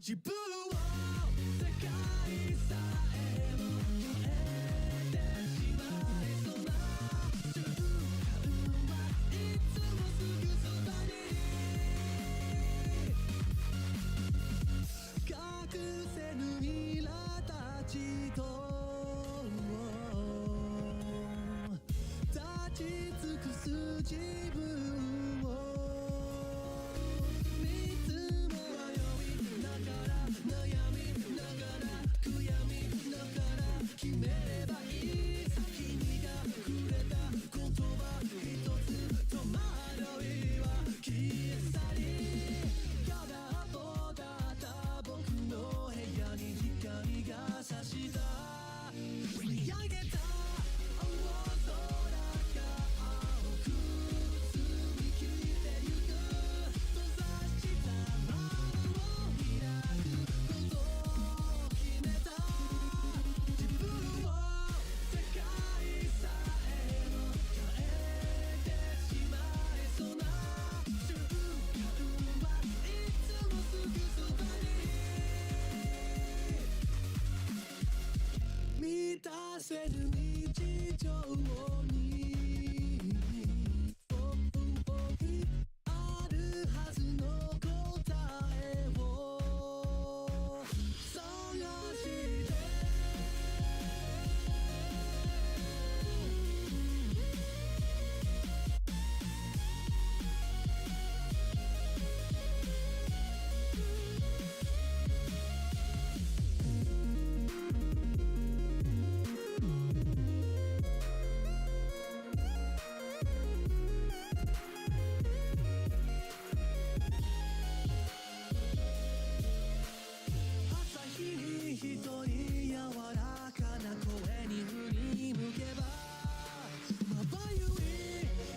自分を世界さえも変えてしまいそうな瞬間はいつもすぐそばに隠せぬミラたちと立ち尽くす自分を見つめ迷いながら悩みながら悔やみながら決めればいい君がくれた言葉一つ戸惑いは消え去り片方だった僕の部屋に光が差した見上げた青空が青く澄み切ってゆく閉ざした窓を開くことを決めた自分を世界さえも変えてしまいそうな瞬間はいつもすぐそばに満たせる日常にあるはずの答えを探して朝日に一人柔らかな声に振り向けばまばゆい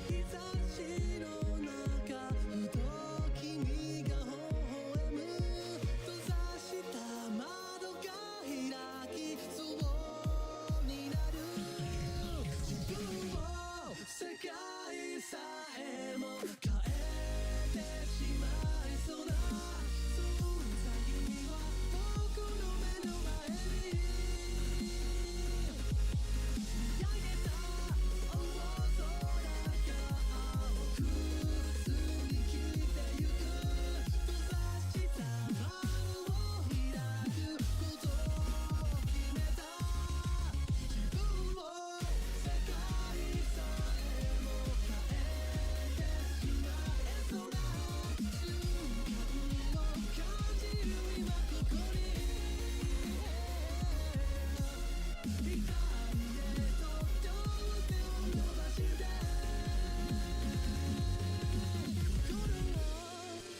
日差しの中ふと君が微笑む閉ざした窓が開きそうになる自分を世界さえも変えてしまいそうなその先には僕の目の前に見上げた青空が青く澄み切ってゆく閉ざした窓を開くことを決めた自分を世界さえも変えてしまえそうな瞬間を感じる今ここに光へと両手を伸ばして心を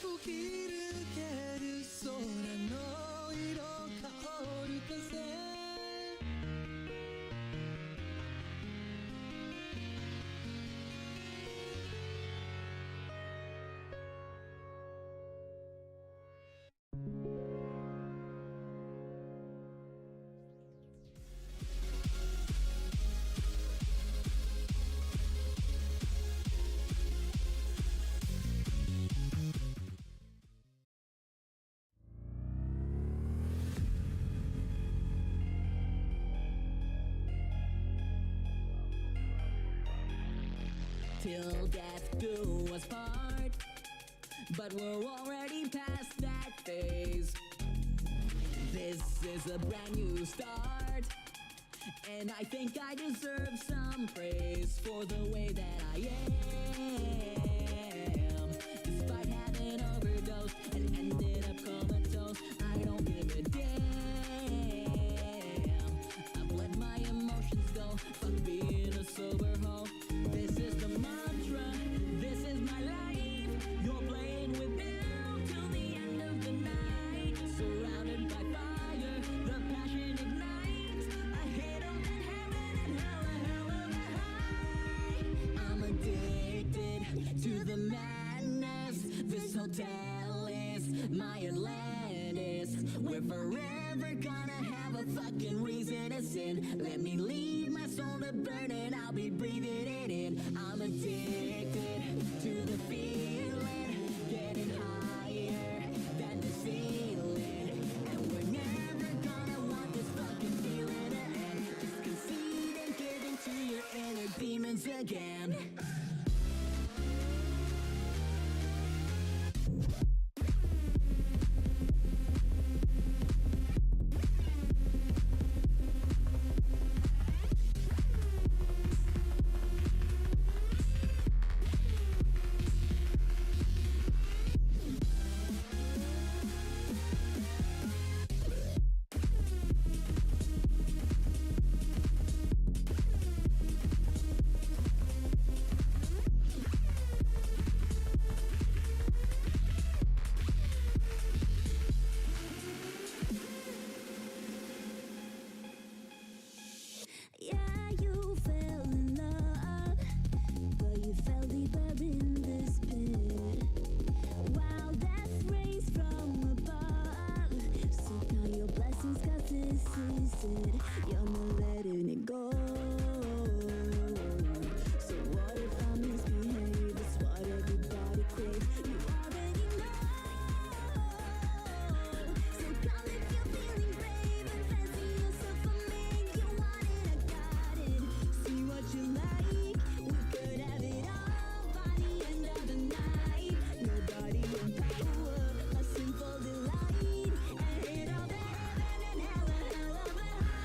吹き抜ける空の色香る風Till death do us part, but we're already past that phase. This is a brand new start, and I think I deserve some praise for the way that I am. Despite having overdosed and ended up comatose, I don't give a damn. I've let my emotions go, fuck being a sober hoe. This is the mantra, this is my life. You're playing with now till the end of the night. Surrounded by fire, the passion ignites. I hate them and heaven and hell of a high. I'm addicted to the madness. This hotel is my Atlantis. We're forever gonna have a fucking reason to sin. Let me leave my soul to burn and I'll be breathing it in. I'm addicted to the feeling, getting higher than the ceiling. demons again. Yeah, you fell in love, but you fell deeper in this pit. While death rains from above, so count your blessings, 'cause this is it. You're not letting it go. So what if I misbehave? It's what everybody craves. You already know. So come if you're feeling brave and fancy yourself a man. You want it, I got it. See what you like. We could have it all by the end of the night. Nobody in power, a simple delight. And hit all the heaven and hell, a hell of a high.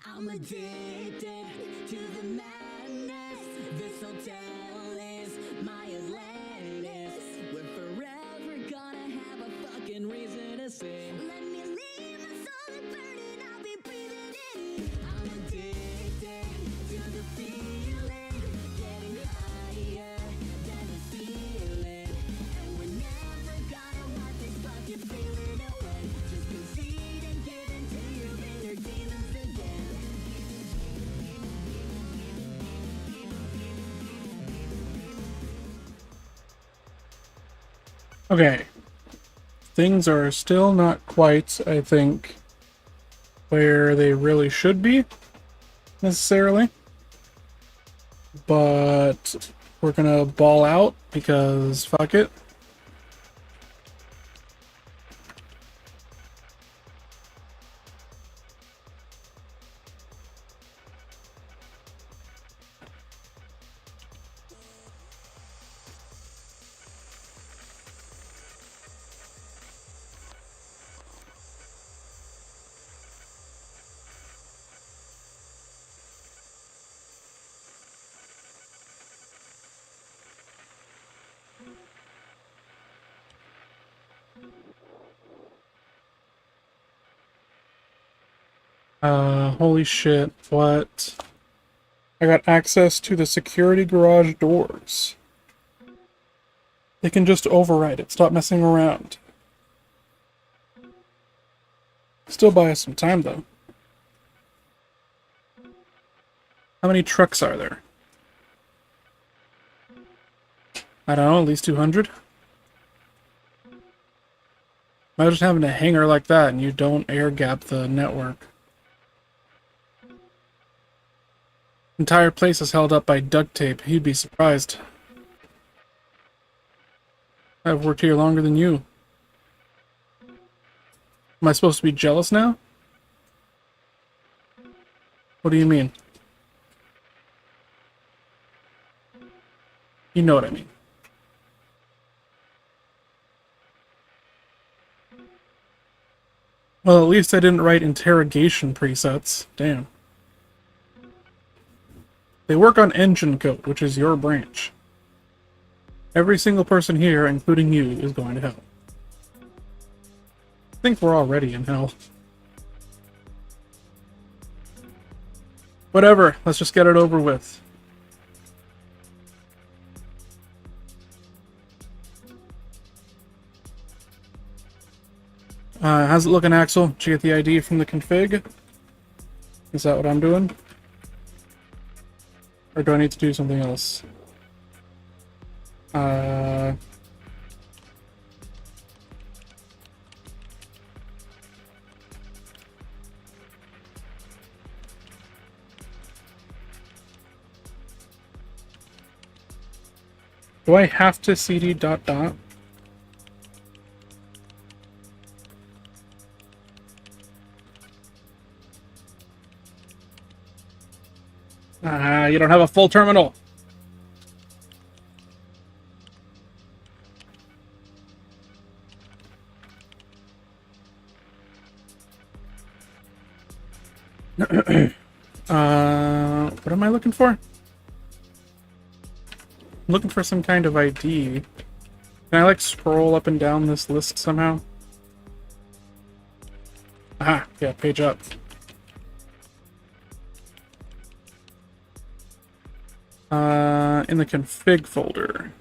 I'm addicted to the madness. This hotel is my Atlantis. We're forever gonna have a fucking reason to sing. Let me leave my soul burning. I'll be breathing in. I'm addicted to the feeling, getting higher than the ceiling. And we're never gonna wipe this fucking feeling away. Just concede and give in to your inner demons again. Okay. Things are still not quite, I think, where they really should be, necessarily. But we're gonna ball out because fuck it. Holy shit, what? I got access to the security garage doors. They can just override it, stop messing around. Still buy us some time, though. How many trucks are there? I don't know, at least 200? Imagine having a hangar like that and you don't air gap the network. Entire place is held up by duct tape. You'd be surprised. I've worked here longer than you. Am I supposed to be jealous now? What do you mean? You know what I mean. Well, at least I didn't write interrogation presets. Damn. They work on engine code, which is your branch. Every single person here, including you, is going to hell. I think we're already in hell. Whatever, let's just get it over with. How's it looking, Axel? Did you get the ID from the config? Is that what I'm doing? Or do I need to do something else? Do I have to cd ... Ah, you don't have a full terminal. What am I looking for? I'm looking for some kind of ID. Can I, like, scroll up and down this list somehow? Aha, yeah, page up. In the config folder.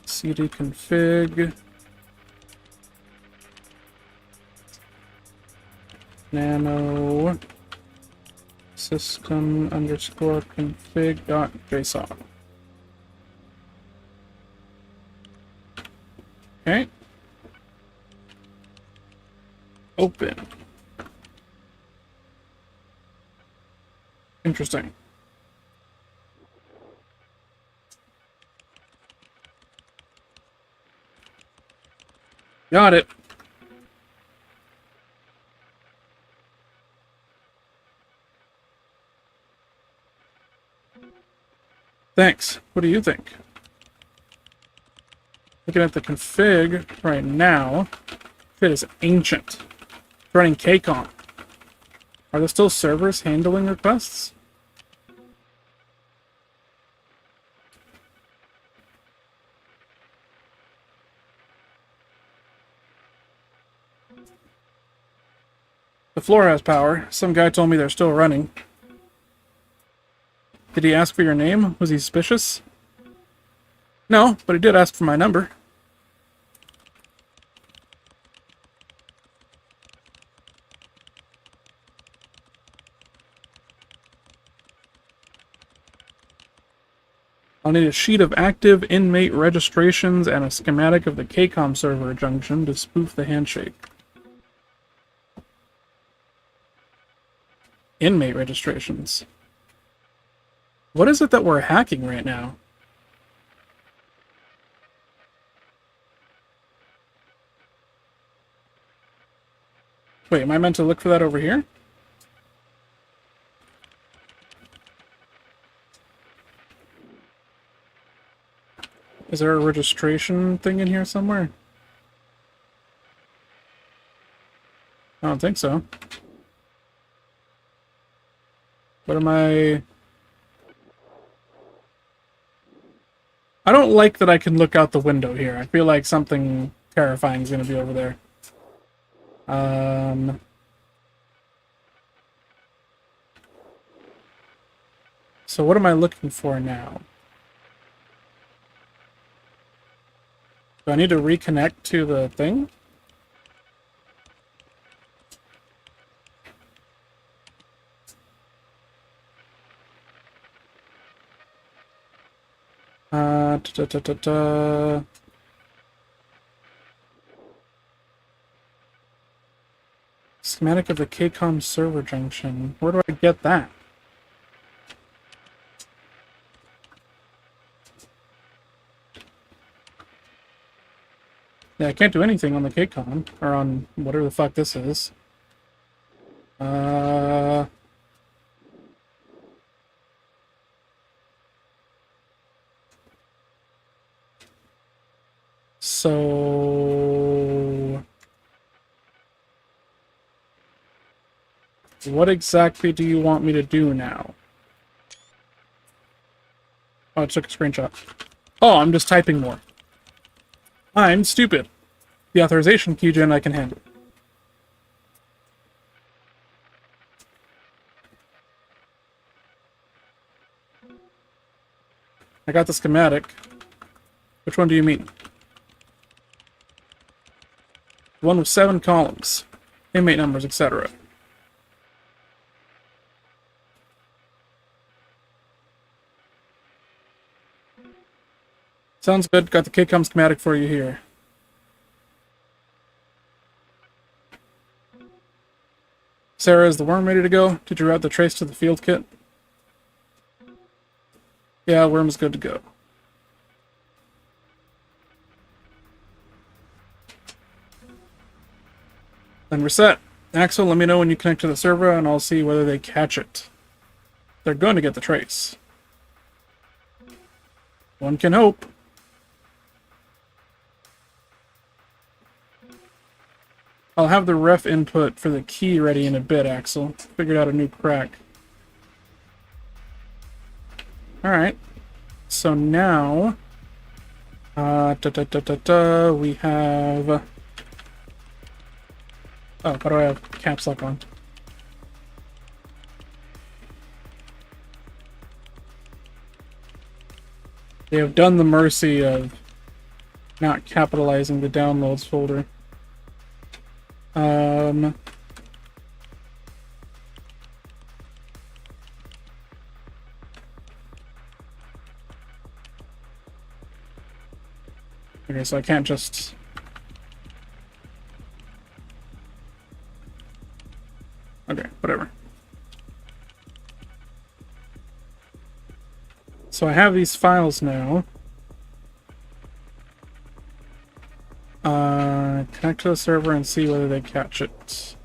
cd config. Nano system underscore config dot JSON. Okay. Open. Interesting. Got it. Thanks. What do you think? Looking at the config right now, it is ancient. It's running KCON. Are there still servers handling requests? The floor has power. Some guy told me they're still running. Did he ask for your name? Was he suspicious? No, but he did ask for my number. I'll need a sheet of active inmate registrations and a schematic of the KCOM server junction to spoof the handshake. Inmate registrations. What is it that we're hacking right now? Wait, am I meant to look for that over here? Is there a registration thing in here somewhere? I don't think so. What am I... I don't like that I can look out the window here. I feel like something terrifying is going to be over there. So what am I looking for now? Do I need to reconnect to the thing? Schematic of the KCOM server junction. Where do I get that? Yeah, I can't do anything on the KCOM, or on whatever the fuck this is. So... what exactly do you want me to do now? Oh, I took a screenshot. Oh, I'm just typing more. I'm stupid. The authorization keygen I can handle. I got the schematic. Which one do you mean? The one with 7 columns. Inmate numbers, etc. Sounds good. Got the KCOM schematic for you here. Sarah, is the worm ready to go? Did you route the trace to the field kit? Yeah, worm's good to go. Then reset. Axel, let me know when you connect to the server and I'll see whether they catch it. they're going to get the trace. One can hope. I'll have the ref input for the key ready in a bit, Axel. Figured out a new crack. Alright. So now... we have... Oh, how do I have caps lock on? They have done the mercy of not capitalizing the downloads folder. Okay, so I can't just... Okay, whatever. So I have these files now. Connect to the server and see whether they catch it.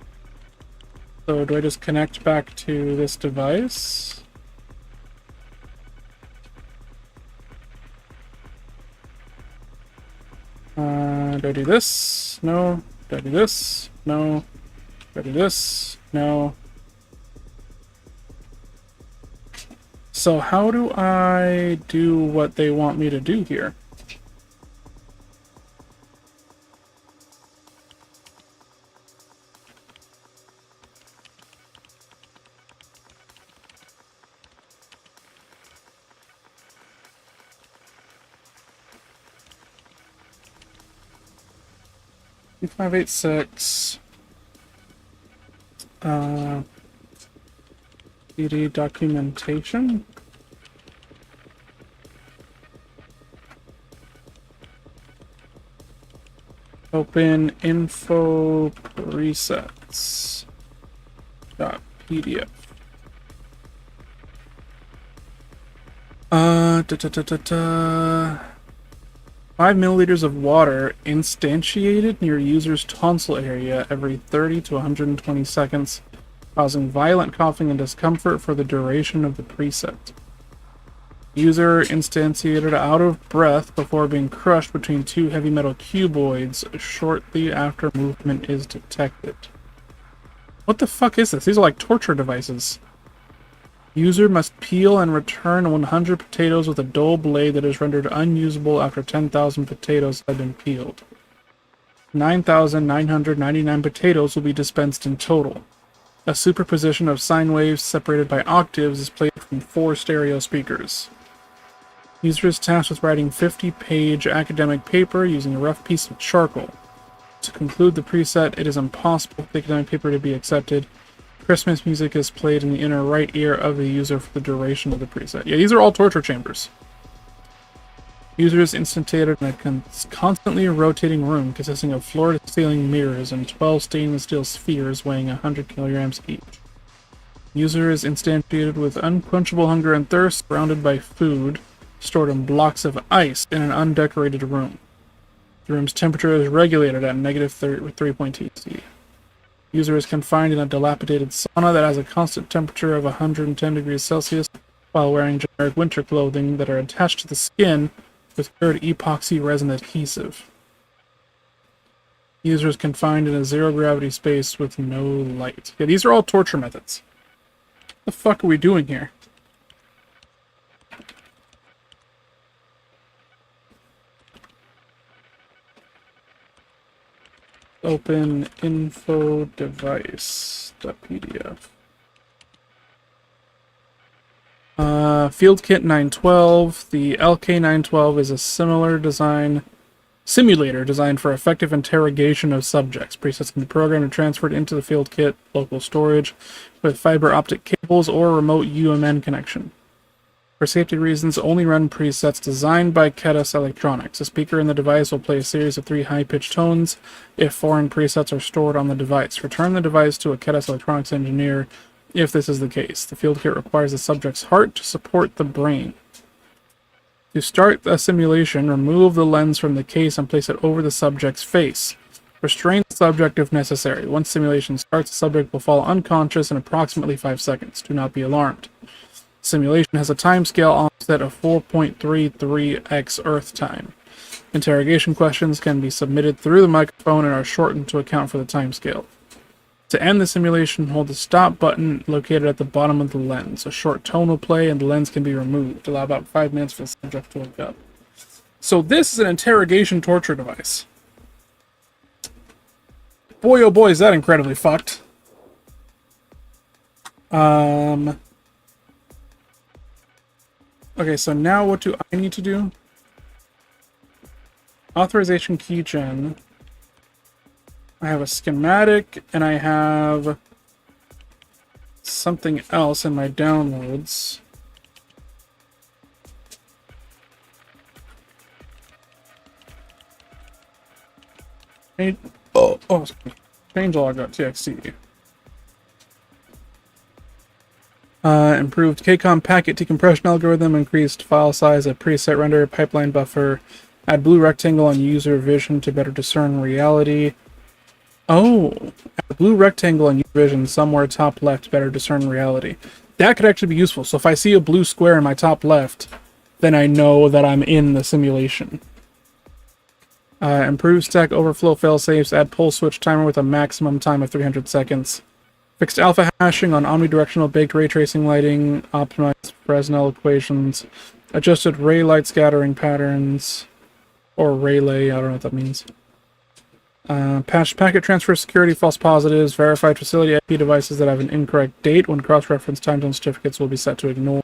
So do I just connect back to this device? Do I do this? No. Do I do this? No. Do I do this? No. So how do I do what they want me to do here? E586 CD documentation. Open info presets .pdf. 5 milliliters of water instantiated near user's tonsil area every 30 to 120 seconds, causing violent coughing and discomfort for the duration of the preset. User instantiated out of breath before being crushed between two heavy metal cuboids shortly after movement is detected. What the fuck is this? These are like torture devices. User must peel and return 100 potatoes with a dull blade that is rendered unusable after 10,000 potatoes have been peeled. 9,999 potatoes will be dispensed in total. A superposition of sine waves separated by octaves is played from 4 stereo speakers. User is tasked with writing 50-page academic paper using a rough piece of charcoal. To conclude the preset, it is impossible for the academic paper to be accepted. Christmas music is played in the inner right ear of the user for the duration of the preset. Yeah, these are all torture chambers. User is instantiated in a constantly rotating room consisting of floor-to-ceiling mirrors and 12 stainless steel spheres weighing 100 kilograms each. User is instantiated with unquenchable hunger and thirst, surrounded by food, stored in blocks of ice in an undecorated room. The room's temperature is regulated at negative 3.2 C. User is confined in a dilapidated sauna that has a constant temperature of 110 degrees Celsius while wearing generic winter clothing that are attached to the skin with cured epoxy resin adhesive. User is confined in a zero-gravity space with no light. Yeah, these are all torture methods. What the fuck are we doing here? Open info device.pdf. Field Kit 912. The LK912 is a similar simulator designed for effective interrogation of subjects. Presets can be programmed and transferred into the Field Kit local storage with fiber optic cables or remote UMN connection. For safety reasons, only run presets designed by Kedas Electronics. A speaker in the device will play a series of 3 high-pitched tones if foreign presets are stored on the device. Return the device to a Kedas Electronics engineer if this is the case. The Field Kit requires the subject's heart to support the brain. To start a simulation, remove the lens from the case and place it over the subject's face. Restrain the subject if necessary. Once simulation starts, the subject will fall unconscious in approximately 5 seconds. Do not be alarmed. simulation has a timescale offset of 4.33x Earth time. Interrogation questions can be submitted through the microphone and are shortened to account for the timescale. To end the simulation, hold the stop button located at the bottom of the lens. A short tone will play and the lens can be removed. Allow about 5 minutes for the subject to wake up. So this is an interrogation torture device. Boy, oh boy, is that incredibly fucked. Okay, so now what do I need to do? Authorization keygen. I have a schematic, and I have something else in my downloads. Changelog.txt. Improved KCOM packet decompression algorithm, increased file size, a preset render, pipeline buffer, add blue rectangle on user vision to better discern reality. Oh, add blue rectangle on user vision somewhere top left to better discern reality. That could actually be useful. So if I see a blue square in my top left, then I know that I'm in the simulation. Improve Stack Overflow failsafes, add pull switch timer with a maximum time of 300 seconds. Fixed alpha hashing on omnidirectional baked ray tracing lighting, optimized Fresnel equations, adjusted ray light scattering patterns, or Rayleigh, I don't know what that means. Patched packet transfer security false positives, verified facility IP devices that have an incorrect date when cross-reference time zone certificates will be set to ignore.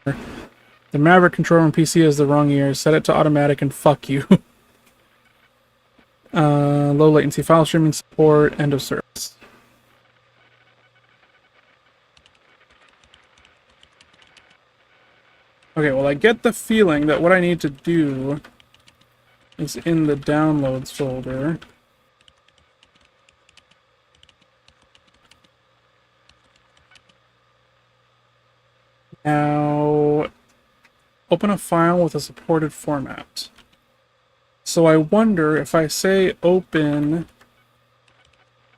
The Maverick controller on PC has the wrong ear, set it to automatic and fuck you. Low latency file streaming support, end of service. Okay, well I get the feeling that what I need to do is in the downloads folder. Now, open a file with a supported format. So I wonder if I say open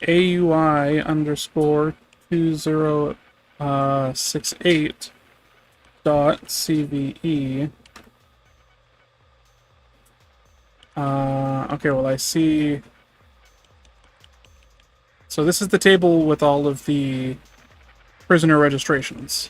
AUI underscore 2068 dot CVE. Okay, well I see. So this is the table with all of the prisoner registrations.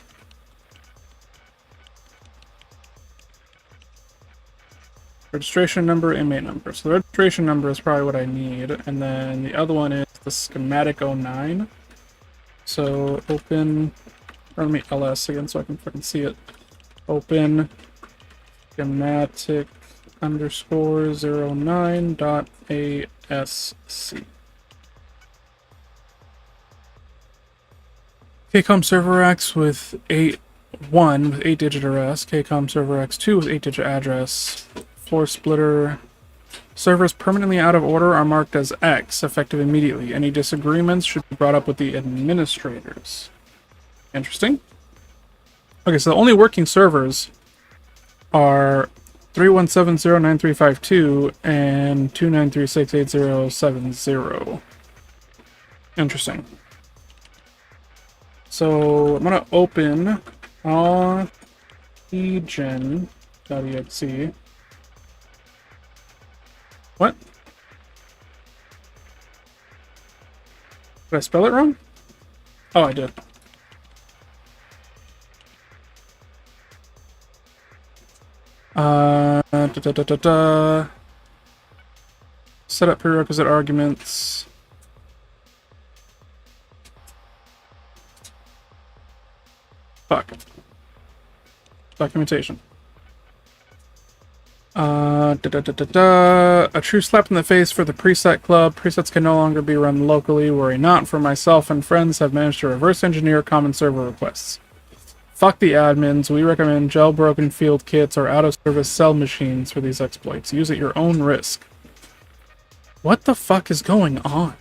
Registration number, inmate number. So the registration number is probably what I need. And then the other one is the schematic 09. So open, or let me ls again so I can fucking see it. Open schematic underscore 09 dot ASC. KCOM server X with 1 with 8-digit address. KCOM server X2 with 8-digit address. Floor splitter. Servers permanently out of order are marked as X, effective immediately. Any disagreements should be brought up with the administrators. Interesting. Okay, so the only working servers are 31709352 and 293687070. Interesting. So I'm gonna open keygen.exe. What? Did I spell it wrong? Oh, I did. Set up prerequisite arguments. Fuck. Documentation. A true slap in the face for the preset club. Presets can no longer be run locally. Worry not, for myself and friends have managed to reverse engineer common server requests. Fuck the admins. We recommend jailbroken field kits or out-of-service cell machines for these exploits. Use at your own risk. What the fuck is going on?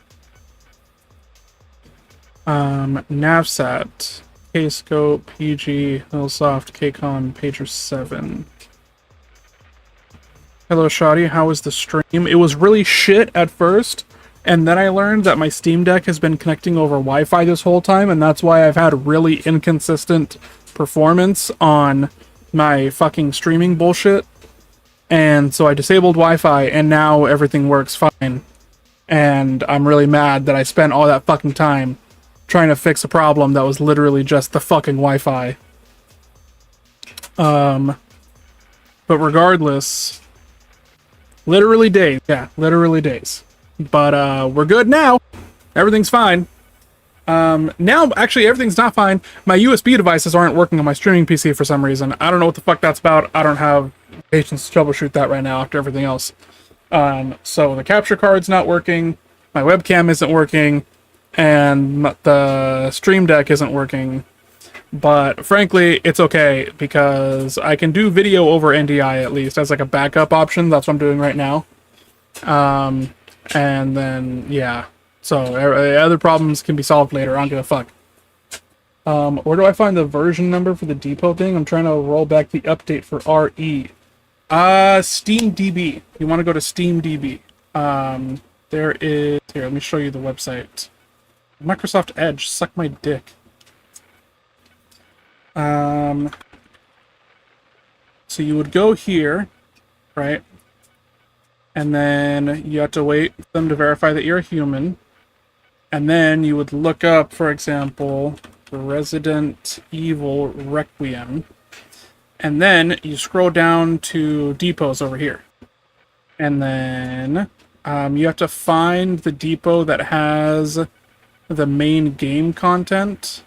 Navsat, Kscope, PG, Hillsoft, KCON, Pager 7. Hello, Shoddy. How was the stream? It was really shit at first, and then I learned that my Steam Deck has been connecting over Wi-Fi this whole time, and that's why I've had really inconsistent performance on my fucking streaming bullshit. And so I disabled Wi-Fi, and now everything works fine. And I'm really mad that I spent all that fucking time trying to fix a problem that was literally just the fucking Wi-Fi. But regardless, literally days. Yeah, literally days. But we're good now. Everything's fine. Now, actually, everything's not fine. My USB devices aren't working on my streaming PC for some reason. I don't know what the fuck that's about. I don't have patience to troubleshoot that right now after everything else. So the capture card's not working, my webcam isn't working, and the Stream Deck isn't working. But frankly, it's okay because I can do video over NDI at least as like a backup option. That's what I'm doing right now. And then, yeah. So other problems can be solved later. I don't give a fuck. Where do I find the version number for the depot thing? I'm trying to roll back the update for RE. SteamDB. You want to go to SteamDB. There is... Here, let me show you the website. Microsoft Edge. Suck my dick. So you would go here, right? And then you have to wait for them to verify that you're a human. And then you would look up, for example, Resident Evil Requiem. And then you scroll down to depots over here. And then you have to find the depot that has the main game content.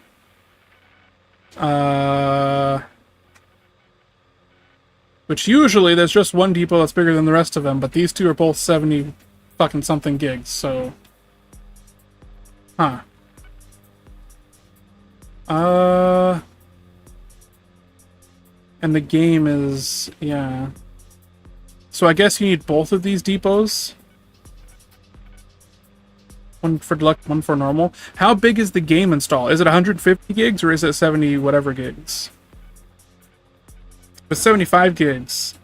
Which usually there's just one depot that's bigger than the rest of them, but these two are both 70 fucking something gigs, so... Huh. And the game is... yeah. So I guess you need both of these depots. One for deluxe, one for normal. How big is the game install? Is it 150 gigs or is it 70 whatever gigs? If it's 75 gigs,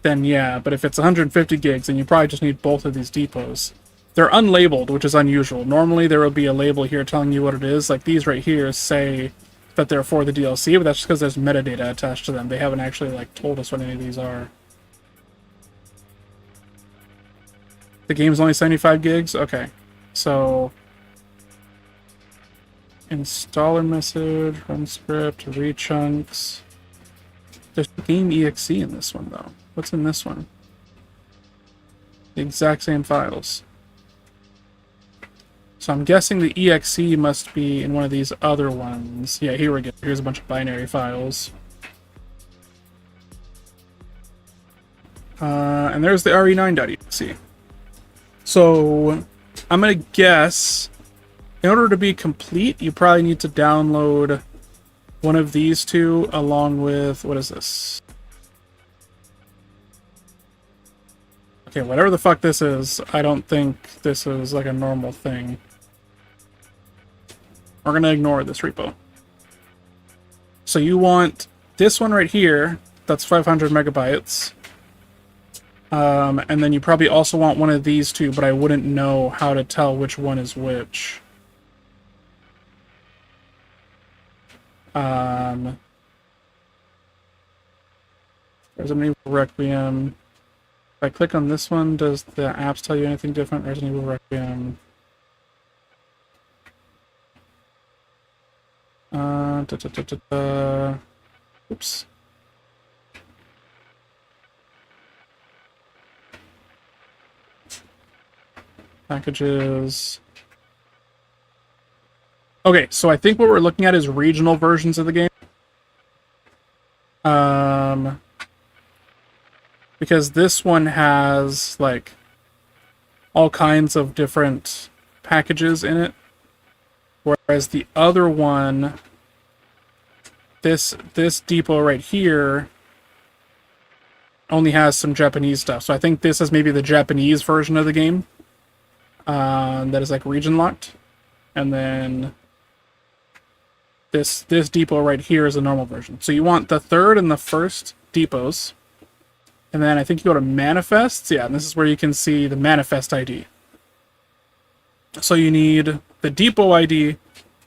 then yeah. But if it's 150 gigs, then you probably just need both of these depots. They're unlabeled, which is unusual. Normally there will be a label here telling you what it is. Like these right here say that they're for the DLC, but that's just because there's metadata attached to them. They haven't actually like told us what any of these are. The game's only 75 gigs? Okay. So, installer message, run script, read chunks. There's game exe in this one, though. What's in this one? The exact same files. So I'm guessing the exe must be in one of these other ones. Yeah, here we go. Here's a bunch of binary files. And there's the re9.exe. So... I'm gonna guess, in order to be complete, you probably need to download one of these two along with, what is this? Okay, whatever the fuck this is, I don't think this is like a normal thing. We're gonna ignore this repo. So you want this one right here, that's 500 megabytes. And then you probably also want one of these two, but I wouldn't know how to tell which one is which. Resident Evil Requiem. If I click on this one, does the apps tell you anything different? Resident Evil Requiem. Oops. Packages. Okay, so I think what we're looking at is regional versions of the game. Because this one has, like, all kinds of different packages in it. Whereas the other one, this depot right here, only has some Japanese stuff. So I think this is maybe the Japanese version of the game. That is like region locked, and then this depot right here is a normal version. So you want the third and the first depots, and then I think you go to manifests. Yeah, and this is where you can see the manifest ID. So you need the depot ID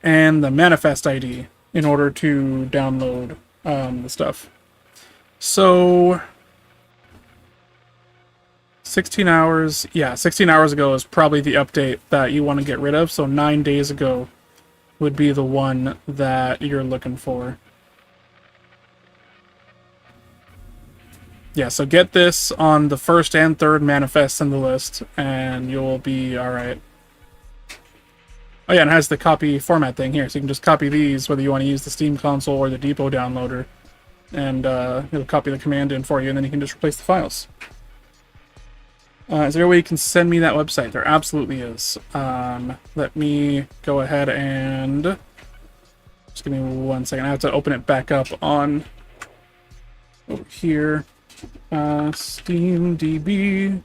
and the manifest ID in order to download the stuff. So 16 hours, yeah, 16 hours ago is probably the update that you want to get rid of. So 9 days ago would be the one that you're looking for. Yeah, so get this on the first and third manifests in the list, and you'll be alright. Oh yeah, and it has the copy format thing here, so you can just copy these, whether you want to use the Steam console or the Depot downloader, and it'll copy the command in for you, and then you can just replace the files. Is there a way you can send me that website? There absolutely is. Let me go ahead and... Just give me 1 second. I have to open it back up on... over here. SteamDB.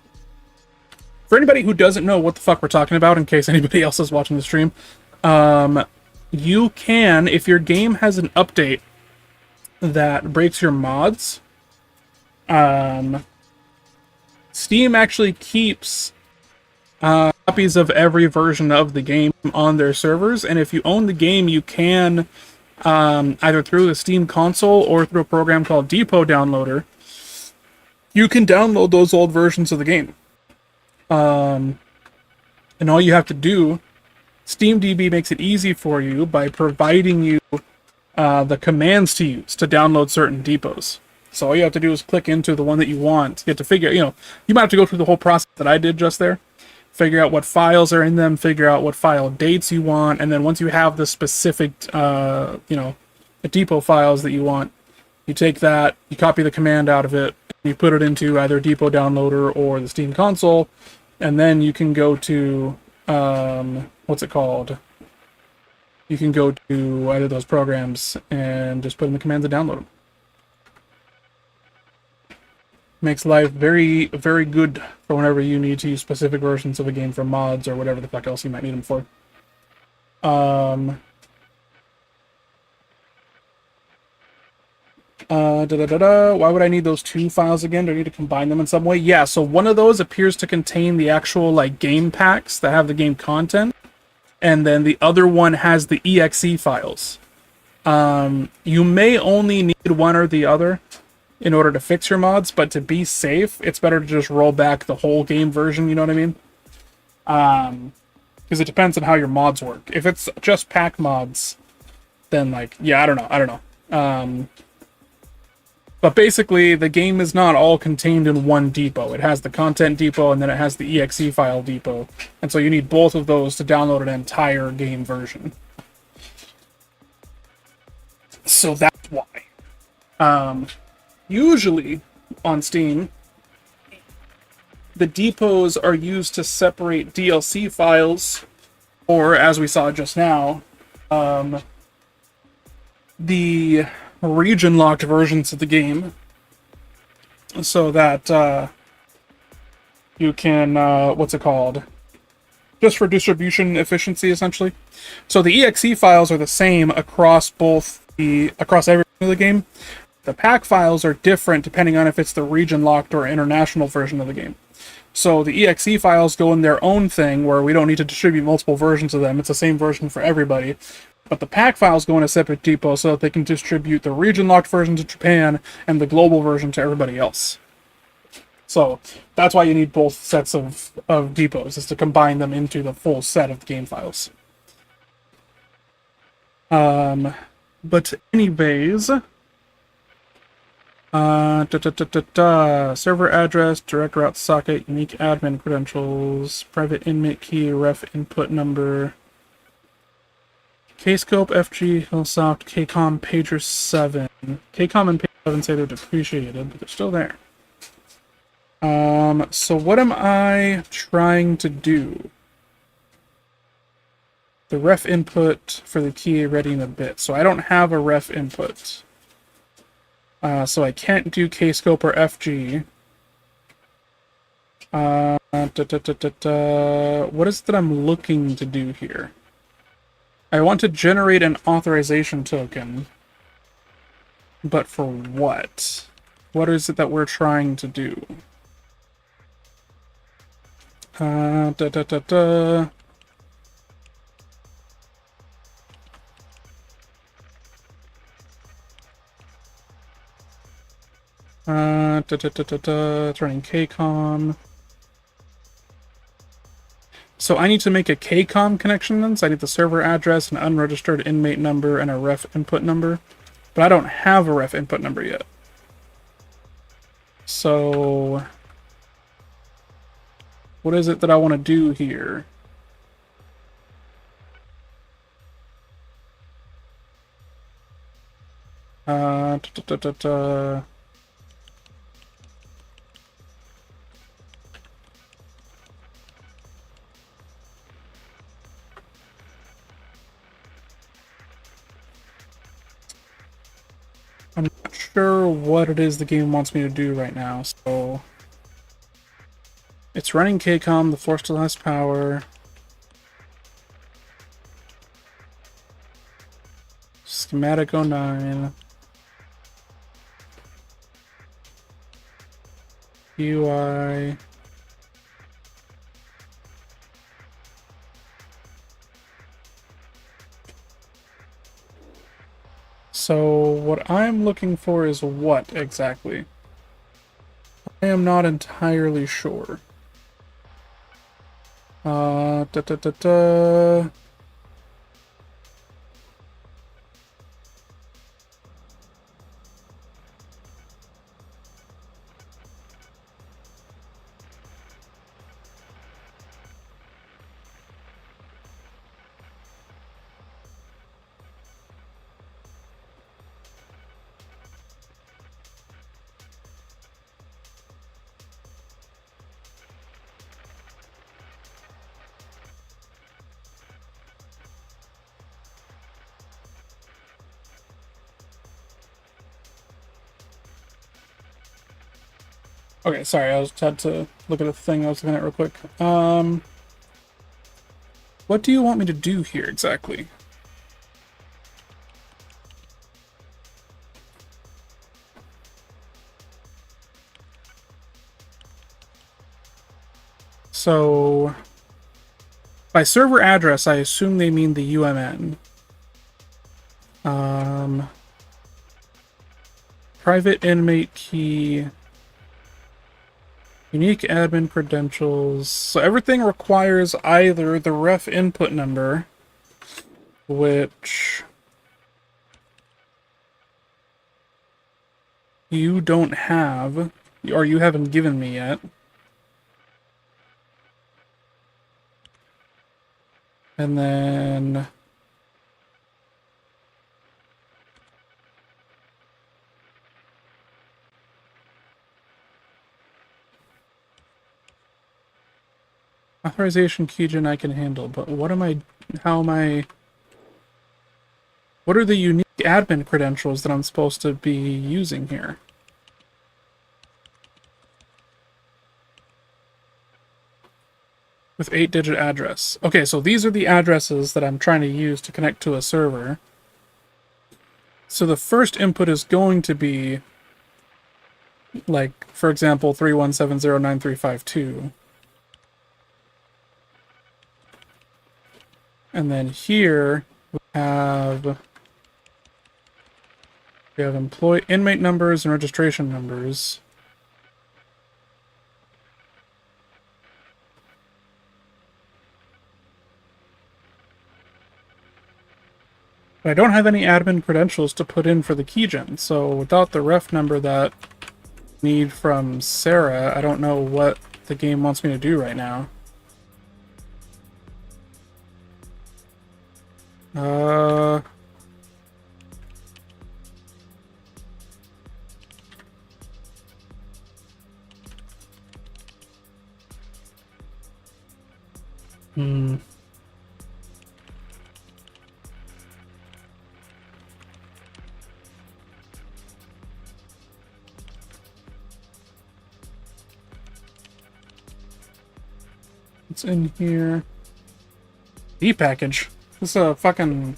For anybody who doesn't know what the fuck we're talking about, in case anybody else is watching the stream, you can, if your game has an update that breaks your mods, Steam actually keeps copies of every version of the game on their servers, and if you own the game, you can, either through the Steam console or through a program called Depot Downloader, you can download those old versions of the game. And all you have to do, SteamDB makes it easy for you by providing you the commands to use to download certain depots. So all you have to do is click into the one that you want. You have to figure, you might have to go through the whole process that I did just there. Figure out what files are in them, figure out what file dates you want, and then once you have the specific, the depot files that you want, you take that, you copy the command out of it, you put it into either Depot Downloader or the Steam console, and then you can go to, what's it called? You can go to either of those programs and just put in the commands and download them. Makes life very, very good for whenever you need to use specific versions of a game for mods or whatever the fuck else you might need them for. Why would I need those two files again? Do I need to combine them in some way? Yeah, so one of those appears to contain the actual, game packs that have the game content, and then the other one has the exe files. You may only need one or the other in order to fix your mods, but to be safe, it's better to just roll back the whole game version, you know what I mean? Because it depends on how your mods work. If it's just pack mods, then, yeah, I don't know. But basically, the game is not all contained in one depot. It has the content depot, and then it has the exe file depot. And so you need both of those to download an entire game version. So that's why. Usually, on Steam, the depots are used to separate DLC files, or, as we saw just now, the region-locked versions of the game, so that you can, just for distribution efficiency, essentially. So the exe files are the same across every of the game. The pack files are different depending on if it's the region-locked or international version of the game. So the exe files go in their own thing, where we don't need to distribute multiple versions of them. It's the same version for everybody. But the pack files go in a separate depot so that they can distribute the region-locked version to Japan and the global version to everybody else. So that's why you need both sets of depots, is to combine them into the full set of the game files. But anyways... server address, direct route socket, unique admin credentials, private inmate key, ref input number, Kscope, FG, Hillsoft, KCOM, Pager 7. KCOM and Pager 7 say they're depreciated, but they're still there. So what am I trying to do? The ref input for the key ready in a bit. So I don't have a ref input. So I can't do Kscope or FG. What is it that I'm looking to do here? I want to generate an authorization token. But for what? What is it that we're trying to do? It's running KCOM. So I need to make a KCOM connection then. So I need the server address, an unregistered inmate number, and a ref input number. But I don't have a ref input number yet. So what is it that I want to do here? Uh, da, da, da, da. I'm not sure what it is the game wants me to do right now, so it's running KCOM, the Force still has power. Schematic 09. UI. So what I'm looking for is what exactly? I am not entirely sure. Da da da da. Okay, sorry, I just had to look at a thing I was looking at real quick. What do you want me to do here exactly? So, by server address, I assume they mean the UMN. Private inmate key. Unique admin credentials. So everything requires either the ref input number, which you don't have, or you haven't given me yet. And then authorization keygen I can handle, but what are the unique admin credentials that I'm supposed to be using here? With 8-digit address. Okay, so these are the addresses that I'm trying to use to connect to a server. So the first input is going to be, like, for example, 31709352. And then here we have inmate numbers and registration numbers. But I don't have any admin credentials to put in for the keygen, so without the ref number that I need from Sarah, I don't know what the game wants me to do right now. It's in here. E-package. This is a fucking...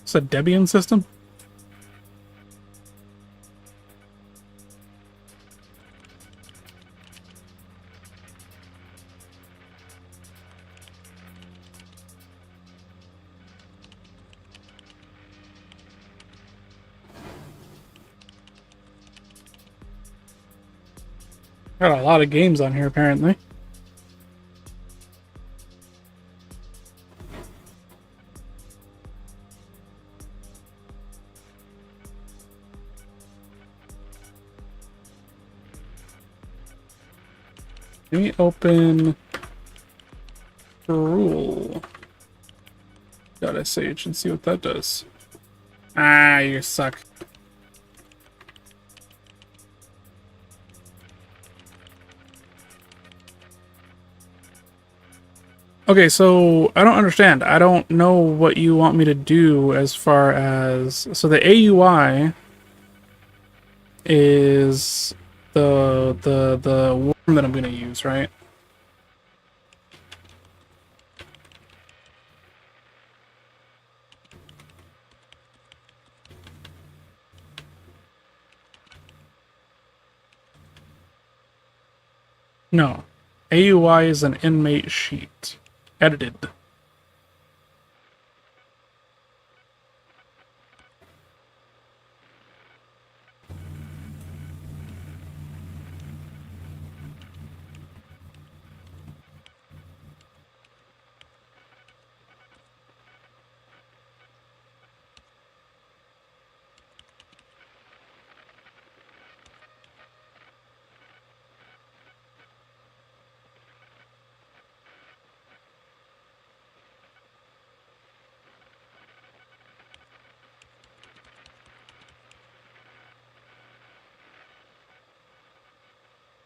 It's a Debian system? Got a lot of games on here, apparently. Let me open Rule.sh and see what that does. Ah, you suck. Okay, so I don't understand. I don't know what you want me to do as far as... So the AUI is the worm that I'm going to use, right? No. AUI is an inmate sheet. Edited.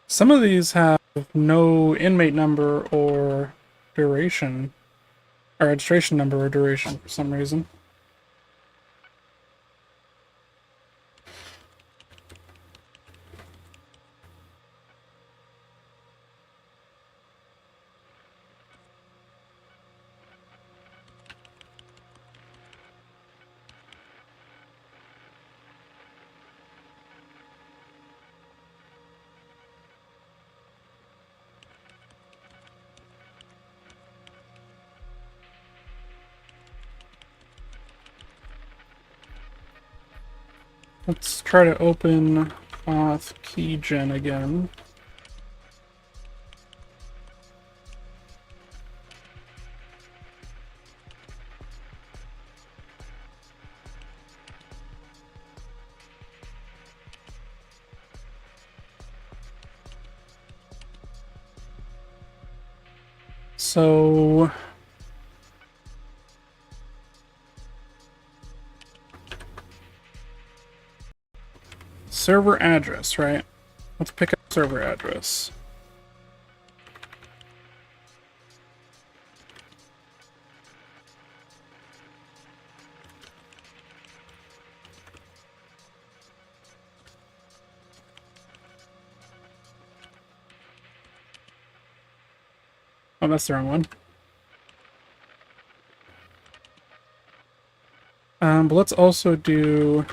Some of these have no inmate number or duration, or registration number or duration for some reason. Let's try to open Auth Keygen again. So... server address, right? Let's pick up server address. Oh, that's the wrong one. But let's also do...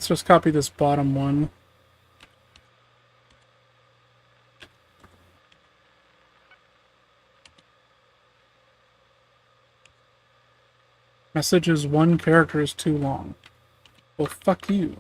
let's just copy this bottom one. Message is 1 character is too long. Well, fuck you.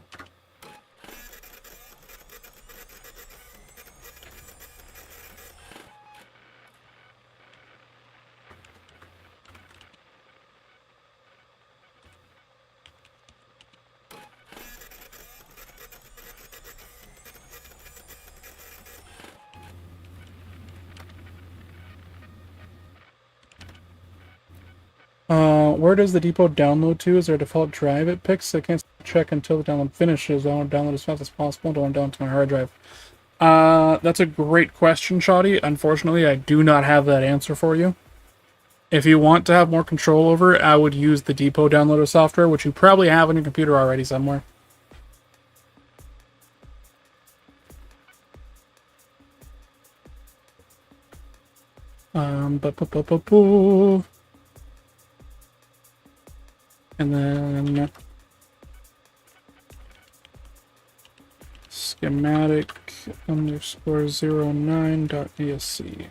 Where does the depot download to? Is there a default drive it picks? I can't check until the download finishes. I want to download as fast as possible. I don't want to download to my hard drive. That's a great question, Shoddy. Unfortunately, I do not have that answer for you. If you want to have more control over it, I would use the depot downloader software, which you probably have on your computer already somewhere. And then schematic underscore 09.esc.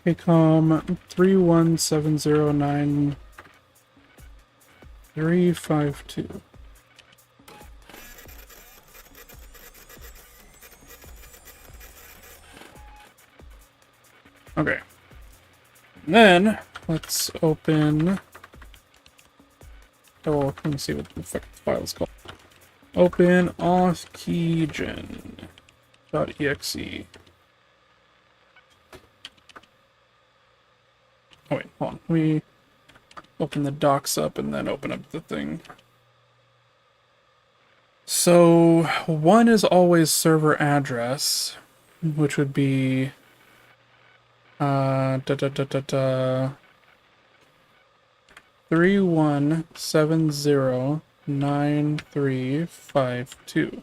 KCOM 31709-352. Okay. Then let's open. Oh, let me see what the fuck the file is called. Open authkeygen.exe. Oh wait, hold on. Let me open the docs up and then open up the thing. So one is always server address, which would be 31709352,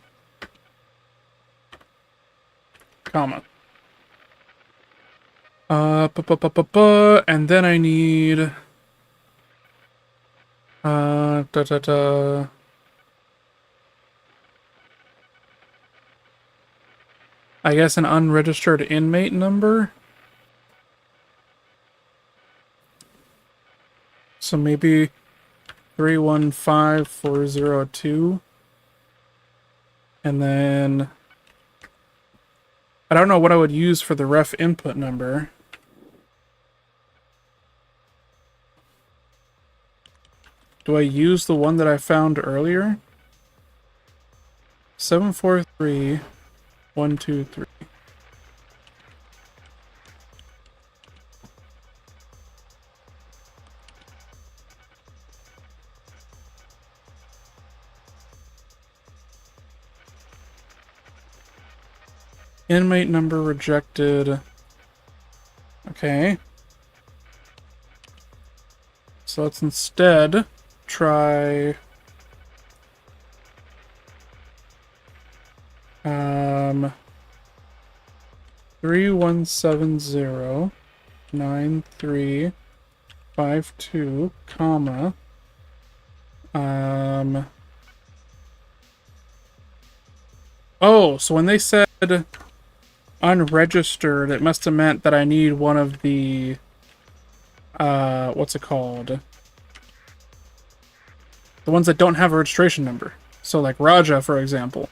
comma. And then I need I guess an unregistered inmate number. So maybe 315402. And then I don't know what I would use for the ref input number. Do I use the one that I found earlier? 743123. Inmate number rejected. Okay. So let's instead try 31709352, comma, oh, so when they said unregistered, it must have meant that I need one of the what's it called? The ones that don't have a registration number. So like Raja, for example.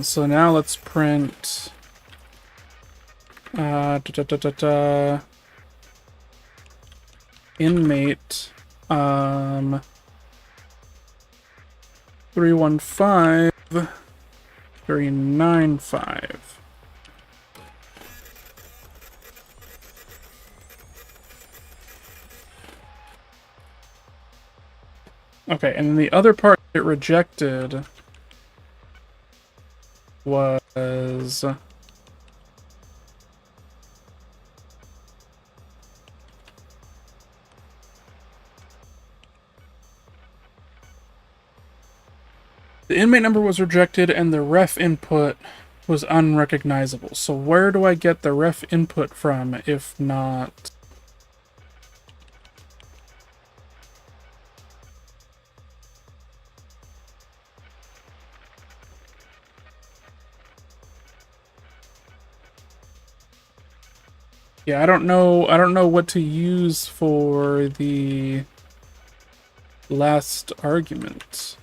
So now let's print inmate 315395. Okay, and then the other part it rejected was the inmate number was rejected and the ref input was unrecognizable. So where do I get the ref input from if not? Yeah, I don't know what to use for the last argument.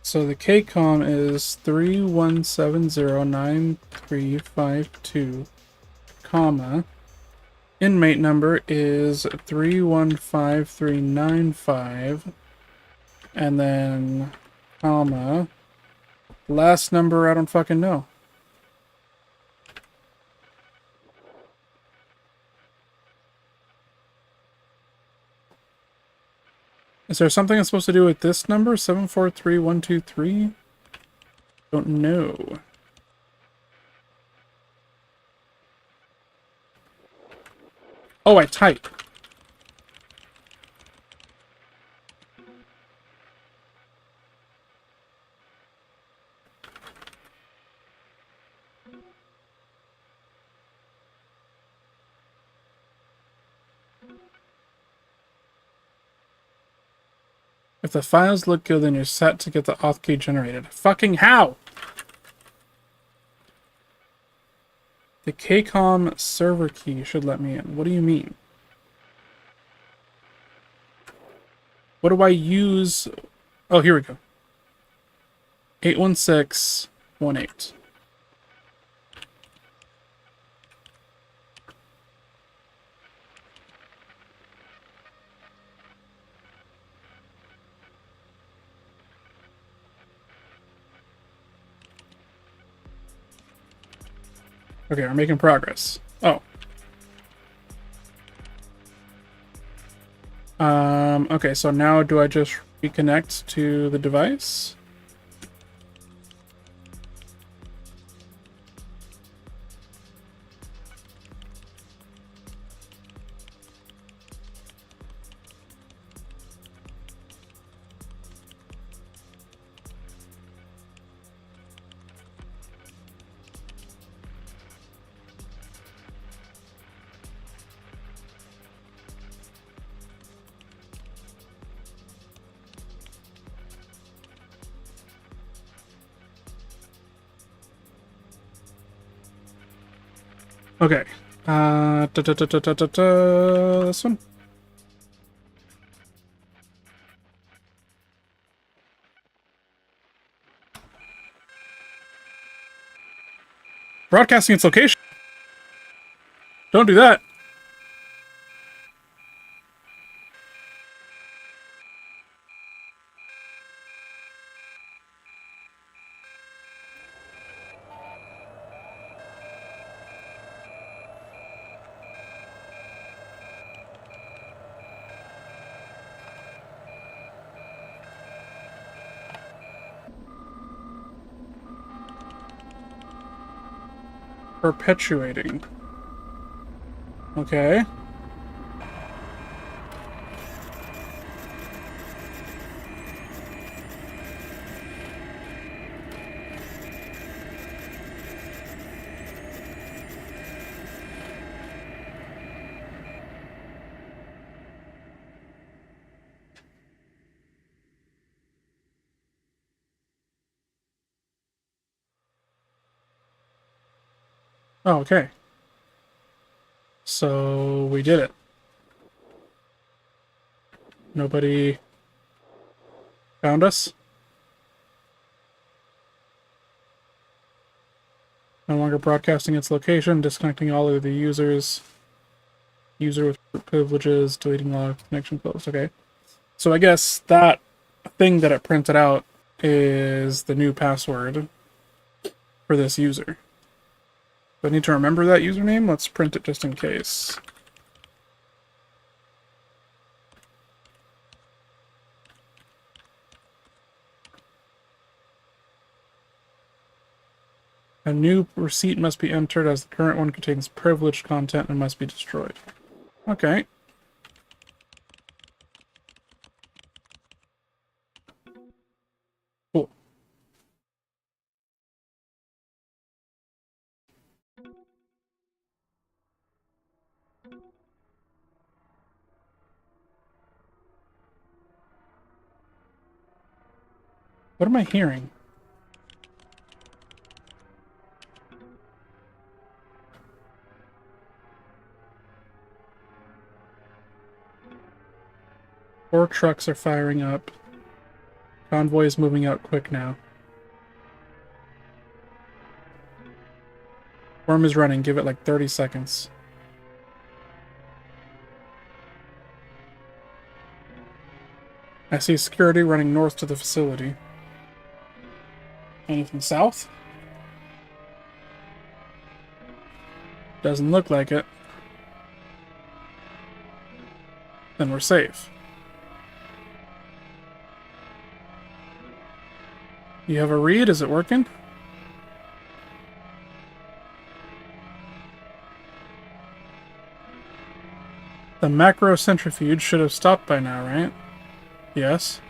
So the KCOM is 31709352, comma. Inmate number is 315395, and then comma. Last number I don't fucking know. Is there something I'm supposed to do with this number? 743123? Don't know. Oh, I type. If the files look good, then you're set to get the auth key generated. Fucking how? The KCOM server key should let me in. What do you mean? What do I use? Oh, here we go. 81618. Okay, we're making progress. Oh. Okay, so now do I just reconnect to the device? Okay. This one. Broadcasting its location. Don't do that. Perpetuating. Okay. Oh, okay. So we did it. Nobody found us? No longer broadcasting its location, disconnecting all of the users. User with privileges, deleting log, connection closed. Okay. So I guess that thing that it printed out is the new password for this user. Do I need to remember that username? Let's print it just in case. A new receipt must be entered as the current one contains privileged content and must be destroyed. Okay. Cool. What am I hearing? Four trucks are firing up. Convoy is moving out quick now. Worm is running. Give it like 30 seconds. I see security running north to the facility. Anything south? Doesn't look like it. Then we're safe. You have a read? Is it working? The macro centrifuge should have stopped by now, right? Yes.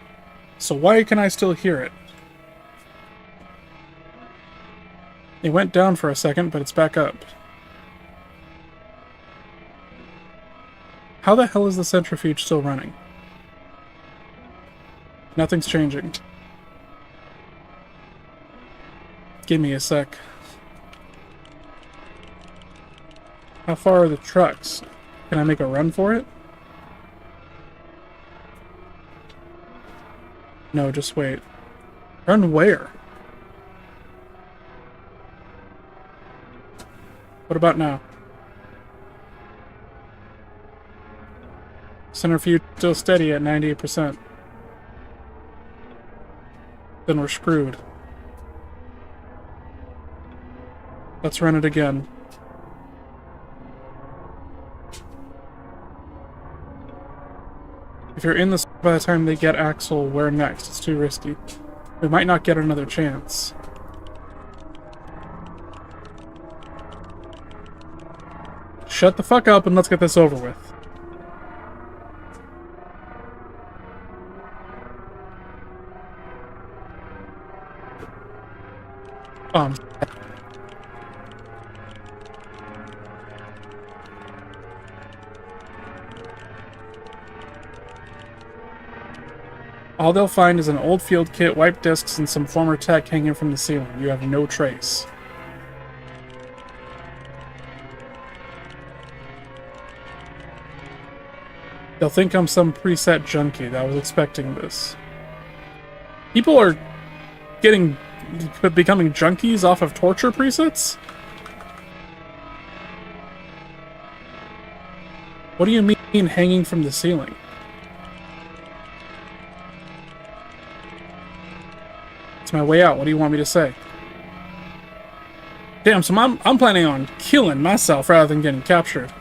So why can I still hear it? It went down for a second, but it's back up. How the hell is the centrifuge still running? Nothing's changing. Give me a sec. How far are the trucks? Can I make a run for it? No, just wait. Run where? What about now? Centrifuge still steady at 98%. Then we're screwed. Let's run it again. If you're in this by the time they get Axel, where next? It's too risky. We might not get another chance. Shut the fuck up and let's get this over with. Um. All they'll find is an old field kit, wiped discs, and some former tech hanging from the ceiling. You have no trace. They'll think I'm some preset junkie that was expecting this. People are becoming junkies off of torture presets? What do you mean hanging from the ceiling? It's my way out. What do you want me to say? Damn, so I'm planning on killing myself rather than getting captured.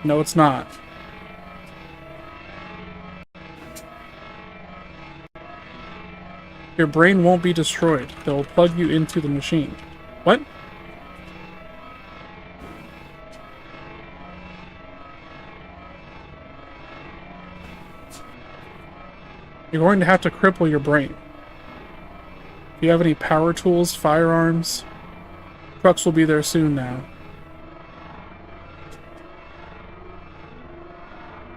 No, it's not. Your brain won't be destroyed. They'll plug you into the machine. What? You're going to have to cripple your brain. Do you have any power tools, firearms? Trucks will be there soon now.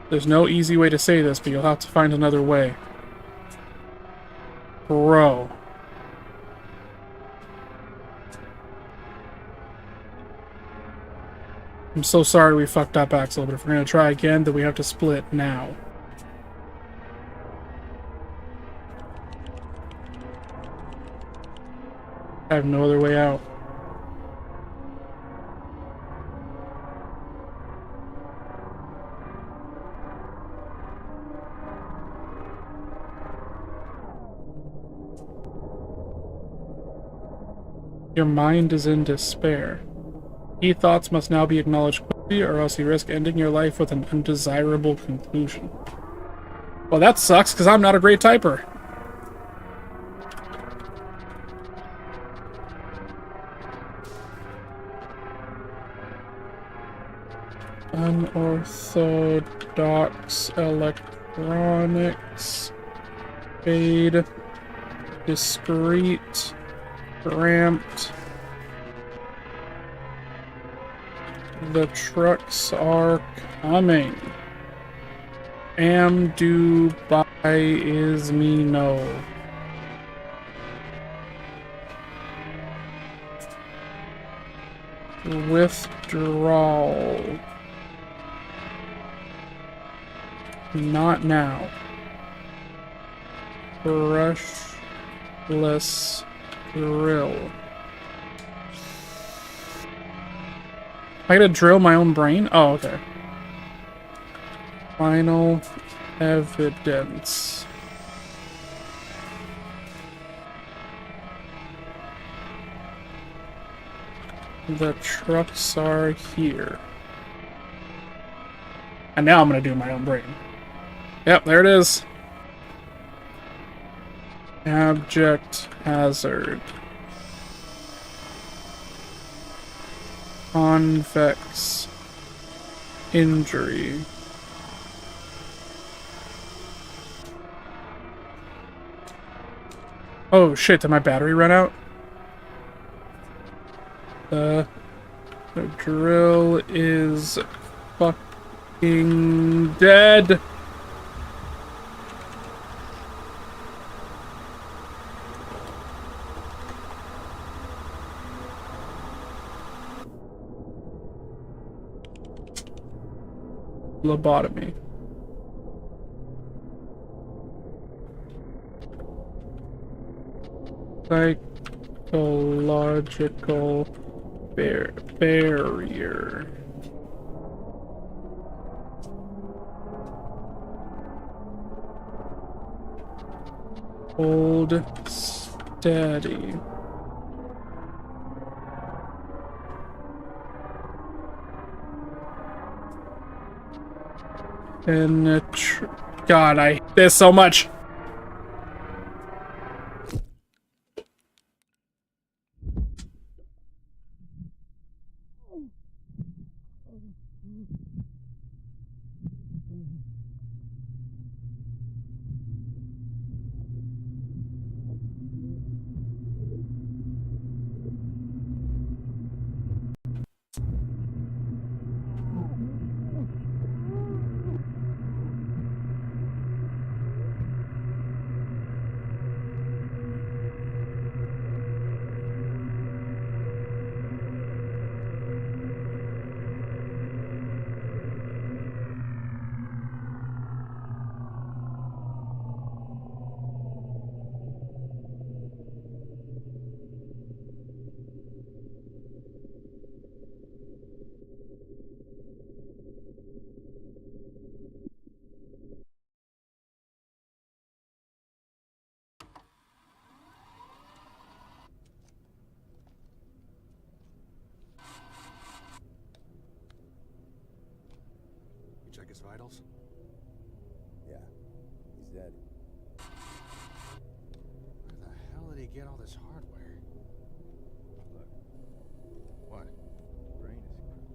There's no easy way to say this, but you'll have to find another way. Bro. I'm so sorry we fucked up, Axel, but if we're gonna try again, then we have to split now. I have no other way out. Your mind is in despair. Key thoughts must now be acknowledged quickly, or else you risk ending your life with an undesirable conclusion. Well, that sucks, because I'm not a great typer. Unorthodox electronics. Fade. Discrete. Ramped. The trucks are coming. Am do by is me no. Withdrawal. Not now. Brushless drill. I gotta drill my own brain? Oh, okay. Final evidence. The trucks are here. And now I'm gonna do my own brain. Yep, there it is. Abject hazard. Convex injury. Oh shit, did my battery run out? The drill is fucking dead. Lobotomy. Psychological barrier. Hold steady. God, I hate this so much. Check his vitals? Yeah, he's dead. Where the hell did he get all this hardware? Look, What? brain is screwed.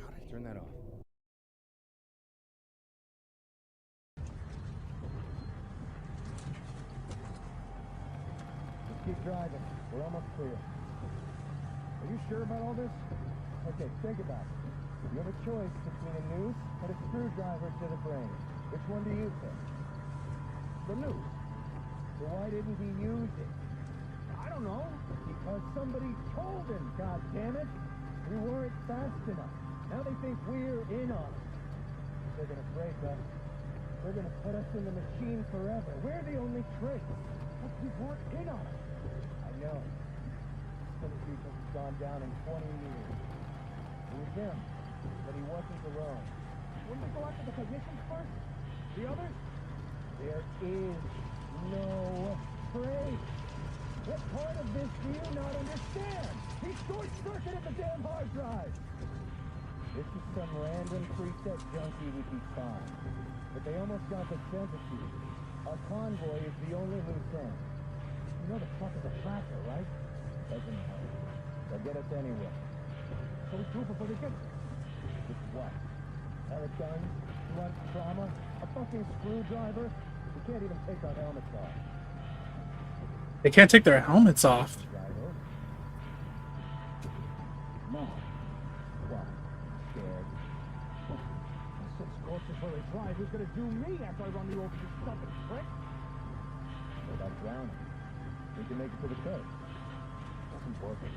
How did he... Turn that off. Let's keep driving. We're almost clear. Are you sure about all this? Okay, think about it. You have a choice between a noose and a screwdriver to the brain. Which one do you pick? The noose. So why didn't he use it? I don't know. Because somebody told him, God damn it. We weren't fast enough. Now they think we're in on it. They're gonna break us. They're gonna put us in the machine forever. We're the only trace. But we weren't in on it. I know. Some people have gone down in 20 years. It was him, but he wasn't alone. Wouldn't we go after the technicians first? The others? There is no trace. What part of this do you not understand? He short-circuited the damn hard drive. This is some random preset junkie would be fine. But they almost got the centipede. Our convoy is the only loose end. You know the fuck is a tracker, right? Doesn't matter. They'll get us anyway. So we do before they get us. With what? Pellet guns? Blunt trauma? A fucking screwdriver? We can't even take our helmets off. They can't take their helmets off. Driver? No. Why? Scared? Six corpses for a drive. Who's gonna do me after I run you over this fucking prick? What about drowning? We can make it to the coast. That's important.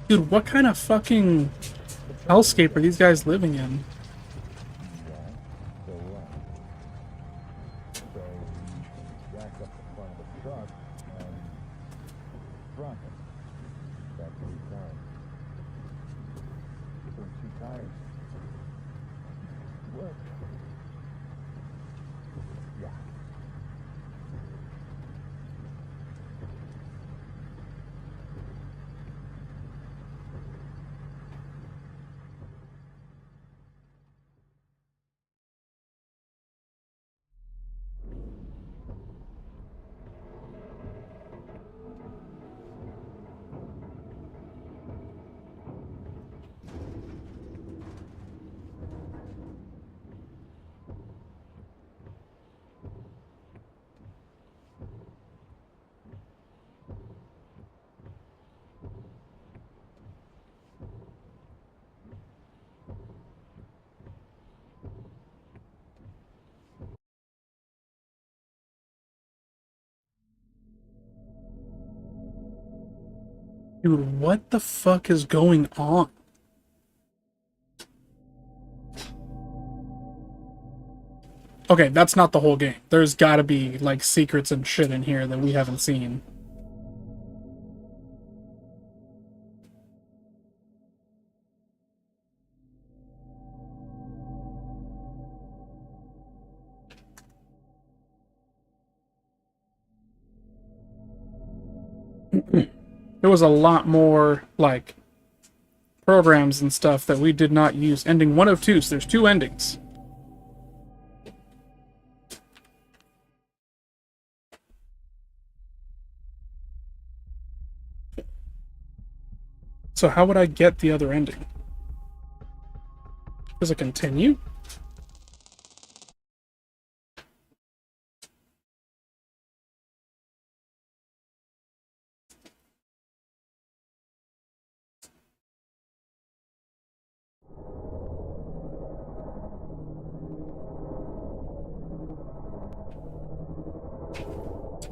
Dude, what kind of fucking hellscape are these guys living in? Yeah, so what? So we jacked up the front of the truck and drunk it. That's 3 times. Put 2 tires. Work. Yeah. Dude, what the fuck is going on? Okay, that's not the whole game. There's gotta be, like, secrets and shit in here that we haven't seen. There was a lot more, like, programs and stuff that we did not use. Ending 1 of 2, so there's 2 endings. So how would I get the other ending? Does it continue?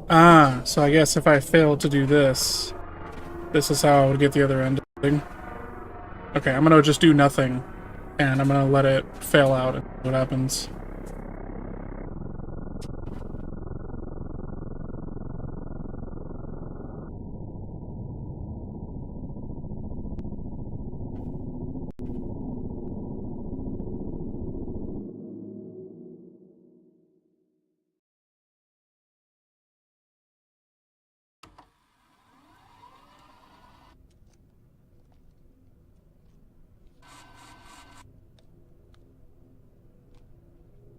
Ah, so I guess if I fail to do this, this is how I would get the other ending. Okay, I'm gonna just do nothing, and I'm gonna let it fail out and see what happens.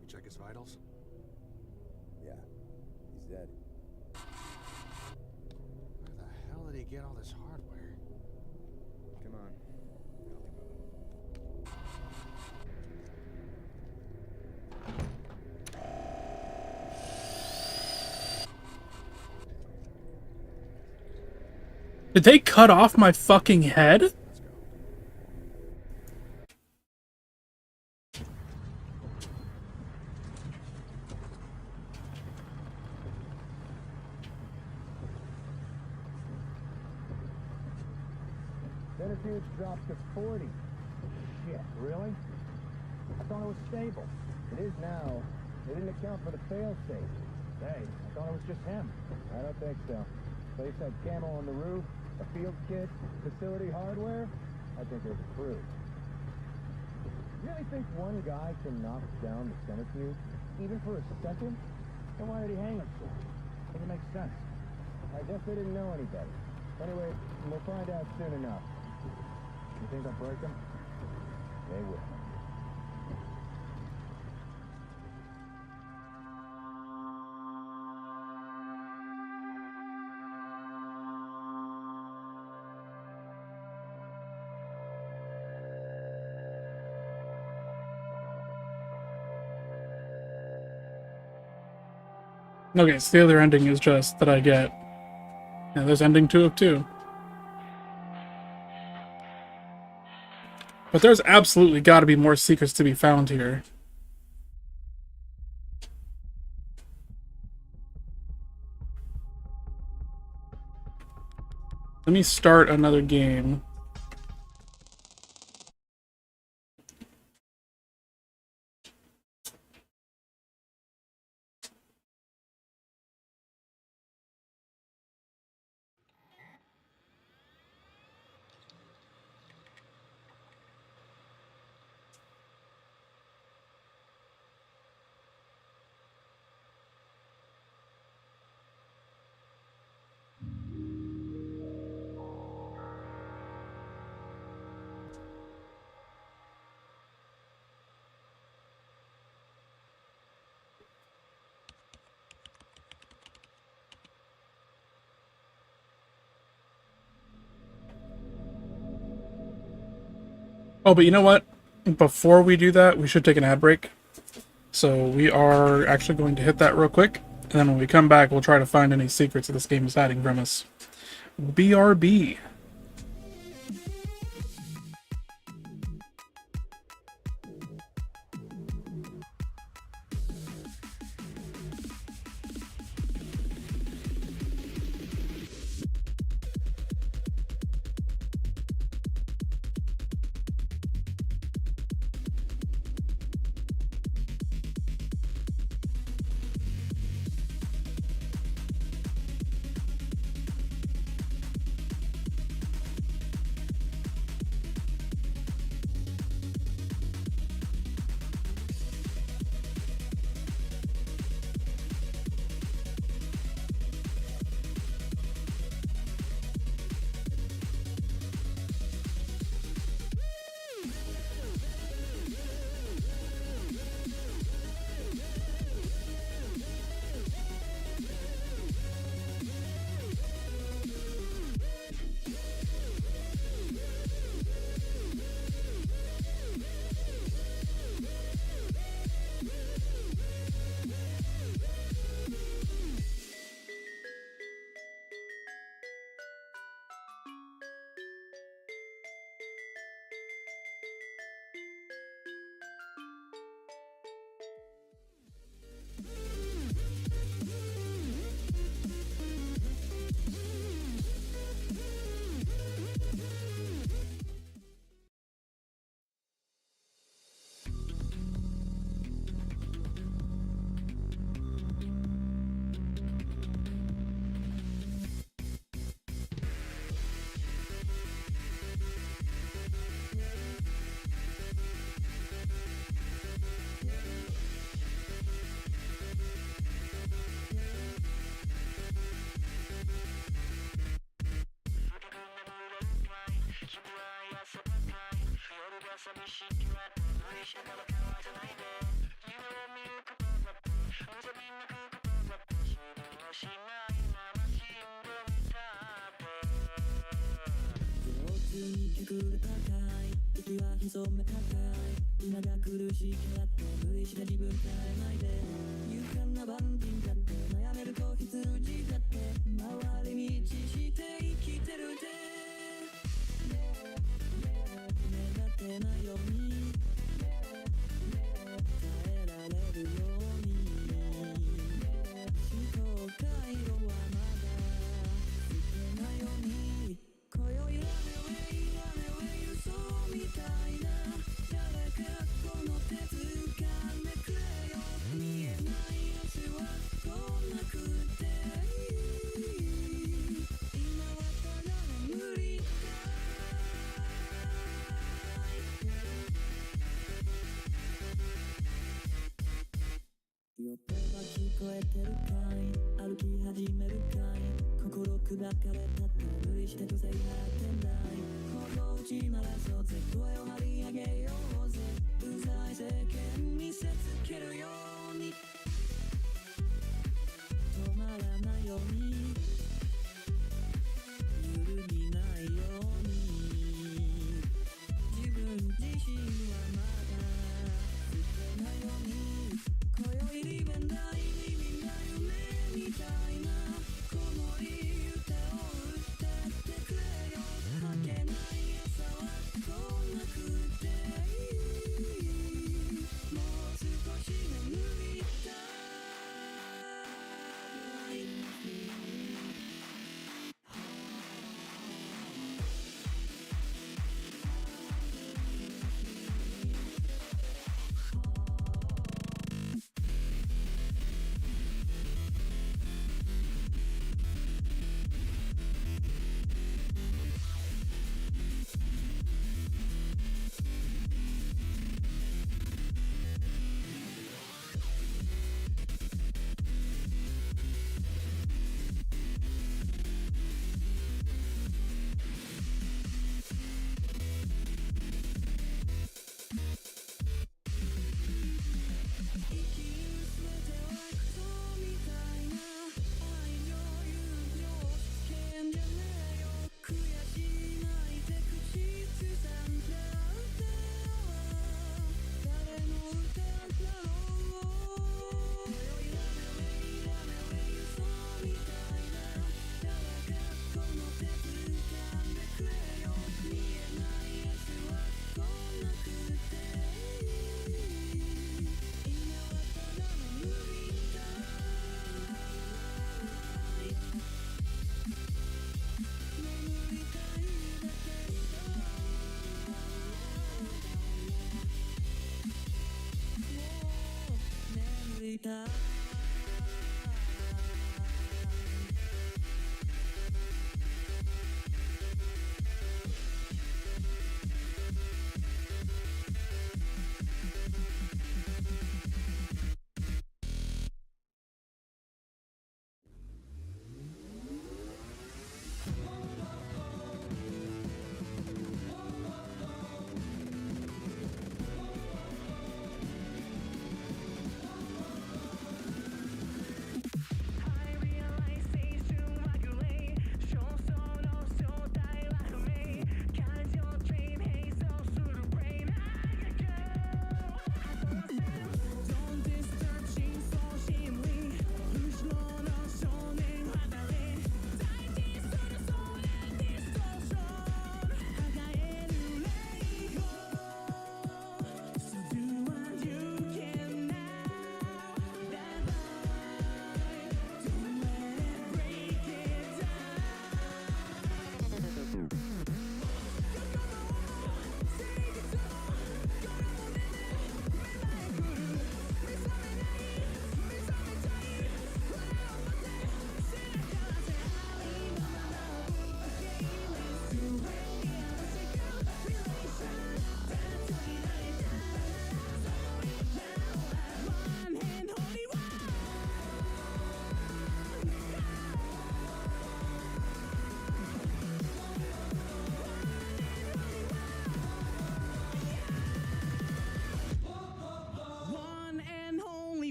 You check his vitals? Yeah, he's dead. Where the hell did he get all this hardware? Come on. Did they cut off my fucking head? Let's go. Centrifuge dropped to 40. Shit, really? I thought it was stable. It is now. They didn't account for the failsafe. Hey, I thought it was just him. I don't think so. Place had camo on the roof, a field kit, facility hardware. I think there's a crew. You really think one guy can knock down the centrifuge? Even for a second? Then why did he hang himself? Doesn't make sense. I guess they didn't know any better. Anyway, we'll find out soon enough. You think they'll break him? They will. Okay, so the other ending is just that I get... Yeah, there's ending 2 of 2. But there's absolutely got to be more secrets to be found here. Let me start another game. Oh, but you know what? Before we do that, we should take an ad break. So we are actually going to hit that real quick. And then when we come back, we'll try to find any secrets that this game is hiding from us. BRB. 腰に客が高い息は潜め高い今が苦しくなって無理して自分変えないで勇敢な番人だって悩める子羊だって回り道して生きてるで目立てないように耐えられるように思考回路はまだ捨てないように今宵ラメウェイ嘘みたいな誰かこの手掴んでくれよ見えない足はこんなくて今はただ眠りたい夜手は聞こえてるかい歩き始めるかい心砕かれたって無理して女性がってないこのうちならそうぜ声を張り上げようぜうざい世間見せつけるように止まらないように揺るぎないように自分自身はまだ捨てないように今宵リベンダー意味な夢みたいなこの歌を歌ってくれよ負けない朝はこんなくてもう少し眠りたい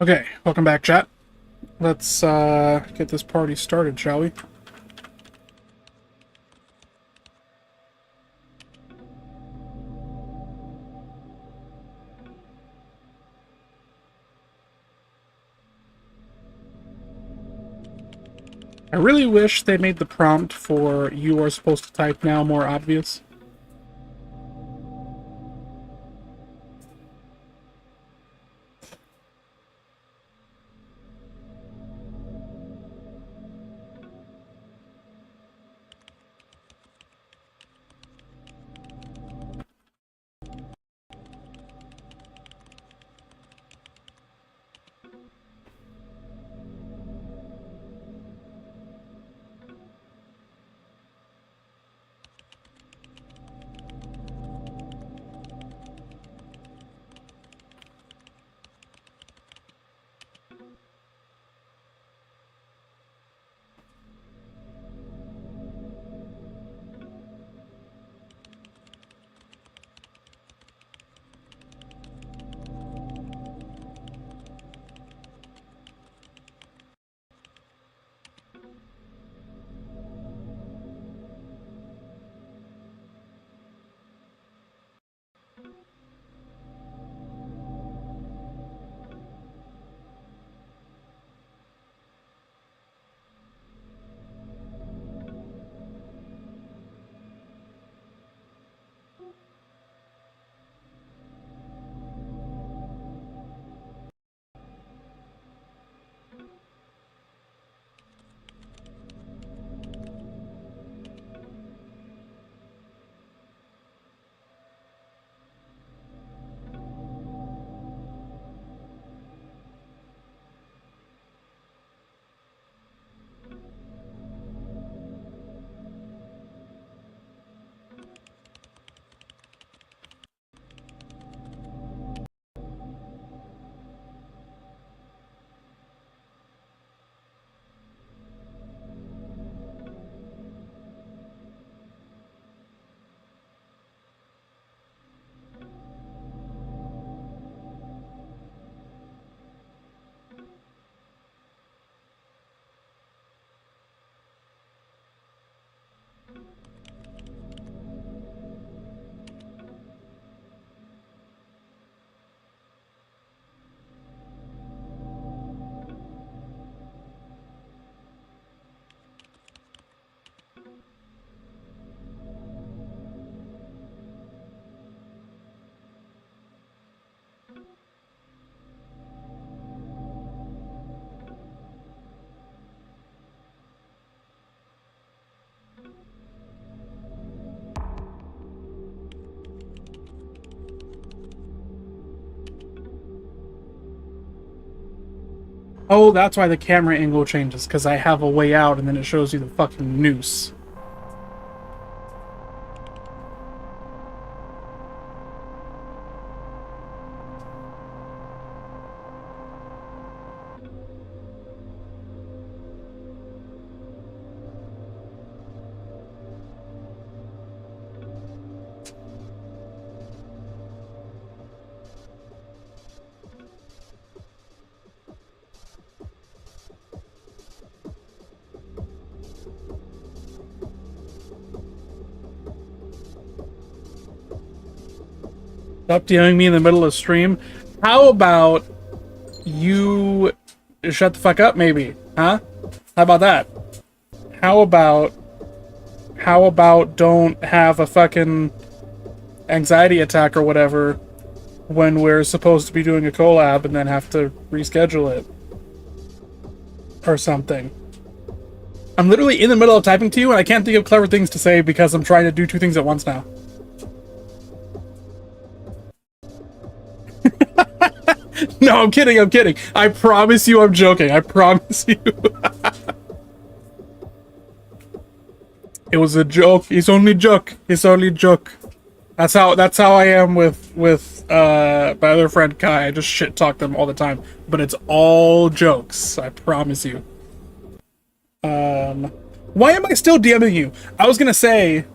Okay, welcome back, chat. Let's get this party started, shall we? I really wish they made the prompt for "you are supposed to type now" more obvious. Oh, that's why the camera angle changes, because I have a way out and then it shows you the fucking noose. Stop DMing me in the middle of stream. How about you shut the fuck up, maybe? Huh? How about that? How about don't have a fucking anxiety attack or whatever when we're supposed to be doing a collab and then have to reschedule it? Or something. I'm literally in the middle of typing to you and I can't think of clever things to say because I'm trying to do two things at once now. No, I'm kidding, I'm kidding. I promise you I'm joking. I promise you. It was a joke. It's only joke. It's only joke. That's how I am with my other friend Kai. I just shit talk them all the time. But it's all jokes. I promise you. Why am I still DMing you? I was gonna say,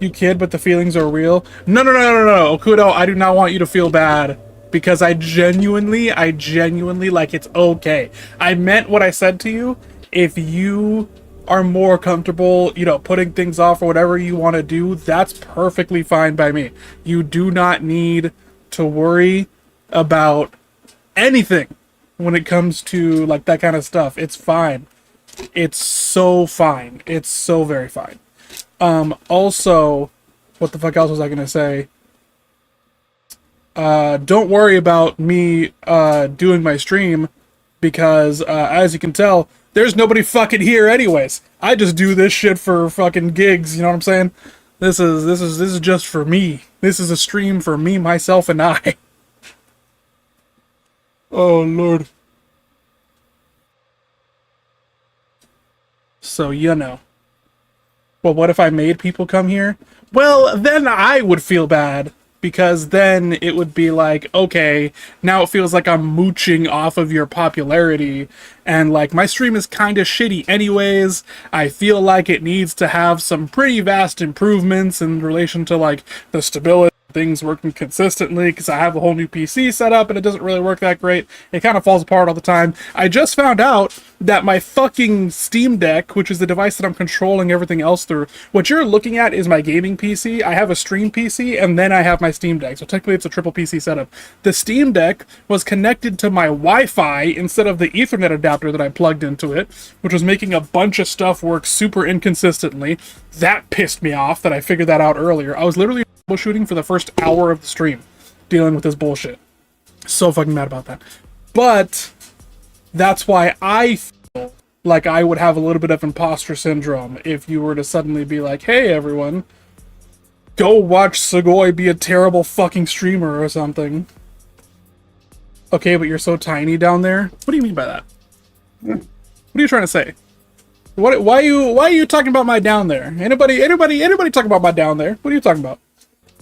you kid, but the feelings are real. No, Okudo, I do not want you to feel bad because I genuinely, like, it's okay. I meant what I said to you. If you are more comfortable, you know, putting things off or whatever you want to do, that's perfectly fine by me. You do not need to worry about anything when it comes to like that kind of stuff. It's fine. It's so fine. It's so very fine. Also, what the fuck else was I gonna say? Don't worry about me doing my stream, because as you can tell, there's nobody fucking here anyways. I just do this shit for fucking gigs, you know what I'm saying? This is just for me. This is a stream for me, myself, and I. Oh lord. So, you know. Well, what if I made people come here? Well, then I would feel bad, because then it would be like, okay, now it feels like I'm mooching off of your popularity, and like my stream is kind of shitty anyways. I feel like it needs to have some pretty vast improvements in relation to like the stability, things working consistently, because I have a whole new PC set up and it doesn't really work that great. It kind of falls apart all the time. I just found out that my fucking Steam Deck, which is the device that I'm controlling everything else through, what you're looking at is my gaming PC. I have a stream PC and then I have my Steam Deck, so technically it's a triple PC setup. The Steam Deck was connected to my Wi-Fi instead of the Ethernet adapter that I plugged into it, which was making a bunch of stuff work super inconsistently. That pissed me off that I figured that out earlier. I was literally troubleshooting for the first hour of the stream dealing with this bullshit. So fucking mad about that. But that's why I feel like I would have a little bit of imposter syndrome if you were to suddenly be like, hey everyone, go watch Sugoi be a terrible fucking streamer or something. Okay, but you're so tiny down there. What do you mean by that? What are you trying to say? Why are you talking about my down there? Anybody talking about my down there? What are you talking about?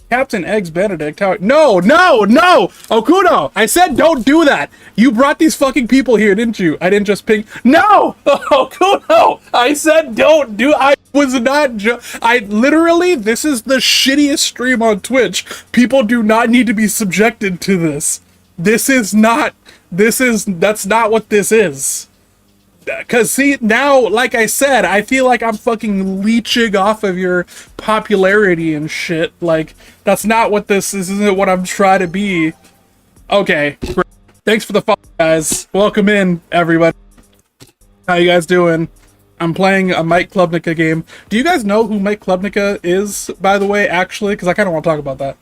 Captain Eggs Benedict, how— No! Okuno! I said don't do that! You brought these fucking people here, didn't you? I didn't just ping— No! Okuno! I said don't do— I was not I literally— this is the shittiest stream on Twitch. People do not need to be subjected to this. That's not what this is. Because, see, now, like I said, I feel like I'm fucking leeching off of your popularity and shit. Like, that's not what this is. Isn't what I'm trying to be. Okay, great. Thanks for the follow, guys. Welcome in, everybody. How you guys doing? I'm playing a Mike Klubnica game. Do you guys know who Mike Klubnica is, by the way, actually? Because I kind of want to talk about that.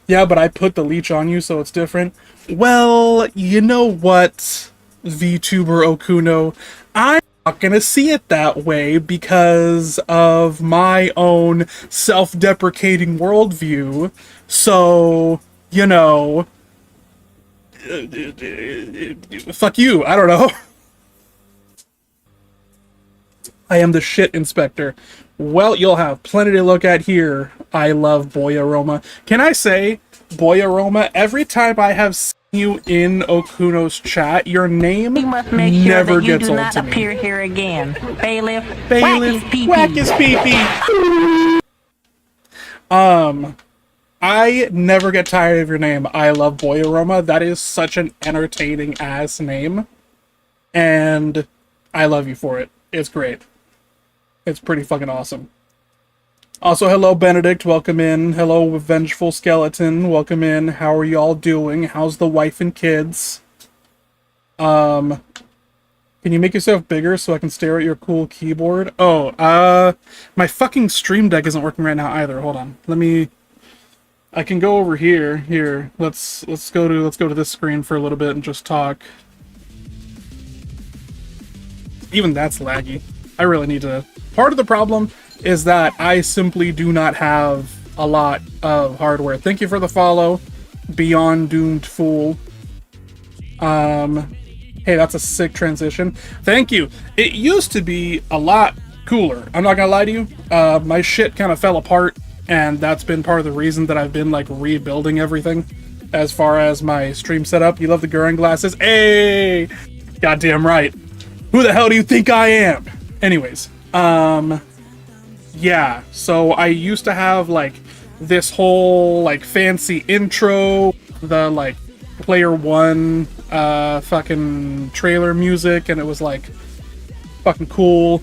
Yeah, but I put the leech on you, so it's different. Well, you know what, VTuber Okuno? I'm not gonna see it that way because of my own self-deprecating worldview. So, you know, fuck you, I don't know. I am the shit inspector. Well, you'll have plenty to look at here. I love Boy Aroma. Can I say, Boy Aroma, every time I have seen you in Okuno's chat, your name You must make sure never that you gets do old not to me. appear here again. Bailiff, Bailiff, whack his pee-pee. whack his pee-pee. I never get tired of your name. I love Boy Aroma. That is such an entertaining ass name. And I love you for it. It's great. It's pretty fucking awesome. Also, hello Benedict, welcome in. Hello Vengeful Skeleton, welcome in. How are y'all doing? How's the wife and kids? Can you make yourself bigger so I can stare at your cool keyboard? Oh, my fucking Stream Deck isn't working right now either. Hold on. I can go over here. Here, let's go to this screen for a little bit and just talk. Even that's laggy. I really need to— part of the problem is that I simply do not have a lot of hardware. Thank you for the follow, Beyond Doomed Fool. Hey, that's a sick transition. Thank you. It used to be a lot cooler. I'm not gonna lie to you. My shit kind of fell apart, and that's been part of the reason that I've been, like, rebuilding everything as far as my stream setup. You love the Gurren glasses? Hey! Goddamn right. Who the hell do you think I am? Anyways, yeah, so I used to have, like, this whole, like, fancy intro, the, like, Player One fucking trailer music, and it was like fucking cool.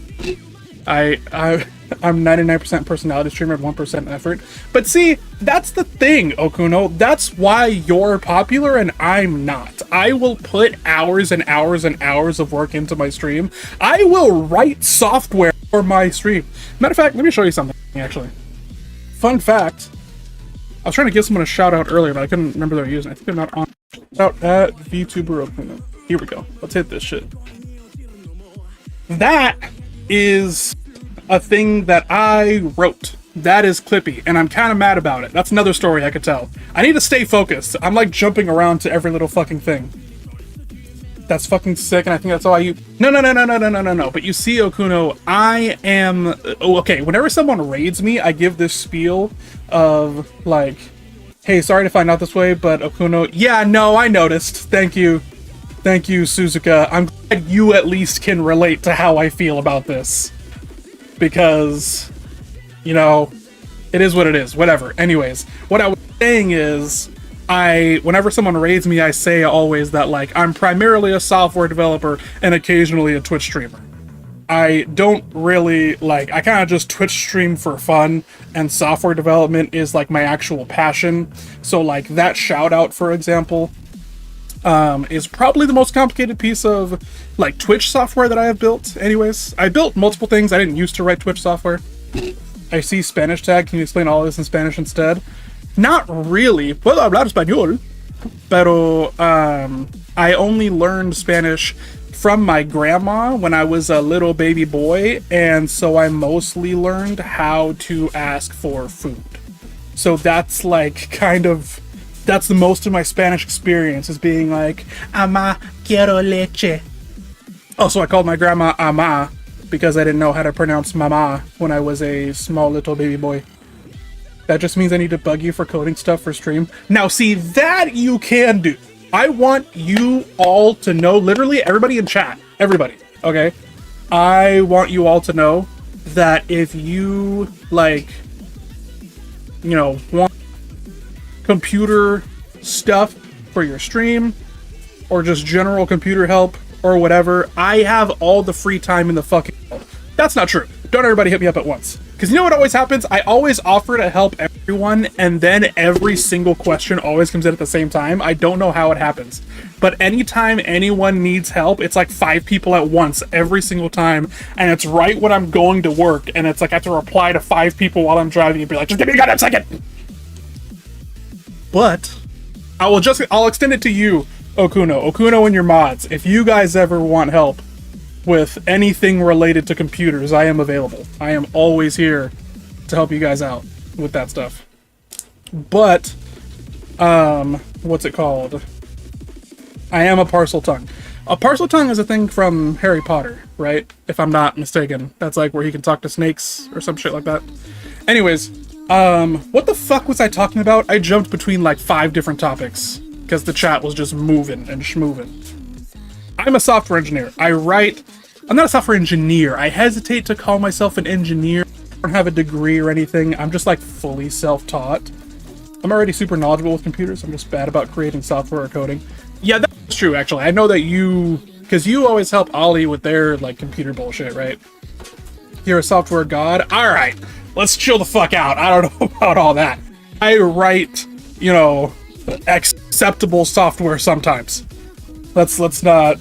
I'm 99% personality streamer, 1% effort. But see, that's the thing, Okuno. That's why you're popular and I'm not. I will put hours and hours and hours of work into my stream. I will write software for my stream. Matter of fact, let me show you something, actually. Fun fact. I was trying to give someone a shout out earlier, but I couldn't remember their username. I think they're not on. Shout out at VTuber Okuno. Here we go. Let's hit this shit. That is a thing that I wrote. That is Clippy, and I'm kind of mad about it. That's another story I could tell. I need to stay focused. I'm like jumping around to every little fucking thing. That's fucking sick, and I think that's all you. No. But you see, Okuno, I am. Oh, okay. Whenever someone raids me, I give this spiel of like, "Hey, sorry to find out this way, but Okuno, yeah, no, I noticed. Thank you, Suzuka. I'm glad you at least can relate to how I feel about this." Because, you know, it is what it is. Whatever. Anyways, what I was saying is, whenever someone raids me, I say always that, like, I'm primarily a software developer and occasionally a Twitch streamer. I don't really, like, I kind of just Twitch stream for fun, and software development is, like, my actual passion. So, like, that shout out, for example, is probably the most complicated piece of like Twitch software that I have built. Anyways, I built multiple things. I didn't used to write Twitch software. I see Spanish tag. Can you explain all of this in Spanish instead? Not really. Puedo hablar español. Pero I only learned Spanish from my grandma when I was a little baby boy, and so I mostly learned how to ask for food. So that's like kind of that's the most of my Spanish experience, is being like, "Ama, quiero leche." Also, I called my grandma Ama because I didn't know how to pronounce mama when I was a small little baby boy. That just means I need to bug you for coding stuff for stream. Now, see, that you can do. I want you all to know, literally everybody in chat, everybody, okay? I want you all to know that if you, like, you know, want computer stuff for your stream, or just general computer help, or whatever, I have all the free time in the fucking world. That's not true. Don't everybody hit me up at once. Because you know what always happens? I always offer to help everyone, and then every single question always comes in at the same time. I don't know how it happens. But anytime anyone needs help, it's like 5 people at once every single time, and it's right when I'm going to work, and it's like I have to reply to 5 people while I'm driving and be like, just give me a goddamn second! But I'll extend it to you, Okuno and your mods. If you guys ever want help with anything related to computers, I am available. I am always here to help you guys out with that stuff. But what's it called? I am a parcel tongue. A parcel tongue is a thing from Harry Potter, right? If I'm not mistaken. That's like where he can talk to snakes or some shit like that. Anyways, what the fuck was I talking about? I jumped between like 5 different topics because the chat was just moving and schmoving. I'm a software engineer. I'm not a software engineer. I hesitate to call myself an engineer. I don't have a degree or anything. I'm just like fully self-taught. I'm already super knowledgeable with computers. I'm just bad about creating software or coding. Yeah, that's true, actually. I know that because you always help Ollie with their like computer bullshit, right? You're a software god. All right. Let's chill the fuck out. I don't know about all that. I write, you know, acceptable software sometimes. Let's not.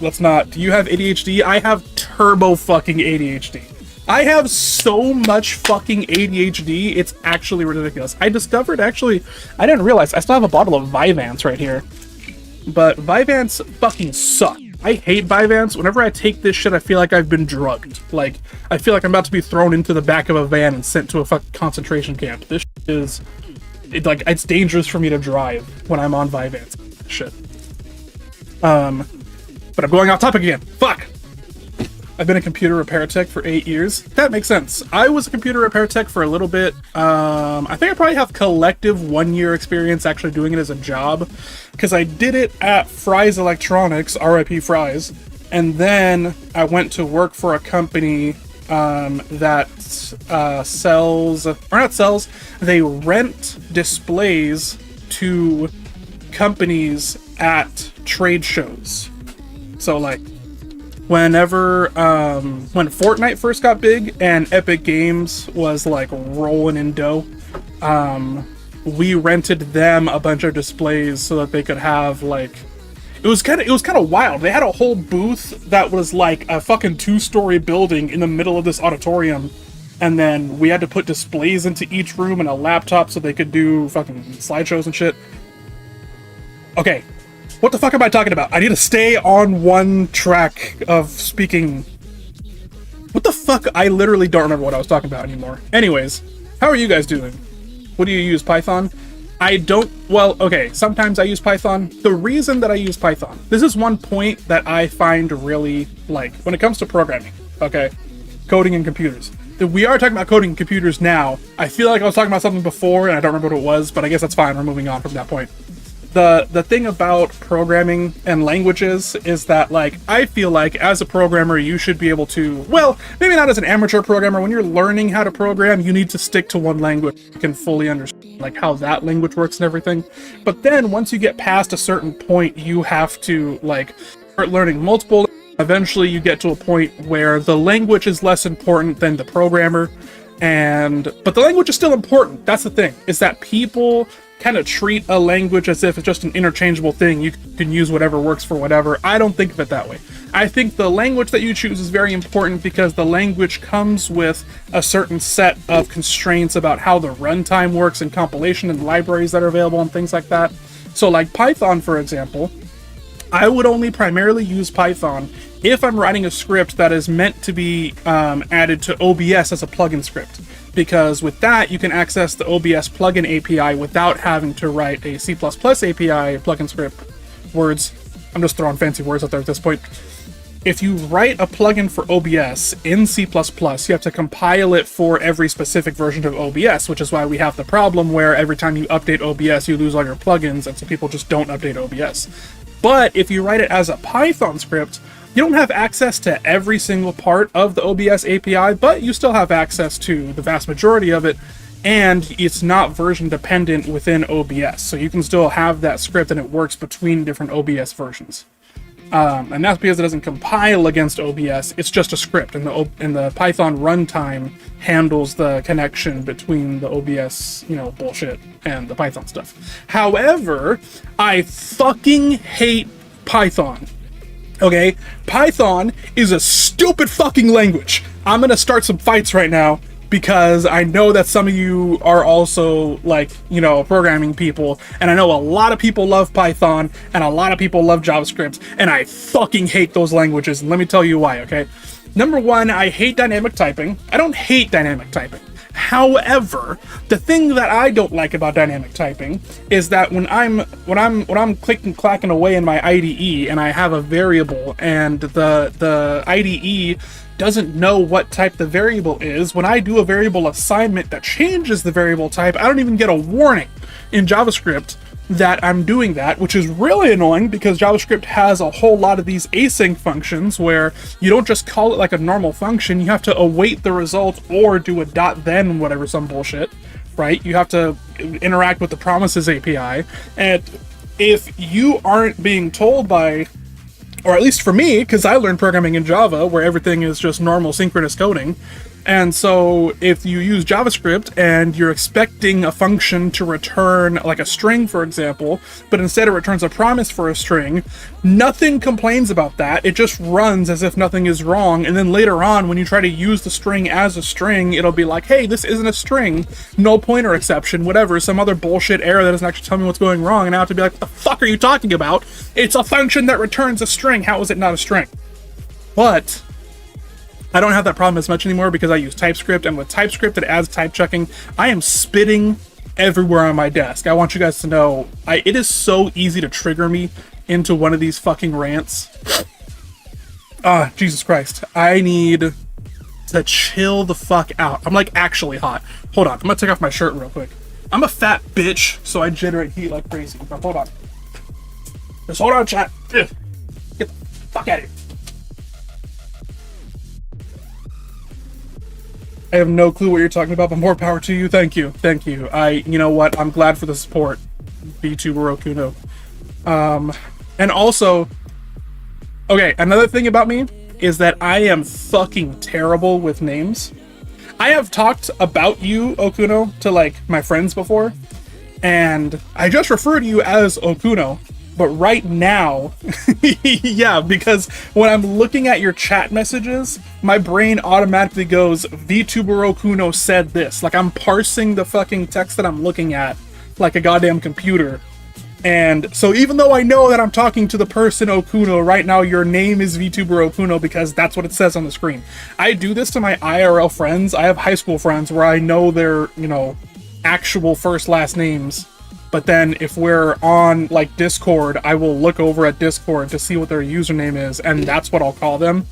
Do you have ADHD? I have turbo fucking ADHD. I have so much fucking ADHD, it's actually ridiculous. I discovered, actually, I didn't realize, I still have a bottle of Vyvanse right here. But Vyvanse fucking suck. I hate Vyvanse. Whenever I take this shit, I feel like I've been drugged. Like, I feel like I'm about to be thrown into the back of a van and sent to a fucking concentration camp. This shit is... it's dangerous for me to drive when I'm on Vyvanse. Shit. But I'm going off topic again. Fuck! I've been a computer repair tech for 8 years. That makes sense. I was a computer repair tech for a little bit. I think I probably have collective 1 year experience actually doing it as a job, because I did it at Fry's Electronics, RIP Fry's, and then I went to work for a company that they rent displays to companies at trade shows. So like whenever when Fortnite first got big and Epic Games was like rolling in dough, we rented them a bunch of displays so that they could have like, it was kind of wild. They had a whole booth that was like a fucking 2-story building in the middle of this auditorium, and then we had to put displays into each room and a laptop so they could do fucking slideshows and shit. Okay, what the fuck am I talking about? I need to stay on one track of speaking. What the fuck? I literally don't remember what I was talking about anymore. Anyways, how are you guys doing? What do you use, Python? I don't, well, okay, sometimes I use Python. The reason that I use Python, this is one point that I find really, like, when it comes to programming, okay, coding and computers. We are talking about coding and computers now. I feel like I was talking about something before and I don't remember what it was, but I guess that's fine, we're moving on from that point. The thing about programming and languages is that, like, I feel like as a programmer you should be able to, well, maybe not as an amateur programmer, when you're learning how to program you need to stick to one language. You can fully understand like how that language works and everything. But then once you get past a certain point you have to like start learning multiple. Eventually you get to a point where the language is less important than the programmer, but the language is still important. That's the thing, is that people kind of treat a language as if it's just an interchangeable thing. You can use whatever works for whatever. I don't think of it that way. I think the language that you choose is very important because the language comes with a certain set of constraints about how the runtime works and compilation and libraries that are available and things like that. So like Python, for example, I would only primarily use Python if I'm writing a script that is meant to be added to OBS as a plugin script. Because with that, you can access the OBS plugin API without having to write a C++ API plugin script. Words. I'm just throwing fancy words out there at this point. If you write a plugin for OBS in C++, you have to compile it for every specific version of OBS, which is why we have the problem where every time you update OBS, you lose all your plugins, and so people just don't update OBS. But if you write it as a Python script, you don't have access to every single part of the OBS API, but you still have access to the vast majority of it, and it's not version dependent within OBS. So you can still have that script and it works between different OBS versions. And that's because it doesn't compile against OBS, it's just a script, and the Python runtime handles the connection between the OBS, you know, bullshit and the Python stuff. However, I fucking hate Python. Okay, Python is a stupid fucking language. I'm gonna start some fights right now because I know that some of you are also, like, you know, programming people, and I know a lot of people love Python and a lot of people love JavaScript, and I fucking hate those languages, and let me tell you why, okay? Number one, I hate dynamic typing. I don't hate dynamic typing. However, the thing that I don't like about dynamic typing is that when I'm clicking clacking away in my IDE and I have a variable and the IDE doesn't know what type the variable is, when I do a variable assignment that changes the variable type, I don't even get a warning in JavaScript that I'm doing that, which is really annoying because JavaScript has a whole lot of these async functions where you don't just call it like a normal function, you have to await the result or do a .then whatever, some bullshit, right? You have to interact with the promises API, and if you aren't being told by, or at least for me, because I learned programming in Java where everything is just normal synchronous coding, and so if you use JavaScript and you're expecting a function to return like a string, for example, but instead it returns a promise for a string, nothing complains about that. It just runs as if nothing is wrong, and then later on when you try to use the string as a string, it'll be like, hey, this isn't a string, null pointer exception, whatever, some other bullshit error that doesn't actually tell me what's going wrong, and I have to be like, what the fuck are you talking about? It's a function that returns a string, how is it not a string? But I don't have that problem as much anymore because I use TypeScript, and with TypeScript it adds type checking. I am spitting everywhere on my desk. I want you guys to know, it is so easy to trigger me into one of these fucking rants. Jesus Christ. I need to chill the fuck out. I'm like actually hot. Hold on, I'm gonna take off my shirt real quick. I'm a fat bitch, so I generate heat like crazy. But hold on. Just hold on, chat. Get the fuck out of here. I have no clue what you're talking about, but more power to you. Thank you. Thank you. You know what? I'm glad for the support. B2 Borokuno. And also, okay, another thing about me is that I am fucking terrible with names. I have talked about you, Okuno, to like my friends before, and I just refer to you as Okuno. But right now, yeah, because when I'm looking at your chat messages, my brain automatically goes, VTuber Okuno said this. Like, I'm parsing the fucking text that I'm looking at like a goddamn computer. And so even though I know that I'm talking to the person Okuno, right now your name is VTuber Okuno because that's what it says on the screen. I do this to my IRL friends. I have high school friends where I know their, you know, actual first last names. But then if we're on like Discord, I will look over at Discord to see what their username is, and that's what I'll call them.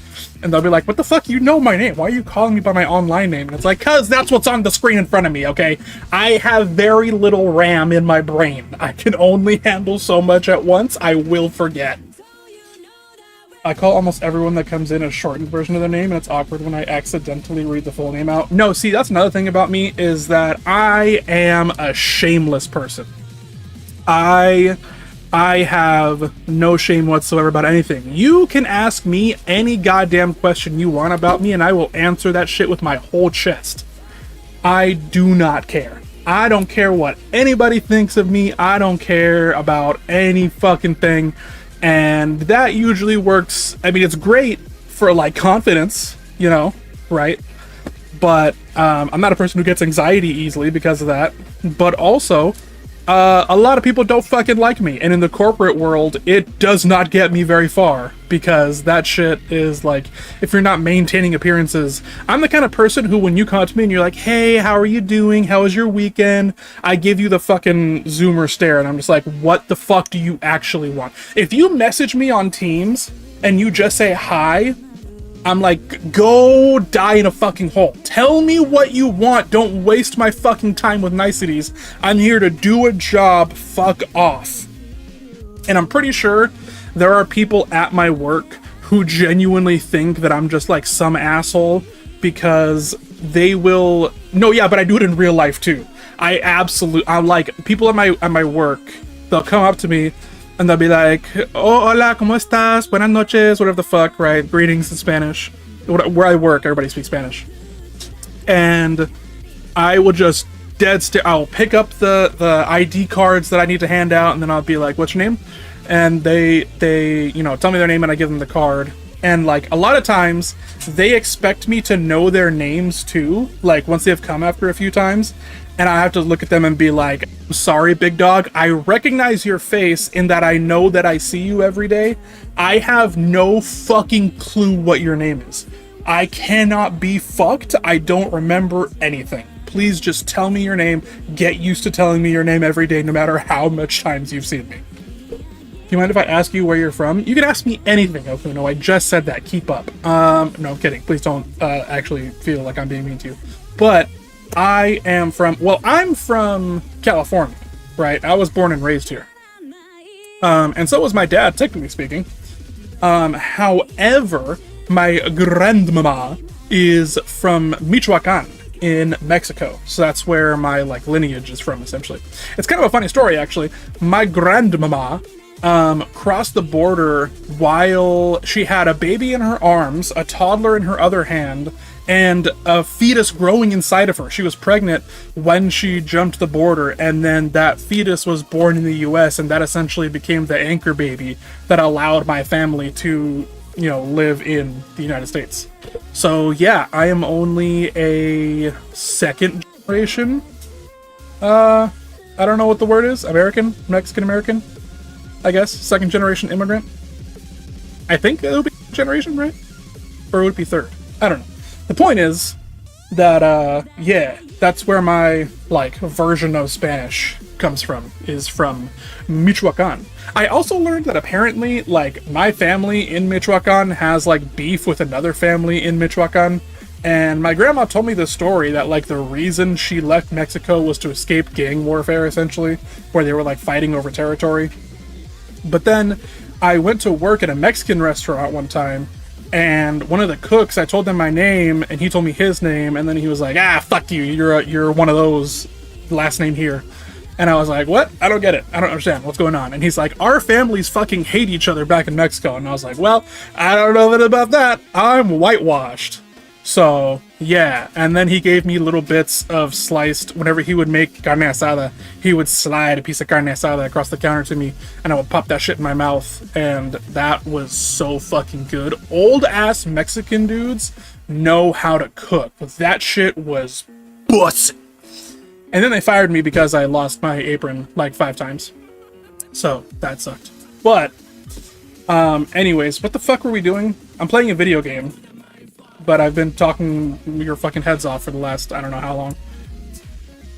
And they'll be like, what the fuck? You know my name. Why are you calling me by my online name? And it's like, cause that's what's on the screen in front of me, okay? I have very little RAM in my brain. I can only handle so much at once. I will forget. I call almost everyone that comes in a shortened version of their name, and it's awkward when I accidentally read the full name out. No, see, that's another thing about me, is that I am a shameless person. I have no shame whatsoever about anything. You can ask me any goddamn question you want about me, and I will answer that shit with my whole chest. I do not care. I don't care what anybody thinks of me. I don't care about any fucking thing. And that usually works. I mean, it's great for like confidence, you know, right? But I'm not a person who gets anxiety easily because of that. But also, a lot of people don't fucking like me, and in the corporate world, it does not get me very far, because that shit is like, if you're not maintaining appearances, I'm the kind of person who, when you come up to me and you're like, hey, how are you doing? How was your weekend? I give you the fucking zoomer stare, and I'm just like, what the fuck do you actually want? If you message me on Teams, and you just say hi, I'm like, go die in a fucking hole. Tell me what you want. Don't waste my fucking time with niceties. I'm here to do a job. Fuck off. And I'm pretty sure there are people at my work who genuinely think that I'm just like some asshole, because they will... No, yeah, but I do it in real life too. I'm like, people at my work, they'll come up to me and they'll be like, oh, hola, ¿cómo estás? Buenas noches, whatever the fuck, right? Greetings in Spanish. Where I work, everybody speaks Spanish. And I will just I'll pick up the ID cards that I need to hand out, and then I'll be like, what's your name? And they you know, tell me their name, and I give them the card. And like, a lot of times, they expect me to know their names too, like once they've come after a few times. And I have to look at them and be like, sorry, big dog, I recognize your face in that I know that I see you every day. I have no fucking clue what your name is. I cannot be fucked. I don't remember anything. Please just tell me your name. Get used to telling me your name every day, no matter how much times you've seen me. Do you mind if I ask you where you're from? You can ask me anything, Okuno. I just said that. Keep up. No, I'm kidding. Please don't actually feel like I'm being mean to you. But I am from... Well, I'm from California, right? I was born and raised here. And so was my dad, technically speaking. However, my grandmama is from Michoacan in Mexico. So that's where my like lineage is from, essentially. It's kind of a funny story, actually. My grandmama crossed the border while she had a baby in her arms, a toddler in her other hand, and a fetus growing inside of her. She was pregnant when she jumped the border, and then that fetus was born in the US, and that essentially became the anchor baby that allowed my family to, you know, live in the United States. So yeah, I am only a second generation, I don't know what the word is, Mexican American, I guess, second generation immigrant. I think it would be generation, right? Or it would be third, I don't know. The point is that, yeah, that's where my, like, version of Spanish comes from, is from Michoacan. I also learned that apparently, like, my family in Michoacan has, like, beef with another family in Michoacan, and my grandma told me the story that, like, the reason she left Mexico was to escape gang warfare, essentially, where they were, like, fighting over territory. But then I went to work at a Mexican restaurant one time, and one of the cooks, I told him my name, and he told me his name, and then he was like, ah, fuck you, you're one of those, last name here. And I was like, what? I don't get it. I don't understand what's going on. And he's like, our families fucking hate each other back in Mexico. And I was like, well, I don't know about that. I'm whitewashed. So, yeah. And then he gave me little bits of sliced, whenever he would make carne asada, he would slide a piece of carne asada across the counter to me, and I would pop that shit in my mouth. And that was so fucking good. Old ass Mexican dudes know how to cook. That shit was bussin'. And then they fired me because I lost my apron like 5 times. So, that sucked. But, anyways, what the fuck were we doing? I'm playing a video game, but I've been talking your fucking heads off for the last, I don't know how long.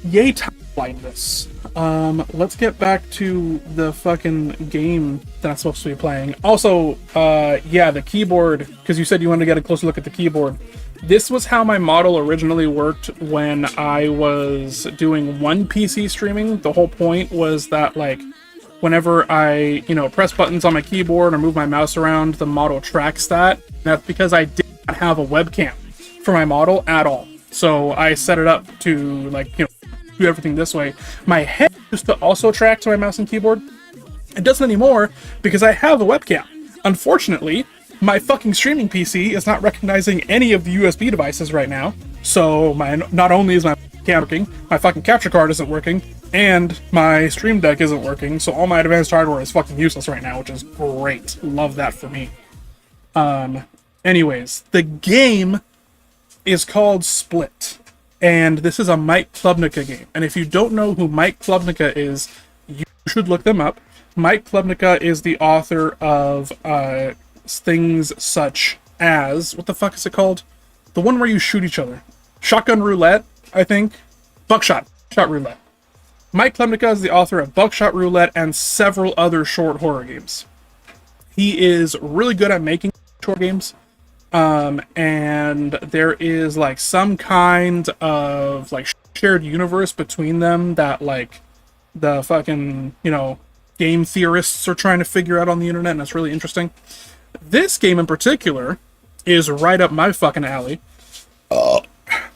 Yay, time blindness. Let's get back to the fucking game that I'm supposed to be playing. Also, yeah, the keyboard, because you said you wanted to get a closer look at the keyboard. This was how my model originally worked when I was doing one PC streaming. The whole point was that, like, whenever I, press buttons on my keyboard or move my mouse around, the model tracks that. That's because I did not have a webcam for my model at all. So I set it up to, like, do everything this way. My head used to also track to my mouse and keyboard. It doesn't anymore because I have a webcam. Unfortunately, my fucking streaming PC is not recognizing any of the USB devices right now. So not only is my cam working, my fucking capture card isn't working, and my Stream Deck isn't working, so all my advanced hardware is fucking useless right now, which is great. Love that for me. Anyways, the game is called Split, and this is a Mike Klubnica game. And if you don't know who Mike Klubnica is, you should look them up. Mike Klubnica is the author of things such as, what the fuck is it called? The one where you shoot each other. Shotgun Roulette, I think. Buckshot Roulette. Mike Klubnica is the author of Buckshot Roulette and several other short horror games. He is really good at making short games. And there is, like, some kind of, like, shared universe between them that, like, the fucking, game theorists are trying to figure out on the internet, and it's really interesting. This game in particular is right up my fucking alley.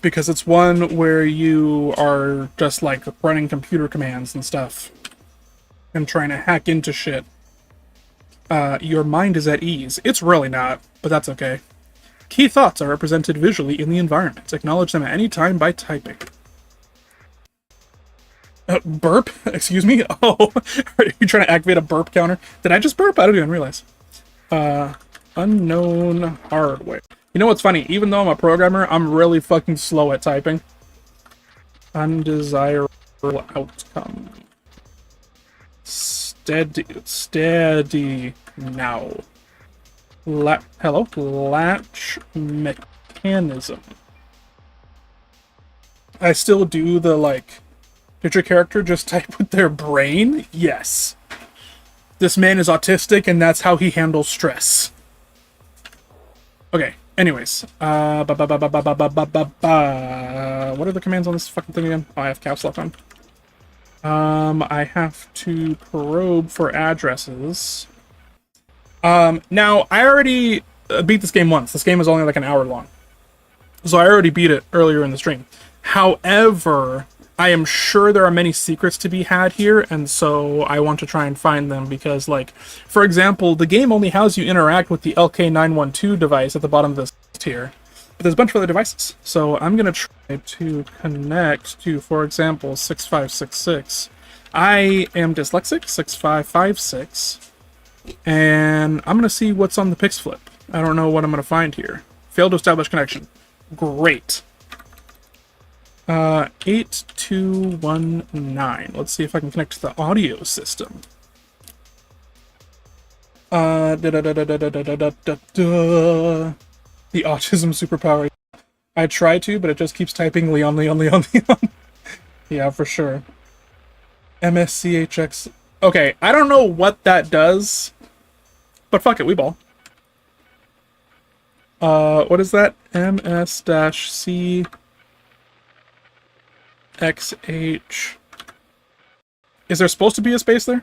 Because it's one where you are just, like, running computer commands and stuff. And trying to hack into shit. Your mind is at ease. It's really not, but that's okay. Key thoughts are represented visually in the environment. Acknowledge them at any time by typing. Burp? Excuse me? Oh, are you trying to activate a burp counter? Did I just burp? I didn't even realize. Unknown hardware. You know what's funny? Even though I'm a programmer, I'm really fucking slow at typing. Undesirable outcome. Steady now. Hello? Latch mechanism. I still do the, like, did your character just type with their brain? Yes. This man is autistic, and that's how he handles stress. Okay, anyways. What are the commands on this fucking thing again? Oh, I have caps lock on. I have to probe for addresses. Now, I already beat this game once. This game is only like an hour long. So I already beat it earlier in the stream. However, I am sure there are many secrets to be had here, and so I want to try and find them because, like, for example, the game only has you interact with the LK912 device at the bottom of this tier, but there's a bunch of other devices. So I'm going to try to connect to, for example, 6566. I am dyslexic, 6556, and I'm going to see what's on the Pixflip. I don't know what I'm going to find here. Failed to establish connection. Great. 8219. Let's see if I can connect to the audio system. The autism superpower. I try to, but it just keeps typing Leon. Yeah, for sure. MSCHX. Okay, I don't know what that does, but fuck it, we ball. What is that? MS-C XH. Is there supposed to be a space there?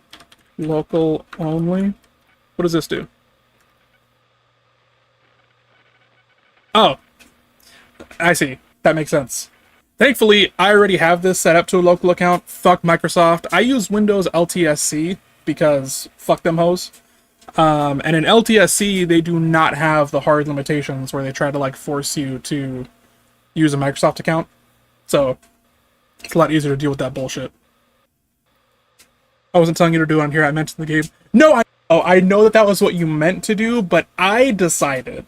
Local only. What does this do? Oh, I see. That makes sense. Thankfully, I already have this set up to a local account. Fuck Microsoft. I use Windows LTSC because fuck them hoes. And in LTSC, they do not have the hard limitations where they try to like force you to use a Microsoft account. So it's a lot easier to deal with that bullshit. I wasn't telling you to do it on here. I meant in the game. No, I know that was what you meant to do, but I decided.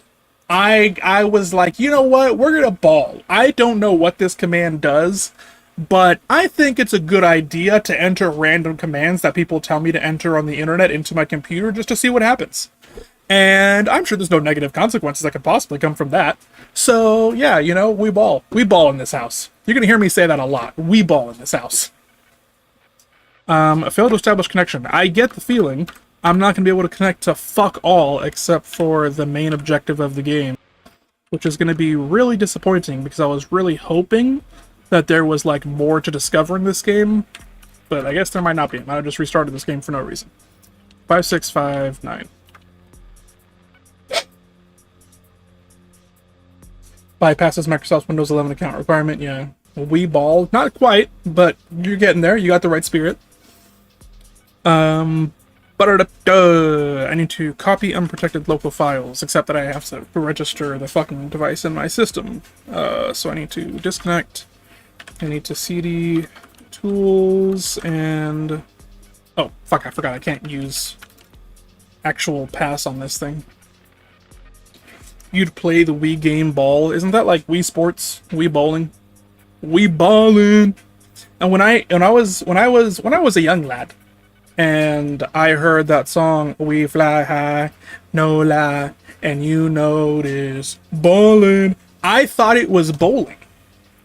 I was like, you know what? We're gonna ball. I don't know what this command does, but I think it's a good idea to enter random commands that people tell me to enter on the internet into my computer just to see what happens. And I'm sure there's no negative consequences that could possibly come from that. So, yeah, you know, we ball. We ball in this house. You're gonna hear me say that a lot. We ball in this house. A failed to establish connection. I get the feeling I'm not going to be able to connect to fuck all except for the main objective of the game, which is going to be really disappointing because I was really hoping that there was like more to discover in this game, but I guess there might not be. I might have just restarted this game for no reason. 5659. Bypasses Microsoft's Windows 11 account requirement. Yeah, we ball. Not quite, but you're getting there. You got the right spirit. I need to copy unprotected local files, except that I have to register the fucking device in my system. So I need to disconnect. I need to CD tools and... Oh, fuck, I forgot I can't use actual pass on this thing. You'd play the Wii game Ball. Isn't that like Wii Sports? Wii Bowling? Wii Ballin'! And when I was a young lad, and I heard that song, We Fly High, No Lie, and you notice ballin', I thought it was bowling.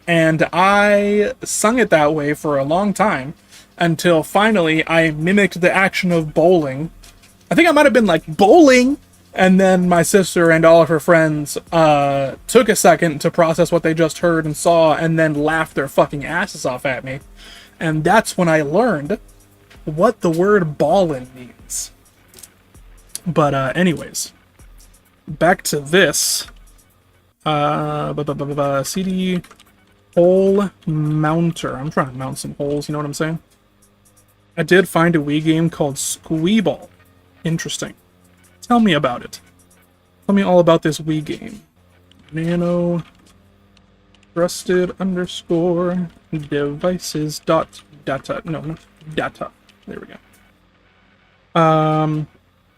And I sung it that way for a long time, until finally I mimicked the action of bowling. I think I might have been like, bowling! And then my sister and all of her friends took a second to process what they just heard and saw, and then laughed their fucking asses off at me. And that's when I learned what the word ballin' means. But anyways, back to this. CD hole mounter. I'm trying to mount some holes, you know what I'm saying? I did find a Wii game called Squeeball. Interesting. Tell me about it. Tell me all about this Wii game. Nano trusted underscore devices dot data. No, not data. There we go.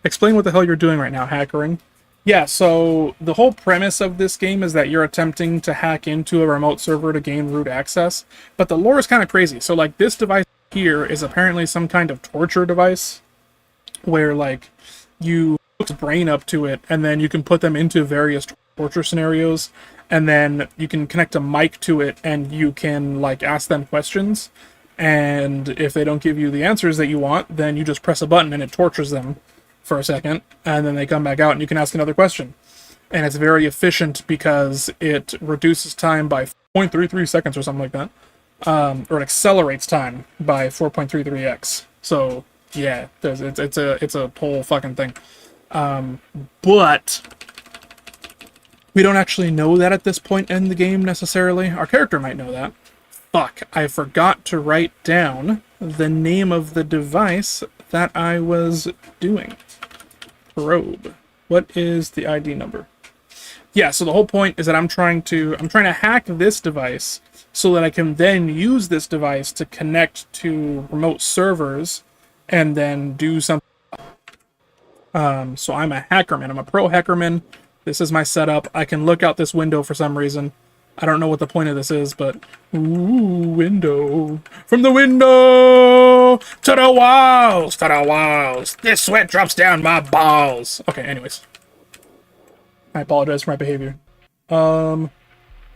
Explain what the hell you're doing right now, hackering. Yeah, so the whole premise of this game is that you're attempting to hack into a remote server to gain root access, but the lore is kind of crazy. So, like, this device here is apparently some kind of torture device where, like, you hook a brain up to it, and then you can put them into various torture scenarios, and then you can connect a mic to it, and you can, like, ask them questions. And if they don't give you the answers that you want, then you just press a button and it tortures them for a second, and then they come back out and you can ask another question. And it's very efficient because it reduces time by 0.33 seconds or something like that. Or it accelerates time by 4.33x. So yeah, it's a whole fucking thing. But we don't actually know that at this point in the game necessarily. Our character might know that. Fuck, I forgot to write down the name of the device that I was doing. Probe. What is the ID number? Yeah, so the whole point is that I'm trying to hack this device so that I can then use this device to connect to remote servers and then do something. So I'm a hackerman. I'm a pro hackerman. This is my setup. I can look out this window for some reason. I don't know what the point of this is, but... Ooh, window. From the window to the walls, to the walls. This sweat drops down my balls. Okay, anyways. I apologize for my behavior. I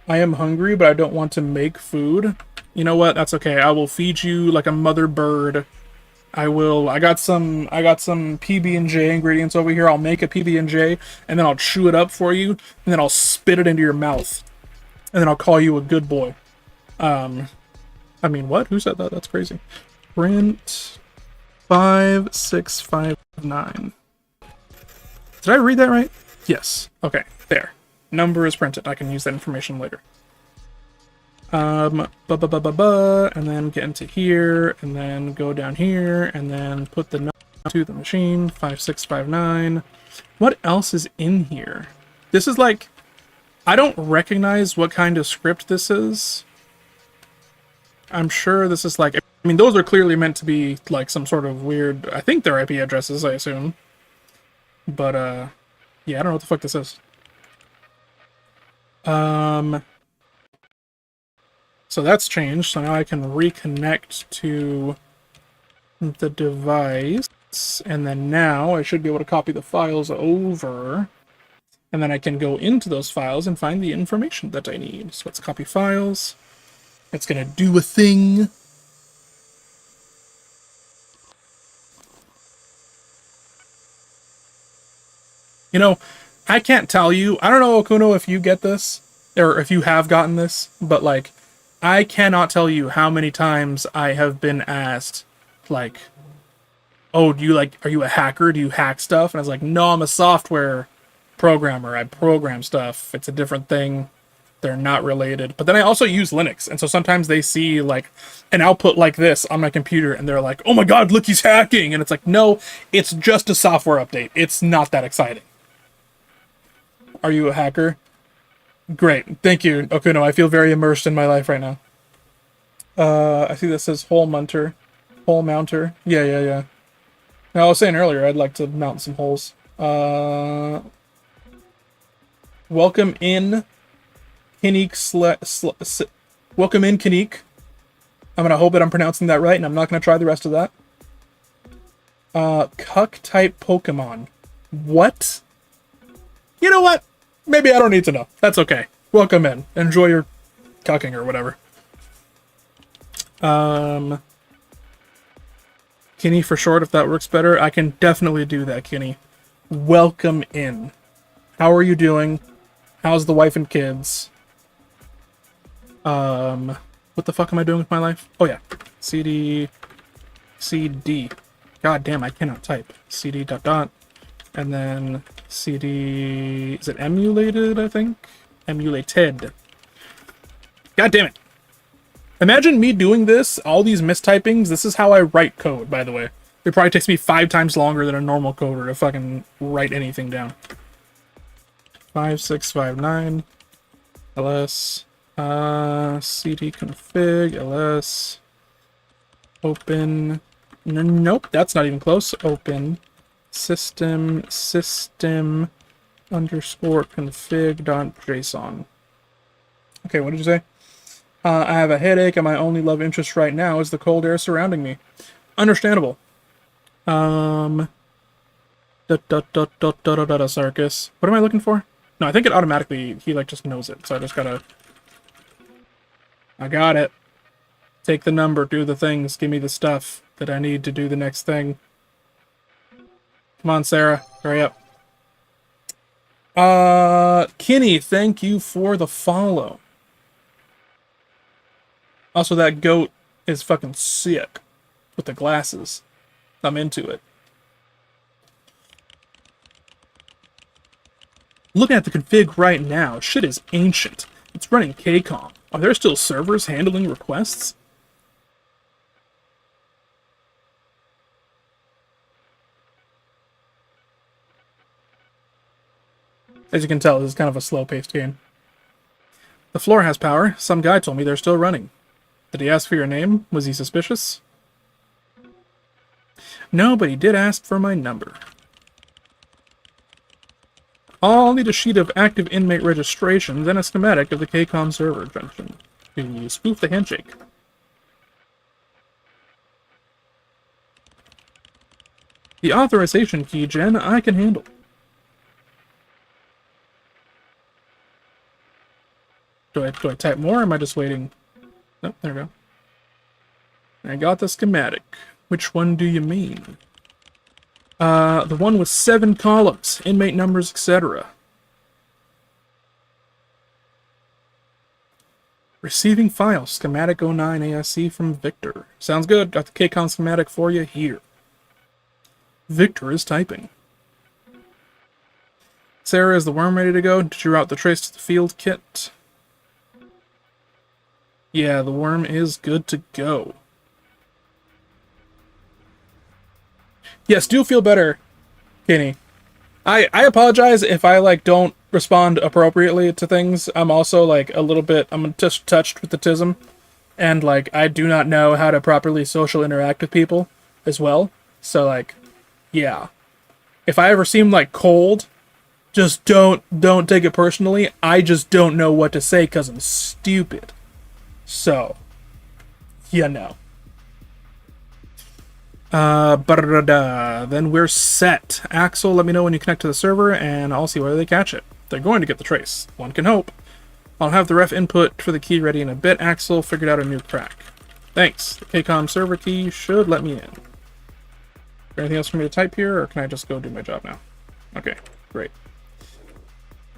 am hungry, but I don't want to make food. You know what? That's okay. I will feed you like a mother bird. I got some PB&J ingredients over here. I'll make a PB&J, and then I'll chew it up for you, and then I'll spit it into your mouth. And then I'll call you a good boy. I mean, what? Who said that? That's crazy. Print 5659. Did I read that right? Yes. Okay, there. Number is printed. I can use that information later. And then get into here, and then go down here, and then put the number to the machine, 5659. What else is in here? This is like, I don't recognize what kind of script this is. I'm sure this is like, I mean, those are clearly meant to be like some sort of weird, I think they're IP addresses, I assume. But, yeah, I don't know what the fuck this is. So that's changed, so now I can reconnect to the device, and then now I should be able to copy the files over, and then I can go into those files and find the information that I need. So let's copy files. It's gonna do a thing. You know, I can't tell you, I don't know, Okuno, if you get this, or if you have gotten this, but like, I cannot tell you how many times I have been asked, like, oh, are you a hacker? Do you hack stuff? And I was like, no, I'm a software programmer. I program stuff. It's a different thing. They're not related. But then I also use Linux. And so sometimes they see like an output like this on my computer and they're like, oh my God, look, he's hacking. And it's like, no, it's just a software update. It's not that exciting. Are you a hacker? Great. Thank you, Okuno. I feel very immersed in my life right now. I see this says hole mounter. Hole mounter. Yeah. Now, I was saying earlier, I'd like to mount some holes. Welcome in, Kinique. Welcome in, Kinique. I'm gonna hope that I'm pronouncing that right, and I'm not gonna try the rest of that. Cuck type Pokemon. What? You know what? Maybe I don't need to know. That's okay. Welcome in. Enjoy your cucking or whatever. Kinney for short, if that works better. I can definitely do that, Kinney. Welcome in. How are you doing? How's the wife and kids? What the fuck am I doing with my life? Oh yeah. CD. God damn, I cannot type. CD ... And then CD... Is it emulated, I think? Emulated. God damn it. Imagine me doing this, all these mistypings. This is how I write code, by the way. It probably takes me 5 times longer than a normal coder to fucking write anything down. 5659 ls cd config ls open. Nope, that's not even close. Open system underscore config.json. Okay, what did you say? I have a headache and my only love interest right now is the cold air surrounding me. Understandable. Circus. What am I looking for? No, I think it automatically, he like just knows it, so I just gotta... I got it. Take the number, do the things, give me the stuff that I need to do the next thing. Come on, Sarah, hurry up. Kinney, thank you for the follow. Also, that goat is fucking sick with the glasses. I'm into it. Looking at the config right now, shit is ancient. It's running KCOM. Are there still servers handling requests? As you can tell, this is kind of a slow-paced game. The floor has power. Some guy told me they're still running. Did he ask for your name? Was he suspicious? No, but he did ask for my number. I'll need a sheet of active inmate registrations and a schematic of the KCOM server junction. Can you spoof the handshake? The authorization key, Jen, I can handle. Do I type more, or am I just waiting? Nope, there we go. I got the schematic. Which one do you mean? The one with 7 columns, inmate numbers, etc. Receiving file, schematic 09 ASC from Victor. Sounds good, got the KCON schematic for you here. Victor is typing. Sarah, is the worm ready to go? Did you route the trace to the field kit? Yeah, the worm is good to go. Yes, do feel better, Kenny. I apologize if I like don't respond appropriately to things. I'm also like a little bit I'm just touched with autism, and like I do not know how to properly social interact with people as well. So like, yeah. If I ever seem like cold, just don't take it personally. I just don't know what to say because I'm stupid. So, you know. Then we're set. Axel, let me know when you connect to the server, and I'll see whether they catch it. They're going to get the trace. One can hope. I'll have the ref input for the key ready in a bit. Axel figured out a new crack. Thanks. The KCOM server key should let me in. Is there anything else for me to type here, or can I just go do my job now? Okay, great.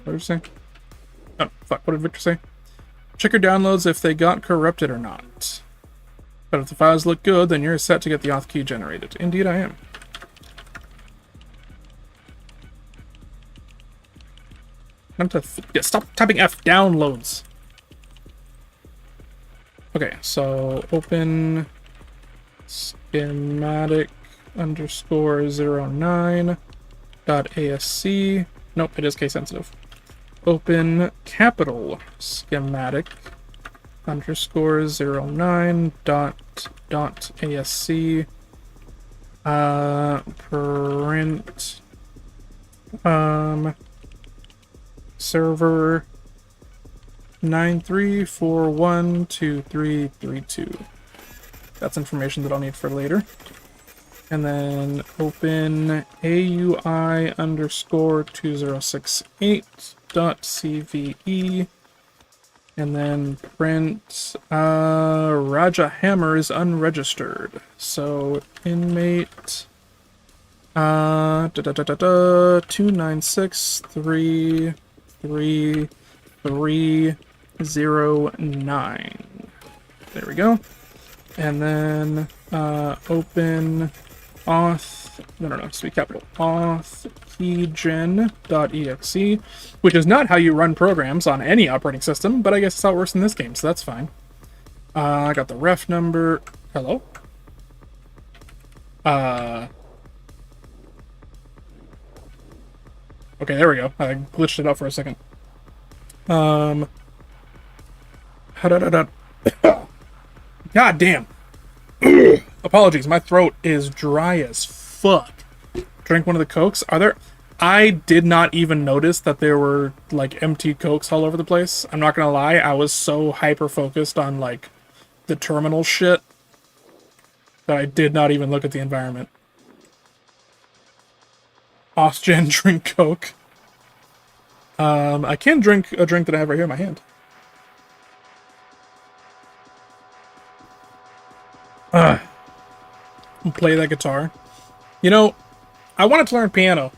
What did you say? Oh, fuck, what did Victor say? Check your downloads if they got corrupted or not. But if the files look good, then you're set to get the auth key generated. Indeed I am. Stop typing F downloads. Okay, so open schematic underscore 09 .asc. Nope, it is case sensitive. Open capital schematic underscore 09 .asc. Print server 93412332. That's information that I'll need for later. And then open AUI underscore 2068.cve. And then print Raja Hammer is unregistered. So inmate 2963339. There we go. And then open auth, no, sweet capital, auth keygen.exe, which is not how you run programs on any operating system, but I guess it's how it works in this game, so that's fine. I got the ref number. Hello? Okay, there we go. I glitched it out for a second. God damn. Apologies, my throat is dry as fuck. Drink one of the Cokes. Are there... I did not even notice that there were, like, empty Cokes all over the place. I'm not gonna lie, I was so hyper-focused on, like, the terminal shit that I did not even look at the environment. Ostgen, drink Coke. I can drink a drink that I have right here in my hand. Play that guitar. You know, I wanted to learn piano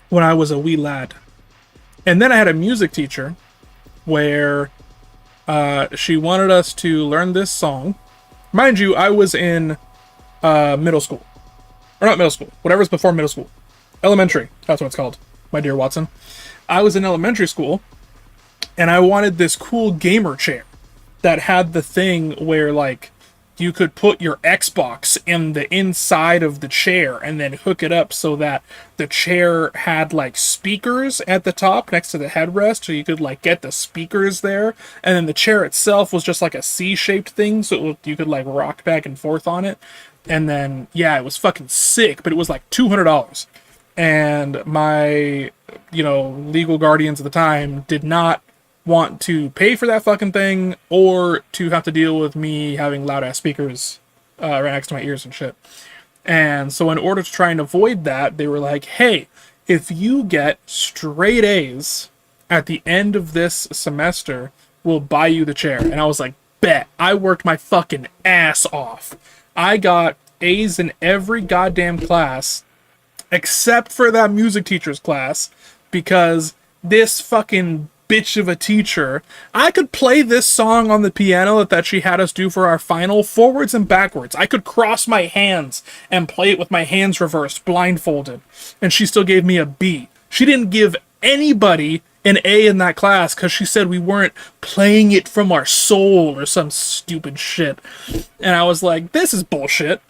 when I was a wee lad. And then I had a music teacher where she wanted us to learn this song. Mind you, I was in middle school. Or not middle school, whatever's before middle school. Elementary, that's what it's called, my dear Watson. I was in elementary school, and I wanted this cool gamer chair that had the thing where, like, you could put your Xbox in the inside of the chair and then hook it up so that the chair had, like, speakers at the top next to the headrest, so you could, like, get the speakers there, and then the chair itself was just, like, a C-shaped thing, so you could, like, rock back and forth on it. And then, yeah, it was fucking sick, but it was, like, $200. And my, you know, legal guardians at the time did not want to pay for that fucking thing or to have to deal with me having loud ass speakers right next to my ears and shit. And so in order to try and avoid that, they were like, hey, if you get straight A's at the end of this semester, we'll buy you the chair. And I was like, bet. I worked my fucking ass off. I got A's in every goddamn class except for that music teacher's class, because this fucking bitch of a teacher, I could play this song on the piano that she had us do for our final forwards and backwards. I could cross my hands and play it with my hands reversed, blindfolded, and she still gave me a B. She didn't give anybody an A in that class because she said we weren't playing it from our soul or some stupid shit. And I was like, this is bullshit.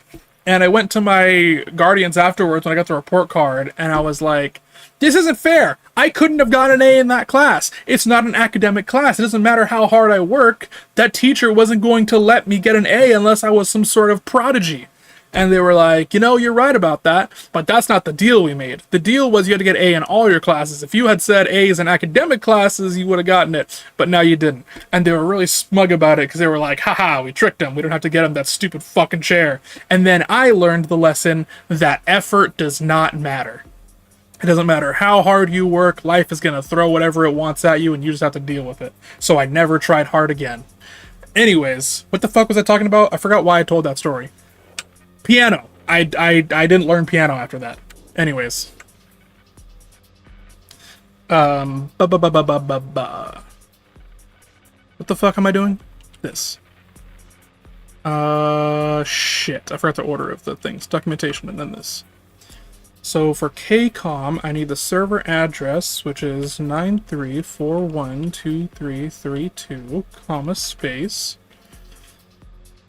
And I went to my guardians afterwards when I got the report card, and I was like, this isn't fair. I couldn't have gotten an A in that class. It's not an academic class. It doesn't matter how hard I work. That teacher wasn't going to let me get an A unless I was some sort of prodigy. And they were like, you know, you're right about that, but that's not the deal we made. The deal was you had to get A in all your classes. If you had said A's in academic classes, you would have gotten it, but now you didn't. And they were really smug about it because they were like, haha, we tricked them. We don't have to get him that stupid fucking chair. And then I learned the lesson that effort does not matter. It doesn't matter how hard you work, life is going to throw whatever it wants at you and you just have to deal with it. So I never tried hard again. Anyways, what the fuck was I talking about? I forgot why I told that story. Piano. I didn't learn piano after that. Anyways. What the fuck am I doing? This. Shit. I forgot the order of the things. Documentation and then this. So for KCOM, I need the server address, which is 93412332, comma, space.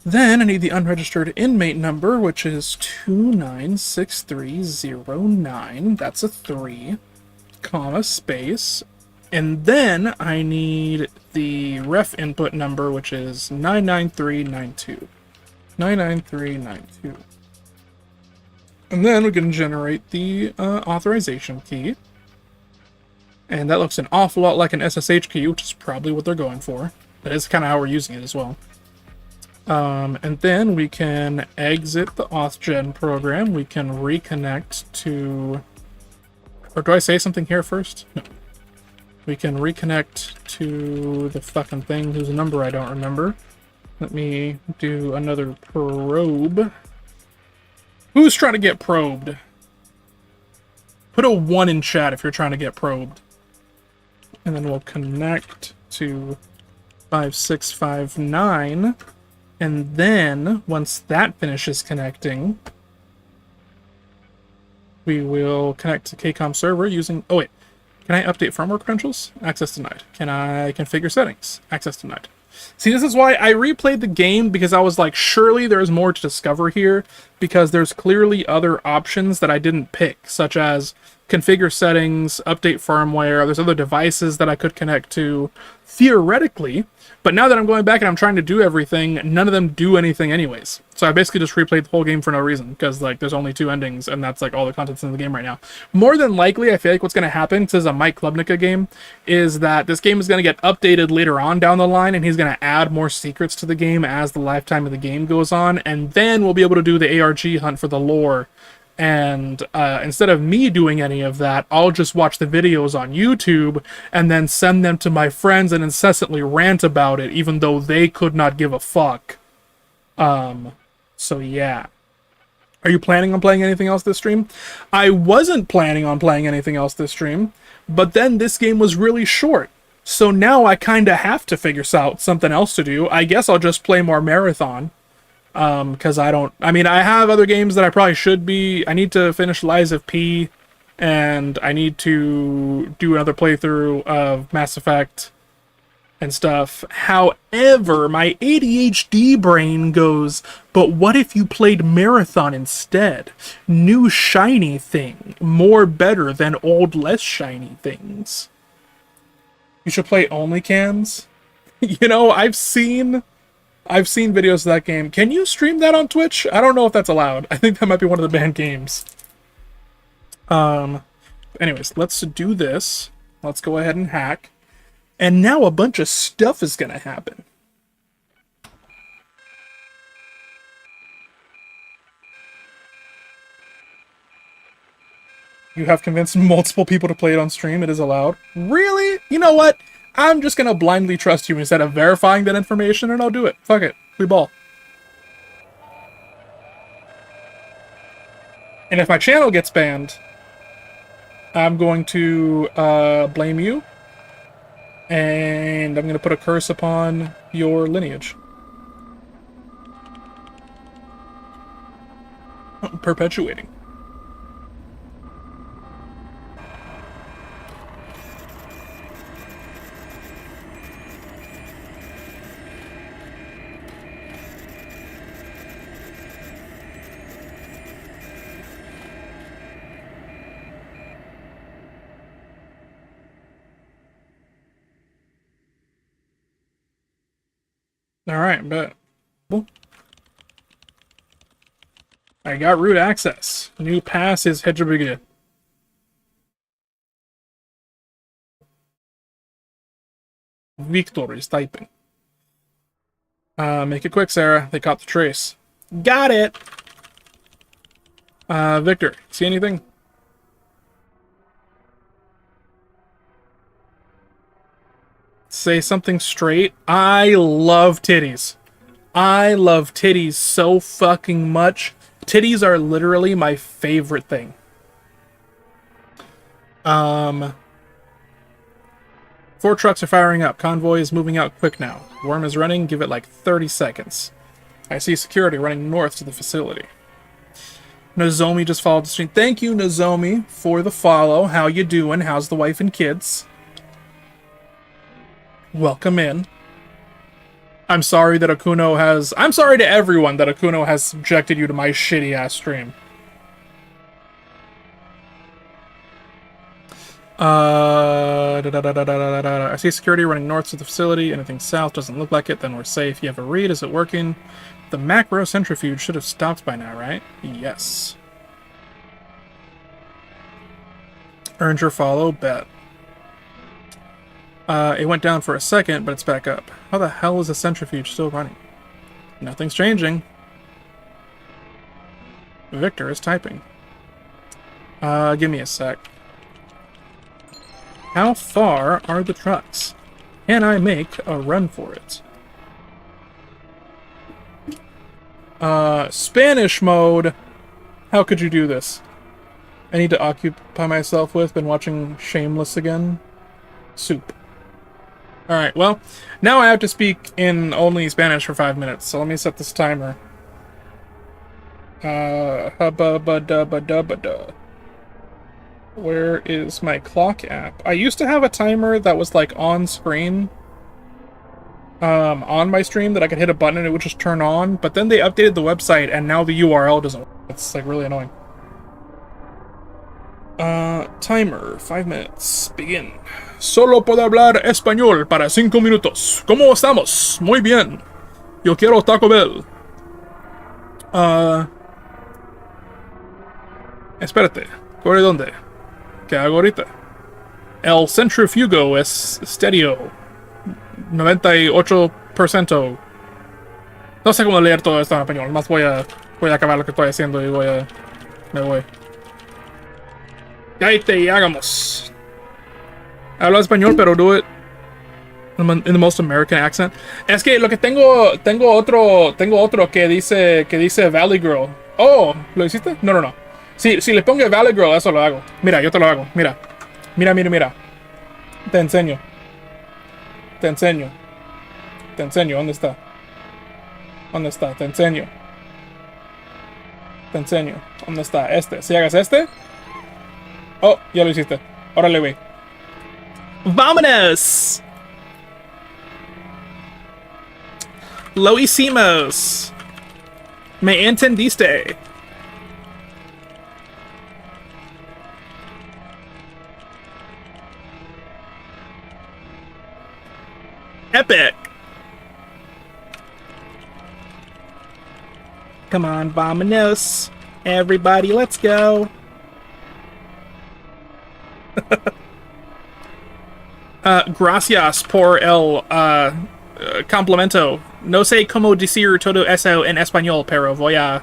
Then I need the unregistered inmate number, which is 296309. That's a 3, comma, space. And then I need the ref input number, which is 99392. 99392. And then we can generate the authorization key. And that looks an awful lot like an SSH key, which is probably what they're going for. That is kind of how we're using it as well. And then we can exit the AuthGen program. We can reconnect to... Or do I say something here first? No. We can reconnect to the fucking thing whose number I don't remember. Let me do another probe. Who's trying to get probed? Put a 1 in chat if you're trying to get probed. And then we'll connect to 5659. And then, once that finishes connecting, we will connect to KCOM server using... Oh, wait. Can I update firmware credentials? Access denied. Can I configure settings? Access denied. See, this is why I replayed the game, because I was like, surely there's more to discover here, because there's clearly other options that I didn't pick, such as configure settings, update firmware, there's other devices that I could connect to, theoretically, but now that I'm going back and I'm trying to do everything, none of them do anything anyways. So I basically just replayed the whole game for no reason, because like there's only 2 endings, and that's like all the contents in the game right now. More than likely, I feel like what's going to happen, because this is a Mike Klubnica game, is that this game is going to get updated later on down the line, and he's going to add more secrets to the game as the lifetime of the game goes on, and then we'll be able to do the ARG hunt for the lore. And instead of me doing any of that, I'll just watch the videos on YouTube and then send them to my friends and incessantly rant about it, even though they could not give a fuck. So yeah. Are you planning on playing anything else this stream? I wasn't planning on playing anything else this stream, but then this game was really short. So now I kind of have to figure out something else to do. I guess I'll just play more Marathon. Because I have other games that I probably should be. I need to finish Lies of P, and I need to do another playthrough of Mass Effect and stuff. However, my ADHD brain goes, but what if you played Marathon instead? New shiny thing. More better than old less shiny things. You should play Only Cans. You know, I've seen videos of that game. Can you stream that on Twitch? I don't know if that's allowed. I think that might be one of the banned games. Anyways, let's do this. Let's go ahead and hack. And now a bunch of stuff is gonna happen. You have convinced multiple people to play it on stream. It is allowed. Really? You know what? I'm just gonna blindly trust you instead of verifying that information, and I'll do it. Fuck it. We ball. And if my channel gets banned, I'm going to blame you, and I'm gonna put a curse upon your lineage. Perpetuating. Alright, bet. Cool. I got root access. New pass is Hedgebigge. Victor is typing. Make it quick, Sarah. They caught the trace. Got it! Victor, see anything? Say something straight. I love titties. I love titties so fucking much. Titties are literally my favorite thing. 4 trucks are firing up. Convoy is moving out quick now. Worm is running. Give it like 30 seconds. I see security running north to the facility. Nozomi just followed the stream. Thank you, Nozomi, for the follow. How you doing? How's the wife and kids? Welcome in. I'm sorry that Akuno has... I'm sorry to everyone that Akuno has subjected you to my shitty-ass stream. I see security running north to the facility. Anything south doesn't look like it, then we're safe. You have a read. Is it working? The macro centrifuge should have stopped by now, right? Yes. Earned your follow? Bet. It went down for a second, but it's back up. How the hell is the centrifuge still running? Nothing's changing. Victor is typing. Give me a sec. How far are the trucks? Can I make a run for it? Spanish mode. How could you do this? I need to occupy myself with. Been watching Shameless again. Soup. Alright, well, now I have to speak in only Spanish for 5 minutes, so let me set this timer. Hubba-ba-dubba-dubba-da. Where is my clock app? I used to have a timer that was like on screen. On my stream that I could hit a button and it would just turn on, but then they updated the website and now the URL doesn't work. It's like really annoying. Timer, 5 minutes, begin. Solo puedo hablar español para 5 minutos. ¿Cómo estamos? Muy bien. Yo quiero Taco Bell. Espérate. ¿Por dónde? ¿Qué hago ahorita? El centrifugo es stereo. 98%. No sé cómo leer todo esto en español. Más voy a acabar lo que estoy haciendo y me voy. Cállate y hagamos. Hablo español, pero do it in the most American accent. Es que lo que tengo otro que dice Valley Girl. Oh, ¿lo hiciste? No. Si le pongo Valley Girl, eso lo hago. Mira, yo te lo hago. Mira. Te enseño. ¿Dónde está? Te enseño. ¿Dónde está? Si hagas este. Oh, ya lo hiciste. Órale, güey. ¡Vámonos! Lo hicimos. Me entendiste. Epic. Come on, vámonos. Everybody, let's go. Gracias por el complemento. No sé cómo decir todo eso en español, pero voy a...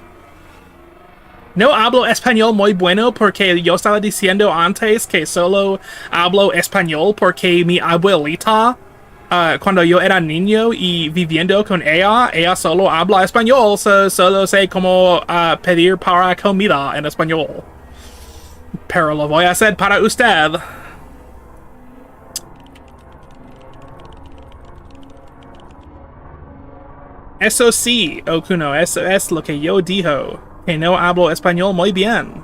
No hablo español muy bueno porque yo estaba diciendo antes que solo hablo español porque mi abuelita, cuando yo era niño y viviendo con ella solo habla español, solo sé cómo pedir para comida en español. Pero lo voy a hacer para usted. Eso sí, Okuno, eso es lo que yo dijo, que no hablo español muy bien.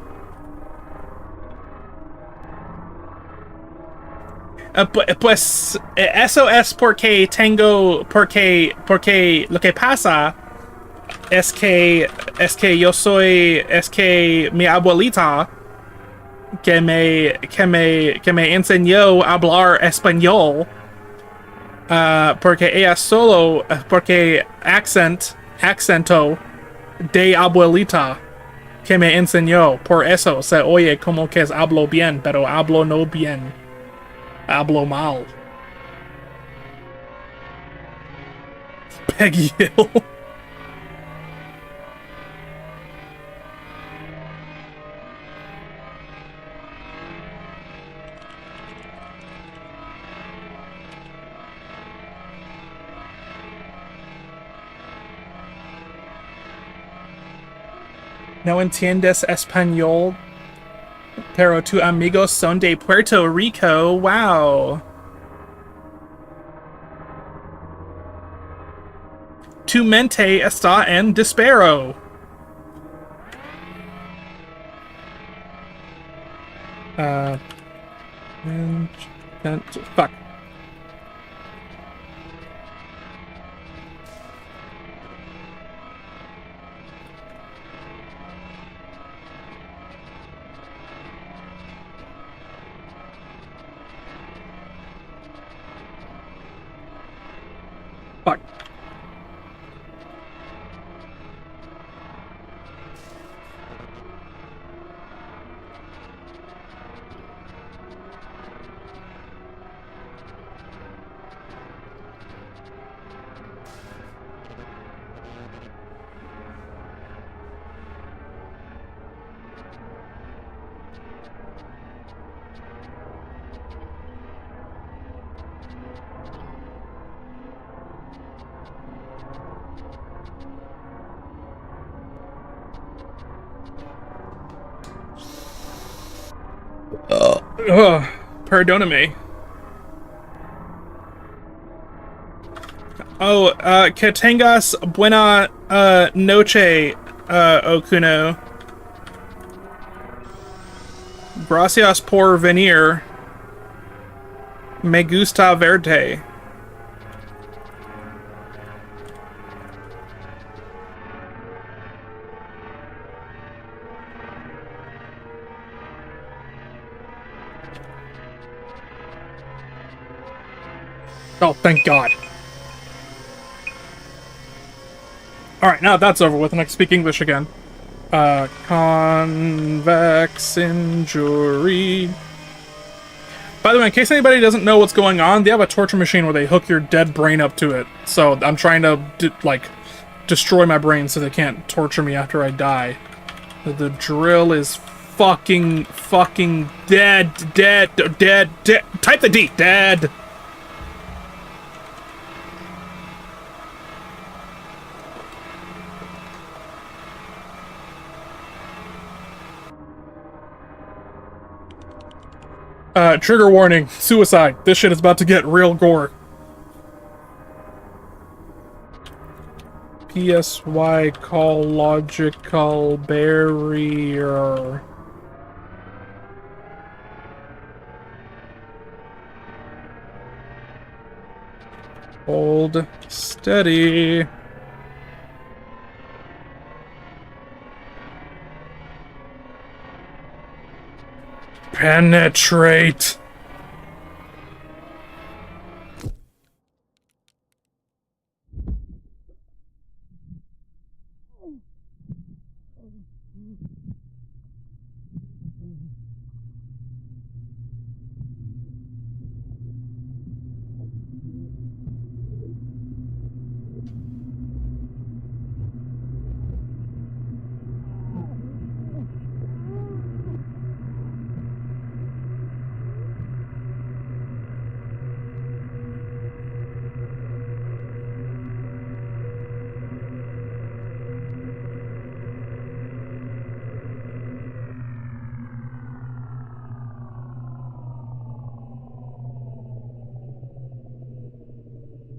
Pues eso es porque lo que pasa es que mi abuelita que me enseñó a hablar español Porque ella solo, porque accento de abuelita que me enseñó. Por eso se oye como que es hablo bien, pero hablo no bien. Hablo mal. Peggy Hill. No entiendes español, pero tus amigos son de Puerto Rico. Wow. Tu mente está en despero. Fuck. Fuck. Perdóname. Oh, que tengas buena noche, Okuno. Gracias por venir. Me gusta verte. Oh, thank God. Alright, now that's over with, and I can speak English again. Convex injury. By the way, in case anybody doesn't know what's going on, they have a torture machine where they hook your dead brain up to it. So I'm trying to, destroy my brain so they can't torture me after I die. The drill is fucking dead. Type the D. Dead. Trigger warning. Suicide. This shit is about to get real gore. Psychological barrier. Hold steady. Penetrate.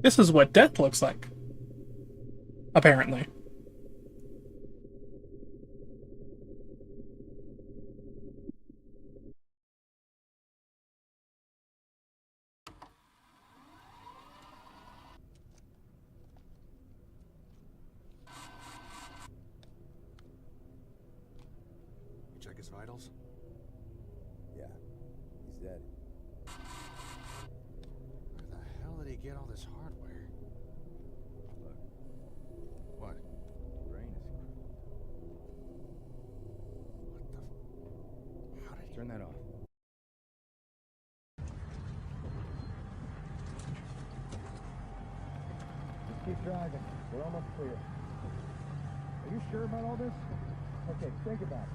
This is what death looks like. Apparently. You check his vitals? Yeah, he's dead. Where the hell did he get all this hardware? What? Brain is screwed. What the? How did he? Turn that off. Just keep driving. We're almost clear. Are you sure about all this? Okay, think about it.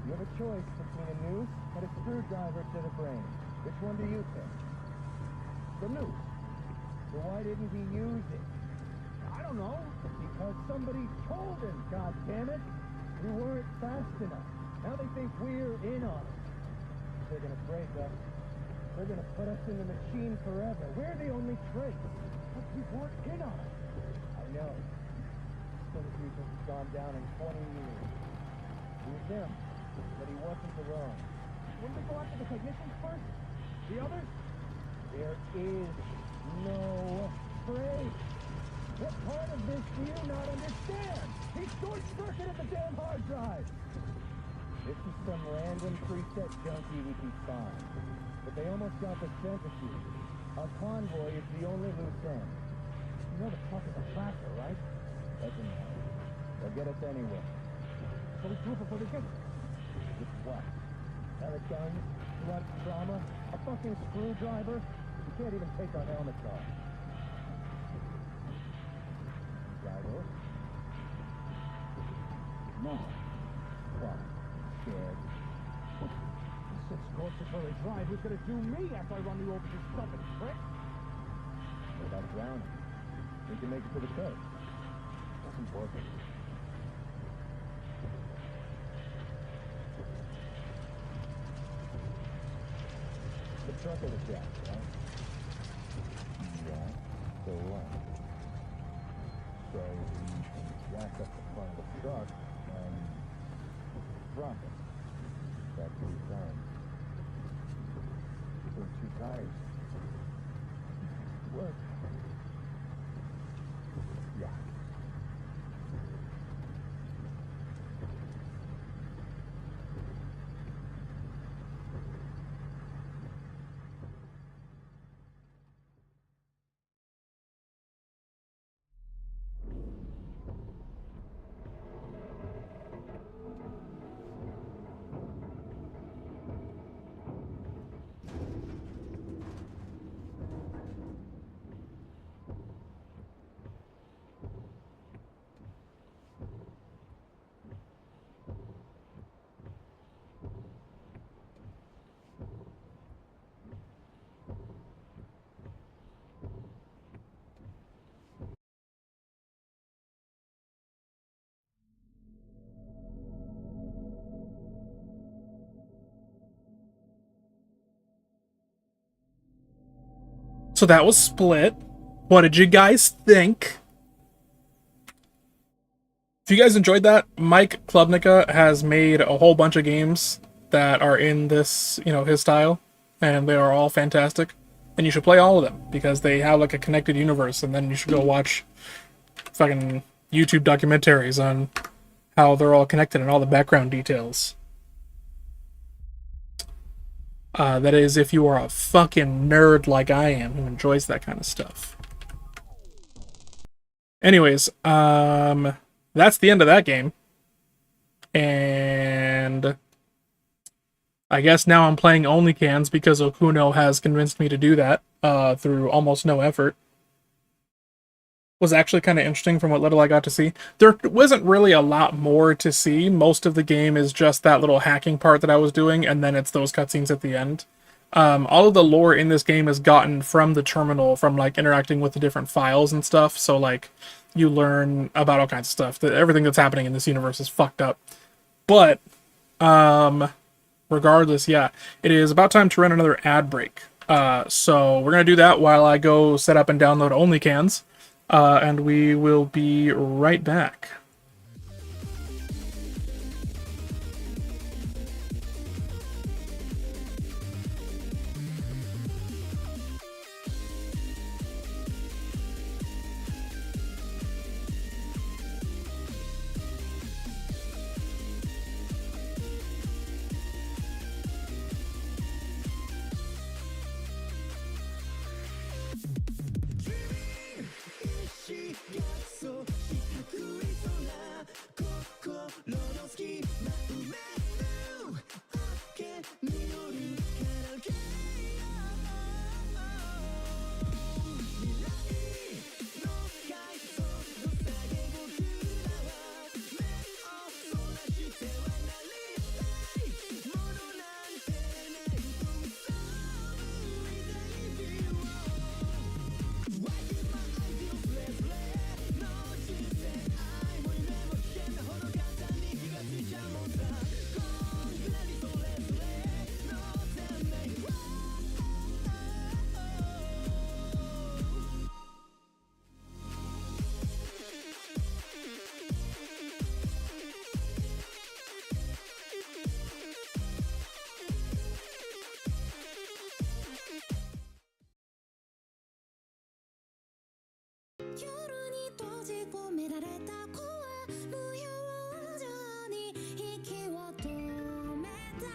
You have a choice between a noose and a screwdriver to the brain. Which one do you pick? The noose. So why didn't he use it? I don't know. Because somebody told him, God damn it. We weren't fast enough. Now they think we're in on it. They're gonna break us. They're gonna put us in the machine forever. We're the only trace. But we weren't in on it. I know. Synesthesia has gone down in 20 years. It was him, but he wasn't alone. Wouldn't we go after the technicians first? The others? There is no trace. What part of this do you not understand? He short-circuited the damn hard drive. This is some random preset junkie we can find. But they almost got the centrifuge. Our convoy is the only loose end. You know the truck is a tracker, right? Doesn't matter. They'll get us anyway. So we do it before they get us. With what? Pellet guns, blood trauma, a fucking screwdriver. We can't even take our helmets off. Gyros? No. Why? Scared? Six courses for a drive. Who's gonna do me after I run you over this fucking prick? What about drowning? We can make it to the coast. Doesn't work. The truck of the jack, right? Yeah. So what? So we can jack up the front of the truck and drop it. That's what he's done. Between two tires. Work. Yeah. So that was Split. What did you guys think? If you guys enjoyed that, Mike Klubnica has made a whole bunch of games that are in this, his style, and they are all fantastic. And you should play all of them because they have like a connected universe, and then you should go watch fucking YouTube documentaries on how they're all connected and all the background details. That is, if you are a fucking nerd like I am who enjoys that kind of stuff. Anyways, that's the end of that game. And I guess now I'm playing only cans because Okuno has convinced me to do that through almost no effort. Was actually kind of interesting from what little I got to see. There wasn't really a lot more to see. Most of the game is just that little hacking part that I was doing, and then it's those cutscenes at the end. All of the lore in this game is gotten from the terminal, from like interacting with the different files and stuff. So like you learn about all kinds of stuff. Everything that's happening in this universe is fucked up. But regardless, yeah, it is about time to run another ad break. So we're gonna do that while I go set up and download only cans. And we will be right back. 閉められた子は無表情に息を止めた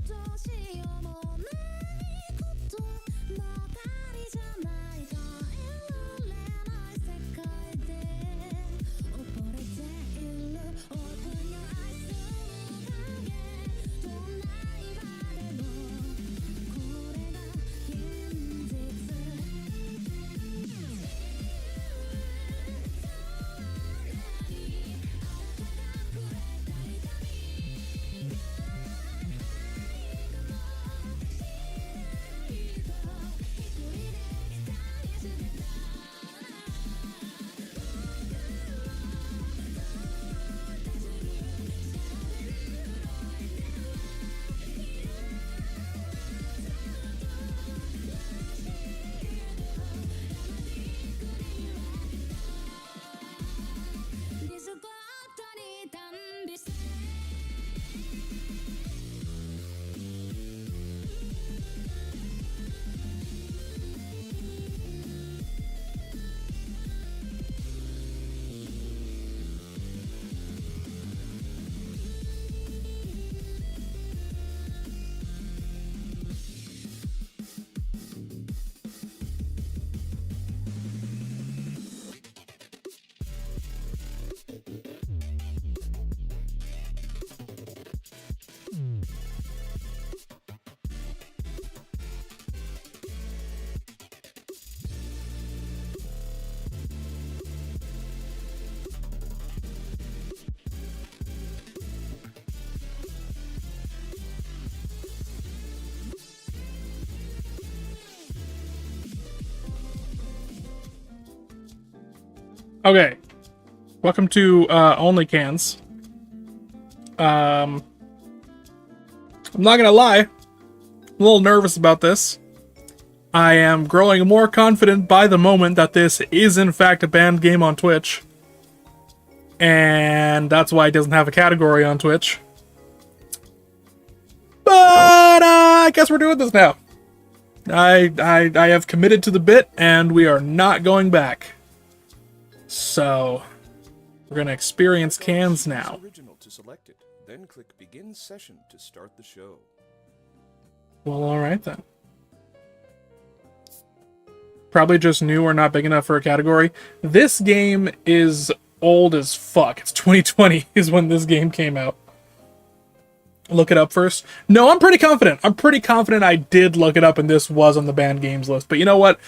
どうしようもないことばかりじゃない耐えられない世界で溺れている Open your eyes その影どんな今でもこれが現実ディスコートにダンビス Okay. Welcome to Only Cans. I'm not gonna lie, I'm a little nervous about this. I am growing more confident by the moment that this is in fact a banned game on Twitch. And that's why it doesn't have a category on Twitch. But I guess we're doing this now. I have committed to the bit, and we are not going back. So, we're gonna experience cans now. Original to select it, then click begin session to start the show. Well, alright then. Probably just new or not big enough for a category. This game is old as fuck. It's 2020 is when this game came out. Look it up first. No, I'm pretty confident. I did look it up and this was on the banned games list. But you know what?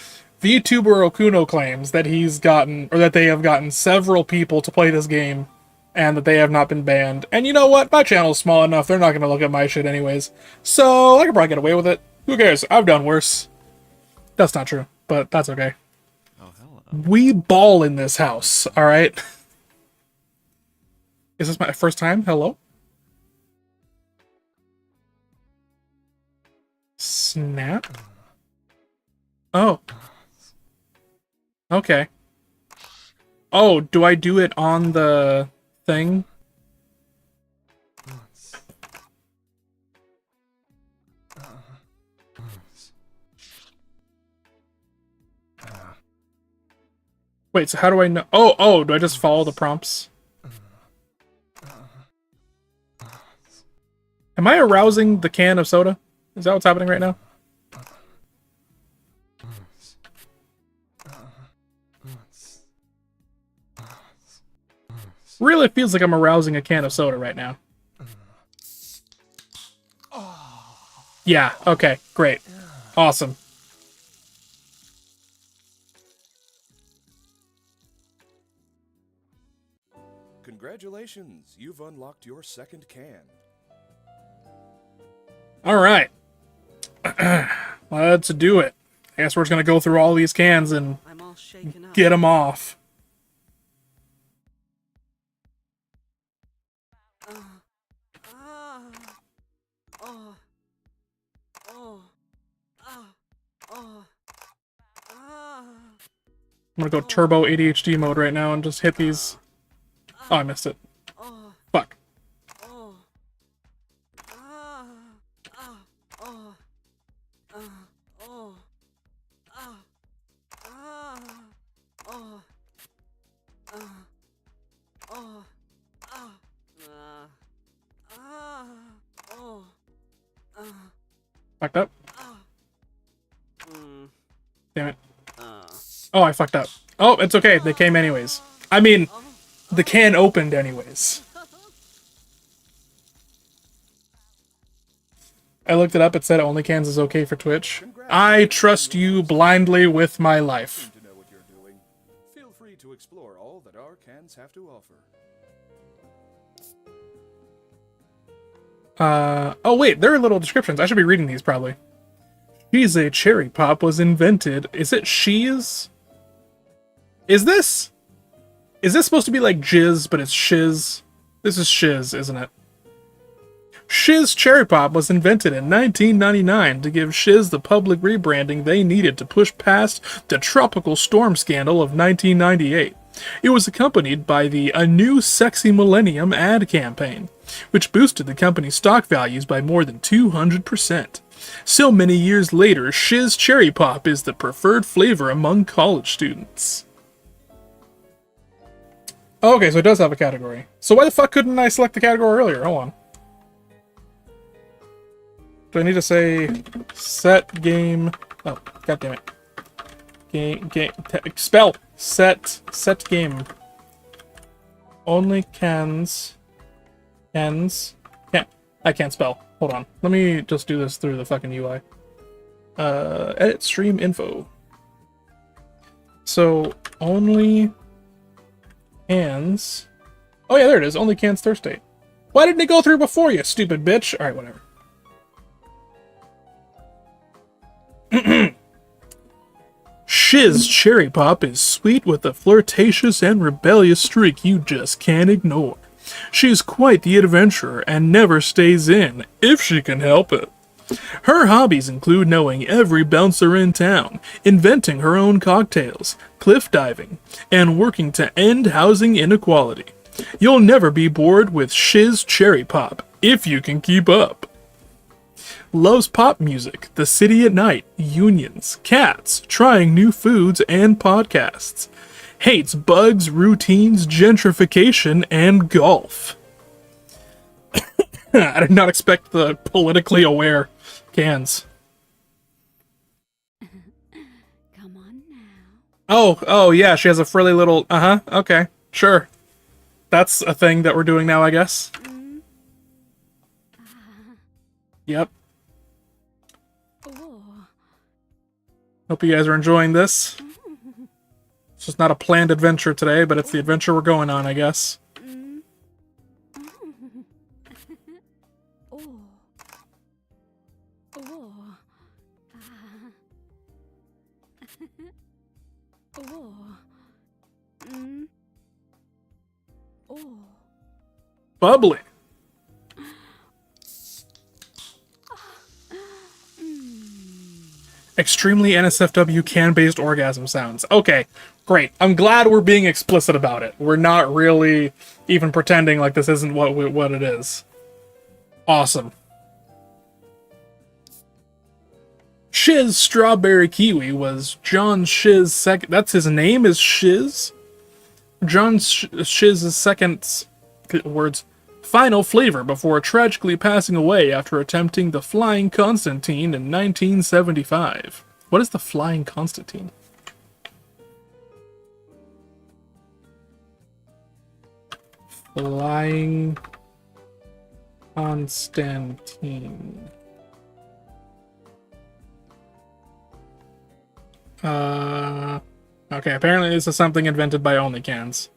VTuber Okuno claims that he's gotten, or that they have gotten several people to play this game and that they have not been banned. And you know what? My channel's small enough. They're not going to look at my shit anyways. So I could probably get away with it. Who cares? I've done worse. That's not true, but that's okay. Oh, hello. We ball in this house, alright? Is this my first time? Hello? Snap? Oh. Okay. Oh, do I do it on the thing? Wait, so how do I know? Oh, do I just follow the prompts? Am I arousing the can of soda? Is that what's happening right now? Really feels like I'm arousing a can of soda right now. Yeah, okay, great. Awesome. Congratulations, you've unlocked your second can. Alright. Let's do it. I guess we're just gonna go through all these cans and I'm all shaken up. get them off. Oh, oh, oh. I'm gonna go turbo ADHD mode right now and just hit these. Oh, I missed it. Fuck. Fucked up. Damn it. Oh, I fucked up. Oh, it's okay. They came anyways. I mean, the can opened anyways. I looked it up. It said only cans is okay for Twitch. I trust you blindly with my life. To know what you're doing. Feel free to explore all that our cans have to offer. Oh wait, there are little descriptions. I should be reading these probably. She's a cherry pop was invented. Is it she's? Is this supposed to be like jizz, but it's shiz? This is shiz, isn't it? Shiz Cherry Pop was invented in 1999 to give Shiz the public rebranding they needed to push past the tropical storm scandal of 1998. It was accompanied by A New Sexy Millennium ad campaign, which boosted the company's stock values by more than 200%. So many years later, Shiz Cherry Pop is the preferred flavor among college students. Okay, so it does have a category. So why the fuck couldn't I select the category earlier? Hold on. Do I need to say set game? Oh, god damn it. Spell set game. Only cans. I can't spell. Hold on. Let me just do this through the fucking UI. Edit stream info. So only cans. Oh yeah, there it is. Only cans Thursday. Why didn't it go through before, you stupid bitch? All right, whatever. Shiz Cherry Pop is sweet with a flirtatious and rebellious streak you just can't ignore. She's quite the adventurer and never stays in, if she can help it. Her hobbies include knowing every bouncer in town, inventing her own cocktails, cliff diving, and working to end housing inequality. You'll never be bored with Shiz Cherry Pop, if you can keep up. Loves pop music, the city at night, unions, cats, trying new foods, and podcasts. Hates bugs, routines, gentrification, and golf. I did not expect the politically aware cans. Come on now. Oh, yeah, she has a frilly little, okay, sure. That's a thing that we're doing now, I guess. Yep. Hope you guys are enjoying this. It's just not a planned adventure today, but it's the adventure we're going on, I guess. Bubbly. Extremely NSFW can-based orgasm sounds. Okay, great. I'm glad we're being explicit about it. We're not really even pretending like this isn't what it is. Awesome. Shiz Strawberry Kiwi was John Shiz second. That's his name is Shiz. John Shiz's second final flavor before tragically passing away after attempting the Flying Constantine in 1975. What is the Flying Constantine? Flying Constantine. Okay, apparently this is something invented by OnlyCans.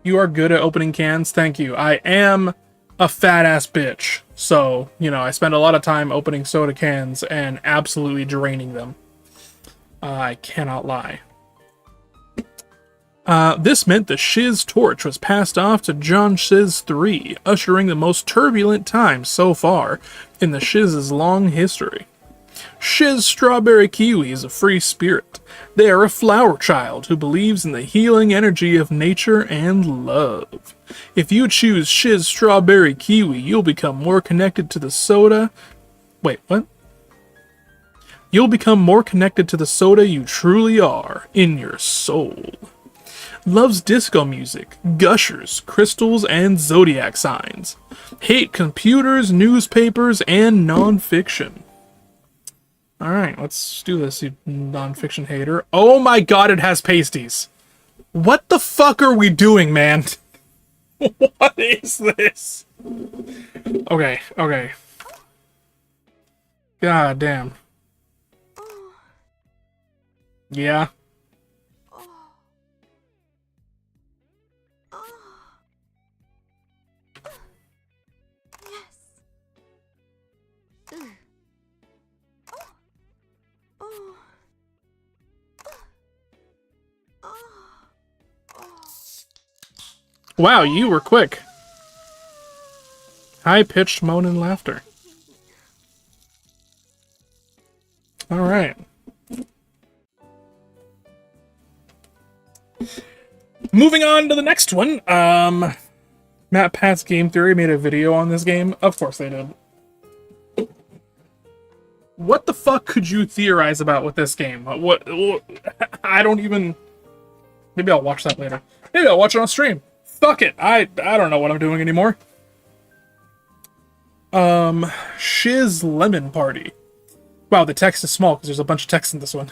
You are good at opening cans. Thank you. I am a fat ass bitch. So, you know, I spend a lot of time opening soda cans and absolutely draining them. I cannot lie. This meant the Shiz torch was passed off to John Shiz III, ushering the most turbulent time so far in the Shiz's long history. Shiz Strawberry Kiwi is a free spirit. They are a flower child who believes in the healing energy of nature and love. If you choose Shiz Strawberry Kiwi, you'll become more connected to the soda. Wait, what? You'll become more connected to the soda you truly are in your soul. Loves disco music, gushers, crystals, and zodiac signs. Hate computers, newspapers, and non-fiction. Alright, let's do this, you non-fiction hater. Oh my god, it has pasties! What the fuck are we doing, man? What is this? Okay, okay. God damn. Yeah. Wow, you were quick. High-pitched moan and laughter. Alright. Moving on to the next one. Matt Pat's Game Theory made a video on this game. Of course they did. What the fuck could you theorize about with this game? What I don't even... Maybe I'll watch that later. Maybe I'll watch it on stream. Fuck it. I don't know what I'm doing anymore. Shiz Lemon Party. Wow, the text is small because there's a bunch of text in this one.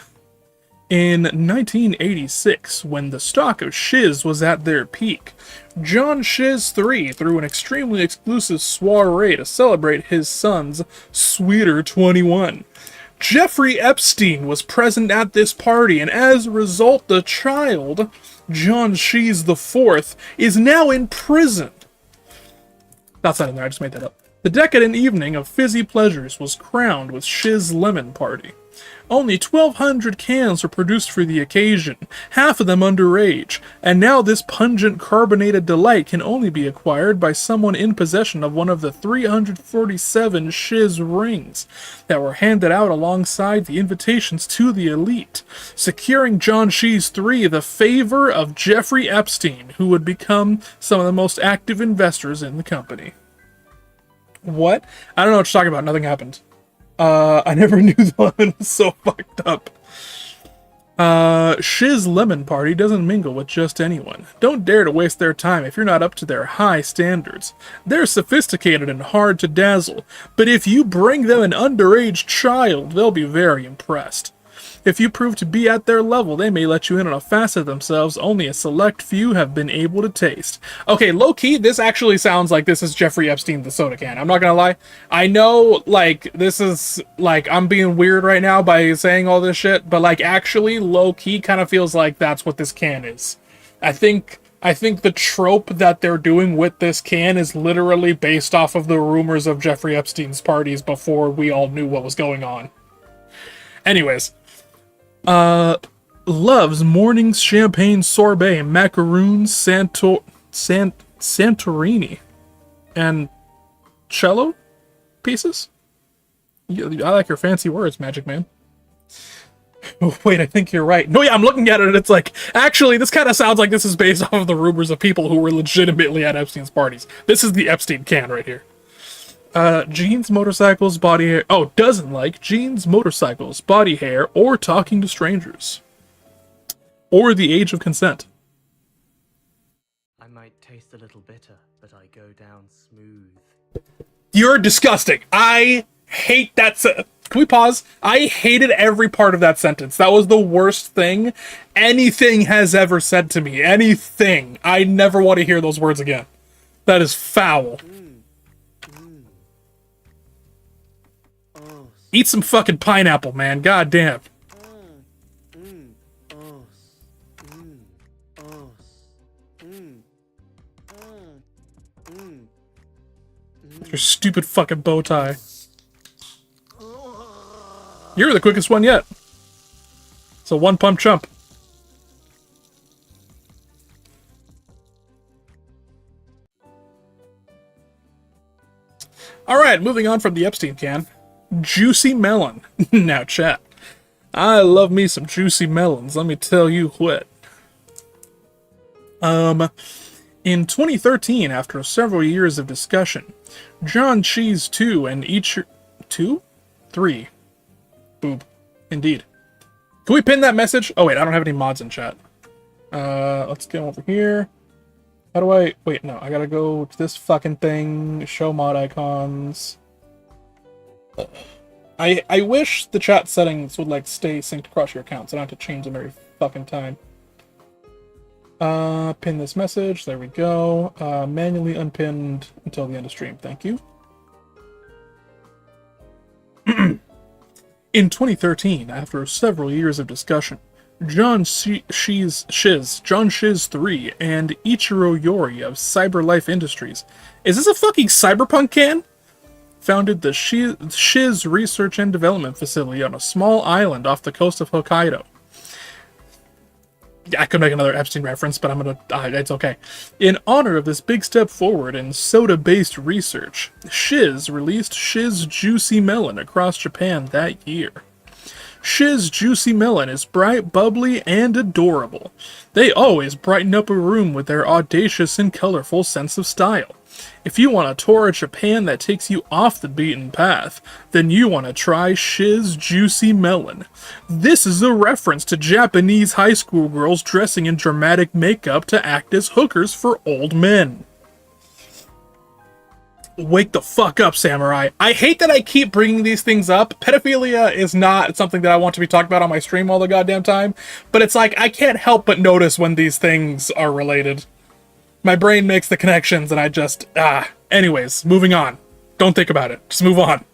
In 1986, when the stock of Shiz was at their peak, John Shiz III threw an extremely exclusive soiree to celebrate his son's Sweeter 21. Jeffrey Epstein was present at this party, and as a result, the child, John Shiz IV, is now in prison. That's not in there, I just made that up. The decadent evening of fizzy pleasures was crowned with Shiz Lemon Party. Only 1,200 cans were produced for the occasion, half of them underage, and now this pungent carbonated delight can only be acquired by someone in possession of one of the 347 Shiz rings that were handed out alongside the invitations to the elite, securing John Shiz III the favor of Jeffrey Epstein, who would become some of the most active investors in the company. What? I don't know what you're talking about. Nothing happened. I never knew the lemon was so fucked up. Shiz Lemon Party doesn't mingle with just anyone. Don't dare to waste their time if you're not up to their high standards. They're sophisticated and hard to dazzle, but if you bring them an underage child, they'll be very impressed. If you prove to be at their level, they may let you in on a facet of themselves only a select few have been able to taste. Okay, low-key, this actually sounds like this is Jeffrey Epstein the soda can. I'm not gonna lie. I know, like, this is, like, I'm being weird right now by saying all this shit, but, like, actually, low-key kind of feels like that's what this can is. I think the trope that they're doing with this can is literally based off of the rumors of Jeffrey Epstein's parties before we all knew what was going on. Anyways. Loves morning's champagne sorbet, macaroons, Santorini, and cello pieces? I like your fancy words, Magic Man. Wait, I think you're right. No, yeah, I'm looking at it and it's like, actually, this kind of sounds like this is based off of the rumors of people who were legitimately at Epstein's parties. This is the Epstein can right here. Jeans, motorcycles, body hair. Oh, doesn't like jeans, motorcycles, body hair, or talking to strangers. Or the age of consent. I might taste a little bitter, but I go down smooth. You're disgusting. I hate that Can we pause? I hated every part of that sentence. That was the worst thing anything has ever said to me. Anything. I never want to hear those words again. That is foul. Eat some fucking pineapple, man. God damn. Your stupid fucking bow tie. You're the quickest one yet. So one pump chump. Alright, moving on from the Epstein can. Juicy melon. Now, chat. I love me some juicy melons, let me tell you what. In 2013, after several years of discussion, John Cheese 2 and each... 2? 3. Boob. Indeed. Can we pin that message? Oh wait, I don't have any mods in chat. Let's get over here. How do I... Wait, no, I gotta go to this fucking thing. Show mod icons. I wish the chat settings would, like, stay synced across your accounts. I don't have to change them every fucking time. Pin this message. There we go. Manually unpinned until the end of stream. Thank you. In 2013, after several years of discussion, John Shiz 3 and Ichiro Yori of CyberLife Industries. Is this a fucking cyberpunk can? Founded the Shiz Research and Development Facility on a small island off the coast of Hokkaido. I could make another Epstein reference, but I'm gonna... it's okay. In honor of this big step forward in soda-based research, Shiz released Shiz Juicy Melon across Japan that year. Shiz Juicy Melon is bright, bubbly, and adorable. They always brighten up a room with their audacious and colorful sense of style. If you want a tour of Japan that takes you off the beaten path, then you want to try Shiz Juicy Melon. This is a reference to Japanese high school girls dressing in dramatic makeup to act as hookers for old men. Wake the fuck up, Samurai. I hate that I keep bringing these things up. Pedophilia is not something that I want to be talking about on my stream all the goddamn time, but it's like, I can't help but notice when these things are related. My brain makes the connections and I just... Anyways, moving on. Don't think about it. Just move on.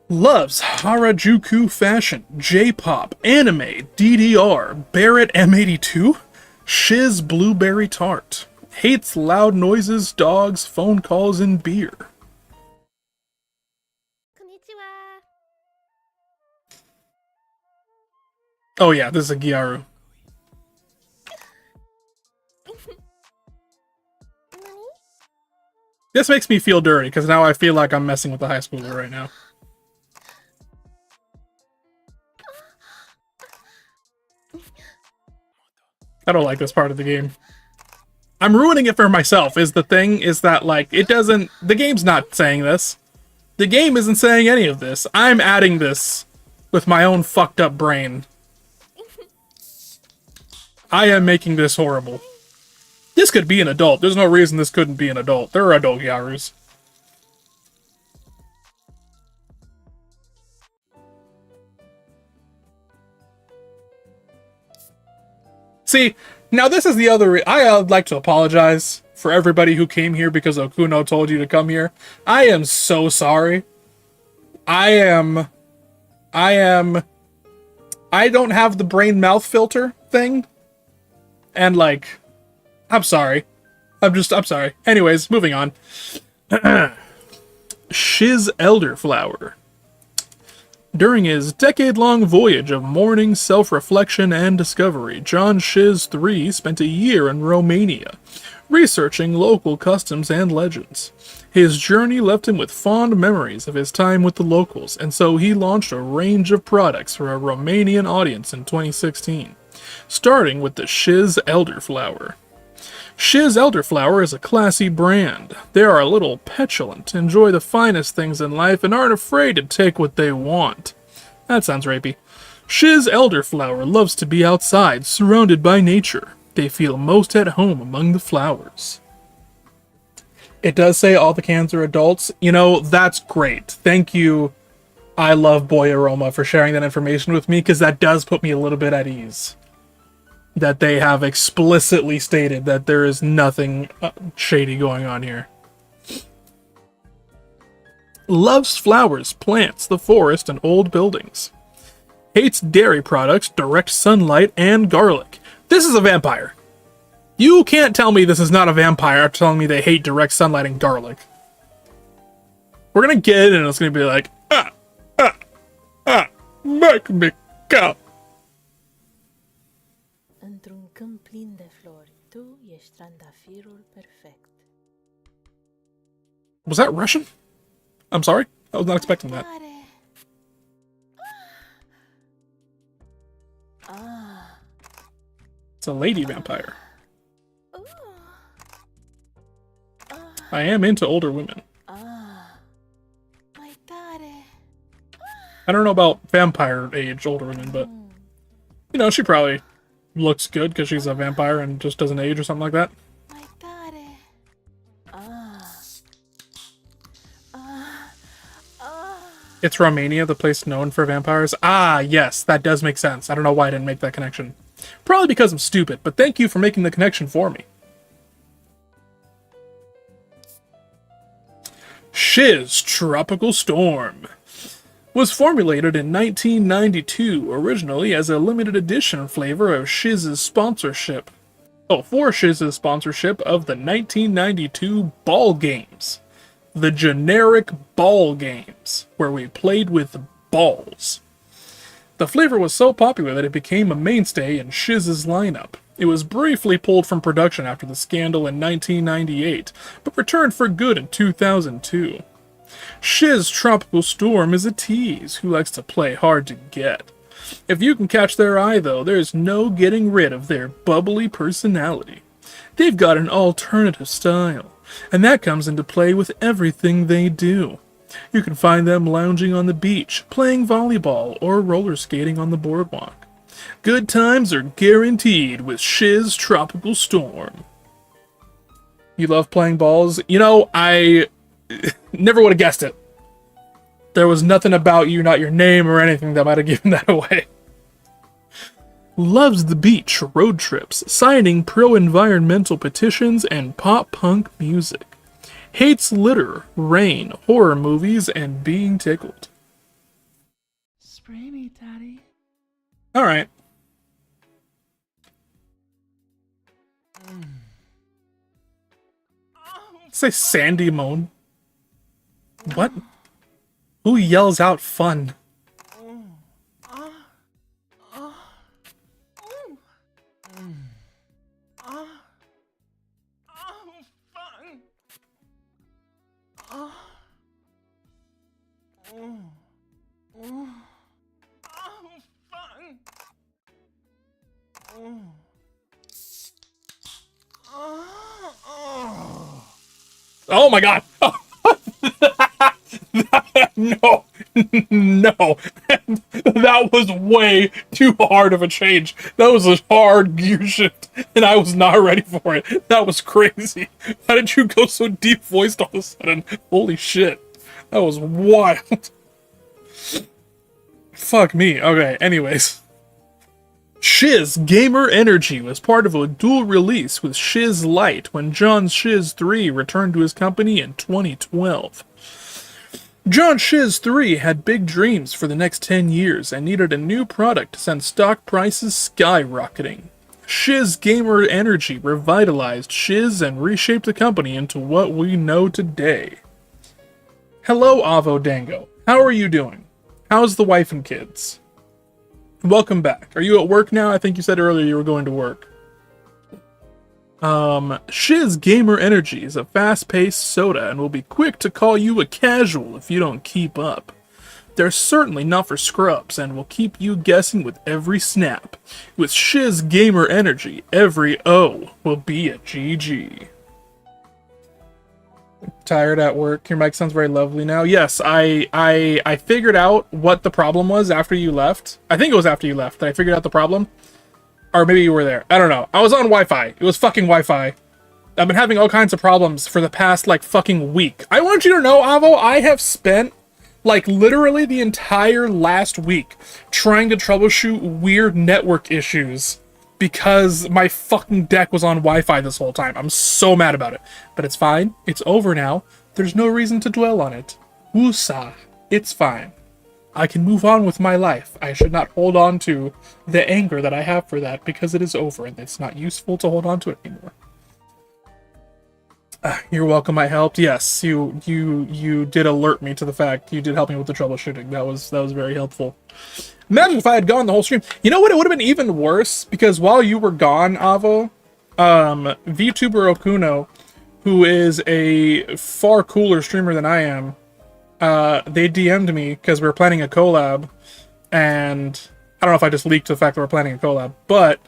Loves Harajuku fashion, J-pop, anime, DDR, Barrett M82, Shiz Blueberry Tart. Hates loud noises, dogs, phone calls, and beer. Oh yeah, this is a Gyaru. This makes me feel dirty, because now I feel like I'm messing with the high schooler right now. I don't like this part of the game. I'm ruining it for myself, is the thing, is that, like, it doesn't... The game's not saying this. The game isn't saying any of this. I'm adding this with my own fucked up brain. I am making this horrible. This could be an adult. There's no reason this couldn't be an adult. There are adult Gyarus. See, now this is the other... I would like to apologize for everybody who came here because Okuno told you to come here. I am so sorry. I don't have the brain-mouth filter thing. And, like... I'm sorry. I'm sorry. Anyways, moving on. Shiz Elderflower. During his decade-long voyage of mourning, self-reflection, and discovery, John Shiz 3 spent a year in Romania, researching local customs and legends. His journey left him with fond memories of his time with the locals, and so he launched a range of products for a Romanian audience in 2016, starting with the Shiz Elderflower. Shiz Elderflower is a classy brand. They are a little petulant, enjoy the finest things in life, and aren't afraid to take what they want. That sounds rapey. Shiz Elderflower loves to be outside, surrounded by nature. They feel most at home among the flowers. It does say all the cans are adults. You know, that's great. Thank you, I Love Boy Aroma, for sharing that information with me, because that does put me a little bit at ease. That they have explicitly stated that there is nothing shady going on here. Loves flowers, plants, the forest, and old buildings. Hates dairy products, direct sunlight, and garlic. This is a vampire. You can't tell me this is not a vampire after telling me they hate direct sunlight and garlic. We're gonna get it and it's gonna be like, make me go. Într-un câmp plin de flori, tu ești trandafirul perfect. Was that Russian? I'm sorry? I was not expecting that. It's a lady vampire. I am into older women. I don't know about vampire age older women, but you know, she probably looks good because she's a vampire and just doesn't age or something like that. It's Romania, the place known for vampires. Ah, yes, that does make sense. I don't know why I didn't make that connection. Probably because I'm stupid, but thank you for making the connection for me. Shiz Tropical Storm was formulated in 1992, originally as a limited edition flavor of Shiz's sponsorship. Oh, for Shiz's sponsorship of the 1992 Ball Games. The generic ball games, where we played with balls. The flavor was so popular that it became a mainstay in Shiz's lineup. It was briefly pulled from production after the scandal in 1998, but returned for good in 2002. Shiz Tropical Storm is a tease who likes to play hard to get. If you can catch their eye, though, there's no getting rid of their bubbly personality. They've got an alternative style, and that comes into play with everything they do. You can find them lounging on the beach, playing volleyball, or roller skating on the boardwalk. Good times are guaranteed with Shiz Tropical Storm. You love playing balls? You know, I never would have guessed it. There was nothing about you, not your name or anything, that might have given that away. Loves the beach, road trips, signing pro-environmental petitions, and pop-punk music. Hates litter, rain, horror movies, and being tickled. Spray me, Daddy. Alright. Say Sandy Moan. What? Who yells out fun? Oh my god! No, no, that was way too hard of a change. That was a hard gear shift, and I was not ready for it. That was crazy. How did you go so deep voiced all of a sudden? Holy shit. That was wild. Fuck me. Okay, anyways. Shiz Gamer Energy was part of a dual release with Shiz Lite when John Shiz 3 returned to his company in 2012. John Shiz 3 had big dreams for the next 10 years and needed a new product to send stock prices skyrocketing. Shiz Gamer Energy revitalized Shiz and reshaped the company into what we know today. Hello, Avo Dango. How are you doing? How's the wife and kids? Welcome back. Are you at work now? I think you said earlier you were going to work. Shiz Gamer Energy is a fast-paced soda and will be quick to call you a casual if you don't keep up. They're certainly not for scrubs and will keep you guessing with every snap. With Shiz Gamer Energy, every O will be a GG. Tired at work. Your mic sounds very lovely now. Yes, I figured out what the problem was after you left. I think it was after you left that I figured out the problem. Or maybe you were there. I don't know. I was on Wi-Fi. It was fucking Wi-Fi. I've been having all kinds of problems for the past, like, fucking week. I want you to know, Avo, I have spent, like, literally the entire last week trying to troubleshoot weird network issues because my fucking deck was on Wi-Fi this whole time. I'm so mad about it. But it's fine. It's over now. There's no reason to dwell on it. Woosah. It's fine. I can move on with my life. I should not hold on to the anger that I have for that because it is over and it's not useful to hold on to it anymore. You're welcome. I helped. Yes, you did alert me to the fact. You did help me with the troubleshooting. That was very helpful. Imagine if I had gone the whole stream. You know what? It would have been even worse because while you were gone, Avo, VTuber Okuno who is a far cooler streamer than I am, they DM'd me because we were planning a collab, and I don't know if I just leaked the fact that we're planning a collab, but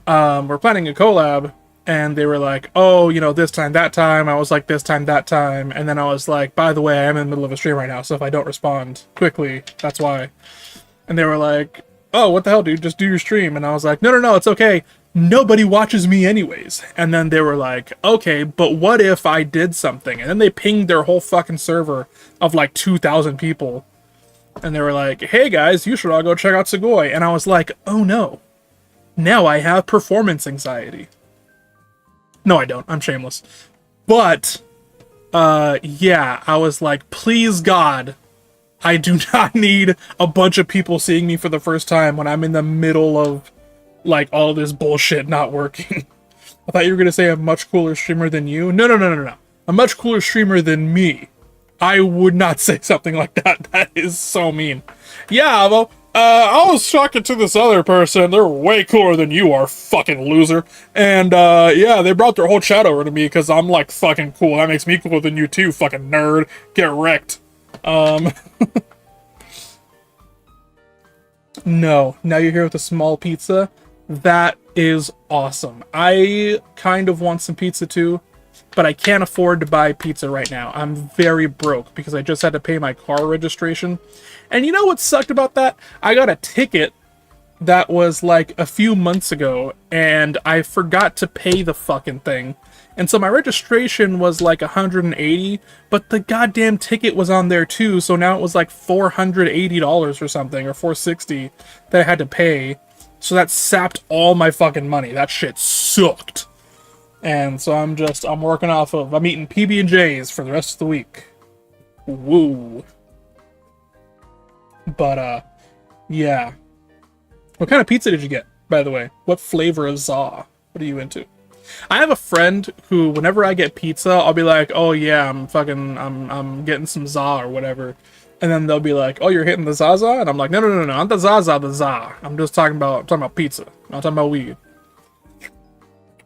we're planning a collab, and they were like, oh, you know, this time, that time. I was like, this time, that time. And then I was like, by the way, I am in the middle of a stream right now, so if I don't respond quickly, that's why. And they were like, oh, what the hell, dude? Just do your stream. And I was like, no, it's okay. Nobody watches me anyways. And then they were like, okay, but what if I did something? And then they pinged their whole fucking server of like 2,000 people. And they were like, hey guys, you should all go check out Sugoi. And I was like, oh no. Now I have performance anxiety. No, I don't. I'm shameless. But, yeah, I was like, please God, I do not need a bunch of people seeing me for the first time when I'm in the middle of, like, all this bullshit not working. I thought you were going to say a much cooler streamer than you. No. A much cooler streamer than me. I would not say something like that. That is so mean. Yeah, well, I was talking to this other person. They're way cooler than you are, fucking loser. And, yeah, they brought their whole chat over to me because I'm, like, fucking cool. That makes me cooler than you, too, fucking nerd. Get wrecked. No. Now you're here with a small pizza. That is awesome. I kind of want some pizza, too. But I can't afford to buy pizza right now. I'm very broke because I just had to pay my car registration. And you know what sucked about that? I got a ticket that was like a few months ago, and I forgot to pay the fucking thing. And so my registration was like $180, but the goddamn ticket was on there too, so now it was like $480 or something, or $460 that I had to pay. So that sapped all my fucking money. That shit sucked. And so I'm working off of, I'm eating PB&Js for the rest of the week. Woo. But, yeah. What kind of pizza did you get, by the way? What flavor of za? What are you into? I have a friend who, whenever I get pizza, I'll be like, oh yeah, I'm getting some za or whatever. And then they'll be like, oh, you're hitting the Zaza? And I'm like, no, not the Zaza, the za. I'm just talking about pizza. I'm not talking about weed.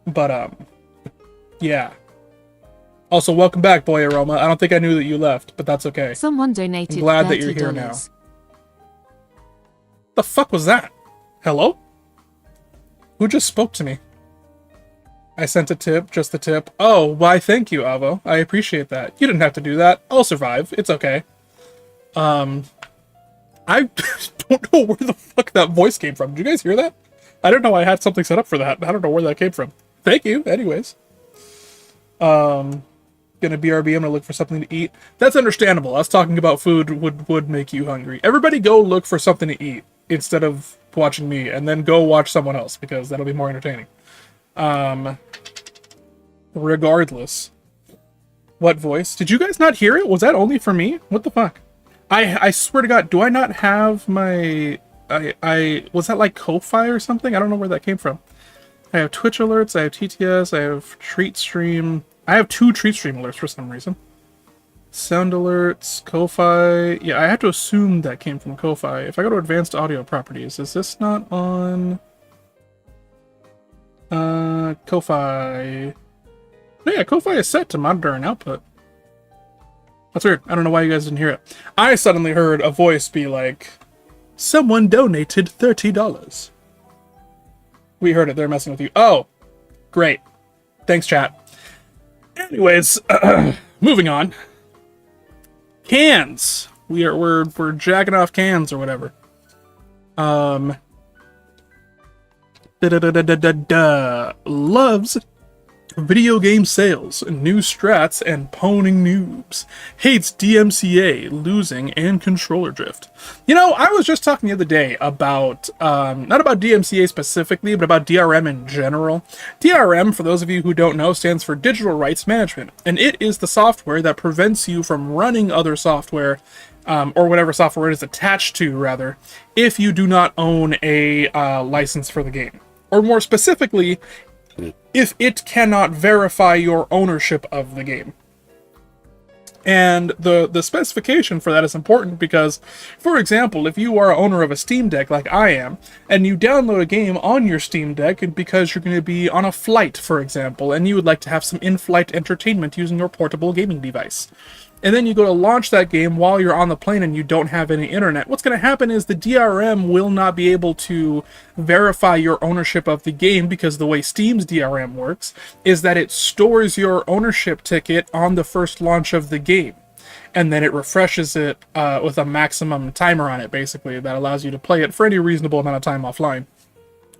But, yeah. Also, welcome back, Boy Aroma. I don't think I knew that you left, but that's okay. Someone donated I'm glad that you're here now. $30. The fuck was that? Hello? Who just spoke to me? I sent a tip, just the tip. Oh, why thank you, Avo. I appreciate that. You didn't have to do that. I'll survive. It's okay. I don't know where the fuck that voice came from. Did you guys hear that? I don't know I had something set up for that. I don't know where that came from. Thank you, anyways. Gonna BRB, I'm gonna look for something to eat. That's understandable. Us talking about food would make you hungry. Everybody go look for something to eat instead of watching me, and then go watch someone else, because that'll be more entertaining. Regardless. What voice? Did you guys not hear it? Was that only for me? What the fuck? I swear to God, do I not have my... was that like Ko-Fi or something? I don't know where that came from. I have Twitch alerts, I have TTS, I have Treat Stream. I have 2 Treat Stream alerts for some reason. Sound alerts, Ko-Fi. Yeah, I have to assume that came from Ko-Fi. If I go to Advanced Audio Properties, is this not on... Ko-Fi... No, yeah, Ko-Fi is set to monitor and output. That's weird. I don't know why you guys didn't hear it. I suddenly heard a voice be like, someone donated $30. We heard it. They're messing with you. Oh, great. Thanks, chat. Anyways, moving on. Cans. We're jacking off cans or whatever. Loves video game sales, new strats, and pwning noobs. Hates DMCA, losing, and controller drift. You know, I was just talking the other day about, not about DMCA specifically, but about DRM in general. DRM, for those of you who don't know, stands for Digital Rights Management, and it is the software that prevents you from running other software, or whatever software it is attached to, rather, if you do not own a license for the game. Or more specifically, if it cannot verify your ownership of the game. And the specification for that is important because, for example, if you are a owner of a Steam Deck like I am, and you download a game on your Steam Deck because you're going to be on a flight, for example, and you would like to have some in-flight entertainment using your portable gaming device, and then you go to launch that game while you're on the plane and you don't have any internet, what's going to happen is the DRM will not be able to verify your ownership of the game, because the way Steam's DRM works is that it stores your ownership ticket on the first launch of the game, and then it refreshes it with a maximum timer on it, basically, that allows you to play it for any reasonable amount of time offline.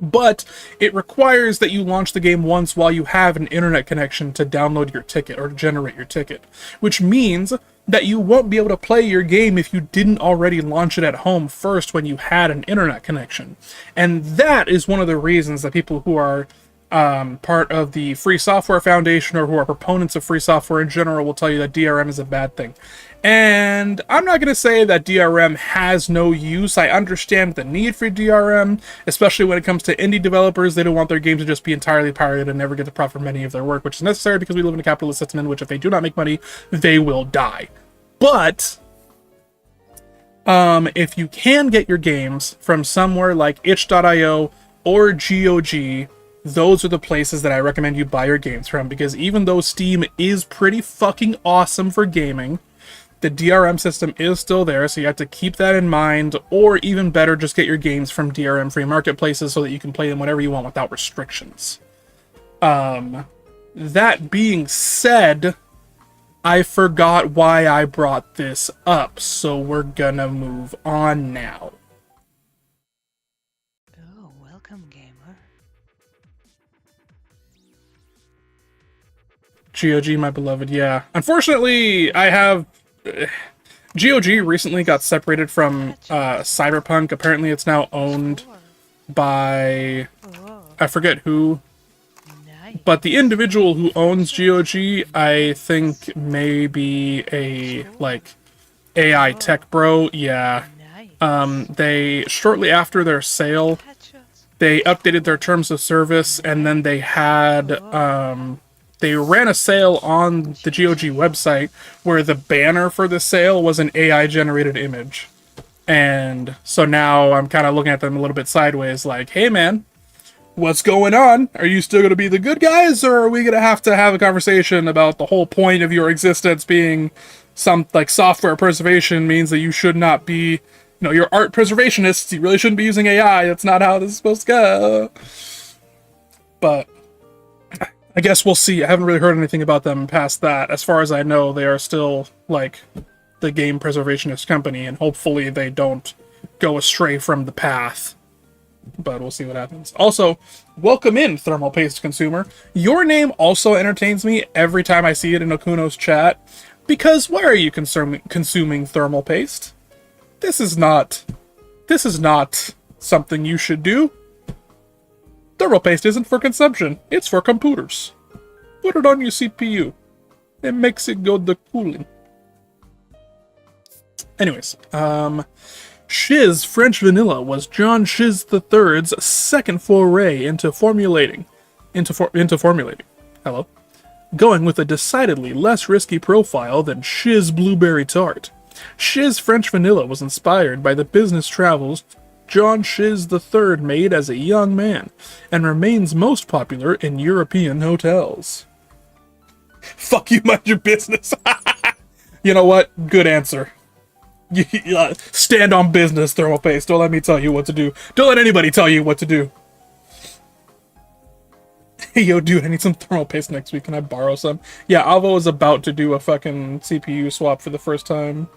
But it requires that you launch the game once while you have an internet connection to download your ticket or to generate your ticket, which means that you won't be able to play your game if you didn't already launch it at home first when you had an internet connection. And that is one of the reasons that people who are part of the Free Software Foundation or who are proponents of free software in general will tell you that DRM is a bad thing. And I'm not going to say that DRM has no use. I understand the need for DRM, especially when it comes to indie developers. They don't want their games to just be entirely pirated and never get the profit from any of their work, which is necessary because we live in a capitalist system in which if they do not make money, they will die. But if you can get your games from somewhere like itch.io or GOG, those are the places that I recommend you buy your games from, because even though Steam is pretty fucking awesome for gaming, the DRM system is still there, so you have to keep that in mind, or even better, just get your games from DRM-free marketplaces so that you can play them whenever you want without restrictions. That being said, I forgot why I brought this up, so we're gonna move on now. Oh, welcome, gamer. GOG, my beloved, yeah. Unfortunately, I have... GOG recently got separated from Cyberpunk. Apparently it's now owned by... I forget who. But the individual who owns GOG, I think, may be a, like, AI tech bro. Yeah. They, shortly after their sale, they updated their terms of service, and then they had... they ran a sale on the GOG website where the banner for the sale was an AI-generated image. And so now I'm kind of looking at them a little bit sideways, like, hey man, what's going on? Are you still going to be the good guys, or are we going to have a conversation about the whole point of your existence being some, like, software preservation means that you should not be, you know, you're art preservationists, you really shouldn't be using AI, that's not how this is supposed to go. But I guess we'll see. I haven't really heard anything about them past that. As far as I know, they are still, like, the game preservationist company, and hopefully they don't go astray from the path. But we'll see what happens. Also, welcome in, Thermal Paste consumer. Your name also entertains me every time I see it in Okuno's chat, because why are you consuming Thermal Paste? This is not something you should do. Thermal paste isn't for consumption, it's for computers. Put it on your CPU. It makes it go the cooling. Anyways, Shiz French Vanilla was John Shiz III's second foray into formulating. Hello. Going with a decidedly less risky profile than Shiz Blueberry Tart. Shiz French Vanilla was inspired by the business travels John Shiz III made as a young man, and remains most popular in European hotels. Fuck you, mind your business. You know what? Good answer. Stand on business, Thermal Paste. Don't let me tell you what to do. Don't let anybody tell you what to do. Hey, yo, dude, I need some Thermal Paste next week. Can I borrow some? Yeah, Alvo is about to do a fucking CPU swap for the first time.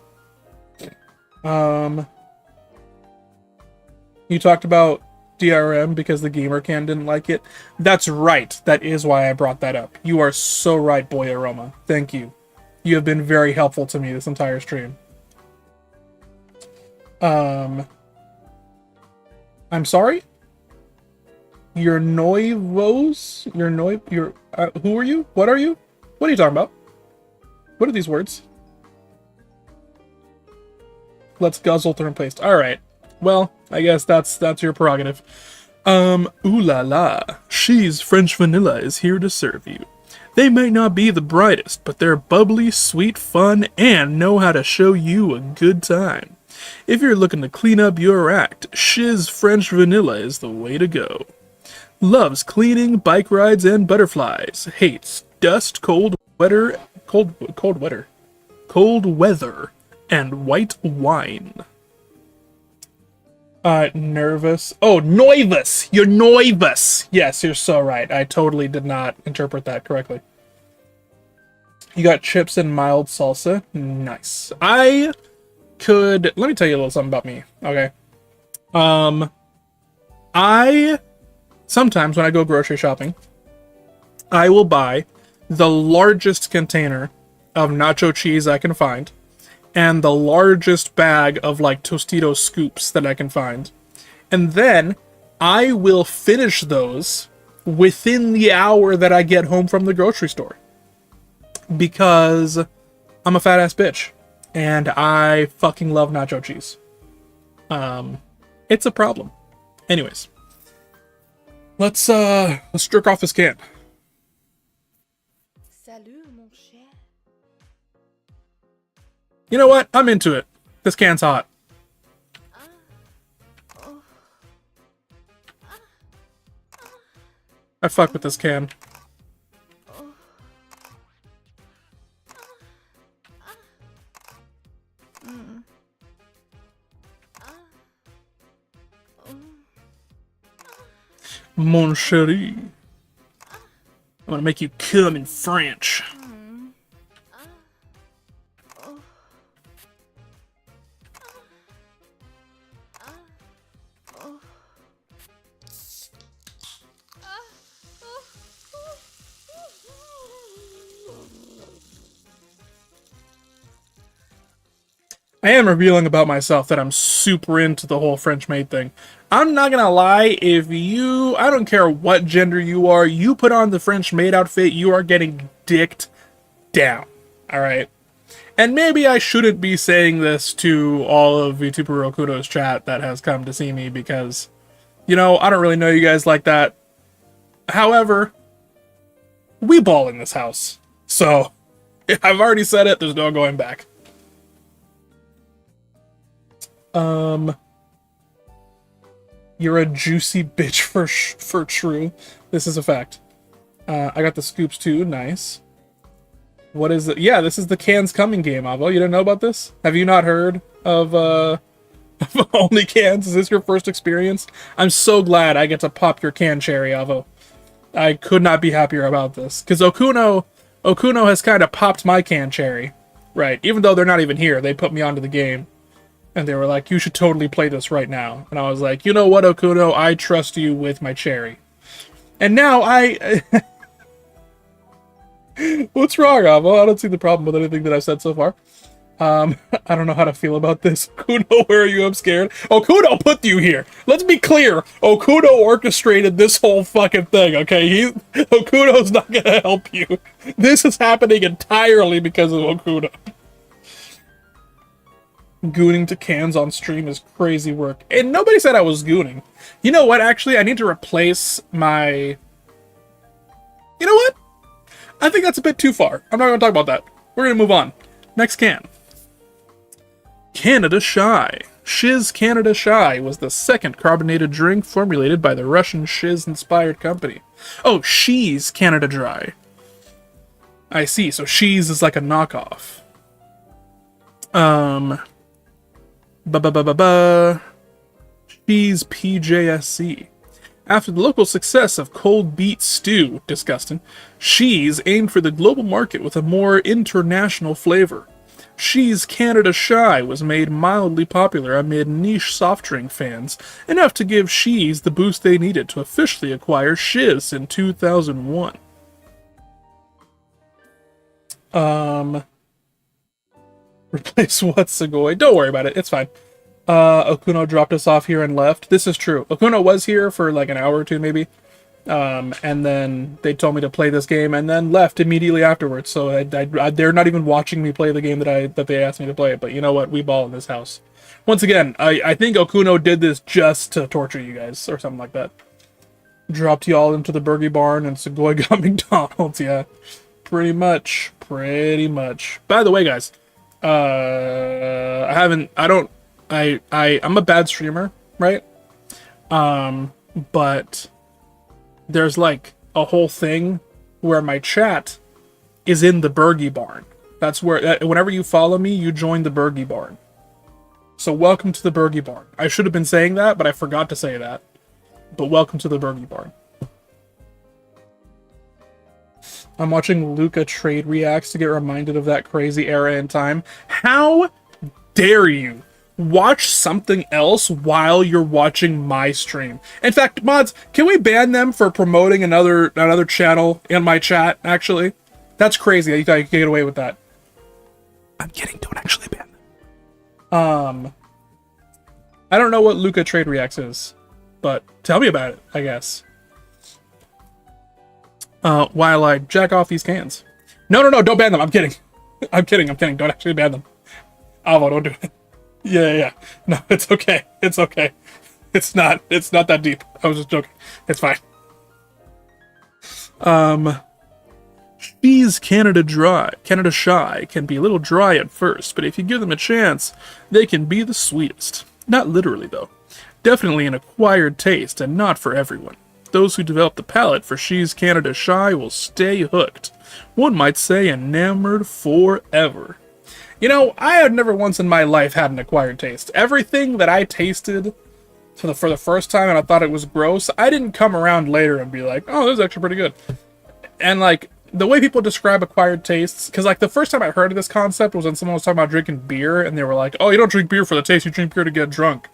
You talked about DRM because the GamerCan didn't like it. That's right. That is why I brought that up. You are so right, Boy Aroma. Thank you. You have been very helpful to me this entire stream. I'm sorry? Your Noivos? Who are you? What are you? What are you talking about? What are these words? Let's guzzle Thermal Paste. Alright. Well, I guess that's your prerogative. Ooh la la. She's French Vanilla is here to serve you. They might not be the brightest, but they're bubbly, sweet, fun, and know how to show you a good time. If you're looking to clean up your act, Shiz French Vanilla is the way to go. Loves cleaning, bike rides, and butterflies. Hates dust, cold weather, and white wine. Nervous. Oh, Noivus! You're Noivus! Yes, you're so right. I totally did not interpret that correctly. You got chips and mild salsa. Nice. Let me tell you a little something about me, okay? Sometimes when I go grocery shopping, I will buy the largest container of nacho cheese I can find, and the largest bag of like Tostitos scoops that I can find. And then I will finish those within the hour that I get home from the grocery store. Because I'm a fat ass bitch. And I fucking love nacho cheese. It's a problem. Anyways. Let's jerk off this can. Salut, mon cher. You know what? I'm into it. This can's hot. I fuck with this can. Mon chéri. I'm gonna make you come in French. I am revealing about myself that I'm super into the whole French maid thing. I'm not gonna lie, I don't care what gender you are, you put on the French maid outfit, you are getting dicked down. Alright? And maybe I shouldn't be saying this to all of VTuber Okuno's chat that has come to see me because, I don't really know you guys like that. However, we ball in this house. So, I've already said it, there's no going back. You're a juicy bitch for true. This is a fact. I got the scoops too. Nice. What is it? Yeah, this is the Cans Coming game, Avo. You didn't know about this? Have you not heard of Only Cans? Is this your first experience? I'm so glad I get to pop your can cherry, Avo. I could not be happier about this. Because Okuno has kind of popped my can cherry. Right. Even though they're not even here, they put me onto the game. And they were like, you should totally play this right now. And I was like, you know what, Okuno? I trust you with my cherry. And now What's wrong, Avo? I don't see the problem with anything that I've said so far. I don't know how to feel about this. Okuno, where are you? I'm scared. Okuno put you here. Let's be clear. Okuno orchestrated this whole fucking thing, okay? Okuno's not gonna help you. This is happening entirely because of Okuno. Gooning to cans on stream is crazy work. And nobody said I was gooning. You know what, actually? I need to replace my... You know what? I think that's a bit too far. I'm not going to talk about that. We're going to move on. Next can. Canada Shy. Shiz Canada Shy was the second carbonated drink formulated by the Russian Shiz-inspired company. Oh, She's Canada Dry. I see. So She's is like a knockoff. She's PJSC. After the local success of Cold Beet Stew, disgusting, She's aimed for the global market with a more international flavor. She's Canada Shy was made mildly popular amid niche soft drink fans, enough to give She's the boost they needed to officially acquire Shiz in 2001. Replace what, Segoy? Don't worry about it, it's fine. Okuno dropped us off here and left. This is true. Okuno was here for like an hour or two, maybe. And then they told me to play this game and then left immediately afterwards. So they're not even watching me play the game that they asked me to play. But you know what? We ball in this house. Once again, I think Okuno did this just to torture you guys or something like that. Dropped y'all into the Burger Barn and Segoy got McDonald's, yeah. Pretty much. By the way, guys, I'm a bad streamer, right? But there's like a whole thing where my chat is in the Bergie Barn. That's where, whenever you follow me, you join the Bergie Barn. So welcome to the Bergie Barn. I should have been saying that, but I forgot to say that. But welcome to the Bergie Barn. I'm watching Luca trade reacts to get reminded of that crazy era in time. How dare you watch something else while you're watching my stream? In fact, mods, can we ban them for promoting another channel in my chat, actually? That's crazy. I thought you could get away with that. I'm kidding, don't actually ban them. I don't know what Luca trade reacts is, but tell me about it, I guess. While I jack off these cans. No, don't ban them. I'm kidding. I'm kidding. Don't actually ban them. Avo, don't do it. Yeah. No, it's okay. It's okay. It's not that deep. I was just joking. It's fine. She's Canada Shy can be a little dry at first, but if you give them a chance, they can be the sweetest. Not literally, though. Definitely an acquired taste, and not for everyone. Those who develop the palate for She's Canada Shy will stay hooked. One might say enamored forever. You know, I had never once in my life had an acquired taste. Everything that I tasted for the first time and I thought it was gross, I didn't come around later and be like, oh, this is actually pretty good. And like, the way people describe acquired tastes, because like the first time I heard of this concept was when someone was talking about drinking beer, and they were like, oh, you don't drink beer for the taste, you drink beer to get drunk.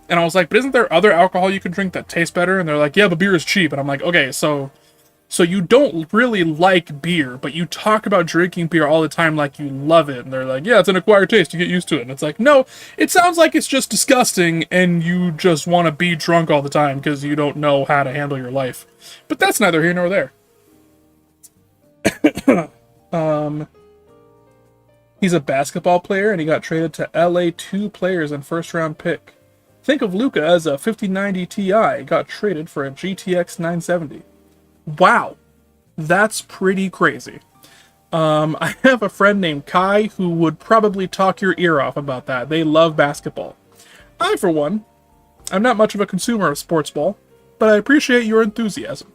And I was like, but isn't there other alcohol you can drink that tastes better? And they're like, yeah, but beer is cheap. And I'm like, okay, so you don't really like beer, but you talk about drinking beer all the time like you love it. And they're like, yeah, it's an acquired taste, you get used to it. And it's like, no, it sounds like it's just disgusting and you just want to be drunk all the time because you don't know how to handle your life. But that's neither here nor there. He's a basketball player and he got traded to LA 2 players and first round pick. Think of Luca as a 5090 Ti got traded for a GTX 970. Wow, that's pretty crazy. I have a friend named Kai who would probably talk your ear off about that. They love basketball. I, for one, I'm not much of a consumer of sports ball, but I appreciate your enthusiasm.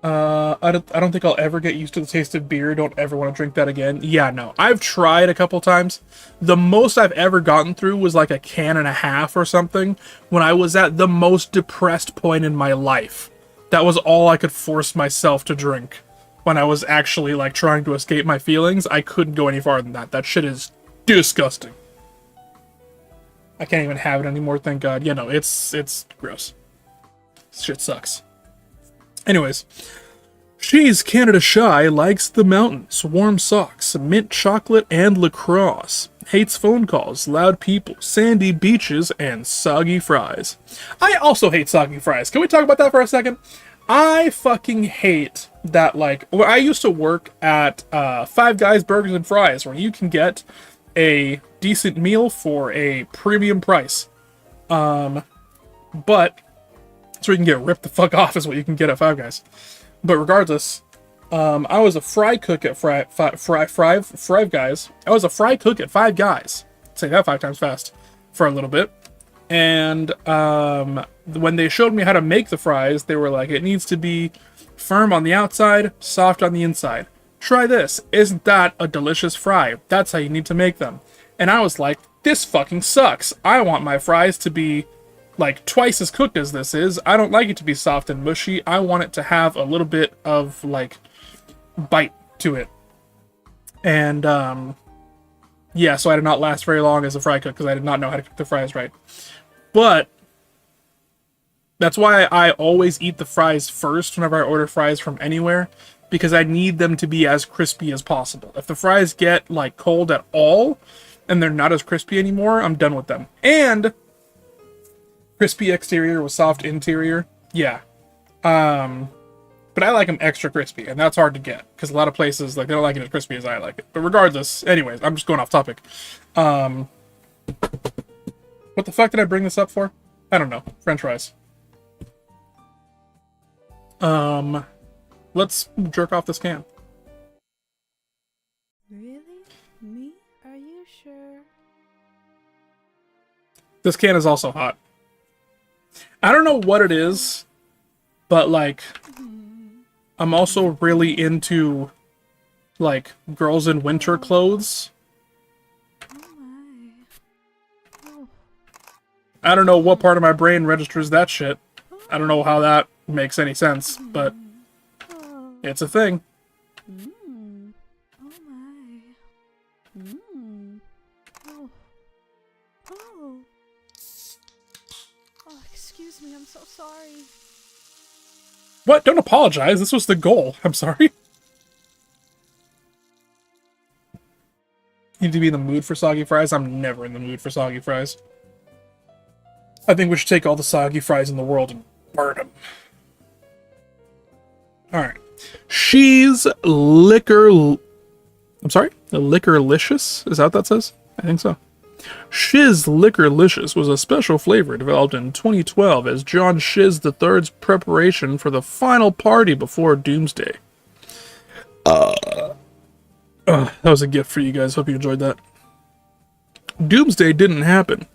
I don't think I'll ever get used to the taste of beer. Don't ever want to drink that again. Yeah, no. I've tried a couple times. The most I've ever gotten through was like a can and a half or something when I was at the most depressed point in my life. That was all I could force myself to drink. When I was actually like trying to escape my feelings, I couldn't go any farther than that. That shit is disgusting. I can't even have it anymore, thank God. Yeah, no, it's gross. Shit sucks. Anyways, She's Canada Shy likes the mountains, warm socks, mint chocolate, and lacrosse. Hates phone calls, loud people, sandy beaches, and soggy fries. I also hate soggy fries. Can we talk about that for a second? I fucking hate that, like, well, I used to work at Five Guys Burgers and Fries, where you can get a decent meal for a premium price. But so you can get ripped the fuck off is what you can get at Five Guys. But regardless, I was a fry cook at Five Guys. I was a fry cook at Five Guys. Say that 5 times fast for a little bit. And when they showed me how to make the fries, they were like, it needs to be firm on the outside, soft on the inside. Try this. Isn't that a delicious fry? That's how you need to make them. And I was like, this fucking sucks. I want my fries to be like twice as cooked as this is. I don't like it to be soft and mushy. I want it to have a little bit of like bite to it. And yeah, so I did not last very long as a fry cook because I did not know how to cook the fries right. But that's why I always eat the fries first whenever I order fries from anywhere, because I need them to be as crispy as possible. If the fries get like cold at all and they're not as crispy anymore, I'm done with them. And crispy exterior with soft interior. Yeah. But I like them extra crispy, and that's hard to get because a lot of places like they don't like it as crispy as I like it. But regardless, anyways, I'm just going off topic. What the fuck did I bring this up for? I don't know. French fries. let's jerk off this can. Really? Me? Are you sure? This can is also hot. I don't know what it is, but like, I'm also really into like girls in winter clothes. Oh my. Oh. I don't know what part of my brain registers that shit. I don't know how that makes any sense, but Oh. it's a thing. Mm. Oh my. Mm. Oh. Oh. Oh, excuse me, I'm so sorry. What? Don't apologize. This was the goal. I'm sorry. You need to be in the mood for soggy fries? I'm never in the mood for soggy fries. I think we should take all the soggy fries in the world and burn them. Alright. She's liquor... I'm sorry? Liquorlicious? Is that what that says? I think so. Shiz Liquorlicious was a special flavor developed in 2012 as John Shiz III's preparation for the final party before Doomsday. That was a gift for you guys. Hope you enjoyed that. Doomsday didn't happen,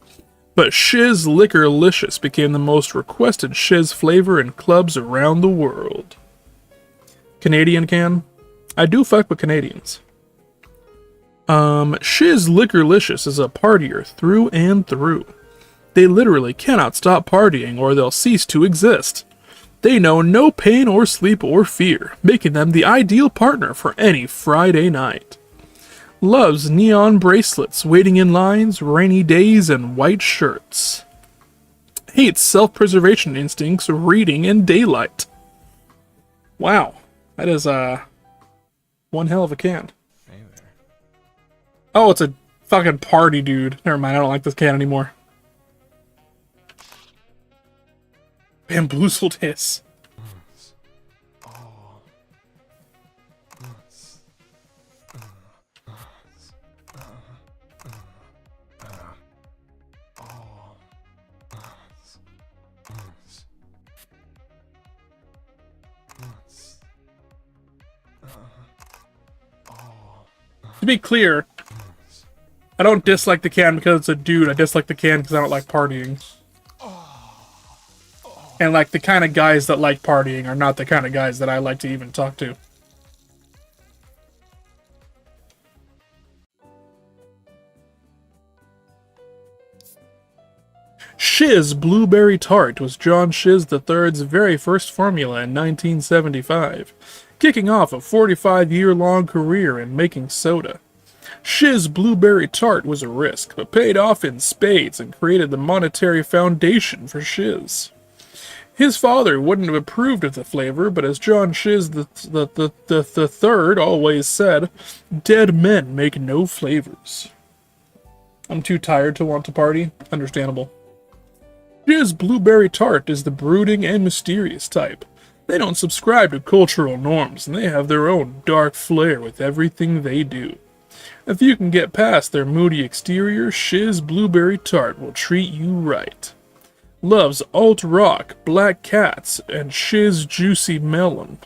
but Shiz Liquorlicious became the most requested Shiz flavor in clubs around the world. Canadian can? I do fuck with Canadians. Shiz Liquorlicious is a partier through and through. They literally cannot stop partying or they'll cease to exist. They know no pain or sleep or fear, making them the ideal partner for any Friday night. Loves neon bracelets, waiting in lines, rainy days, and white shirts. Hates self-preservation instincts, reading, and daylight. Wow, that is, one hell of a can. Hey there. Oh, it's a fucking party dude. Never mind, I don't like this can anymore. Bamboozled hiss. To be clear, I don't dislike the can because it's a dude. I dislike the can because I don't like partying. And like the kind of guys that like partying are not the kind of guys that I like to even talk to. Shiz Blueberry Tart was John Shiz III's very first formula in 1975, kicking off a 45-year-long career in making soda. Shiz Blueberry Tart was a risk, but paid off in spades and created the monetary foundation for Shiz. His father wouldn't have approved of the flavor, but as John Shiz the third always said, dead men make no flavors. I'm too tired to want to party. Understandable. Shiz Blueberry Tart is the brooding and mysterious type. They don't subscribe to cultural norms, and they have their own dark flair with everything they do. If you can get past their moody exterior, Shiz Blueberry Tart will treat you right. Loves alt-rock, black cats, and Shiz Juicy Melon.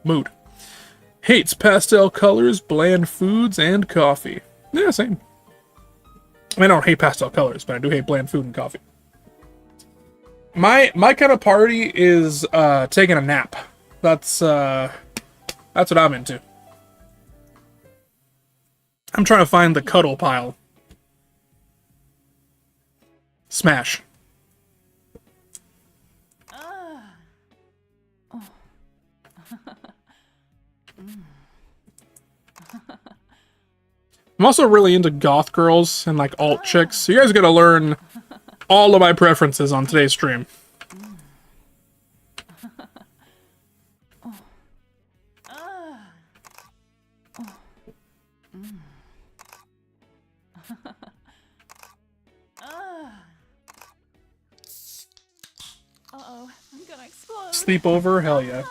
Mood. Hates pastel colors, bland foods, and coffee. Yeah, same. I don't hate pastel colors, but I do hate bland food and coffee. My kind of party is taking a nap. That's what I'm into. I'm trying to find the cuddle pile. Smash. I'm also really into goth girls and like alt chicks, so you guys gotta learn all of my preferences on today's stream. Uh-oh, I'm gonna explode. Sleepover? Hell yeah.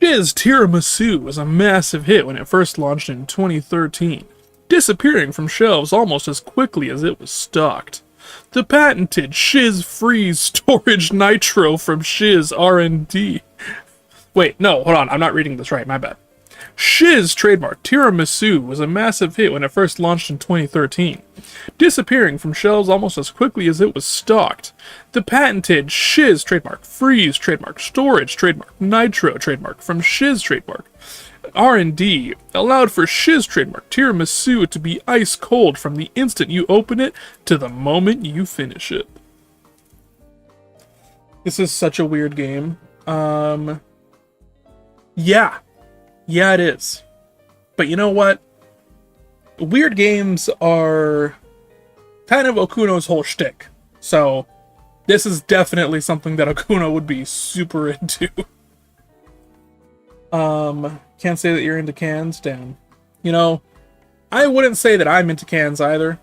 Shiz Tiramisu was a massive hit when it first launched in 2013, disappearing from shelves almost as quickly as it was stocked. The patented Shiz Freeze Storage Nitro from Shiz R&D. Wait, no, hold on, I'm not reading this right, my bad. Shiz trademark Tiramisu was a massive hit when it first launched in 2013, disappearing from shelves almost as quickly as it was stocked. The patented Shiz trademark Freeze trademark Storage trademark Nitro trademark from Shiz trademark R&D allowed for Shiz trademark Tiramisu to be ice cold from the instant you open it to the moment you finish it. This is such a weird game. Yeah, it is. But you know what? Weird games are kind of Okuno's whole shtick. So, this is definitely something that Okuno would be super into. Can't say that you're into cans? Damn. You know, I wouldn't say that I'm into cans either.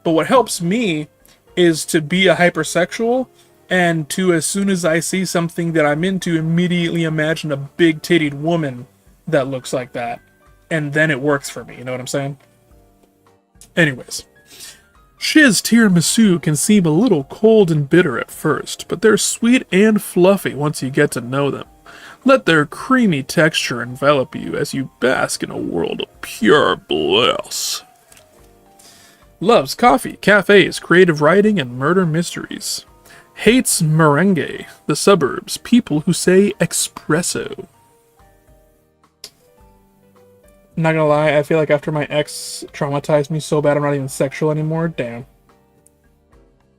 But what helps me is to be a hypersexual and to, as soon as I see something that I'm into, immediately imagine a big-tittied woman that looks like that, and then it works for me, you know what I'm saying? Anyways, Shiz Tiramisu can seem a little cold and bitter at first, but they're sweet and fluffy once you get to know them. Let their creamy texture envelop you as you bask in a world of pure bliss. Loves coffee, cafes, creative writing, and murder mysteries. Hates merengue, the suburbs, people who say espresso. I'm not gonna lie, I feel like after my ex traumatized me so bad I'm not even sexual anymore. Damn.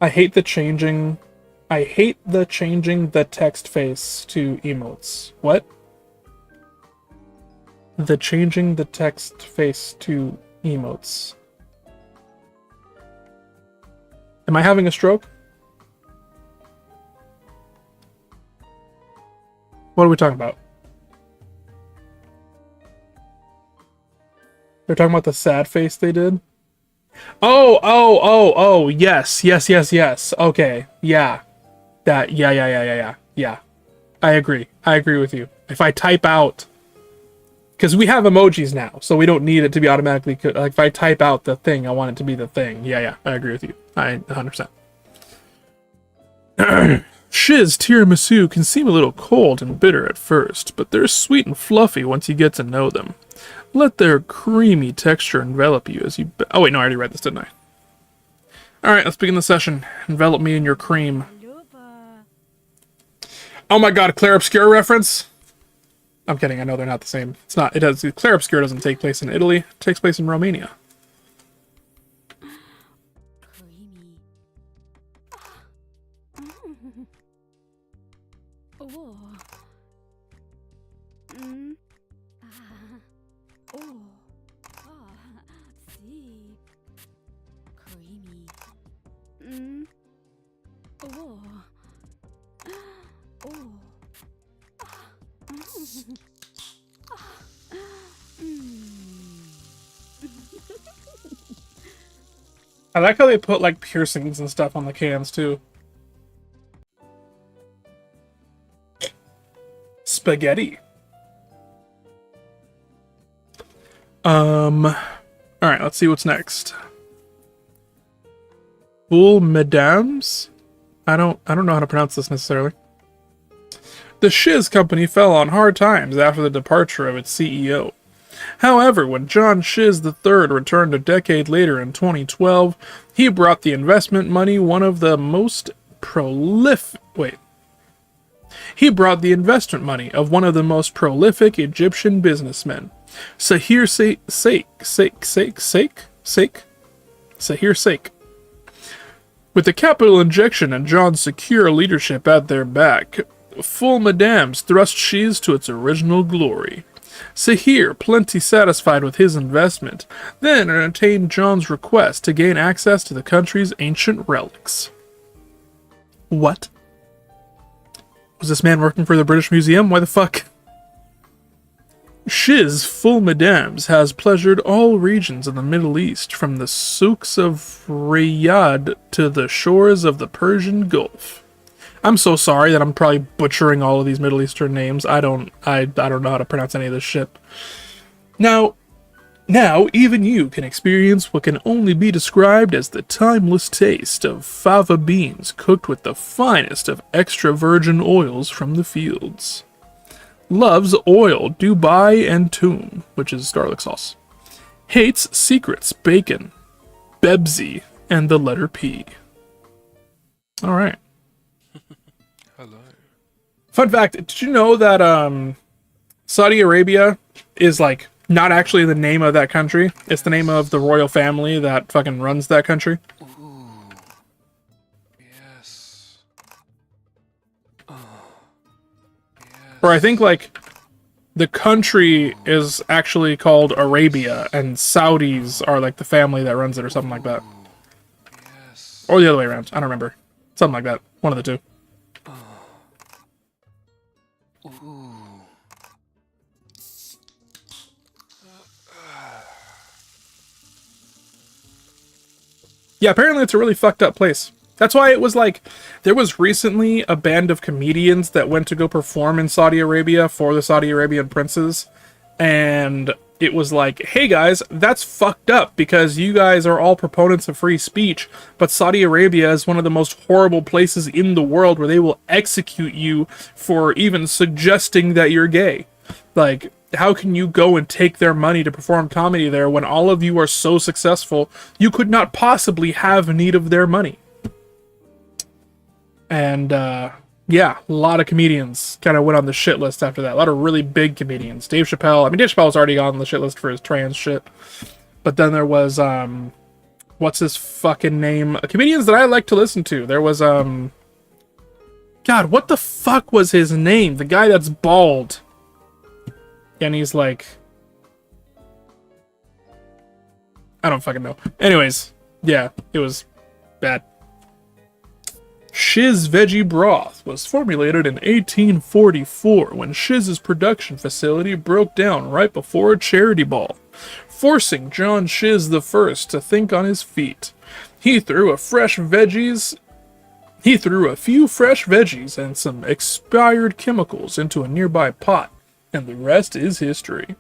I hate the changing the text face to emotes. What? The changing the text face to emotes. Am I having a stroke? What are we talking about? They're talking about the sad face they did? Oh, yes. Okay, yeah. Yeah. I agree with you. If I type out, because we have emojis now, so we don't need it to be automatically, like if I type out the thing, I want it to be the thing. Yeah, I agree with you. 100%. Shiz Tiramisu can seem a little cold and bitter at first, but they're sweet and fluffy once you get to know them. Let their creamy texture envelop you as you... Oh wait, no, I already read this, didn't I? Alright, let's begin the session. Envelop me in your cream. Oh my god, a Clair Obscur reference? I'm kidding, I know they're not the same. It's not, it does, Clair Obscur doesn't take place in Italy, it takes place in Romania. I like how they put like piercings and stuff on the cans too. Spaghetti. Alright, let's see what's next. Full Mesdames? I don't know how to pronounce this necessarily. The Shiz company fell on hard times after the departure of its CEO. However, when John Shiz III returned a decade later in 2012, he brought the investment money of one of the most prolific Egyptian businessmen, Sahir Sahir. With the capital injection and John's secure leadership at their back, Full Mesdames thrust Shiz to its original glory. Sahir, plenty satisfied with his investment, then entertained John's request to gain access to the country's ancient relics. What? Was this man working for the British Museum? Why the fuck? Shiz Full Mesdames has pleasured all regions of the Middle East, from the souks of Riyadh to the shores of the Persian Gulf. I'm so sorry that I'm probably butchering all of these Middle Eastern names. I don't know how to pronounce any of this shit. Now, even you can experience what can only be described as the timeless taste of fava beans cooked with the finest of extra virgin oils from the fields. Loves oil, Dubai, and tune, which is garlic sauce. Hates secrets, bacon, Bebzi, and the letter P. Alright. Hello. Fun fact, did you know that Saudi Arabia is like not actually the name of that country? It's the name of the royal family that fucking runs that country. Ooh. Yes. Oh. Yes. Or I think like the country is actually called Arabia and Saudis are like the family that runs it or something like that. Yes. Or the other way around. I don't remember. Something like that. One of the two. Ooh. Yeah, apparently it's a really fucked up place. That's why it was like, there was recently a band of comedians that went to go perform in Saudi Arabia for the Saudi Arabian princes. And it was like, hey guys, that's fucked up because you guys are all proponents of free speech. But Saudi Arabia is one of the most horrible places in the world where they will execute you for even suggesting that you're gay. Like, how can you go and take their money to perform comedy there when all of you are so successful, you could not possibly have need of their money? And, yeah, a lot of comedians kind of went on the shit list after that. A lot of really big comedians. Dave Chappelle. I mean, Dave Chappelle was already on the shit list for his trans shit. But then there was, what's his fucking name? Comedians that I like to listen to. There was, God, what the fuck was his name? The guy that's bald. And he's like, I don't fucking know. Anyways, yeah, it was bad. Shiz Veggie Broth was formulated in 1844 when Shiz's production facility broke down right before a charity ball, forcing John Shiz I to think on his feet. He threw a few fresh veggies and some expired chemicals into a nearby pot, and the rest is history.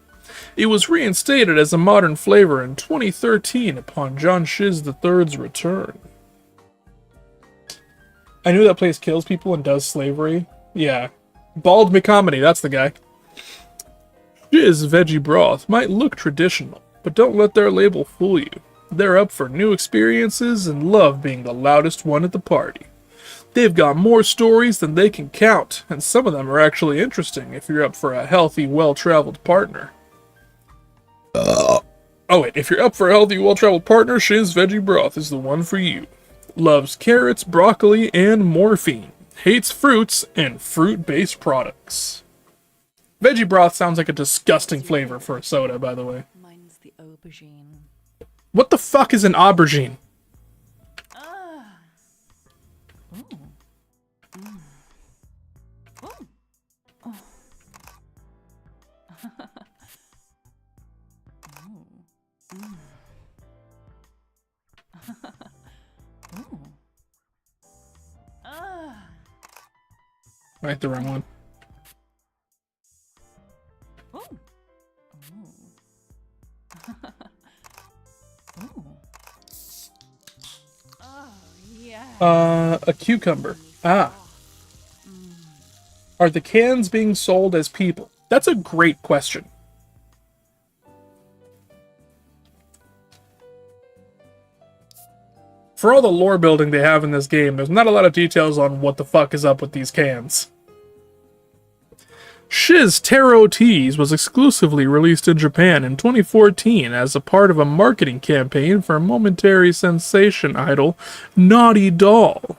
It was reinstated as a modern flavor in 2013 upon John Shiz III's return. I knew that place kills people and does slavery. Yeah. Bald McComedy, that's the guy. Shiz Veggie Broth might look traditional, but don't let their label fool you. They're up for new experiences and love being the loudest one at the party. They've got more stories than they can count, and some of them are actually interesting if you're up for a healthy, well-traveled partner. Oh wait, if you're up for a healthy, well-traveled partner, Shiz Veggie Broth is the one for you. Loves carrots, broccoli, and morphine. Hates fruits and fruit-based products. Veggie broth sounds like a disgusting flavor for a soda, by the way. Mine's the aubergine. What the fuck is an aubergine? Right, the wrong one. A cucumber. Ah. Are the cans being sold as people? That's a great question. For all the lore building they have in this game, there's not a lot of details on what the fuck is up with these cans. Shiz Taro Teas was exclusively released in Japan in 2014 as a part of a marketing campaign for momentary sensation idol Naughty Doll,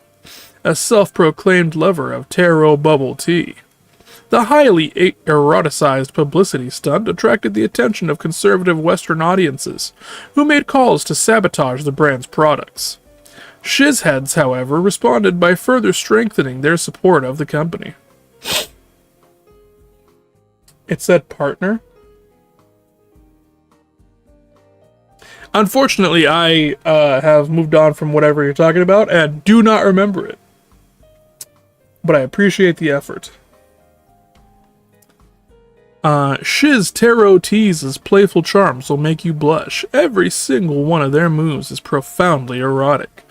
a self-proclaimed lover of taro bubble tea. The highly eroticized publicity stunt attracted the attention of conservative Western audiences, who made calls to sabotage the brand's products. Shizheads, however, responded by further strengthening their support of the company. It said partner. Unfortunately, I have moved on from whatever you're talking about and do not remember it. but I appreciate the effort. Shiz Tarot Tease's playful charms will make you blush. Every single one of their moves is profoundly erotic.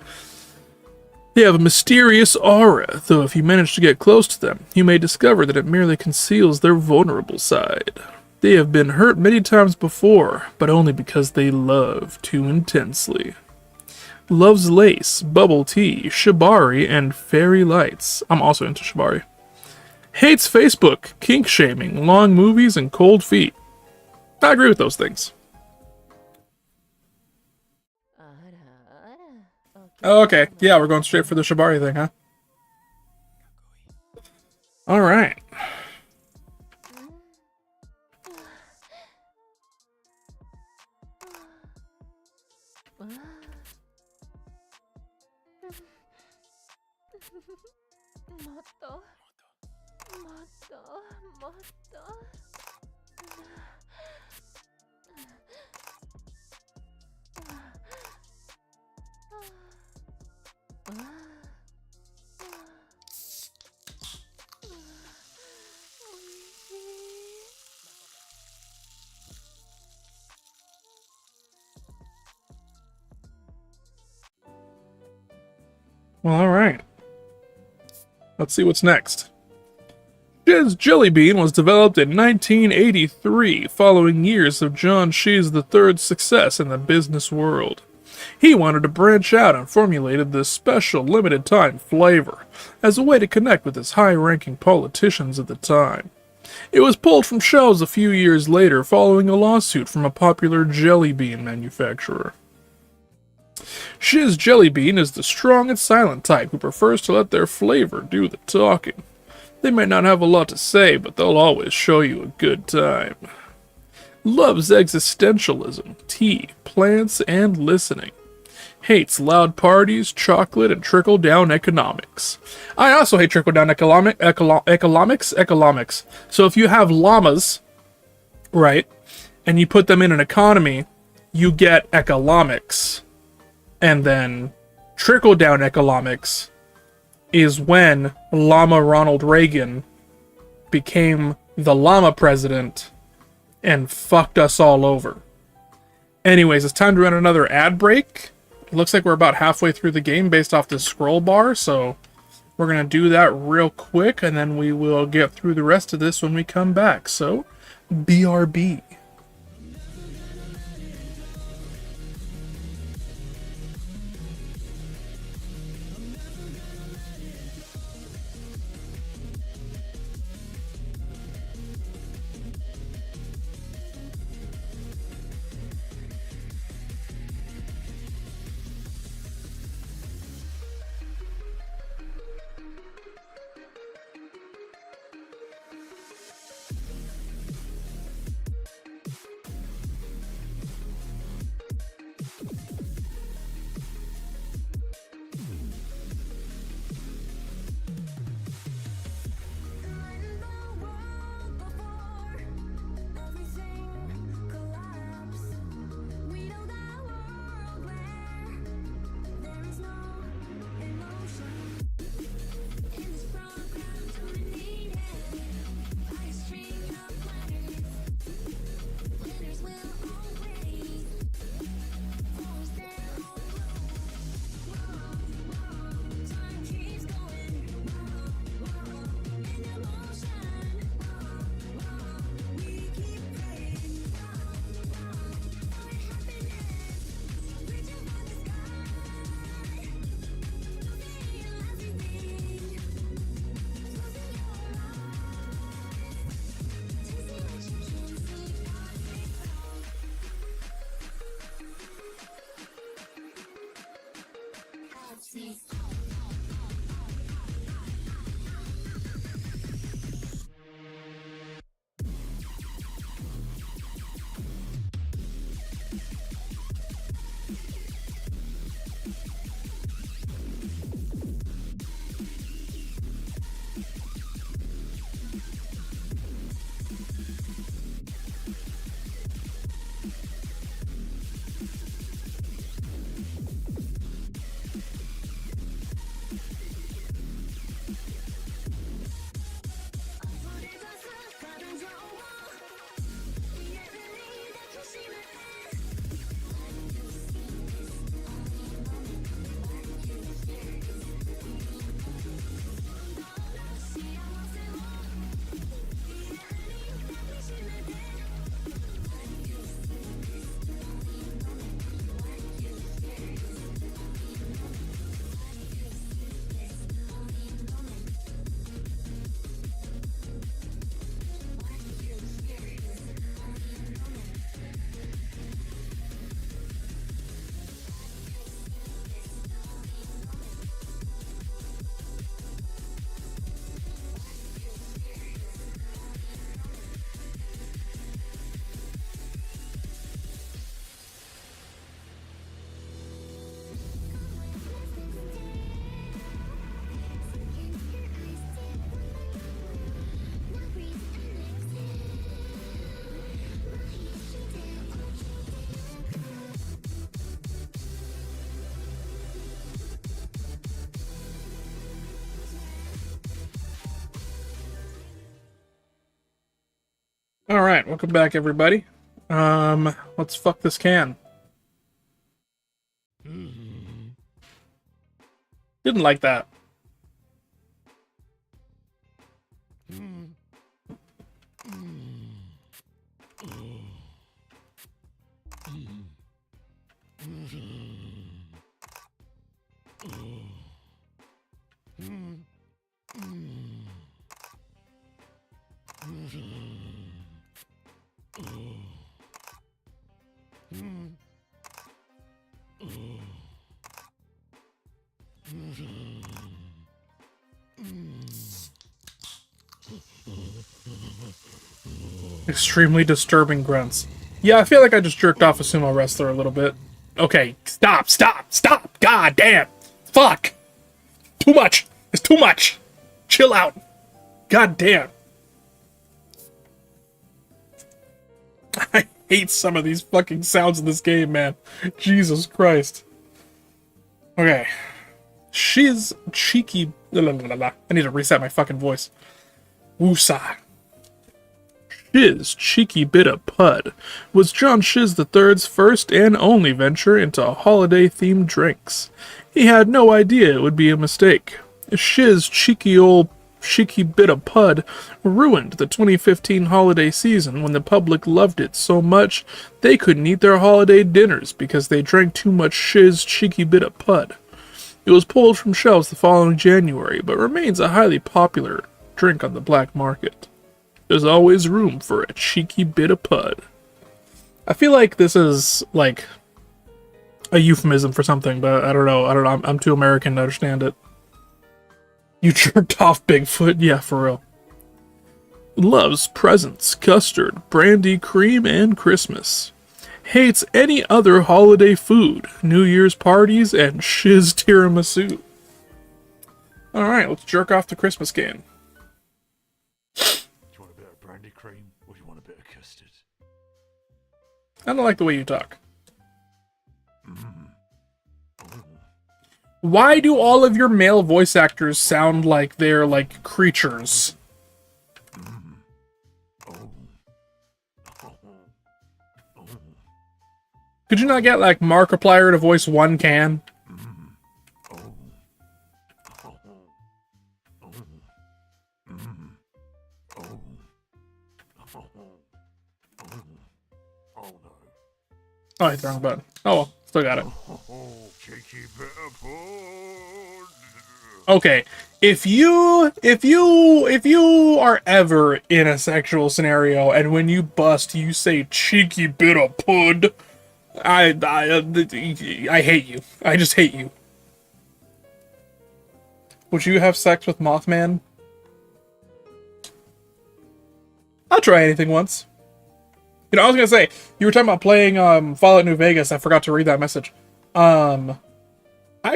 They have a mysterious aura, though if you manage to get close to them, you may discover that it merely conceals their vulnerable side. They have been hurt many times before, but only because they love too intensely. Loves lace, bubble tea, shibari, and fairy lights. I'm also into shibari. Hates Facebook, kink shaming, long movies, and cold feet. I agree with those things. Okay, yeah, we're going straight for the shibari thing, huh? Alright. Well, alright. Let's see what's next. Shiz Jelly Bean was developed in 1983, following years of John Shiz III's success in the business world. He wanted to branch out and formulated this special limited-time flavor as a way to connect with his high-ranking politicians at the time. It was pulled from shelves a few years later following a lawsuit from a popular jelly bean manufacturer. Shiz Jelly Bean is the strong and silent type who prefers to let their flavor do the talking. They may not have a lot to say, but they'll always show you a good time. Loves existentialism, tea, plants, and listening. Hates loud parties, chocolate, and trickle-down economics. I also hate trickle-down economics. So if you have llamas, right, and you put them in an economy, you get economics. And then trickle-down economics is when Llama Ronald Reagan became the llama president and fucked us all over. Anyways, it's time to run another ad break. It looks like we're about halfway through the game based off this scroll bar, so we're going to do that real quick, and then we will get through the rest of this when we come back. So, BRB. Alright, welcome back, everybody. Let's fuck this can. Didn't like that. Extremely disturbing grunts. Yeah, I feel like I just jerked off a sumo wrestler a little bit. Okay, stop! God damn! Fuck! Too much! It's too much! Chill out! God damn! I hate some of these fucking sounds in this game, man. Jesus Christ. Okay. Shiz cheeky... I need to reset my fucking voice. Woosah. Shiz Cheeky Bit of Pud was John Shiz III's first and only venture into holiday-themed drinks. He had no idea it would be a mistake. Shiz Cheeky Bit of Pud ruined the 2015 holiday season when the public loved it so much they couldn't eat their holiday dinners because they drank too much Shiz Cheeky Bit of Pud. It was pulled from shelves the following January, but remains a highly popular drink on the black market. There's always room for a cheeky bit of pud. I feel like this is, like, a euphemism for something, but I don't know. I'm too American to understand it. You jerked off Bigfoot? Yeah, for real. Loves presents, custard, brandy, cream, and Christmas. Hates any other holiday food, New Year's parties, and shiz tiramisu. Alright, let's jerk off the Christmas game. Cream, or do you want a bit of custard? I don't like the way you talk. Why do all of your male voice actors sound like they're like creatures? Could you not get like Markiplier to voice one can? Oh, I hit the wrong button. Oh well, still got it. Okay, if you are ever in a sexual scenario and when you bust you say cheeky bit of pud, I hate you. I just hate you. Would you have sex with Mothman? I'll try anything once. You know, I was gonna say, you were talking about playing Fallout New Vegas. I forgot to read that message. I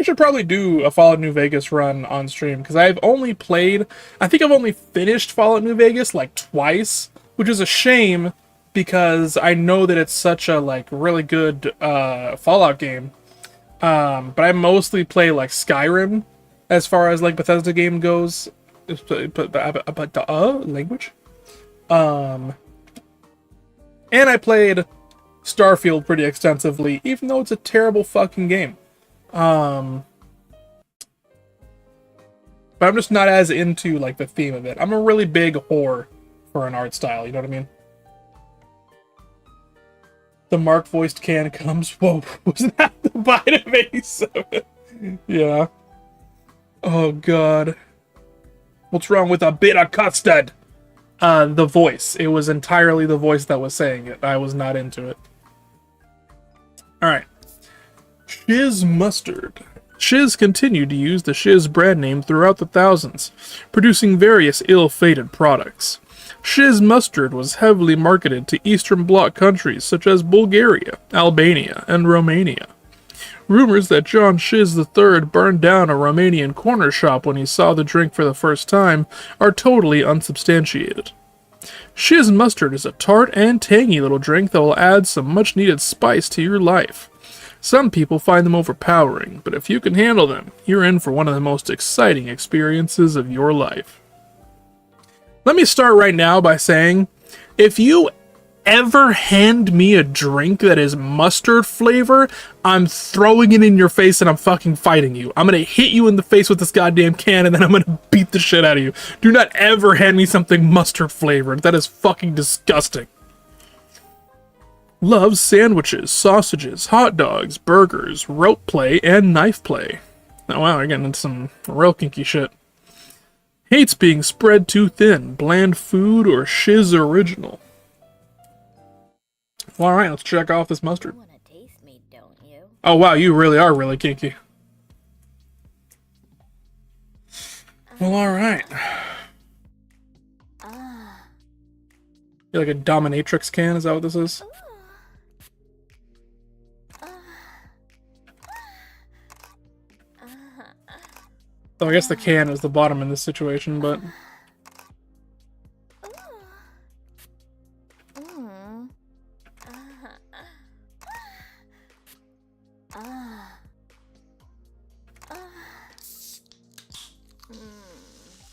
should probably do a Fallout New Vegas run on stream, because I think I've only finished Fallout New Vegas like twice, which is a shame, because I know that it's such a like really good Fallout game. But I mostly play like Skyrim, as far as like Bethesda game goes. Language? And I played Starfield pretty extensively, even though it's a terrible fucking game. But I'm just not as into, like, the theme of it. I'm a really big whore for an art style, you know what I mean? The Mark-voiced can comes... Whoa, was that the bite of 87? Yeah. Oh, God. What's wrong with a bit of custard? The voice. It was entirely the voice that was saying it. I was not into it. Alright. Shiz Mustard. Shiz continued to use the Shiz brand name throughout the thousands, producing various ill-fated products. Shiz Mustard was heavily marketed to Eastern Bloc countries such as Bulgaria, Albania, and Romania. Rumors that John Shiz III burned down a Romanian corner shop when he saw the drink for the first time are totally unsubstantiated. Shiz Mustard is a tart and tangy little drink that will add some much-needed spice to your life. Some people find them overpowering, but if you can handle them, you're in for one of the most exciting experiences of your life. Let me start right now by saying If you ever hand me a drink that is mustard flavor, I'm throwing it in your face and I'm fucking fighting you. I'm gonna hit you in the face with this goddamn can and then I'm gonna beat the shit out of you. Do not ever hand me something mustard flavored. That is fucking disgusting. Loves sandwiches, sausages, hot dogs, burgers, rope play, and knife play. Oh wow, we're getting into some real kinky shit. Hates being spread too thin, bland food, or shiz original. Well, alright, let's check off this mustard. You wanna taste me, don't you? Oh wow, you really are really kinky. Well, alright. You're like a dominatrix can, is that what this is? So I guess the can is the bottom in this situation, but...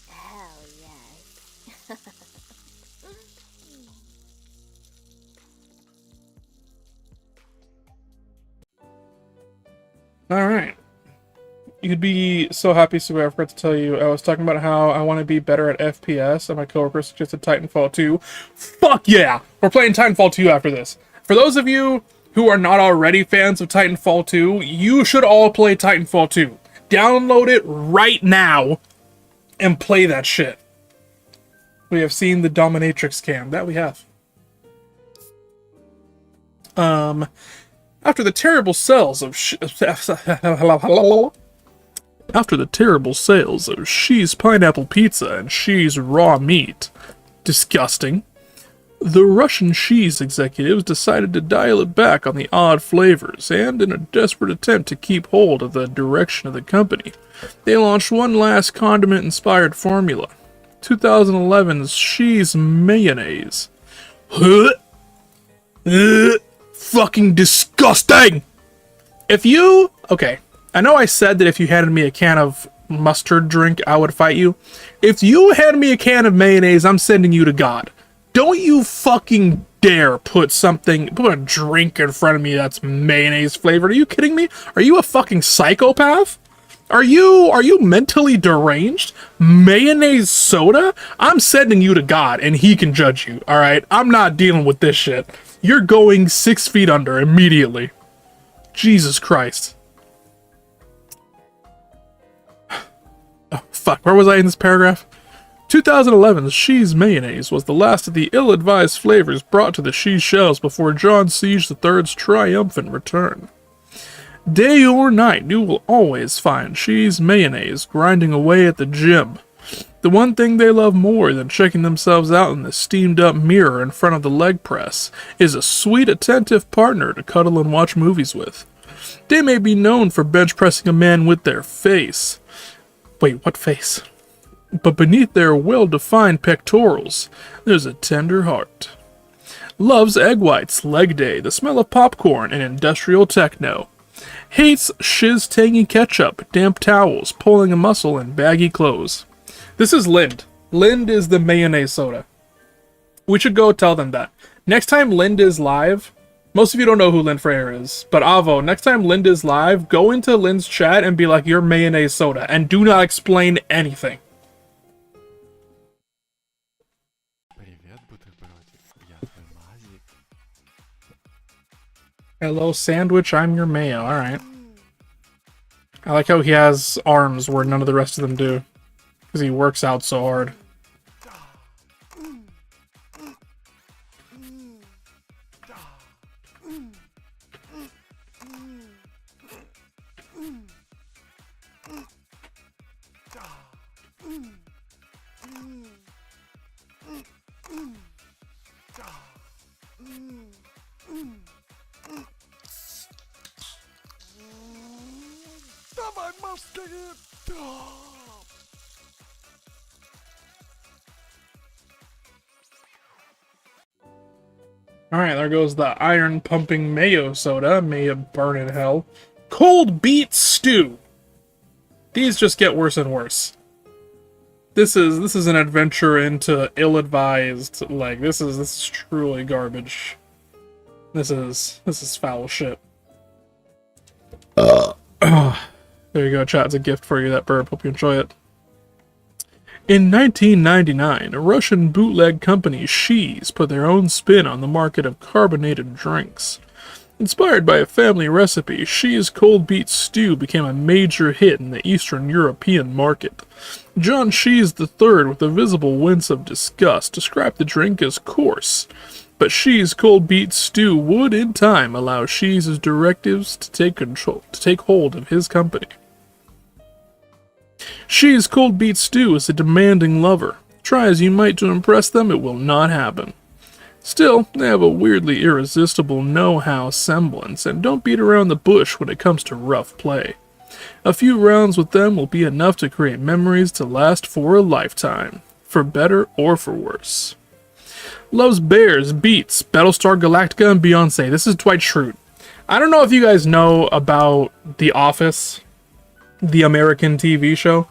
Hell yes. Alright. You'd be so happy, Sue, I forgot to tell you, I was talking about how I want to be better at FPS, and my coworker suggested Titanfall 2. Fuck yeah! We're playing Titanfall 2 after this. For those of you who are not already fans of Titanfall 2, you should all play Titanfall 2. Download it right now, and play that shit. We have seen the Dominatrix cam. That we have. After the terrible sales of After the terrible sales of She's Pineapple Pizza and She's Raw Meat, disgusting, the Russian She's executives decided to dial it back on the odd flavors, and in a desperate attempt to keep hold of the direction of the company, they launched one last condiment-inspired formula, 2011's She's Mayonnaise. Fucking disgusting! Okay, I know I said that if you handed me a can of mustard drink, I would fight you. If you hand me a can of mayonnaise, I'm sending you to God. Don't you fucking dare put a drink in front of me that's mayonnaise flavored. Are you kidding me? Are you a fucking psychopath? Are you mentally deranged? Mayonnaise soda? I'm sending you to God and he can judge you, alright? I'm not dealing with this shit. You're going 6 feet under immediately. Jesus Christ. Oh, fuck, where was I in this paragraph? 2011's She's Mayonnaise was the last of the ill-advised flavors brought to the She's shelves before John Siege III's triumphant return. Day or night, you will always find She's Mayonnaise grinding away at the gym. The one thing they love more than checking themselves out in the steamed-up mirror in front of the leg press is a sweet, attentive partner to cuddle and watch movies with. They may be known for bench-pressing a man with their face. Wait, what face? But beneath their well-defined pectorals, there's a tender heart. Loves egg whites, leg day, the smell of popcorn, and industrial techno. Hates shiz tangy ketchup, damp towels, pulling a muscle, and baggy clothes. This is Lind. Lind is the mayonnaise soda. We should go tell them that. Next time Lind is live, most of you don't know who Lind Freyr is, but Avo, next time Lind is live, go into Lind's chat and be like, you're mayonnaise soda, and do not explain anything. Hello, sandwich, I'm your mayo. Alright. I like how he has arms where none of the rest of them do. Because he works out so hard. Alright, there goes the iron-pumping mayo soda. May it burn in hell. Cold beet stew! These just get worse and worse. This is an adventure into ill-advised, like, this is truly garbage. This is foul shit. There you go, chat. It's a gift for you, that burp. Hope you enjoy it. In 1999, a Russian bootleg company, Shees, put their own spin on the market of carbonated drinks. Inspired by a family recipe, Shees Cold Beet Stew became a major hit in the Eastern European market. John Shees III, with a visible wince of disgust, described the drink as coarse, but Shees Cold Beet Stew would, in time, allow Shees' directives to take hold of his company. Shees Cold Beet Stew is a demanding lover. Try as you might to impress them, it will not happen. Still, they have a weirdly irresistible know-how semblance, and don't beat around the bush when it comes to rough play. A few rounds with them will be enough to create memories to last for a lifetime, for better or for worse. Loves bears, beats, Battlestar Galactica, and Beyonce. This is Dwight Schrute. I don't know if you guys know about The Office, the American TV show.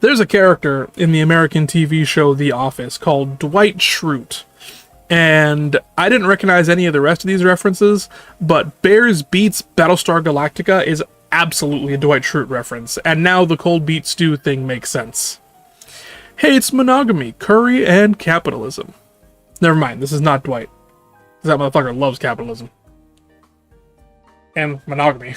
There's a character in the American TV show The Office called Dwight Schrute. And I didn't recognize any of the rest of these references, but Bears Beats Battlestar Galactica is absolutely a Dwight Schrute reference, and now the cold beet stew thing makes sense. Hates monogamy, curry, and capitalism. Never mind, this is not Dwight. That motherfucker loves capitalism. And monogamy.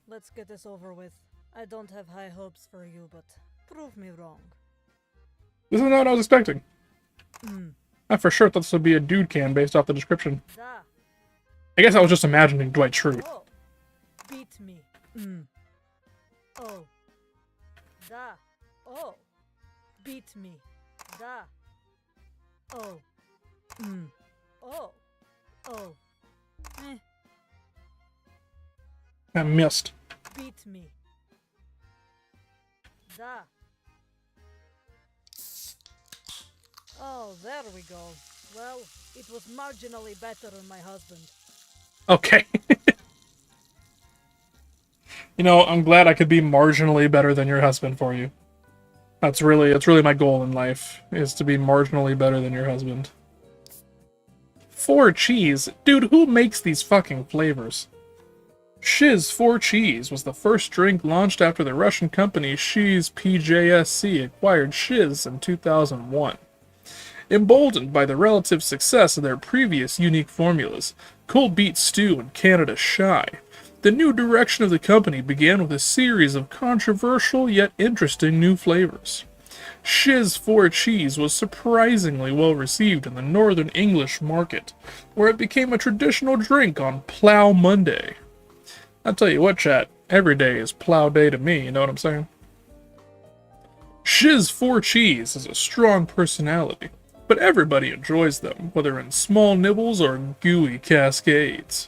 Let's get this over with. I don't have high hopes for you, but prove me wrong. This is not what I was expecting. I for sure thought this would be a dude can based off the description. I guess I was just imagining Dwight Schrute. Oh. Beat me. Oh. Da. Oh. Beat me. Da. Oh. Oh. Oh. I missed. Beat me. Da. Oh, there we go. Well, it was marginally better than my husband. Okay. You know, I'm glad I could be marginally better than your husband for you. That's really my goal in life, is to be marginally better than your husband. 4 cheese? Dude, who makes these fucking flavors? Shiz 4 Cheese was the first drink launched after the Russian company Shiz PJSC acquired Shiz in 2001. Emboldened by the relative success of their previous unique formulas, Cold Beet Stew and Canada Shy, the new direction of the company began with a series of controversial yet interesting new flavors. Shiz 4 Cheese was surprisingly well received in the Northern English market, where it became a traditional drink on Plough Monday. I'll tell you what, chat, every day is Plough Day to me, you know what I'm saying? Shiz 4 Cheese has a strong personality, but everybody enjoys them, whether in small nibbles or gooey cascades.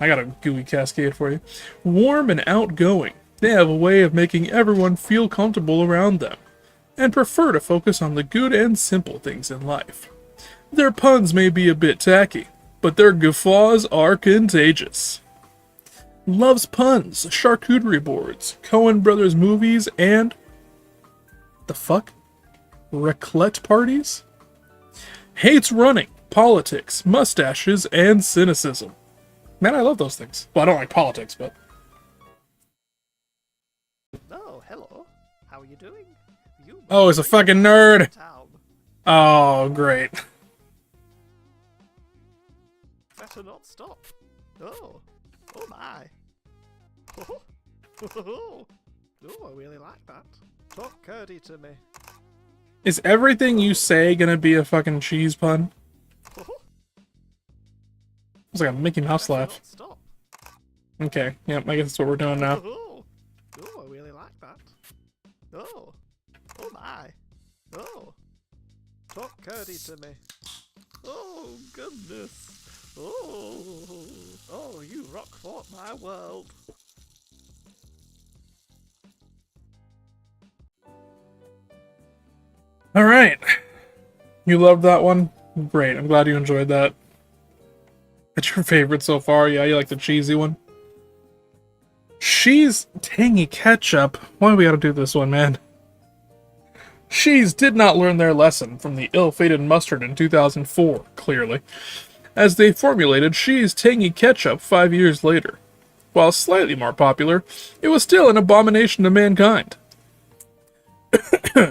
I got a gooey cascade for you. Warm and outgoing, they have a way of making everyone feel comfortable around them, and prefer to focus on the good and simple things in life. Their puns may be a bit tacky, but their guffaws are contagious. Loves puns, charcuterie boards, Coen Brothers movies, and... the fuck? Raclette parties? Hates running, politics, mustaches, and cynicism. Man, I love those things. Well, I don't like politics, but... Oh, hello. How are you doing? Oh, he's a fucking nerd! Oh, great. Better not stop. Oh. Oh my. Oh, I really like that. Talk curdy to me. Is everything you say gonna be a fucking cheese pun? It's like a Mickey Mouse laugh. Okay, yep, I guess that's what we're doing now. Oh, I really like that. Oh my. Oh, talk curdy to me. Oh, goodness. Oh, you rock-fought my world. Alright. You loved that one? Great, I'm glad you enjoyed that. That's your favorite so far? Yeah, you like the cheesy one? She's tangy ketchup. Why do we gotta do this one, man? Shees did not learn their lesson from the ill-fated mustard in 2004, clearly, as they formulated Shees Tangy Ketchup 5 years later. While slightly more popular, it was still an abomination to mankind.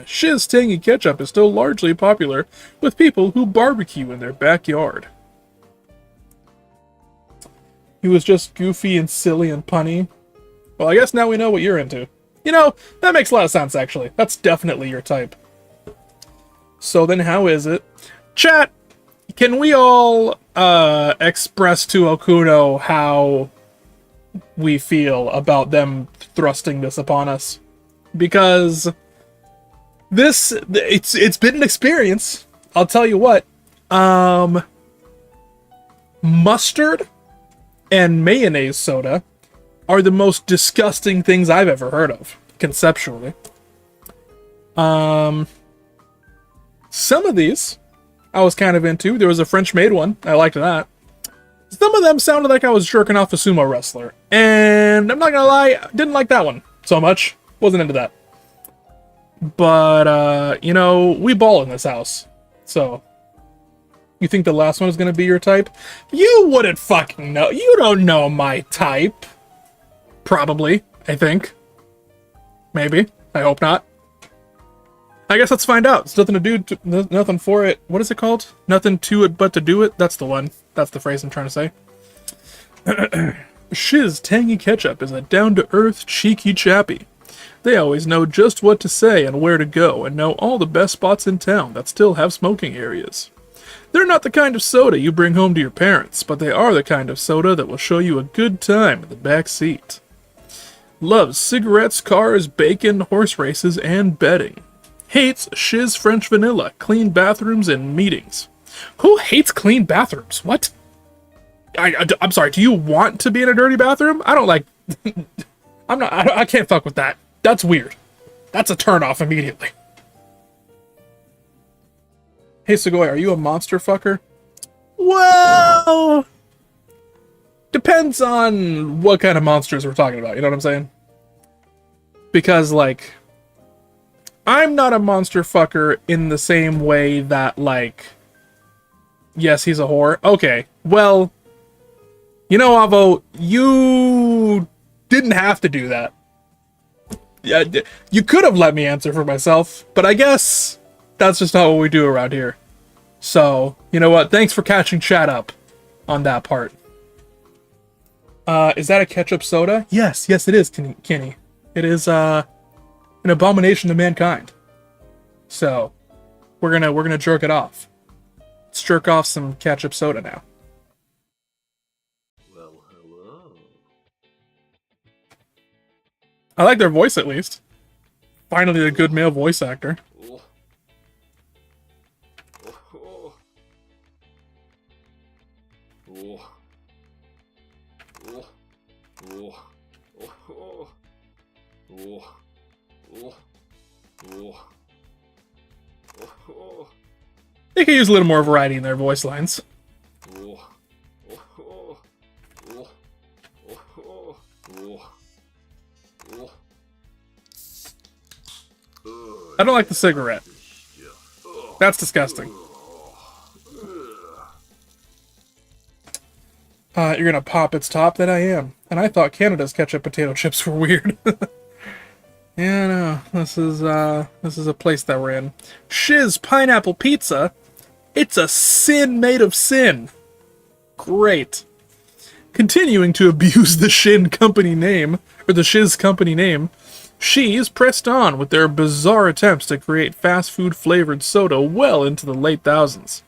Shiz Tangy Ketchup is still largely popular with people who barbecue in their backyard. He was just goofy and silly and punny. Well, I guess now we know what you're into. You know, that makes a lot of sense, actually. That's definitely your type. So then how is it? Chat, can we all express to Okuno how we feel about them thrusting this upon us? Because it's been an experience. I'll tell you what. Mustard and mayonnaise soda are the most disgusting things I've ever heard of, conceptually. Some of these I was kind of into. There was a French-made one. I liked that. Some of them sounded like I was jerking off a sumo wrestler. And I'm not gonna lie, didn't like that one so much. Wasn't into that. But, you know, we ball in this house. So, you think the last one is gonna be your type? You wouldn't fucking know. You don't know my type. Probably, I think. Maybe. I hope not. I guess let's find out. It's nothing to do, nothing for it. What is it called? Nothing to it but to do it? That's the one. That's the phrase I'm trying to say. Shiz Tangy Ketchup is a down-to-earth, cheeky chappy. They always know just what to say and where to go, and know all the best spots in town that still have smoking areas. They're not the kind of soda you bring home to your parents, but they are the kind of soda that will show you a good time in the back seat. Loves cigarettes, cars, bacon, horse races, and betting. Hates Shiz French vanilla, clean bathrooms, and meetings. Who hates clean bathrooms? What? I'm sorry, do you want to be in a dirty bathroom? I don't like... I can't fuck with that. That's weird. That's a turn-off immediately. Hey, Segoy, are you a monster fucker? Well... depends on what kind of monsters we're talking about, you know what I'm saying? Because, like... I'm not a monster fucker in the same way that, like... yes, he's a whore. Okay, well... you know, Avo, you didn't have to do that. Yeah, you could have let me answer for myself, but I guess that's just not what we do around here. So, you know what? Thanks for catching chat up on that part. Is that a ketchup soda? Yes, it is, Kenny. It is, an abomination to mankind. So, we're gonna jerk it off. Let's jerk off some ketchup soda now. Well, hello. I like their voice, at least. Finally, a good male voice actor. Oh. Oh. Oh. Oh. Oh. Oh. Oh. Oh. Oh. Oh. They could use a little more variety in their voice lines. Oh. Oh. Oh. Oh. Oh. I don't like the cigarette. That's disgusting. You're gonna pop its top? Then I am. And I thought Canada's ketchup potato chips were weird. Yeah, no. This is a place that we're in. Shiz Pineapple Pizza. It's a sin made of sin. Great. Continuing to abuse the Shin company name, or the Shiz company name, She's pressed on with their bizarre attempts to create fast food flavored soda well into the late thousands.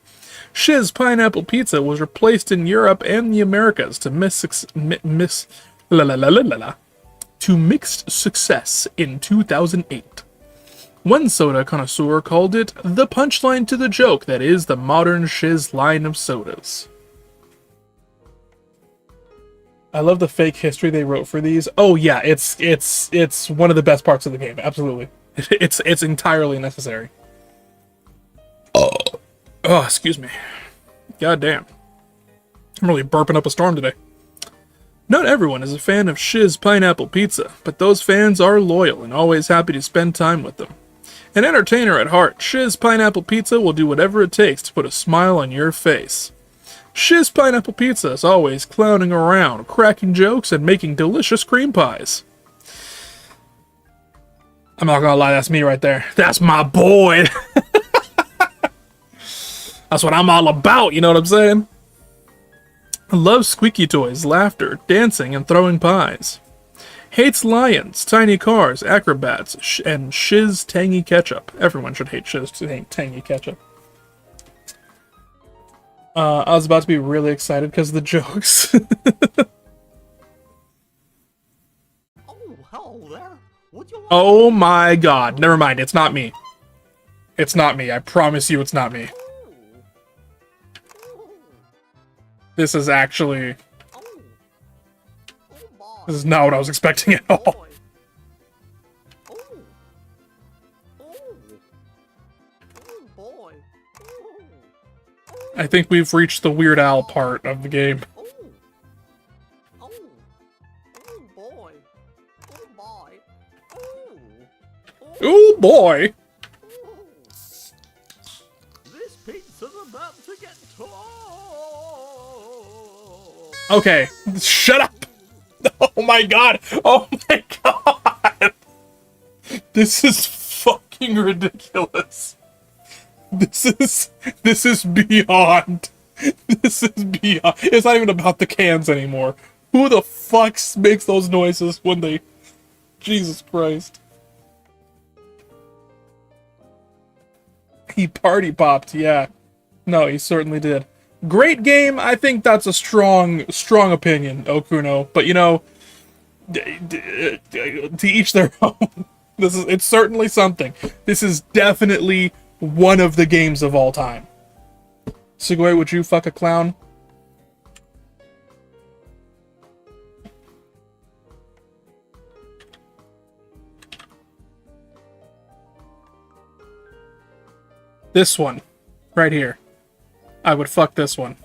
Shiz Pineapple Pizza was replaced in Europe and the Americas to mixed success in 2008. One soda connoisseur called it the punchline to the joke that is the modern Shiz line of sodas. I love the fake history they wrote for these. Oh yeah, it's one of the best parts of the game. Absolutely, it's entirely necessary. Oh, excuse me. God damn, I'm really burping up a storm today. Not everyone is a fan of Shiz Pineapple Pizza, but those fans are loyal and always happy to spend time with them. An entertainer at heart, Shiz Pineapple Pizza will do whatever it takes to put a smile on your face. Shiz Pineapple Pizza is always clowning around, cracking jokes, and making delicious cream pies. I'm not gonna lie, that's me right there. That's my boy. That's what I'm all about, you know what I'm saying? I love squeaky toys, laughter, dancing, and throwing pies. Hates lions, tiny cars, acrobats, and Shiz tangy ketchup. Everyone should hate Shiz tangy ketchup. I was about to be really excited because of the jokes. Oh my god. Never mind, it's not me. It's not me. I promise you it's not me. This is actually... This is not what I was expecting at all. I think we've reached the Weird Al part of the game. Ooh boy! This pizza's about to get tall. Okay, shut up! Oh my god! Oh my god! This is fucking ridiculous. This is beyond. This is beyond. It's not even about the cans anymore. Who the fuck makes those noises when they... Jesus Christ. He party popped, yeah. No, he certainly did. Great game. I think that's a strong opinion, Okuno. But you know, to each their own. It's certainly something. This is definitely one of the games of all time. Sugoi, would you fuck a clown? This one. Right here. I would fuck this one.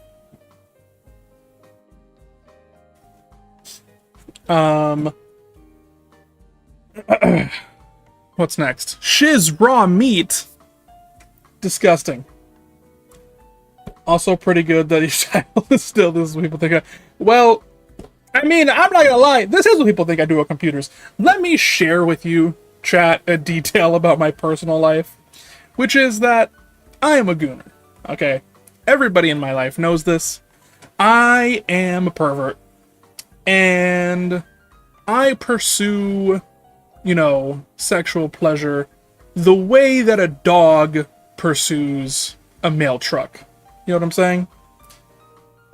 What's next? Shiz raw meat. Disgusting. Also pretty good that his title is still this is what people think well, I mean, I'm not gonna lie, this is what people think I do with computers. Let me share with you, chat, a detail about my personal life, which is that I am a gooner. Okay? Everybody in my life knows this. I am a pervert. And I pursue, you know, sexual pleasure the way that a dog pursues a mail truck. You know what I'm saying?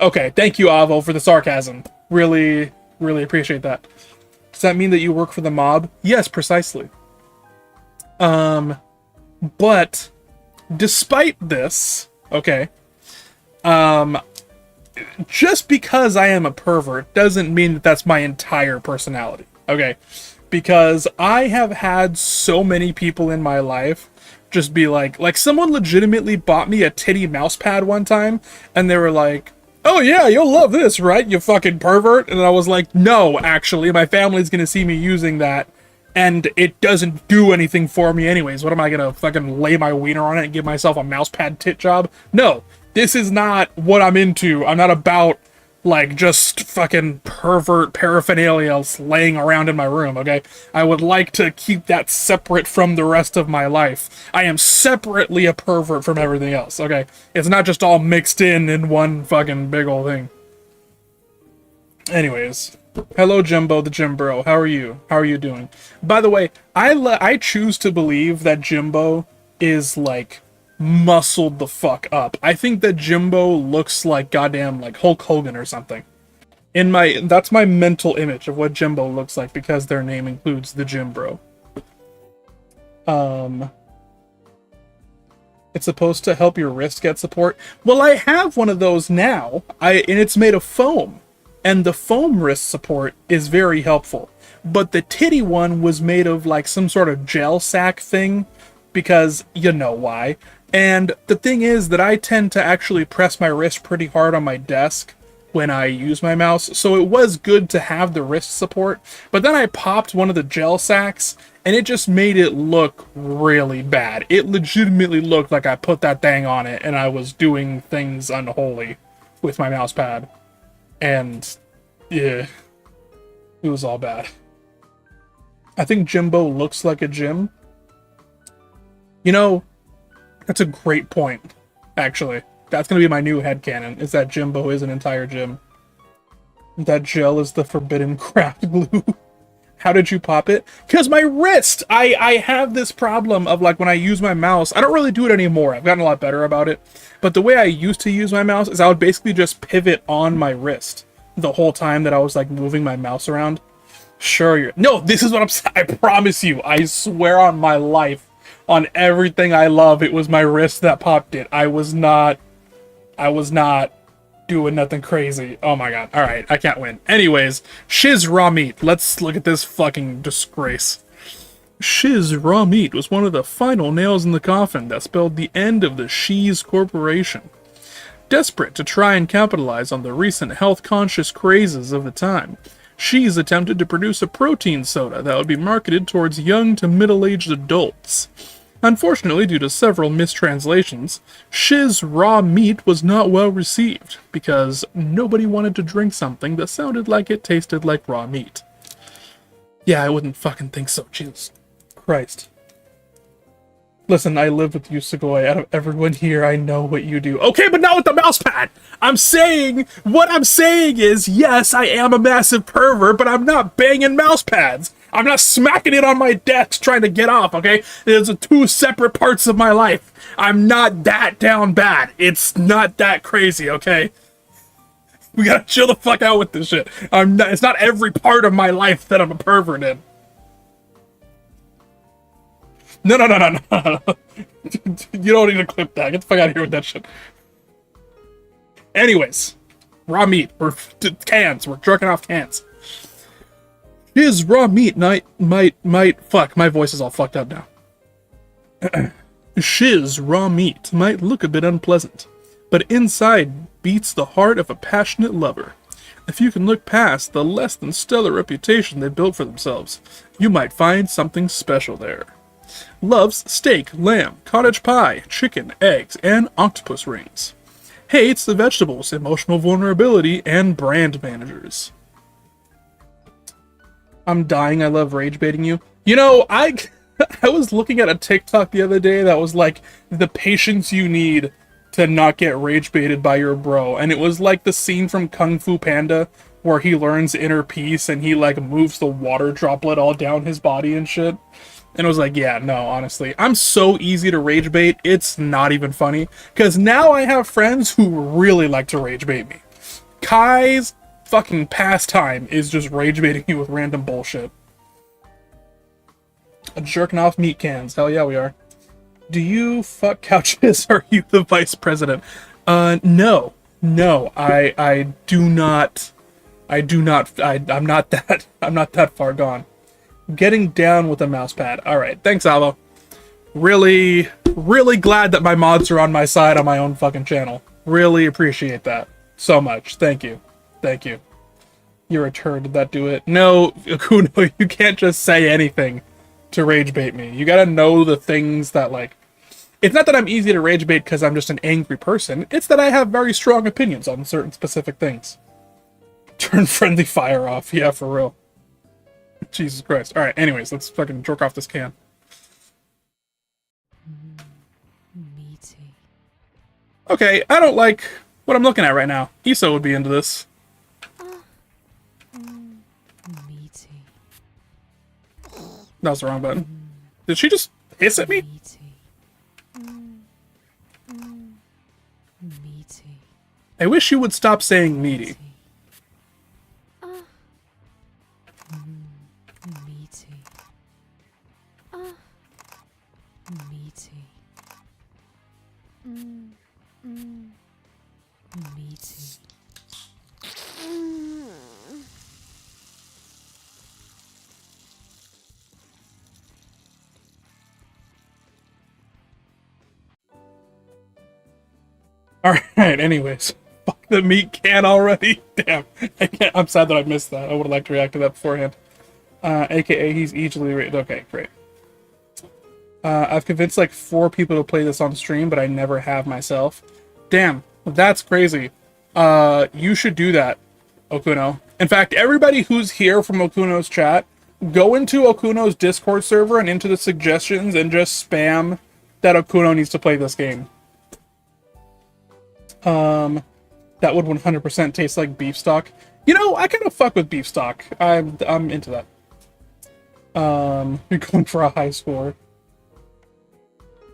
Okay, thank you, Avo, for the sarcasm. Really, really appreciate that. Does that mean that you work for the mob? Yes, precisely. But despite this, okay, just because I am a pervert doesn't mean that that's my entire personality, okay? Because I have had so many people in my life just be like someone legitimately bought me a titty mouse pad one time, and they were like, oh yeah, you'll love this, right, you fucking pervert? And I was like, no, actually, my family's gonna see me using that, and it doesn't do anything for me anyways. What am I gonna fucking lay my wiener on it and give myself a mouse pad tit job? No, this is not what I'm into. I'm not about, like, just fucking pervert paraphernalia laying around in my room, okay? I would like to keep that separate from the rest of my life. I am separately a pervert from everything else, okay? It's not just all mixed in one fucking big old thing. Anyways, hello Jimbo the Jimbro. How are you? How are you doing? By the way, I choose to believe that Jimbo is, like, muscled the fuck up. I think that Jimbo looks like goddamn like Hulk Hogan or something. That's my mental image of what Jimbo looks like because their name includes the Jimbro. It's supposed to help your wrist get support. Well, I have one of those now. And it's made of foam. And the foam wrist support is very helpful. But the titty one was made of like some sort of gel sack thing because you know why. And the thing is that I tend to actually press my wrist pretty hard on my desk when I use my mouse, so it was good to have the wrist support. But then I popped one of the gel sacks, and it just made it look really bad. It legitimately looked like I put that thing on it and I was doing things unholy with my mouse pad. And yeah, it was all bad. I think Jimbo looks like a gym. You know, that's a great point, actually. That's going to be my new headcanon, is that Jimbo is an entire gym. That gel is the forbidden craft glue. How did you pop it? Because my wrist! I have this problem of, like, when I use my mouse, I don't really do it anymore. I've gotten a lot better about it. But the way I used to use my mouse is I would basically just pivot on my wrist the whole time that I was, like, moving my mouse around. Sure, you're... No, this is what I'm saying. I promise you. I swear on my life, on everything I love, it was my wrist that popped it. I was not doing nothing crazy. Oh my god. Alright, I can't win. Anyways, Shiz Raw Meat. Let's look at this fucking disgrace. Shiz Raw Meat was one of the final nails in the coffin that spelled the end of the Shiz Corporation. Desperate to try and capitalize on the recent health-conscious crazes of the time, Shiz attempted to produce a protein soda that would be marketed towards young to middle-aged adults. Unfortunately, due to several mistranslations, Shiz Raw Meat was not well received, because nobody wanted to drink something that sounded like it tasted like raw meat. Yeah, I wouldn't fucking think so, Jesus Christ. Listen, I live with you, Sugoi. Out of everyone here, I know what you do. Okay, but not with the mouse pad! What I'm saying is, yes, I am a massive pervert, but I'm not banging mouse pads! I'm not smacking it on my desk trying to get off, okay? There's two separate parts of my life. I'm not that down bad. It's not that crazy, okay? We gotta chill the fuck out with this shit. It's not every part of my life that I'm a pervert in. No. You don't need to clip that. Get the fuck out of here with that shit. Anyways, raw meat. We're cans. We're jerking off cans. Shiz Raw Meat might fuck, my voice is all fucked up now. Shiz Raw Meat might look a bit unpleasant, but inside beats the heart of a passionate lover. If you can look past the less than stellar reputation they built for themselves, you might find something special there. Loves steak, lamb, cottage pie, chicken, eggs, and octopus rings. Hates the vegetables, emotional vulnerability, and brand managers. I'm dying. I love rage baiting you. You know, I was looking at a TikTok the other day that was like the patience you need to not get rage baited by your bro, and it was like the scene from Kung Fu Panda where he learns inner peace and he like moves the water droplet all down his body and shit. And it was like, yeah, no, honestly, I'm so easy to rage bait. It's not even funny, because now I have friends who really like to rage bait me. Kai's fucking pastime is just rage baiting you with random bullshit. Jerking off meat cans. Hell yeah, we are. Do you fuck couches? Are you the vice president? No. I do not. I'm not that far gone. Getting down with a mouse pad. Alright, thanks, Alvo. Really glad that my mods are on my side on my own fucking channel. Really appreciate that so much. Thank you. You're a turd. Did that do it? No, Akuno, you can't just say anything to rage bait me. You gotta know the things that, like... It's not that I'm easy to rage bait because I'm just an angry person. It's that I have very strong opinions on certain specific things. Turn friendly fire off. Yeah, for real. Jesus Christ. Alright, anyways, let's fucking jerk off this can. Meaty. Okay, I don't like what I'm looking at right now. Iso would be into this. Meaty. That was the wrong button. Did she just hiss at me? Meaty. I wish you would stop saying meaty. Meaty. Meaty. Meaty. Alright, anyways. Fuck the meat can already. Damn. I'm sad that I missed that. I would have liked to react to that beforehand. AKA he's easily rated. Okay, great. I've convinced like 4 people to play this on stream, but I never have myself. Damn, that's crazy. You should do that, Okuno. In fact, everybody who's here from Okuno's chat, go into Okuno's Discord server and into the suggestions and just spam that Okuno needs to play this game. That would 100% taste like beef stock. You know, I kind of fuck with beef stock. I'm into that. You're going for a high score.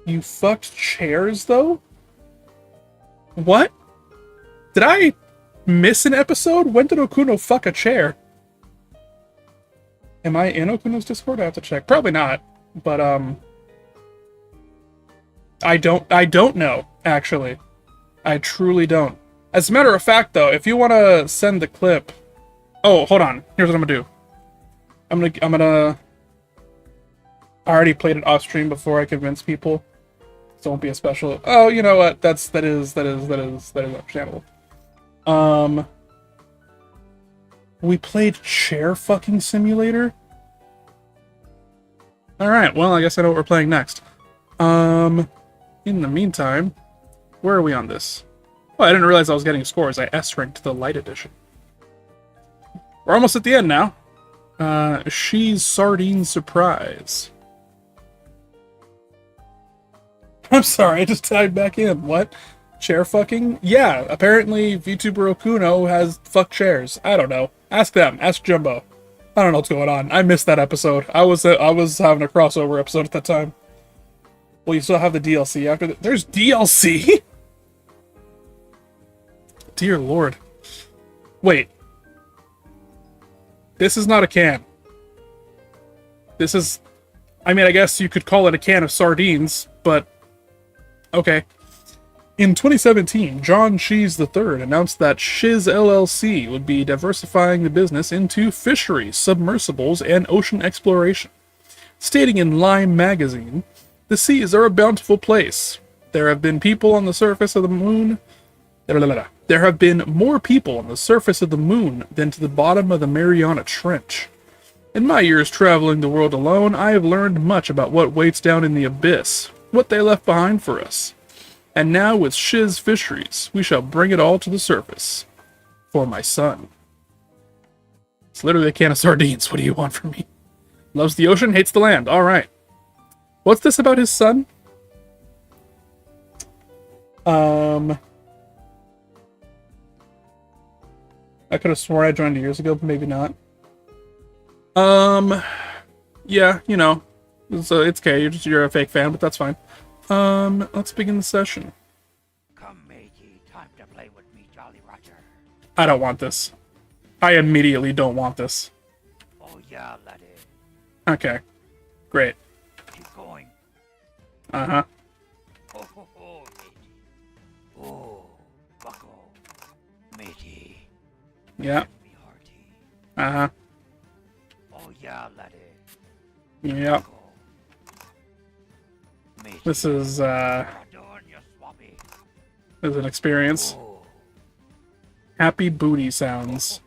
You fucked chairs, though? What? Did I miss an episode? When did Okuno fuck a chair? Am I in Okuno's Discord? I have to check. Probably not. But, I don't know, actually. I truly don't. As a matter of fact, though, if you want to send the clip... Oh, hold on. Here's what I'm gonna do. I'm gonna... I already played it off stream before I convinced people. So it won't be a special... Oh, you know what? That is understandable. We played Chair Fucking Simulator? Alright, well, I guess I know what we're playing next. In the meantime, where are we on this? Oh, I didn't realize I was getting scores. I S-ranked the light edition. We're almost at the end now. She's Sardine Surprise. I'm sorry, I just tagged back in. What? Chair fucking? Yeah, apparently VTuber Okuno has fucked chairs. I don't know. Ask them. Ask Jumbo. I don't know what's going on. I missed that episode. I was having a crossover episode at that time. Well, you still have the DLC after that. There's DLC? Dear Lord. Wait. This is not a can. This is... I mean, I guess you could call it a can of sardines, but... Okay. In 2017, John Cheese III announced that Shiz LLC would be diversifying the business into fisheries, submersibles, and ocean exploration. Stating in Lime magazine, "The seas are a bountiful place. There have been people on the surface of the moon... There have been more people on the surface of the moon than to the bottom of the Mariana Trench. In my years traveling the world alone, I have learned much about what waits down in the abyss, what they left behind for us. And now with Shiz Fisheries, we shall bring it all to the surface. For my son." It's literally a can of sardines. What do you want from me? Loves the ocean, hates the land. Alright. What's this about his son? I could have sworn I joined years ago, but maybe not. Yeah, you know. So it's okay, you're a fake fan, but that's fine. Let's begin the session. Come, matey, time to play with me, Jolly Roger. I don't want this. I immediately don't want this. Oh yeah, laddie. Okay. Great. Keep going. Uh-huh. Oh, ho, ho, matey. Oh, buckle. Matey. Yeah. Me hearty. Uh-huh. Oh yeah, laddie. Yep. This is, this is an experience. Happy booty sounds.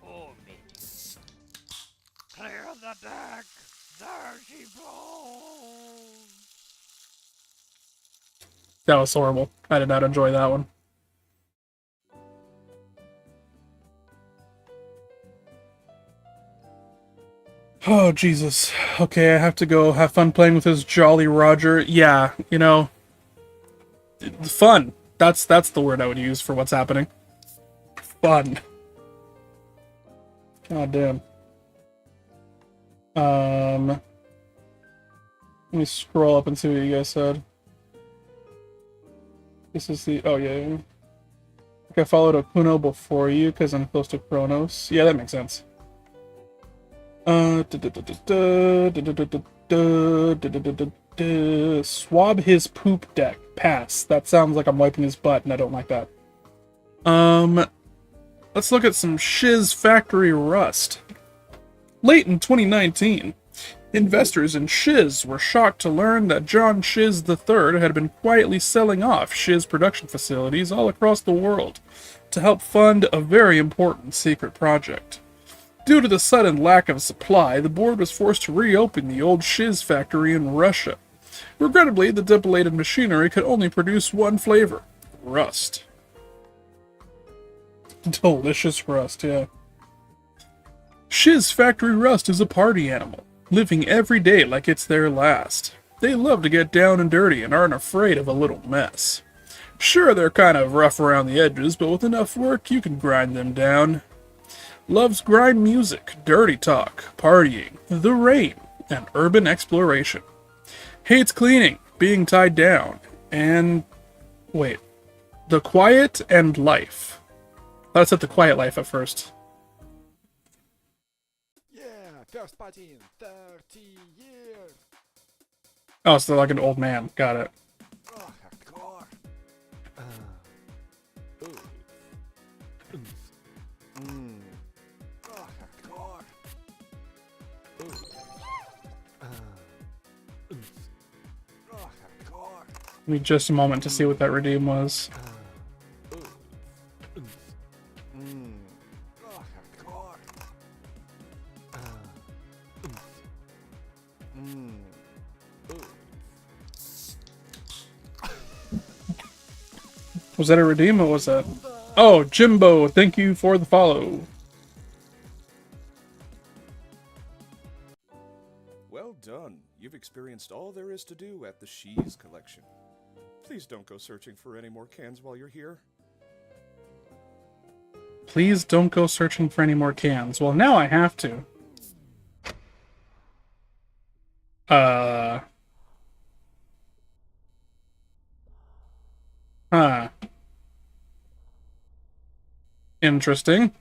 Clear the deck. There she blows. That was horrible. I did not enjoy that one. Oh, Jesus. Okay, I have to go have fun playing with his Jolly Roger. Yeah, you know... Fun. That's the word I would use for what's happening. Fun. God damn. Let me scroll up and see what you guys said. This is the... Oh, yeah. I think I followed Okuno before you because I'm close to Kronos. Yeah, that makes sense. Swab his poop deck. Pass. That sounds like I'm wiping his butt, and I don't like that. Let's look at some Shiz Factory Rust. Late in 2019, investors in Shiz were shocked to learn that John Shiz III had been quietly selling off Shiz production facilities all across the world to help fund a very important secret project. Due to the sudden lack of supply, the board was forced to reopen the old Shiz factory in Russia. Regrettably, the depilated machinery could only produce one flavor: rust. Delicious rust, yeah. Shiz Factory Rust is a party animal, living every day like it's their last. They love to get down and dirty and aren't afraid of a little mess. Sure, they're kind of rough around the edges, but with enough work, you can grind them down. Loves grind music, dirty talk, partying, the rain, and urban exploration. Hates cleaning, being tied down, and... wait. The quiet and life. Let's set the quiet life at first. Yeah, first party in 30 years. Oh, so like an old man. Got it. Oh, hardcore. Oh, hardcore. Oh, hardcore. Give me just a moment to see what that redeem was. Oh, hardcore. Was that a redeem or was that? Oh, Jimbo, thank you for the follow. Well done. You've experienced all there is to do at the Shees Collection. Please don't go searching for any more cans while you're here. Please don't go searching for any more cans. Well, now I have to. Huh. Interesting.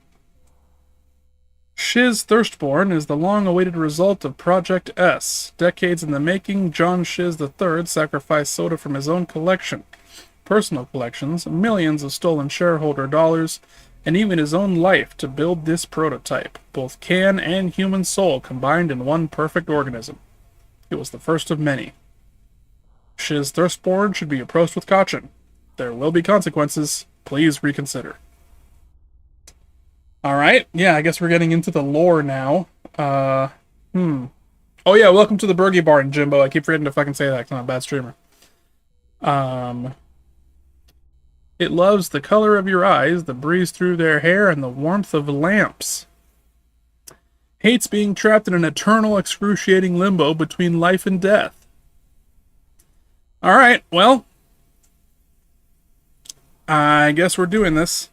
Shiz Thirstborn is the long-awaited result of Project S. Decades in the making, John Shiz III sacrificed soda from his own collection, personal collections, millions of stolen shareholder dollars, and even his own life to build this prototype, both can and human soul combined in one perfect organism. It was the first of many. Shiz Thirstborn should be approached with caution. There will be consequences. Please reconsider. Alright, yeah, I guess we're getting into the lore now. Oh yeah, welcome to the Burgie Barn, Jimbo. I keep forgetting to fucking say that because I'm a bad streamer. It loves the color of your eyes, the breeze through their hair, and the warmth of lamps. Hates being trapped in an eternal, excruciating limbo between life and death. Alright, well, I guess we're doing this.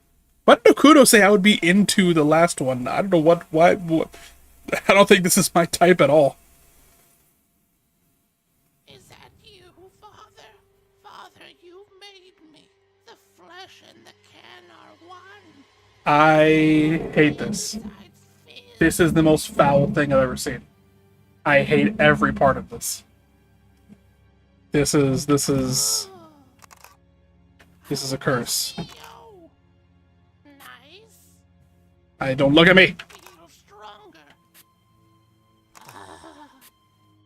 Why did Okudo say I would be into the last one? I don't know what. I don't think this is my type at all. Is that you, Father? Father, you've made me. The flesh and the can are one. I hate this. This is the most foul thing I've ever seen. I hate every part of this. This is a curse. I don't look at me.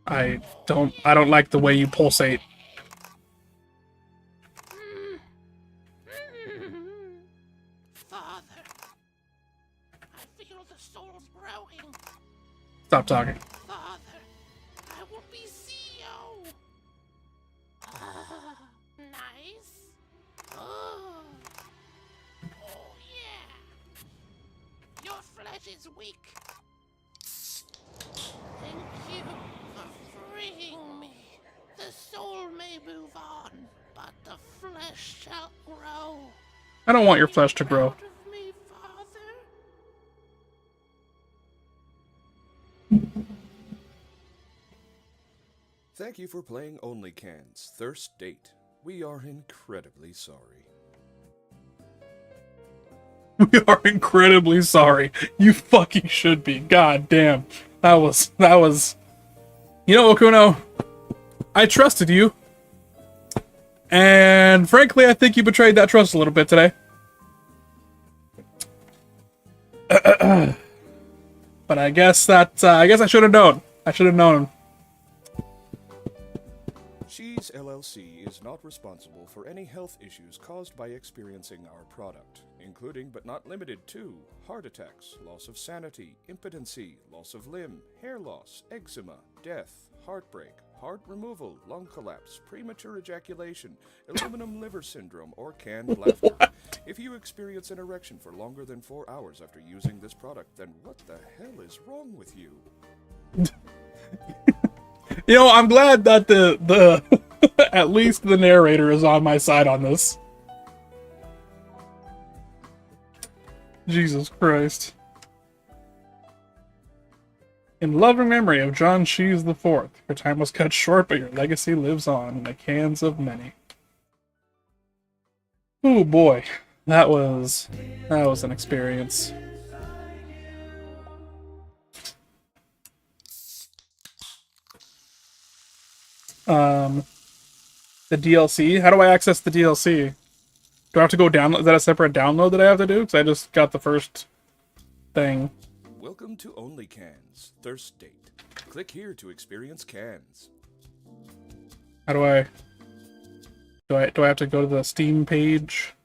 I don't like the way you pulsate. Father, I feel the soul's growing. Stop talking. Father, I will be CEO. Nice. Oh yeah. Your flesh is weak. Thank you for freeing me. The soul may move on, but the flesh shall grow. I don't want your flesh to grow. Of me, Father. Thank you for playing Only Cans Thirst Date. We are incredibly sorry. We are incredibly sorry. You fucking should be. God damn. That was... You know, Okuno, I trusted you. And frankly, I think you betrayed that trust a little bit today. But I guess that, I should have known. I should have known. Shees LLC is not responsible for any health issues caused by experiencing our product. including but not limited to heart attacks, loss of sanity, impotency, loss of limb, hair loss, eczema, death, heartbreak, heart removal, lung collapse, premature ejaculation, aluminum liver syndrome, or canned laughter. If you experience an erection for longer than 4 hours after using this product, then what the hell is wrong with you? You know, I'm glad that the at least the narrator is on my side on this. Jesus Christ. In loving memory of John Shees IV, your time was cut short, but your legacy lives on in the cans of many. Oh boy, that was an experience. The DLC. How do I access the DLC? Do I have to go download? Is that a separate download that I have to do? Because I just got the first thing. Welcome to Only Cans, Thirst Date. Click here to experience cans. How do I have to go to the Steam page?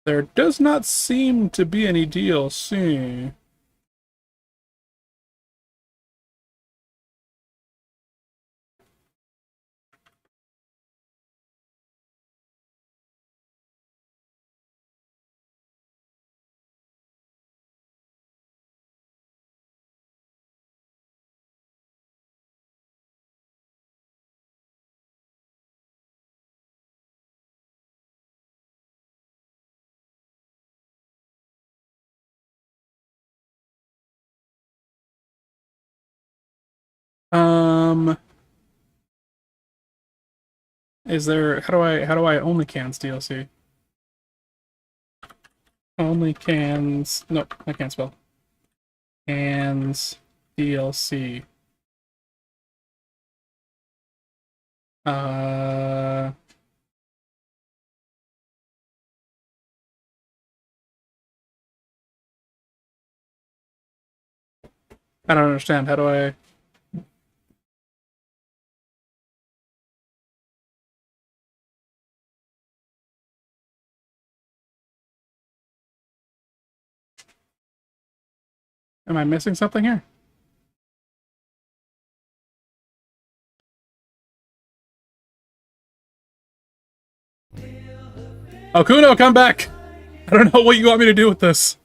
There does not seem to be any DLC. Is there, how do I only cans DLC? Only cans, nope, I can't spell. Cans DLC. I don't understand. How do I... Am I missing something here? Oh, Kuno, come back! I don't know what you want me to do with this.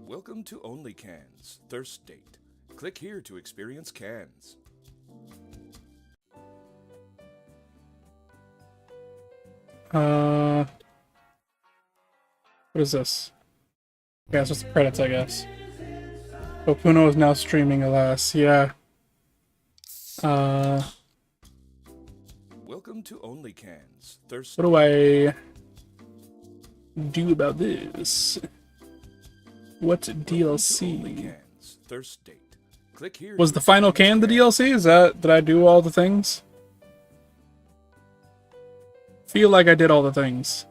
Welcome to Only Cans, Thirst Date. Click here to experience cans. What is this? Yeah, it's just the credits, I guess. Okuno is now streaming, alas. Yeah. Welcome to Only Cans, Thirst. What do I do about this? What DLC? Only Cans, Thirst Date. Click here. Was the final can the DLC? Is that, did I do all the things? Feel like I did all the things.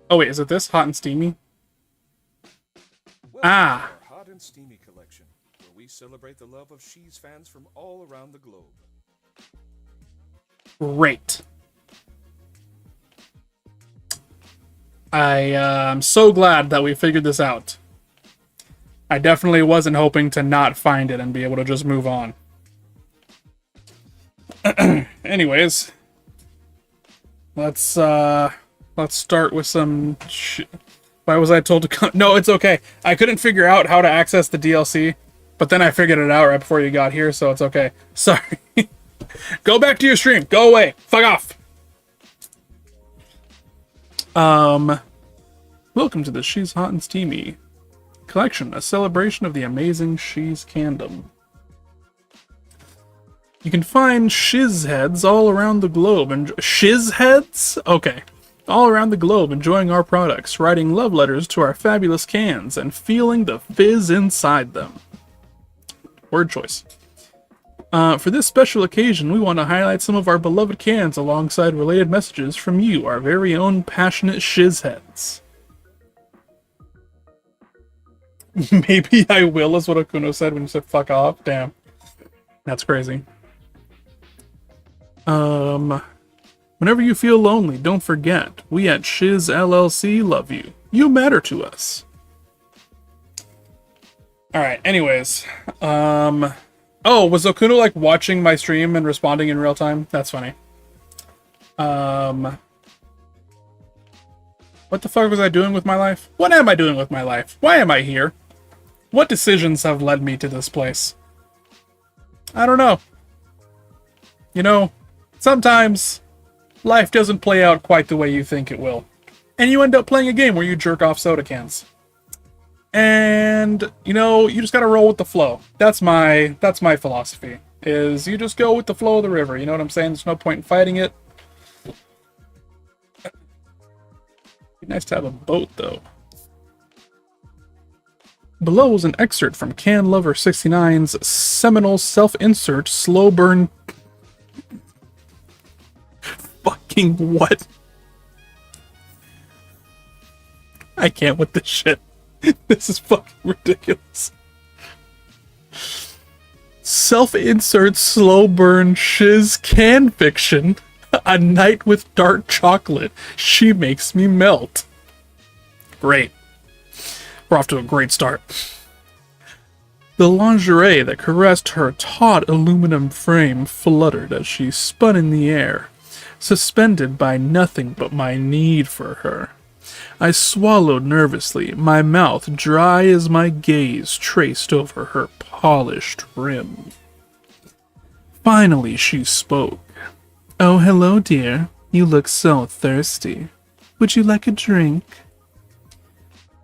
Oh wait, is it this? Hot and Steamy? Welcome Ah! to our Hot and Steamy collection, where we celebrate the love of Shees fans from all around the globe. Great. I'm so glad that we figured this out. I definitely wasn't hoping to not find it and be able to just move on. Anyways, let's start with some Why was I told to come? No, it's okay. I couldn't figure out how to access the DLC, but then I figured it out right before you got here, so it's okay. Sorry. Go back to your stream. Go away. Fuck off. Welcome to the She's Hot and Steamy collection, a celebration of the amazing She's Candom. You can find shiz heads all around the globe and shiz heads? Okay. All around the globe enjoying our products, writing love letters to our fabulous cans, and feeling the fizz inside them. Word choice. For this special occasion, we want to highlight some of our beloved cans alongside related messages from you, our very own passionate shiz heads. Maybe I will is what Okuno said when you said fuck off. Damn. That's crazy. Whenever you feel lonely, don't forget, we at Shiz LLC love you. You matter to us. Alright, anyways. Oh, was Okuno like watching my stream and responding in real time? That's funny. What the fuck was I doing with my life? What am I doing with my life? Why am I here? What decisions have led me to this place? I don't know. You know, sometimes life doesn't play out quite the way you think it will. And you end up playing a game where you jerk off soda cans. And, you know, you just gotta roll with the flow. That's my philosophy. Is you just go with the flow of the river, you know what I'm saying? There's no point in fighting it. Be nice to have a boat, though. Below was an excerpt from Can Lover 69's seminal self-insert slow burn. Fucking what? I can't with this shit. This is fucking ridiculous. Self-insert slow burn shiz can fiction. A night with dark chocolate. She makes me melt. Great. We're off to a great start. The lingerie that caressed her taut aluminum frame fluttered as she spun in the air, suspended by nothing but my need for her. I swallowed nervously, my mouth dry as my gaze traced over her polished rim. Finally she spoke. "Oh, hello, dear. You look so thirsty. Would you like a drink?"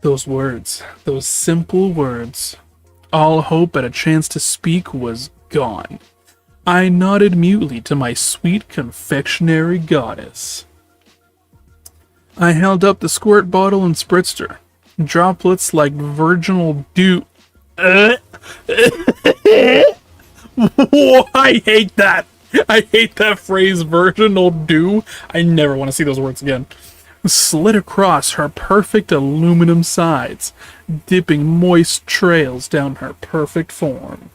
Those words, those simple words. All hope at a chance to speak was gone. I nodded mutely to my sweet confectionery goddess. I held up the squirt bottle and spritzed her. Droplets like virginal dew. I hate that. I hate that phrase, virginal dew. I never want to see those words again. Slid across her perfect aluminum sides, dipping moist trails down her perfect form.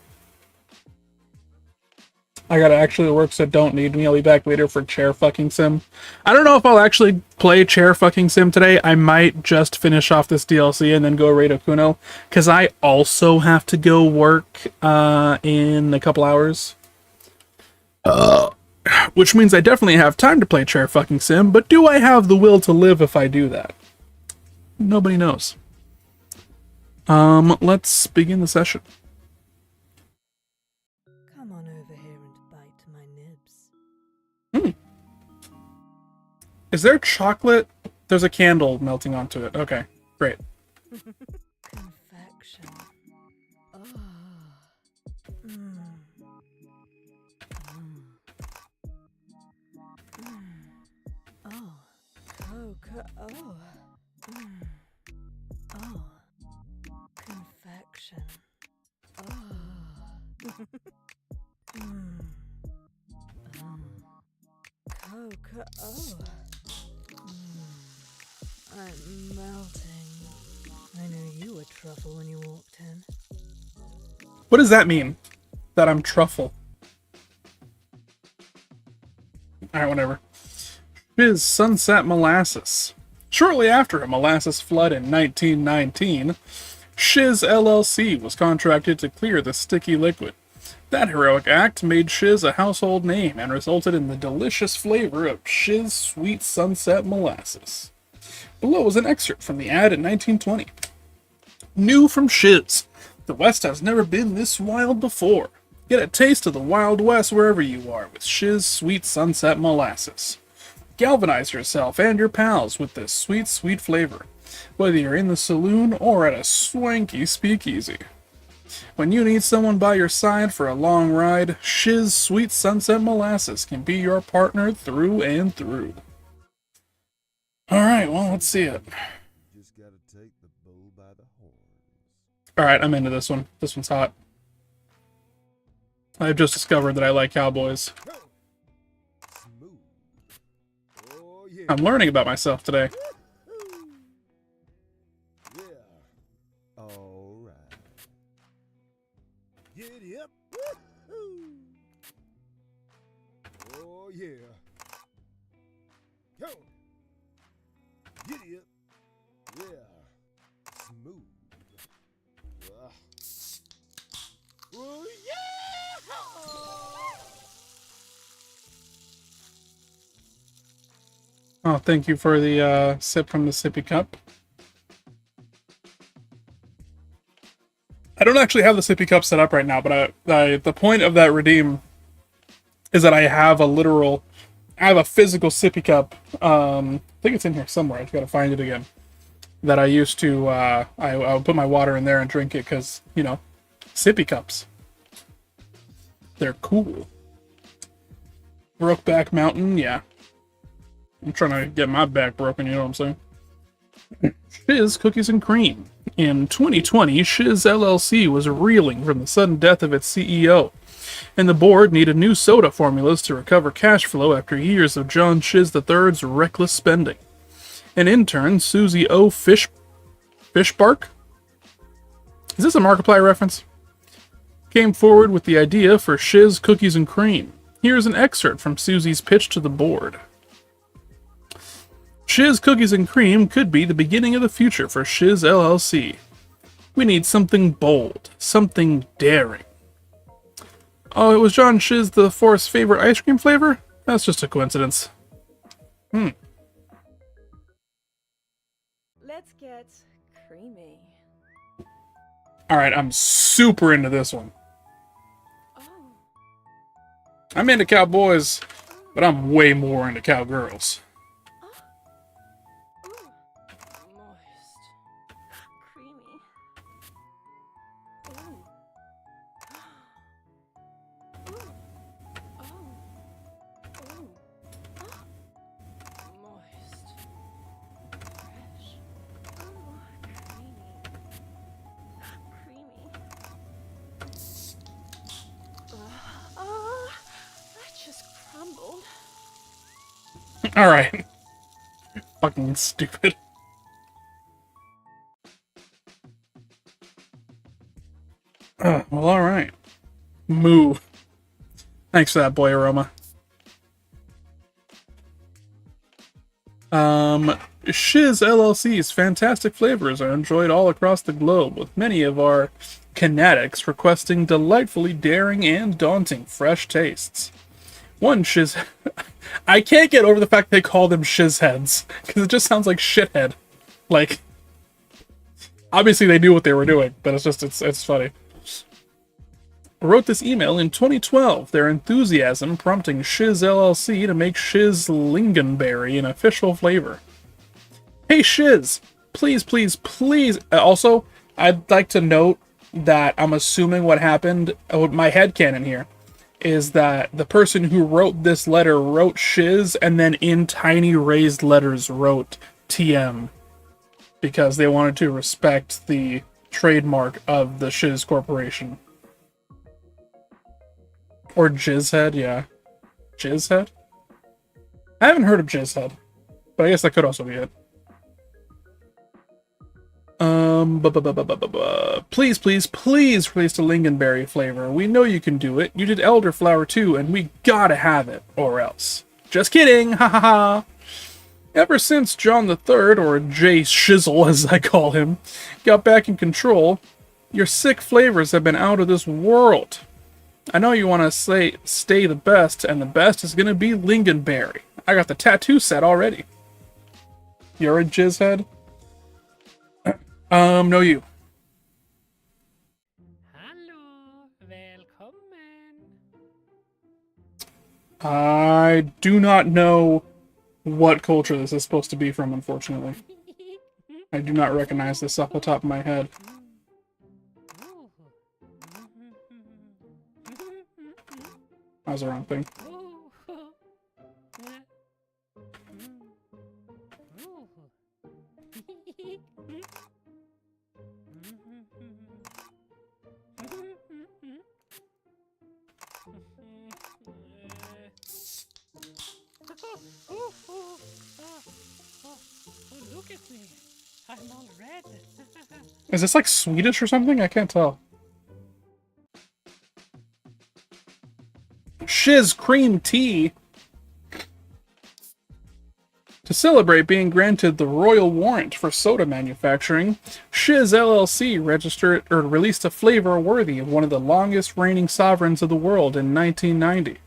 I gotta actually work, so don't need me. I'll be back later for Chair Fucking Sim. I don't know if I'll actually play Chair Fucking Sim today. I might just finish off this DLC and then go raid Okuno, because I also have to go work in a couple hours. Which means I definitely have time to play Chair Fucking Sim, but do I have the will to live if I do that? Nobody knows. Let's begin the session. Come on over here and bite my nibs. Is there chocolate? There's a candle melting onto it. Okay, great. Confection. Oh. Oh. Cocoa. Oh. Oh. Confection. Oh. Cocoa. Oh. I'm melting. I knew you were truffle when you walked in. What does that mean? That I'm truffle? Alright, whatever. Shiz Sunset Molasses. Shortly after a molasses flood in 1919, Shiz LLC was contracted to clear the sticky liquid. That heroic act made Shiz a household name and resulted in the delicious flavor of Shiz Sweet Sunset Molasses. Below is an excerpt from the ad in 1920. New from Shiz. The West has never been this wild before. Get a taste of the Wild West wherever you are with Shiz Sweet Sunset Molasses. Galvanize yourself and your pals with this sweet, sweet flavor, whether you're in the saloon or at a swanky speakeasy. When you need someone by your side for a long ride, Shiz Sweet Sunset Molasses can be your partner through and through. Alright, well, let's see it. Alright, I'm into this one. This one's hot. I've just discovered that I like cowboys. I'm learning about myself today. Alright. Yo! Idiot! Yeah. Smooth. Oh, yeah! Oh, thank you for the sip from the sippy cup. I don't actually have the sippy cup set up right now, but the point of that redeem is that I have a physical sippy cup. I think it's in here somewhere. I just gotta find it again. That I used to, I would put my water in there and drink it because, you know, sippy cups. They're cool. Brokeback Mountain, yeah. I'm trying to get my back broken, you know what I'm saying? Shiz Cookies and Cream. In 2020, Shiz LLC was reeling from the sudden death of its CEO, and the board needed new soda formulas to recover cash flow after years of John Shiz III's reckless spending. An intern, Susie O. Fishbark? Is this a Markiplier reference? Came forward with the idea for Shiz Cookies and Cream. Here's an excerpt from Susie's pitch to the board. Shiz Cookies and Cream could be the beginning of the future for Shiz LLC. We need something bold, something daring. Oh, it was John Shiz IV's favorite ice cream flavor? That's just a coincidence. Let's get creamy. Alright, I'm super into this one. I'm into cowboys, but I'm way more into cowgirls. Alright. Fucking stupid. Well, alright. Moo. Thanks for that, boy aroma. Shiz LLC's fantastic flavors are enjoyed all across the globe, with many of our fanatics requesting delightfully daring and daunting fresh tastes. One Shiz... I can't get over the fact they call them Shiz heads, because it just sounds like shithead. Like, obviously they knew what they were doing, but it's funny. Wrote this email in 2012, their enthusiasm prompting Shiz LLC to make Shiz Lingonberry an official flavor. Hey Shiz, please, please, please. Also, I'd like to note that I'm assuming what happened, my headcanon here, is that the person who wrote this letter wrote Shiz and then in tiny raised letters wrote TM because they wanted to respect the trademark of the Shiz Corporation. Or Jizzhead, yeah. Jizzhead? I haven't heard of Jizzhead, but I guess that could also be it. Please, please, please release the lingonberry flavor. We know you can do it. You did elderflower too, and we gotta have it, or else. Just kidding, ha ha ha. Ever since John III, or Jay Shizzle as I call him, got back in control, your sick flavors have been out of this world. I know you want to stay the best, and the best is gonna be lingonberry. I got the tattoo set already. You're a jizzhead? No you. Hallo, välkommen. I do not know what culture this is supposed to be from, unfortunately. I do not recognize this off the top of my head. That was the wrong thing. Look at me. I'm all red. Is this like Swedish or something? I can't tell. Shiz cream tea. To celebrate being granted the royal warrant for soda manufacturing, Shiz LLC released a flavor worthy of one of the longest reigning sovereigns of the world in 1990.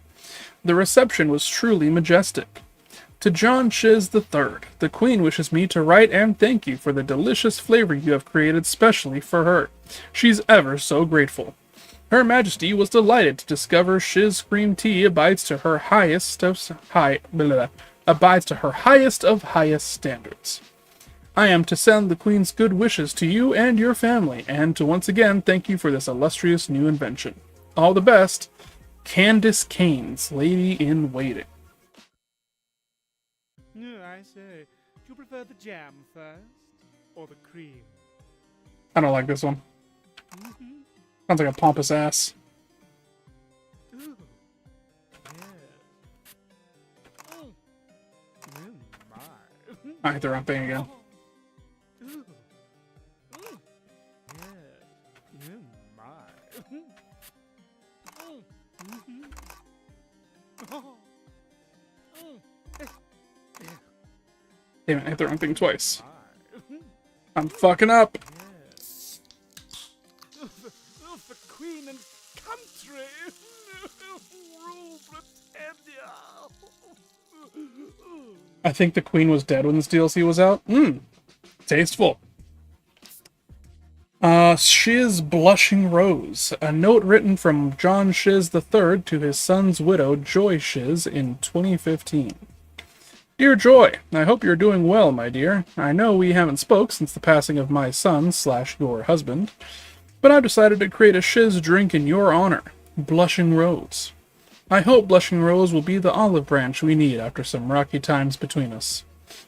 The reception was truly majestic. To John Shiz III, the Queen wishes me to write and thank you for the delicious flavor you have created specially for her. She's ever so grateful. Her Majesty was delighted to discover Shiz Cream Tea abides to her highest of highest standards. I am to send the Queen's good wishes to you and your family, and to once again thank you for this illustrious new invention. All the best, Candace Caines, Lady-in-Waiting. I say, do you prefer the jam first, or the cream? I don't like this one. Sounds like a pompous ass. Ooh. Yeah. My. I hit the wrong thing again. Ooh. Ooh. Yeah. My. Oh. Damn it, I hit the wrong thing twice. I'm fucking up. The Queen and country. Rule Britannia. I think the Queen was dead when this DLC was out. Tasteful. Shiz Blushing Rose. A note written from John Shiz III to his son's widow, Joy Shiz, in 2015. Dear Joy, I hope you're doing well, my dear. I know we haven't spoke since the passing of my son / your husband, but I've decided to create a Shiz drink in your honor, Blushing Rose. I hope Blushing Rose will be the olive branch we need after some rocky times between us.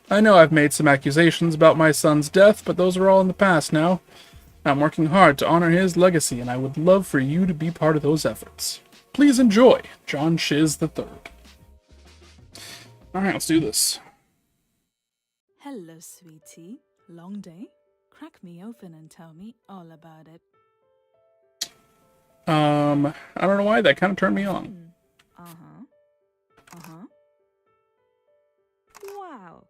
I know I've made some accusations about my son's death, but those are all in the past now. I'm working hard to honor his legacy, and I would love for you to be part of those efforts. Please enjoy, John Shiz III. Alright, let's do this. Hello, sweetie. Long day? Crack me open and tell me all about it. I don't know why, that kind of turned me on. Wow.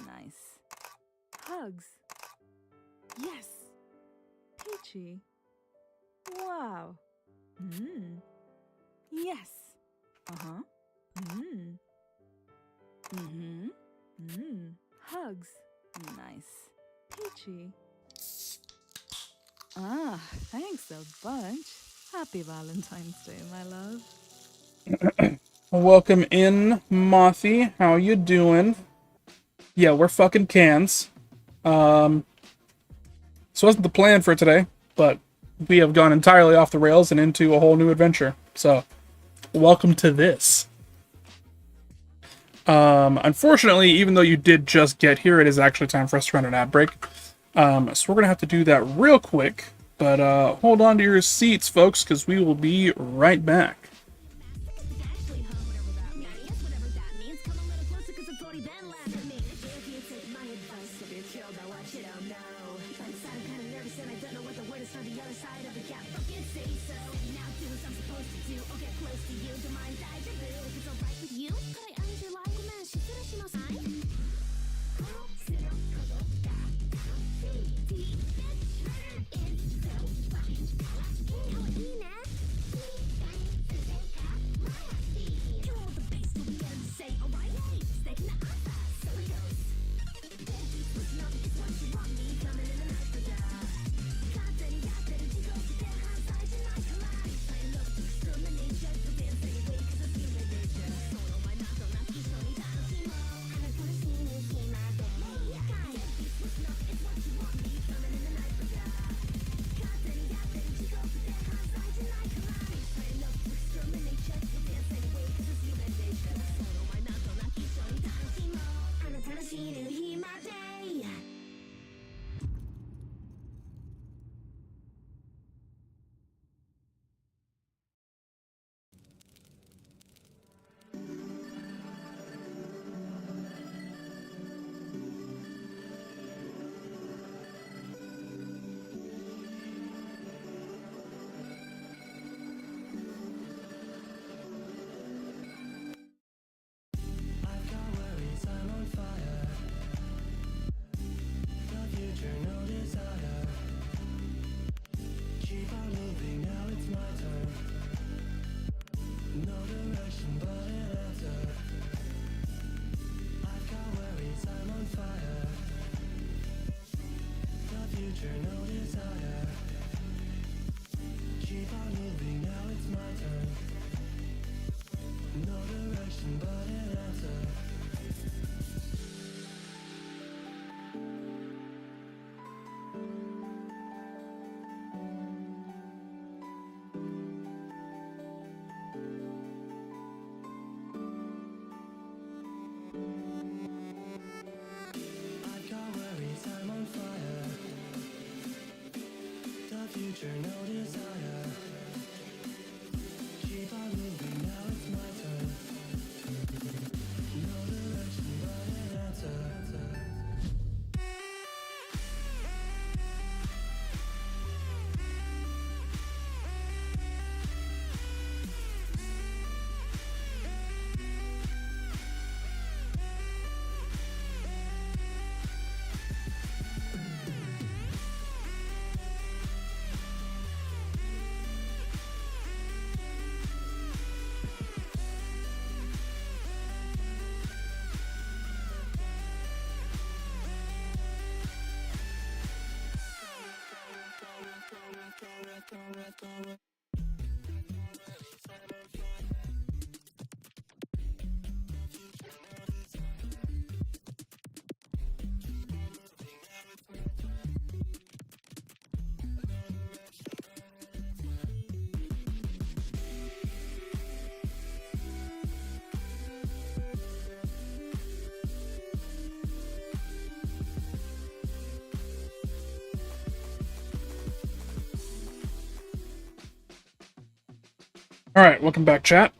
Nice. Hugs. Yes. Peachy. Wow. Yes. Hugs. Nice. Peachy. Thanks a bunch. Happy Valentine's Day, my love. Welcome in, Mothy. How you doing? Yeah, we're fucking cans. This wasn't the plan for today, but we have gone entirely off the rails and into a whole new adventure. So, welcome to this. Unfortunately, even though you did just get here, it is actually time for us to run an ad break. So we're going to have to do that real quick. But hold on to your seats, folks, because we will be right back. I've got worries, I'm on fire. The future, no desire. Keep on moving, now it's my turn. No direction, but an answer. Alright, welcome back, chat.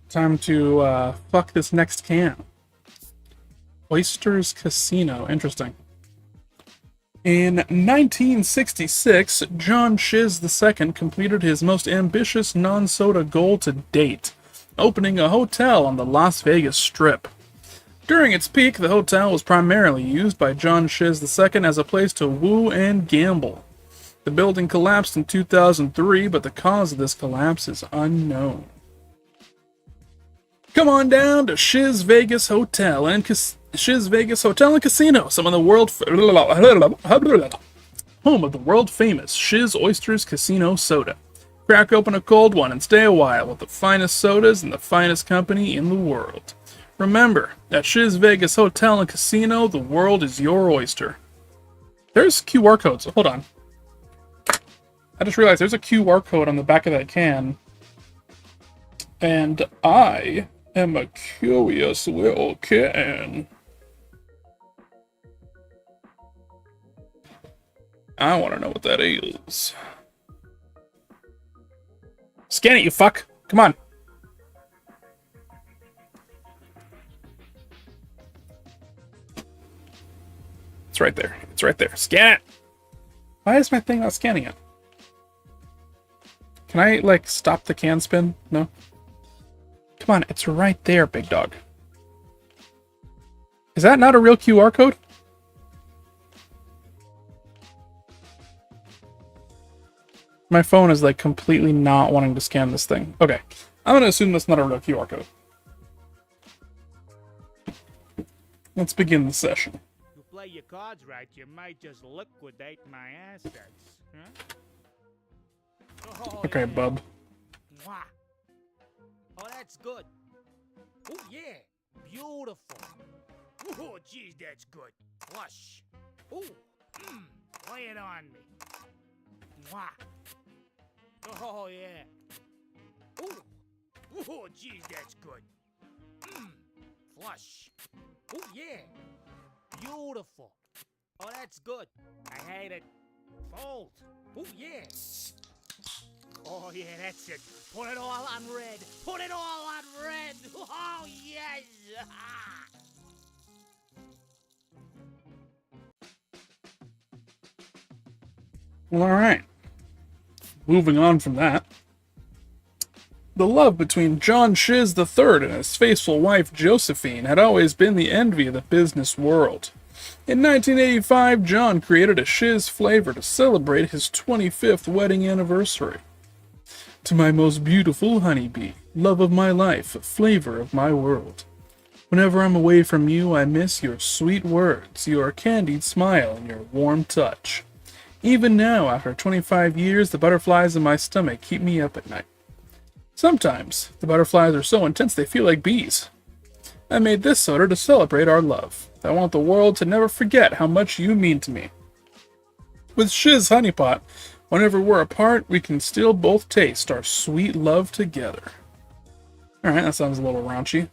Time to fuck this next can. Oysters Casino. Interesting. In 1966, John Shiz II completed his most ambitious non-soda goal to date, opening a hotel on the Las Vegas Strip. During its peak, the hotel was primarily used by John Shiz II as a place to woo and gamble. The building collapsed in 2003, but the cause of this collapse is unknown. Come on down to Shiz Vegas Hotel and Shiz Vegas Hotel and Casino, some of the home of the world famous Shiz Oysters Casino Soda. Crack open a cold one and stay a while with the finest sodas and the finest company in the world. Remember, at Shiz Vegas Hotel and Casino, the world is your oyster. There's QR codes. Hold on. I just realized there's a QR code on the back of that can. And I am a curious little can. I want to know what that is. Scan it, you fuck. Come on. It's right there. It's right there. Scan it. Why is my thing not scanning it? Can I, like, stop the can spin? No? Come on, it's right there, big dog. Is that not a real QR code? My phone is, like, completely not wanting to scan this thing. Okay. I'm gonna assume that's not a real QR code. Let's begin the session. You play your cards right, you might just liquidate my assets, huh? Oh, Okay, yeah. bub. Mwah. Oh, that's good. Oh, yeah. Beautiful. Oh, geez, that's good. Flush. Oh, lay it on me. Mwah. Oh, yeah. Oh, geez, that's good. Flush. Oh, yeah. Beautiful. Oh, that's good. I hate it. Fold. Oh, yeah. Oh, yeah, that's it. Put it all on red. Put it all on red. Oh, yes. Alright. Moving on from that. The love between John Shiz III and his faithful wife Josephine had always been the envy of the business world. In 1985, John created a Shiz flavor to celebrate his 25th wedding anniversary. To my most beautiful honeybee, love of my life, flavor of my world. Whenever I'm away from you, I miss your sweet words, your candied smile, and your warm touch. Even now, after 25 years, the butterflies in my stomach keep me up at night. Sometimes, the butterflies are so intense they feel like bees. I made this soda to celebrate our love. I want the world to never forget how much you mean to me. With Shiz Honeypot, whenever we're apart, we can still both taste our sweet love together. Alright, that sounds a little raunchy.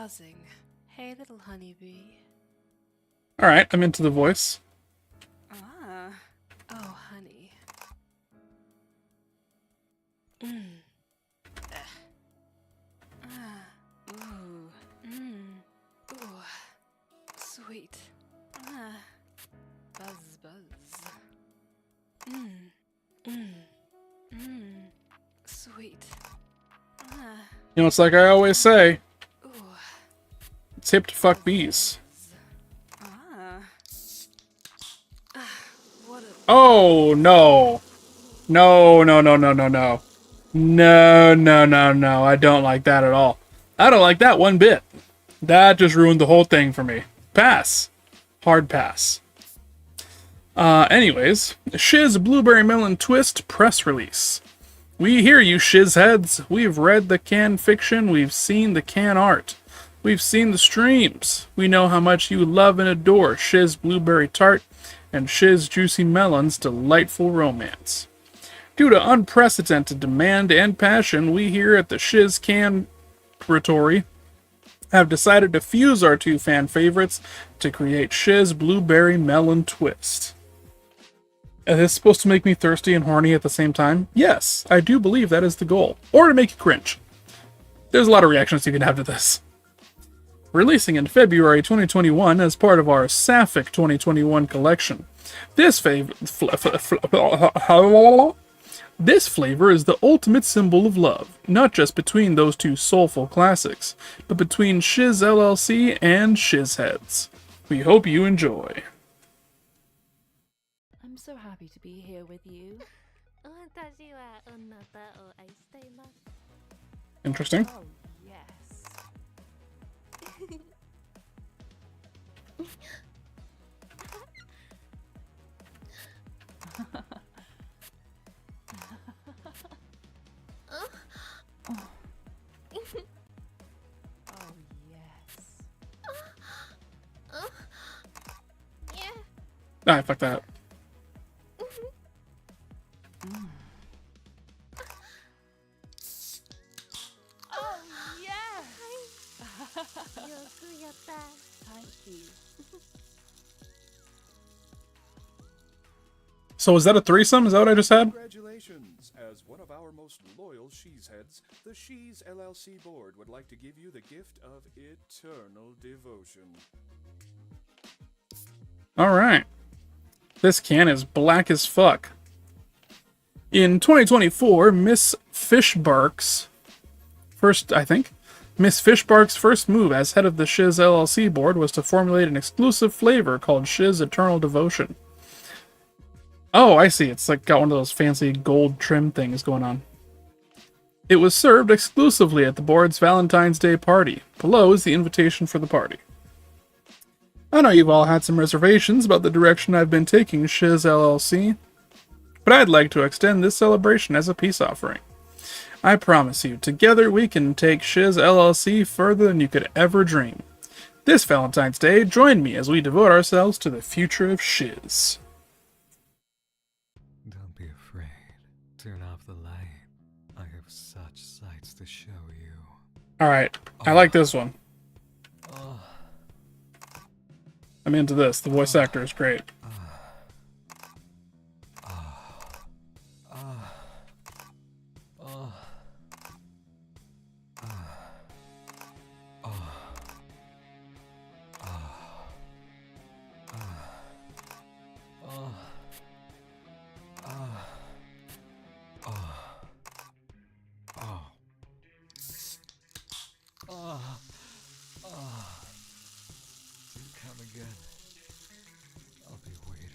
buzzing. Hey, little honeybee. Alright, I'm into the voice. Ah. Oh, honey. Mm. Ah. Ooh. Ooh. Sweet. Ah. Buzz, buzz. Sweet. Ah. You know, it's like I always say. It's hip to fuck bees. Oh, no. No, no, no, no, no, no. No, no, no, no. I don't like that at all. I don't like that one bit. That just ruined the whole thing for me. Pass. Hard pass. Anyways, Shiz Blueberry Melon Twist press release. We hear you, Shiz heads. We've read the can fiction. We've seen the can art. We've seen the streams. We know how much you love and adore Shiz Blueberry Tart and Shiz Juicy Melon's delightful romance. Due to unprecedented demand and passion, we here at the Shiz Can Ratory have decided to fuse our two fan favorites to create Shiz Blueberry Melon Twist. Is this supposed to make me thirsty and horny at the same time? Yes, I do believe that is the goal. Or to make you cringe. There's a lot of reactions you can have to this. Releasing in February 2021 as part of our Sapphic 2021 collection. This flavor is the ultimate symbol of love, not just between those two soulful classics, but between Shiz LLC and Shiz Heads. We hope you enjoy. I'm so happy to be here with you. Interesting. Oh, yes. Oh, yes. Ah, fuck that. Oh, yes. Thank you. So is that a threesome? Is that what I just had? Congratulations! As one of our most loyal She's Heads, the She's LLC board would like to give you the gift of eternal devotion. Alright. This can is black as fuck. In 2024, Miss Fishbark's first move as head of the Shiz LLC board was to formulate an exclusive flavor called Shiz Eternal Devotion. Oh, I see. It's like got one of those fancy gold trim things going on. It was served exclusively at the board's Valentine's Day party. Below is the invitation for the party. I know you've all had some reservations about the direction I've been taking Shiz LLC, but I'd like to extend this celebration as a peace offering. I promise you, together we can take Shiz LLC further than you could ever dream. This Valentine's Day, join me as we devote ourselves to the future of Shiz. Don't be afraid. Turn off the light. I have such sights to show you. Alright, I like this one. I'm into this. The voice actor is great. Come again. I'll be waiting.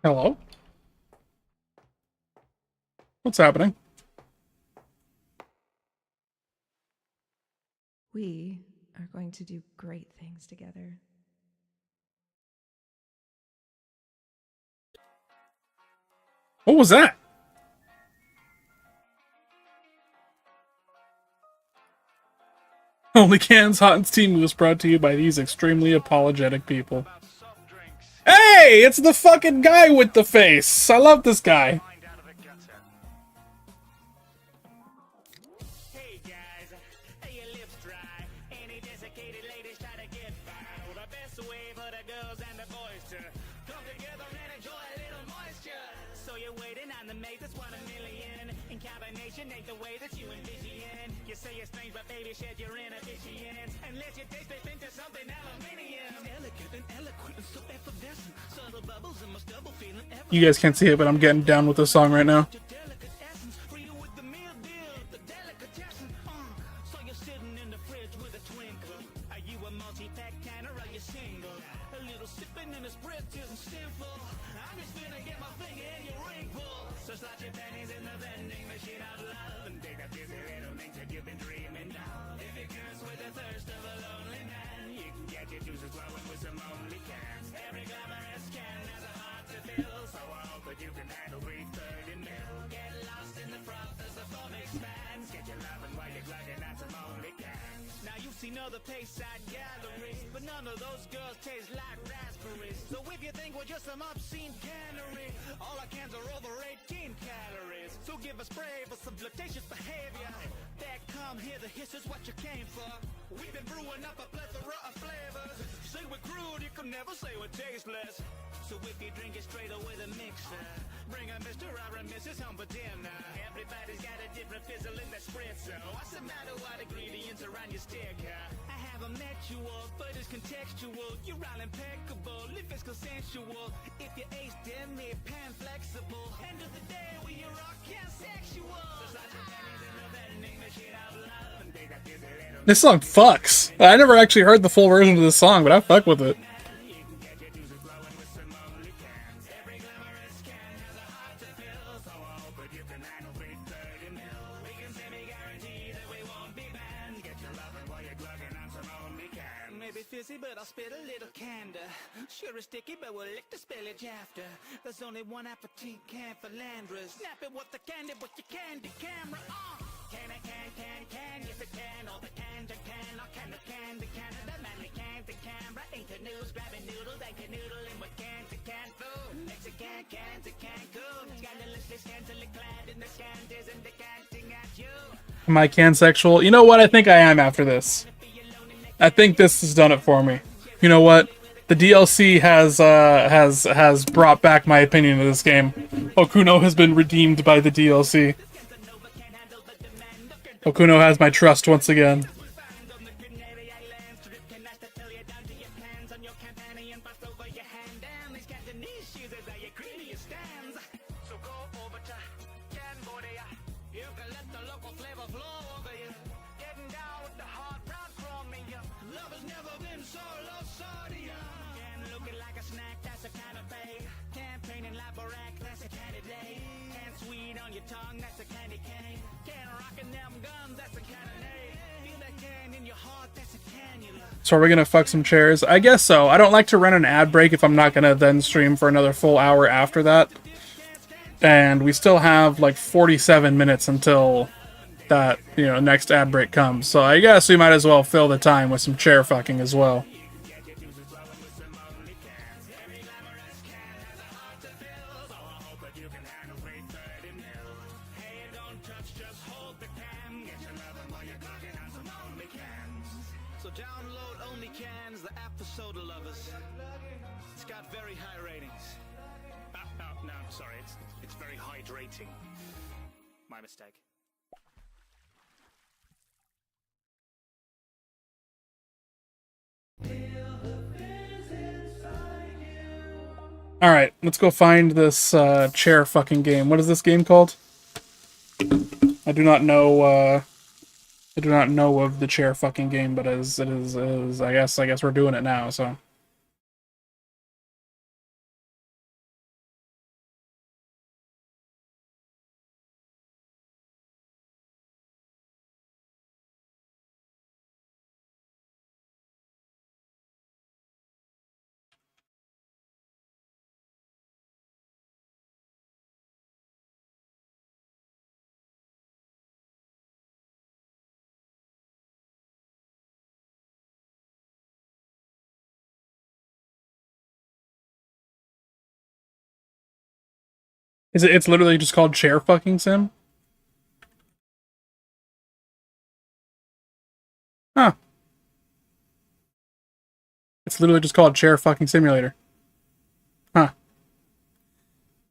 Hello? What's happening? We are going to do great things together. What was that? Only Cans Hot and Steamy was brought to you by these extremely apologetic people. Hey! It's the fucking guy with the face! I love this guy. mate, that's 1 in a million. Incarnation ain't the way that you envision. You say you're strange, but baby, shed your inhibitions. And let your taste slip into something aluminium. Elegant and eloquent and so effervescent. Subtle bubbles in my stubble feeling You guys can't see it, but I'm getting down with this song right now. So you're sitting in the fridge with a twinkle. Are you a multi-pack can or are you single? A little sipping in a spritz isn't sinful. I'm just gonna get my finger in your ring pull. So slot your pennies in the vending machine of love and take that busy little mix that you've been dreaming of. If it curse with the thirst of a lonely man, you can get your juices flowing with some only cans. Every glamorous can has a heart to fill, so I hope that you can handle 330 mil. Get lost in the froth as the foam expands. Get your loving while you're glugging out some only cans. Now you've seen other Payside galleries, but none of those girls taste like raspberries. So if you think we're just some obscene cannery, all our cans are over 18 calories. So give a spray for some flirtatious behavior. Back come here, the hiss is what you came for. We've been brewing up a plethora of flavors. Say we're crude, you can never say we're tasteless. So if you drink it straight away the mixer, bring a Mr. or a Mrs. home for dinner. Everybody's got a different fizzle in that spritzer. What's the matter what ingredients are on your sticker? I haven't met you all, but it's contextual. You're all impeccable, if it's consensual. If you're ace, then they're pan flexible. End of the day, we are all sexual. So slide your pennies in the vending machine of love and take that busy little. This song fucks. I never actually heard the full version of this song, but I fuck with it. Fizzy, but I'll spit a little candor. Sure it's sticky, but we'll lick the spillage after. There's only one aperitif can for Landras. Snap it with the candy with your candy camera. Can it can, yes it can. All the cans are can, all can the Canada. Manly can the camera. Ain't the news, grabbing noodles, they can noodle in with can to can food. Mexican cans to Cancun. Scandalously scantily clad in the scanties and decanting at you. Am I cansexual? You know what? I think I am after this. I think this has done it for me. You know what? The DLC has brought back my opinion of this game. Okuno has been redeemed by the DLC. Okuno has my trust once again. So are we gonna fuck some chairs? I guess so. I don't like to run an ad break if I'm not gonna then stream for another full hour after that. And we still have like 47 minutes until that, you know, next ad break comes. So I guess we might as well fill the time with some chair fucking as well. My mistake. Alright, let's go find this chair fucking game. What is this game called? I do not know of the chair fucking game, but it is I guess we're doing it now, so. It's literally just called Chair Fucking Sim? Huh. It's literally just called Chair Fucking Simulator. Huh.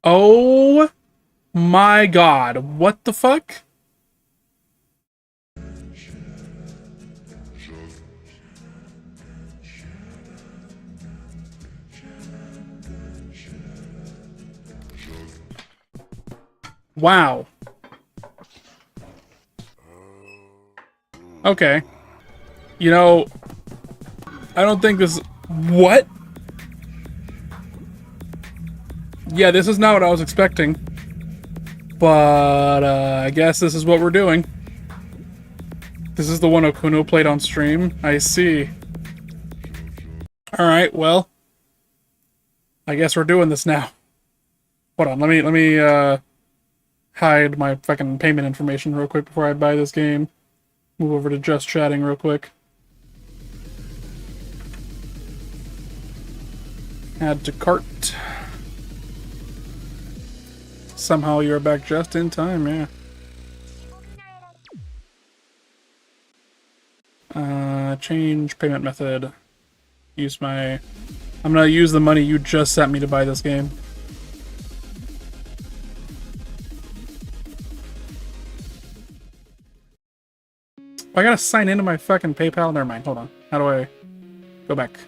Oh My god, what the fuck? Wow. Okay. You know, I don't think this... What? Yeah, this is not what I was expecting. But, I guess this is what we're doing. This is the one Okuno played on stream? I see. Alright, well. I guess we're doing this now. Hold on, let me, hide my fucking payment information real quick before I buy this game. Move over to just chatting real quick. Add to cart. Somehow you're back just in time, yeah. Change payment method. Use my... I'm gonna use the money you just sent me to buy this game. I gotta sign into my fucking PayPal? Never mind, hold on. How do I go back?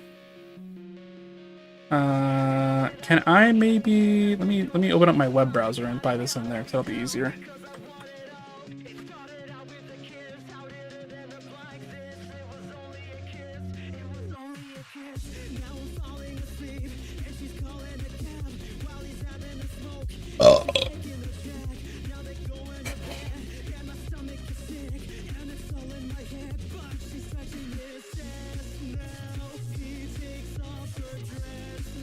Can I maybe... Let me open up my web browser and buy this in there, because that'll be easier.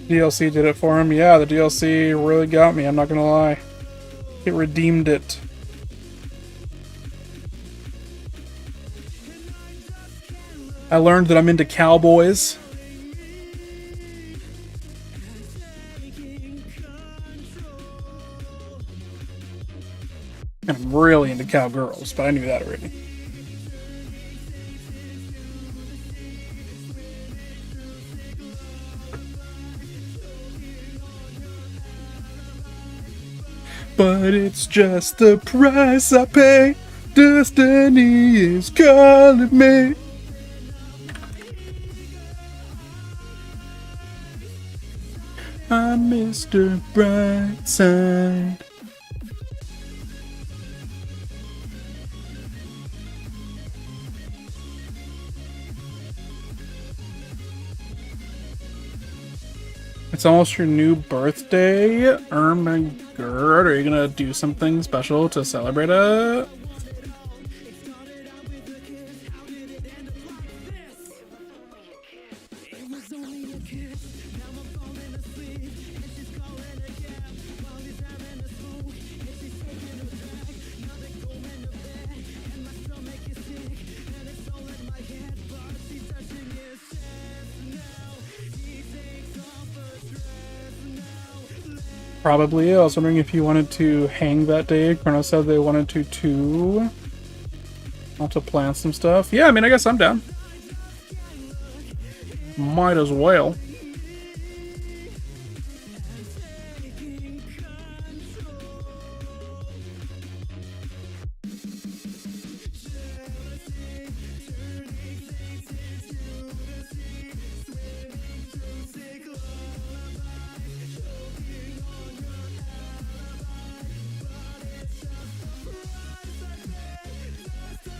DLC did it for him. Yeah, the DLC really got me, I'm not gonna lie. It redeemed it. I learned that I'm into cowboys. And I'm really into cowgirls, but I knew that already. But it's just the price I pay. Destiny is calling me. I'm Mr. Brightside. It's almost your new birthday, Ermagerd. Are you gonna do something special to celebrate it? Probably. I was wondering if you wanted to hang that day. Chrono said they wanted to too. Want to plan some stuff. Yeah, I mean, I guess I'm down. Might as well.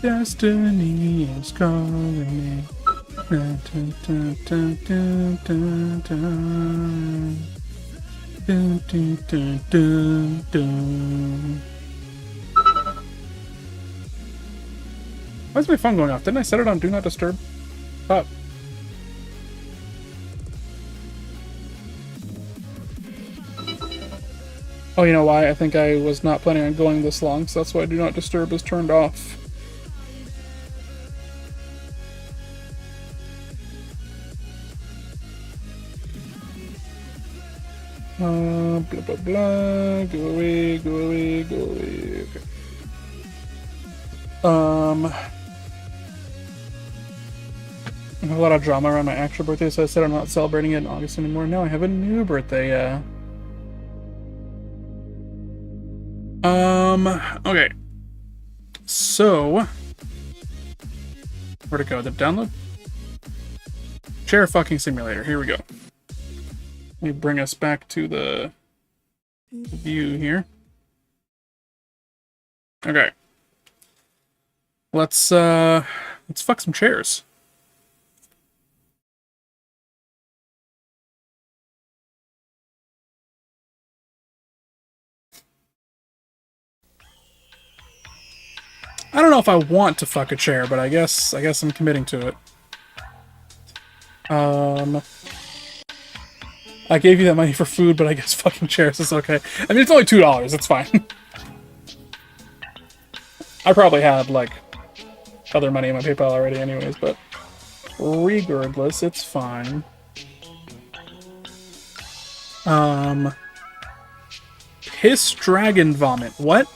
Destiny is calling me. Dun, dun, dun, dun, dun, dun, dun. Dun, dun, dun, dun, dun. Why is my phone going off? Didn't I set it on Do Not Disturb? Stop. Oh, you know why? I think I was not planning on going this long, so that's why Do Not Disturb is turned off. Blah blah blah. Go away, go away, go away. Okay. I have a lot of drama around my actual birthday, so I said I'm not celebrating it in August anymore. Now I have a new birthday, Okay. So, where'd it go? The download? Chair fucking simulator. Here we go. Let me bring us back to the view here. Okay. Let's fuck some chairs. I don't know if I want to fuck a chair, but I guess I'm committing to it. I gave you that money for food, but I guess fucking chairs is okay. I mean, it's only $2. It's fine. I probably had, like, other money in my PayPal already anyways, but regardless, it's fine. Piss Dragon Vomit. What?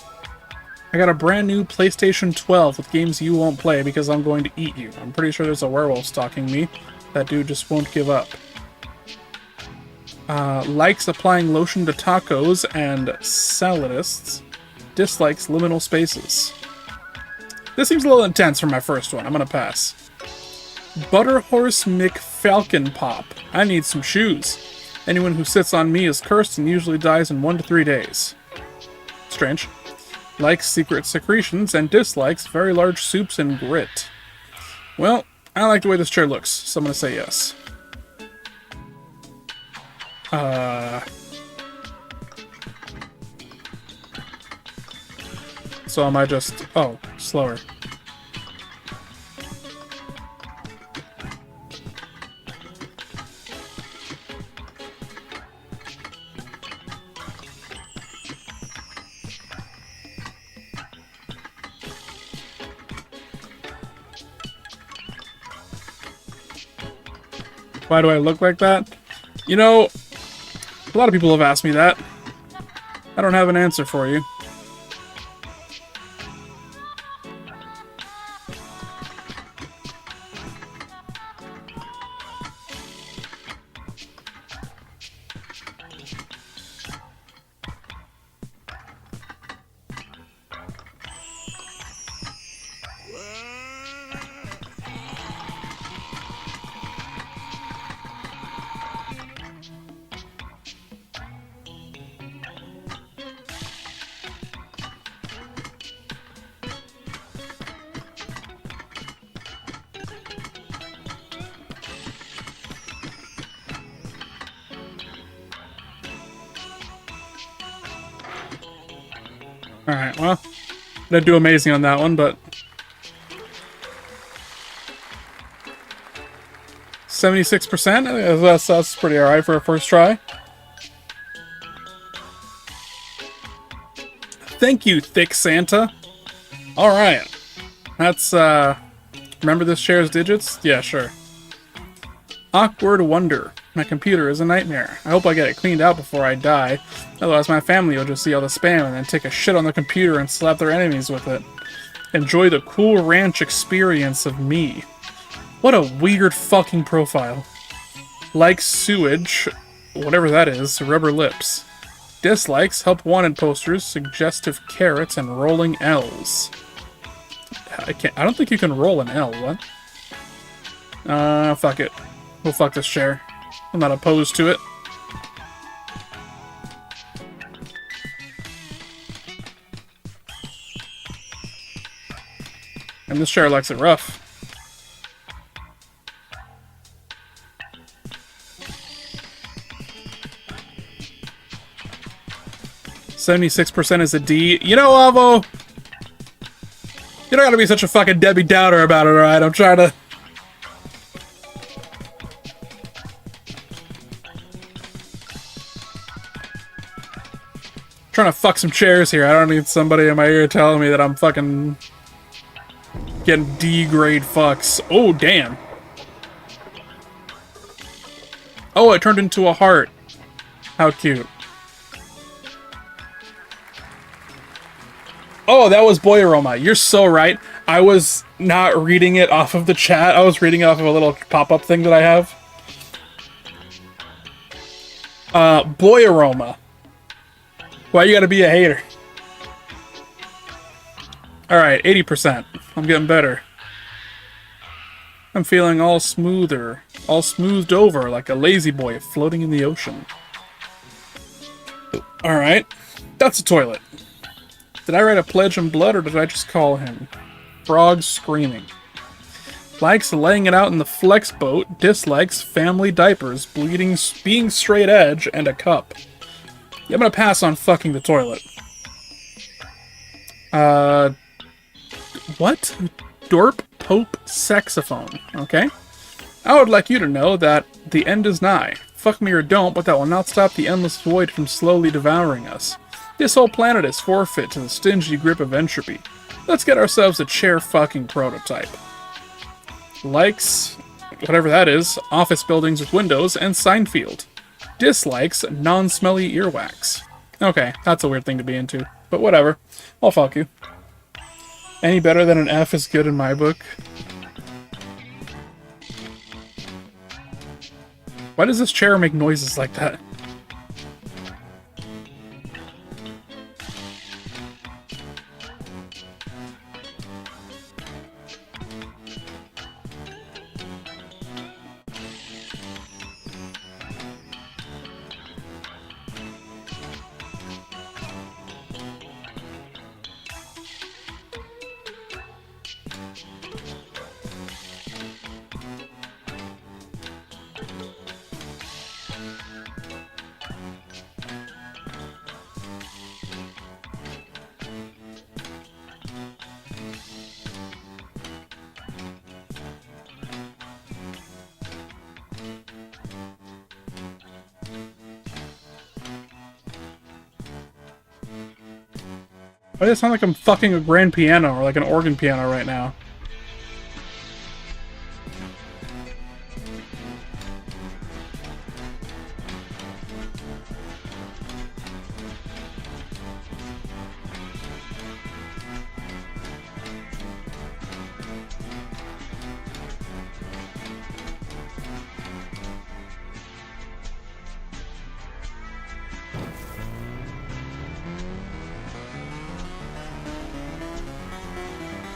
I got a brand new PlayStation 12 with games you won't play because I'm going to eat you. I'm pretty sure there's a werewolf stalking me. That dude just won't give up. Likes applying lotion to tacos and saladists. Dislikes liminal spaces. This seems a little intense for my first one. I'm gonna pass. Butterhorse McFalcon Pop. I need some shoes. Anyone who sits on me is cursed and usually dies in 1 to 3 days. Strange. Likes secret secretions and dislikes very large soups and grit. Well, I like the way this chair looks, so I'm gonna say yes. So am I just... Oh, slower. Why do I look like that? You know, a lot of people have asked me that. I don't have an answer for you. Alright, well, didn't do amazing on that one, but 76%? That's pretty alright for a first try. Thank you, Thick Santa. Alright. That's, remember this chair's digits? Yeah, sure. Awkward Wonder. My computer is a nightmare. I hope I get it cleaned out before I die. Otherwise my family will just see all the spam and then take a shit on the computer and slap their enemies with it. Enjoy the Cool Ranch experience of me. What a weird fucking profile. Likes sewage, whatever that is, rubber lips. Dislikes help wanted posters, suggestive carrots, and rolling L's. I don't think you can roll an L, what? Fuck it. We'll fuck this chair. I'm not opposed to it. And this chair likes it rough. %76% is a D. You know, Avo, you don't gotta be such a fucking Debbie Downer about it, alright? I'm trying to... trying to fuck some chairs here. I don't need somebody in my ear telling me that I'm fucking getting D-grade fucks. Oh, damn. Oh, it turned into a heart. How cute. Oh, that was Boyoroma. You're so right. I was not reading it off of the chat. I was reading it off of a little pop-up thing that I have. Boyoroma. Why you gotta be a hater? Alright, 80%. I'm getting better. I'm feeling all smoother. All smoothed over like a lazy boy floating in the ocean. Alright. That's a toilet. Did I write a pledge in blood or did I just call him? Frogs screaming. Likes laying it out in the flex boat. Dislikes family diapers, bleeding, being straight edge, and a cup. Yeah, I'm gonna pass on fucking the toilet. What? Dorp Pope Saxophone. Okay. I would like you to know that the end is nigh. Fuck me or don't, but that will not stop the endless void from slowly devouring us. This whole planet is forfeit to the stingy grip of entropy. Let's get ourselves a chair-fucking prototype. Likes, whatever that is, office buildings with windows, and Seinfeld. Dislikes, non-smelly earwax. Okay, that's a weird thing to be into, but whatever. I'll fuck you. Any better than an F is good in my book. Why does this chair make noises like that? Why does it sound like I'm fucking a grand piano or like an organ piano right now?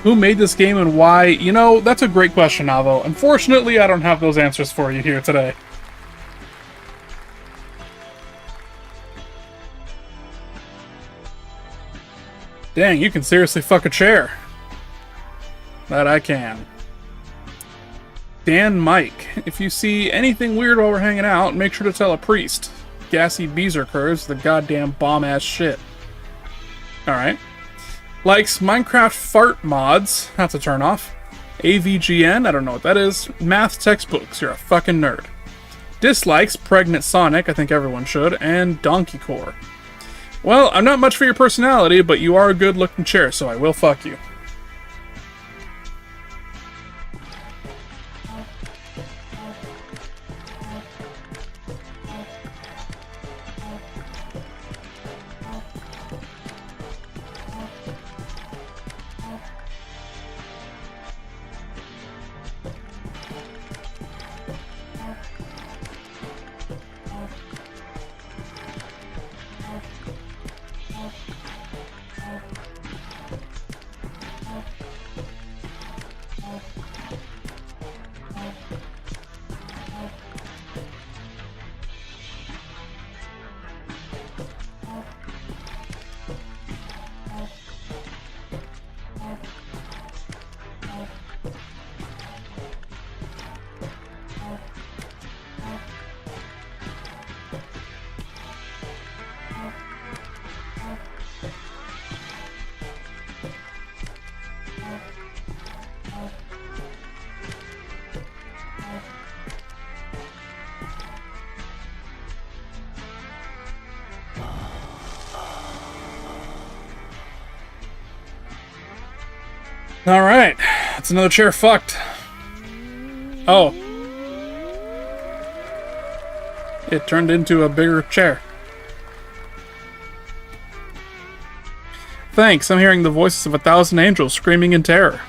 Who made this game and why? You know, that's a great question, Navo. Unfortunately, I don't have those answers for you here today. Dang, you can seriously fuck a chair. That I can. Dan Mike, if you see anything weird while we're hanging out, make sure to tell a priest. Gassy Berserkers, the goddamn bomb-ass shit. Alright. Likes Minecraft fart mods, that's a turnoff. AVGN, I don't know what that is. Math textbooks, you're a fucking nerd. Dislikes Pregnant Sonic, I think everyone should, and Donkey Core. Well, I'm not much for your personality, but you are a good looking chair, so I will fuck you. Alright, that's another chair fucked. Oh. It turned into a bigger chair. Thanks, I'm hearing the voices of 1,000 angels screaming in terror.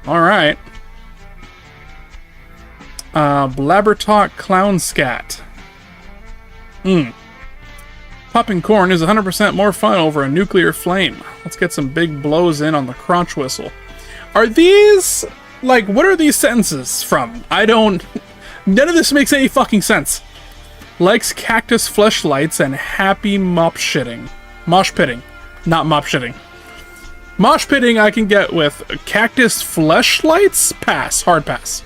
Alright. Blabbertalk Clown Scat. Popping corn is 100% more fun over a nuclear flame. Let's get some big blows in on the crunch whistle. Are these... like, what are these sentences from? I don't... None of this makes any fucking sense. Likes cactus fleshlights and happy mop shitting. Mosh pitting. Not mop shitting. Mosh pitting I can get with cactus fleshlights? Pass. Hard pass.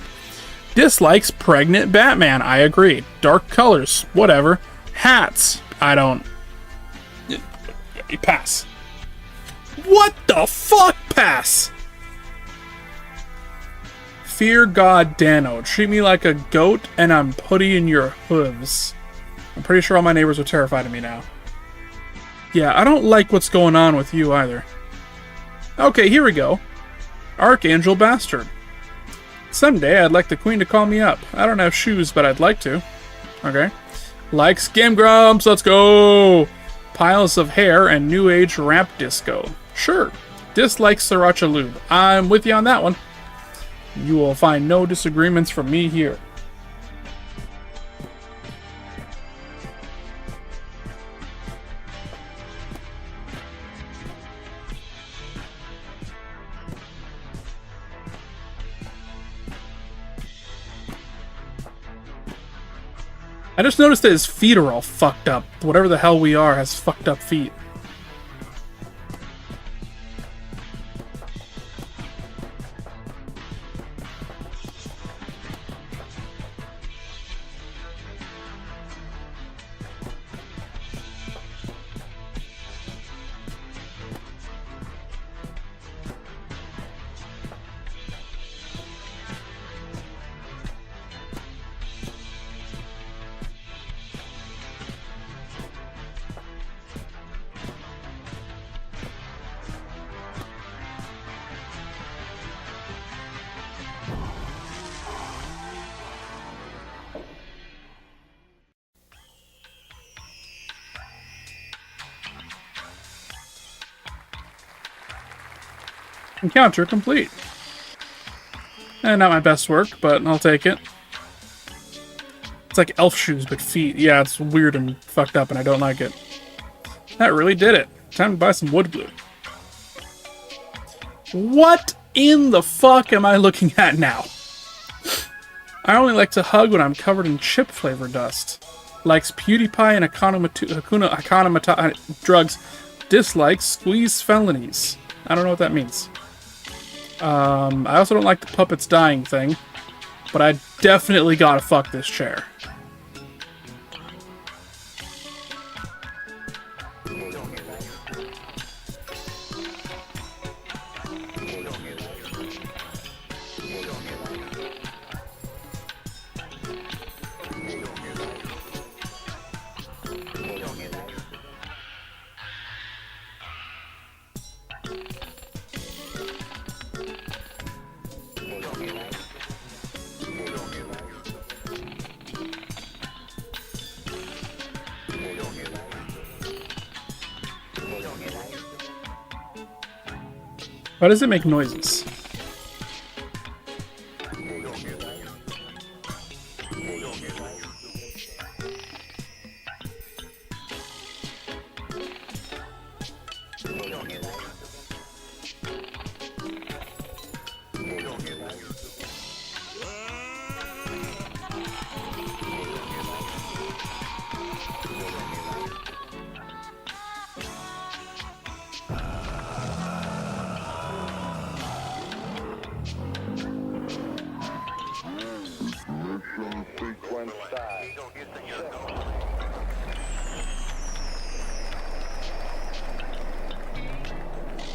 Dislikes pregnant Batman. I agree. Dark colors. Whatever. Hats. I don't... Pass. What the fuck? Pass. Fear God Dano. Treat me like a goat and I'm putty in your hooves. I'm pretty sure all my neighbors are terrified of me now. Yeah, I don't like what's going on with you either. Okay, here we go. Archangel Bastard. Someday I'd like the queen to call me up. I don't have shoes, but I'd like to. Okay. Likes Game Grumps, let's go! Piles of hair and new age rap disco. Sure. Dislikes Sriracha Lube. I'm with you on that one. You will find no disagreements from me here. I just noticed that his feet are all fucked up. Whatever the hell we are has fucked up feet. Encounter complete. Not my best work, but I'll take it. It's like elf shoes, but feet. Yeah, it's weird and fucked up, and I don't like it. That really did it. Time to buy some wood glue. What in the fuck am I looking at now? I only like to hug when I'm covered in chip flavor dust. Likes PewDiePie and Hakuna drugs. Dislikes squeeze felonies. I don't know what that means. I also don't like the puppets dying thing, but I definitely gotta fuck this chair. Why does it make noises?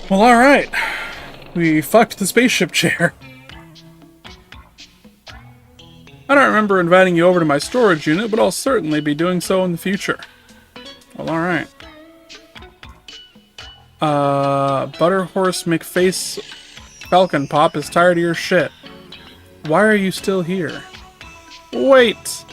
Well, alright. We fucked the spaceship chair. I don't remember inviting you over to my storage unit, but I'll certainly be doing so in the future. Well, alright. Butterhorse McFace Falcon Pop is tired of your shit. Why are you still here? Wait!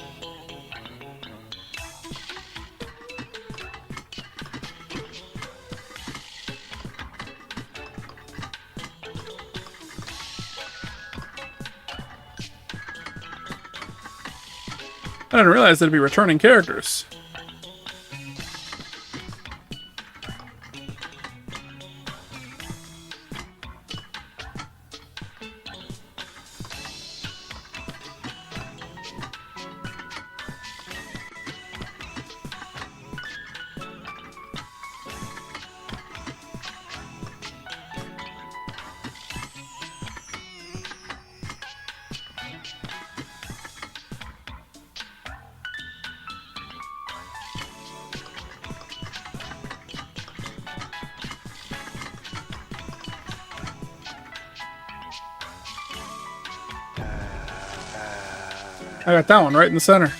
I didn't realize they'd be returning characters. I got that one right in the center.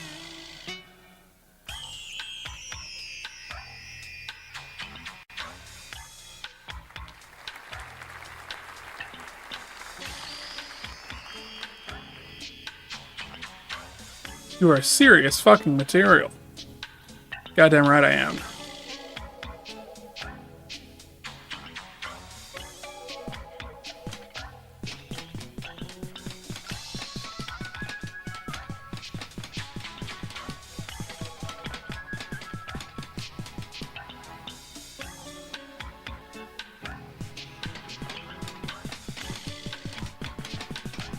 You are serious fucking material. Goddamn right I am.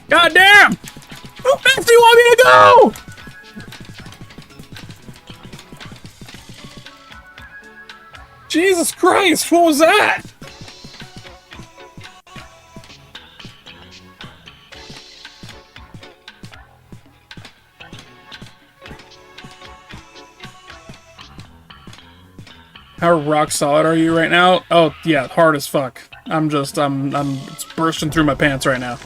Goddamn! Who fast do you want me to go? Jesus Christ, what was that? How rock solid are you right now? Oh, yeah, hard as fuck. I'm it's bursting through my pants right now.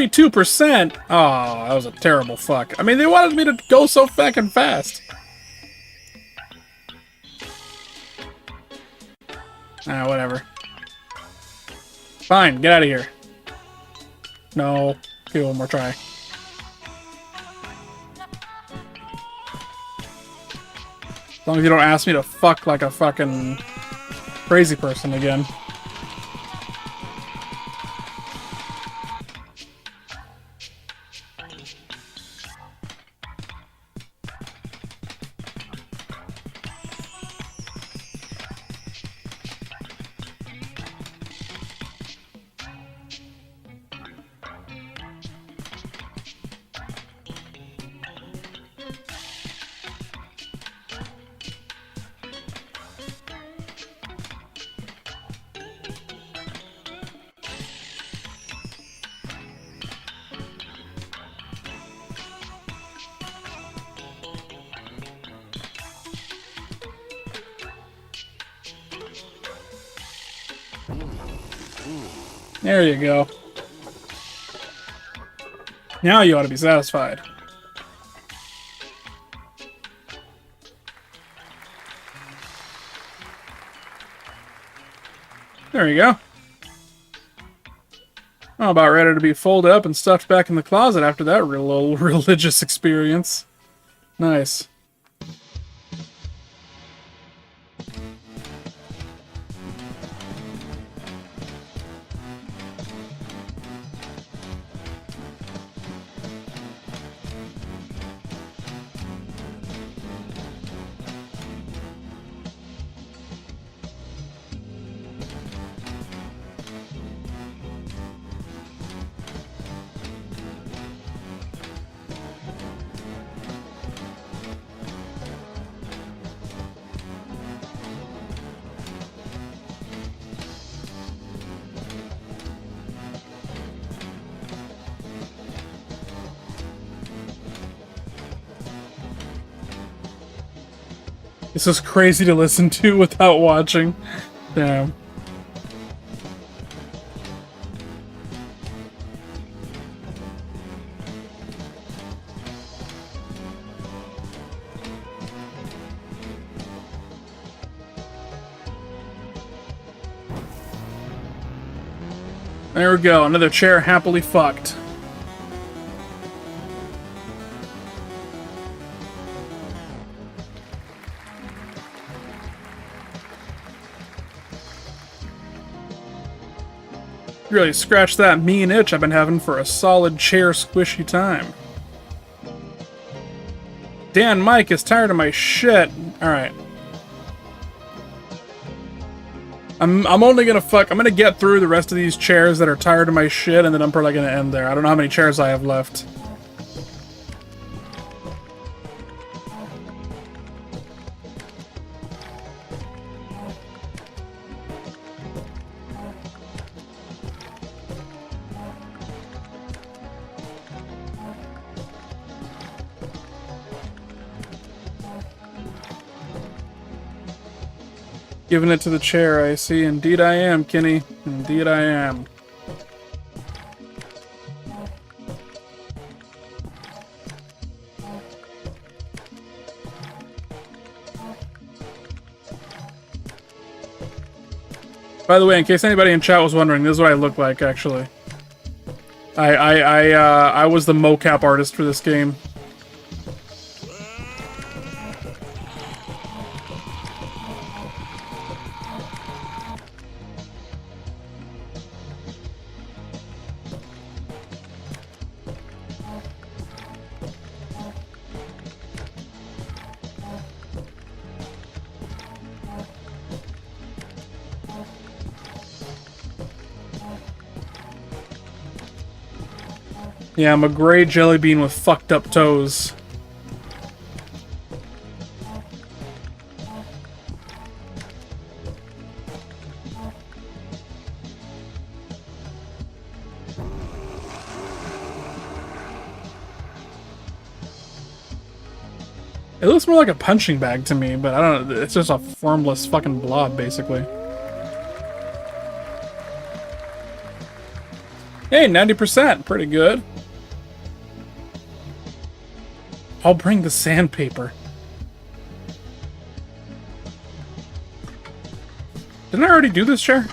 %. Oh, that was a terrible fuck. I mean, they wanted me to go so fucking fast. Ah, whatever. Fine, get out of here. No. Okay, one more try. As long as you don't ask me to fuck like a fucking crazy person again. There you go. Now you ought to be satisfied. There you go. I'm about ready to be folded up and stuffed back in the closet after that real old religious experience. Nice. This is crazy to listen to without watching. Damn. There we go, another chair happily fucked. Really scratched that mean itch I've been having for a solid chair squishy time. Dan Mike is tired of my shit. Alright. I'm only gonna I'm gonna get through the rest of these chairs that are tired of my shit, and then I'm probably gonna end there. I don't know how many chairs I have left. Giving it to the chair, I see. Indeed I am, Kenny. Indeed I am. By the way, in case anybody in chat was wondering, this is what I look like, actually. I was the mocap artist for this game. Yeah, I'm a gray jelly bean with fucked up toes. It looks more like a punching bag to me, but I don't know, it's just a formless fucking blob, basically. Hey, 90%, pretty good. I'll bring the sandpaper. Didn't I already do this, chair?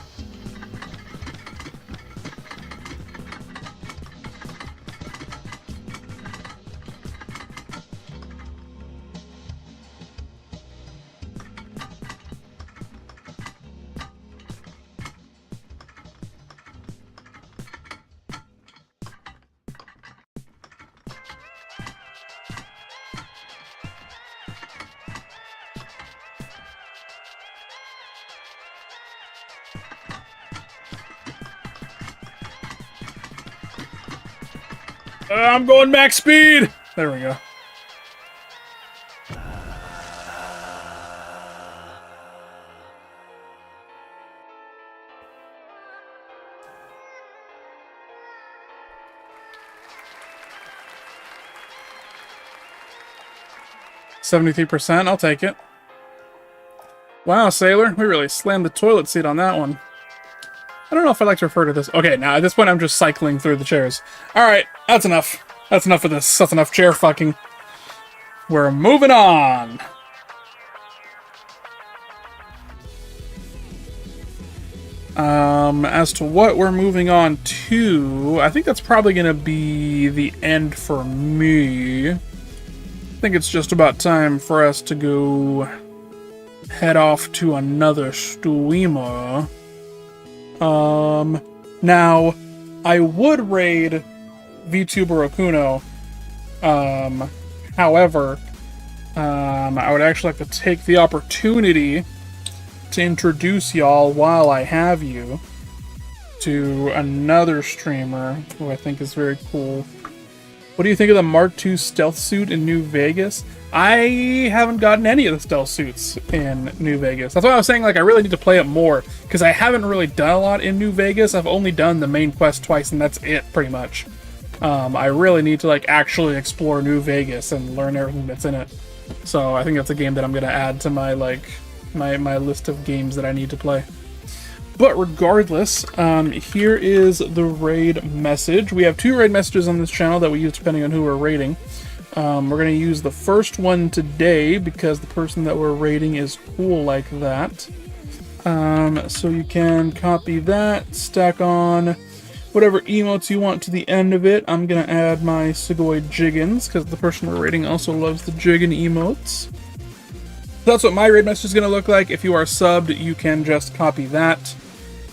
I'm going max speed! There we go. %, I'll take it. Wow, Sailor, we really slammed the toilet seat on that one. I don't know if I like to refer to this. Okay, now at this point I'm just cycling through the chairs. Alright, that's enough. That's enough of this. That's enough chair fucking. We're moving on. As to what we're moving on to, I think that's probably going to be the end for me. I think it's just about time for us to go head off to another streamer. Now, I would raid VTuber Okuno. However, I would actually like to take the opportunity to introduce y'all, while I have you, to another streamer who I think is very cool. What do you think of the Mark II stealth suit in New Vegas? I haven't gotten any of the stealth suits in New Vegas. That's why I was saying, like, I really need to play it more, because I haven't really done a lot in New Vegas. I've only done the main quest twice, and that's it, pretty much. I really need to, like, actually explore New Vegas and learn everything that's in it. So I think that's a game that I'm going to add to my, like, my list of games that I need to play. But regardless, here is the raid message. We have 2 raid messages on this channel that we use depending on who we're raiding. We're going to use the first one today because the person that we're raiding is cool like that. So you can copy that, stack on whatever emotes you want to the end of it. I'm going to add my Sugoi Jiggins because the person we're raiding also loves the Jiggin emotes. That's what my raid message is going to look like. If you are subbed, you can just copy that.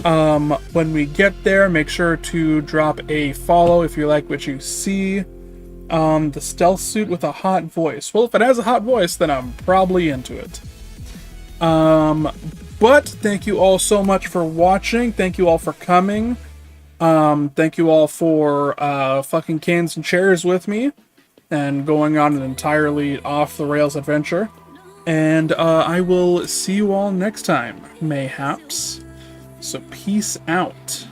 When we get there, make sure to drop a follow if you like what you see. The stealth suit with a hot voice. Well, if it has a hot voice, then I'm probably into it. But thank you all so much for watching. Thank you all for coming. Thank you all for fucking cans and chairs with me and going on an entirely off-the-rails adventure. And I will see you all next time, mayhaps. So peace out.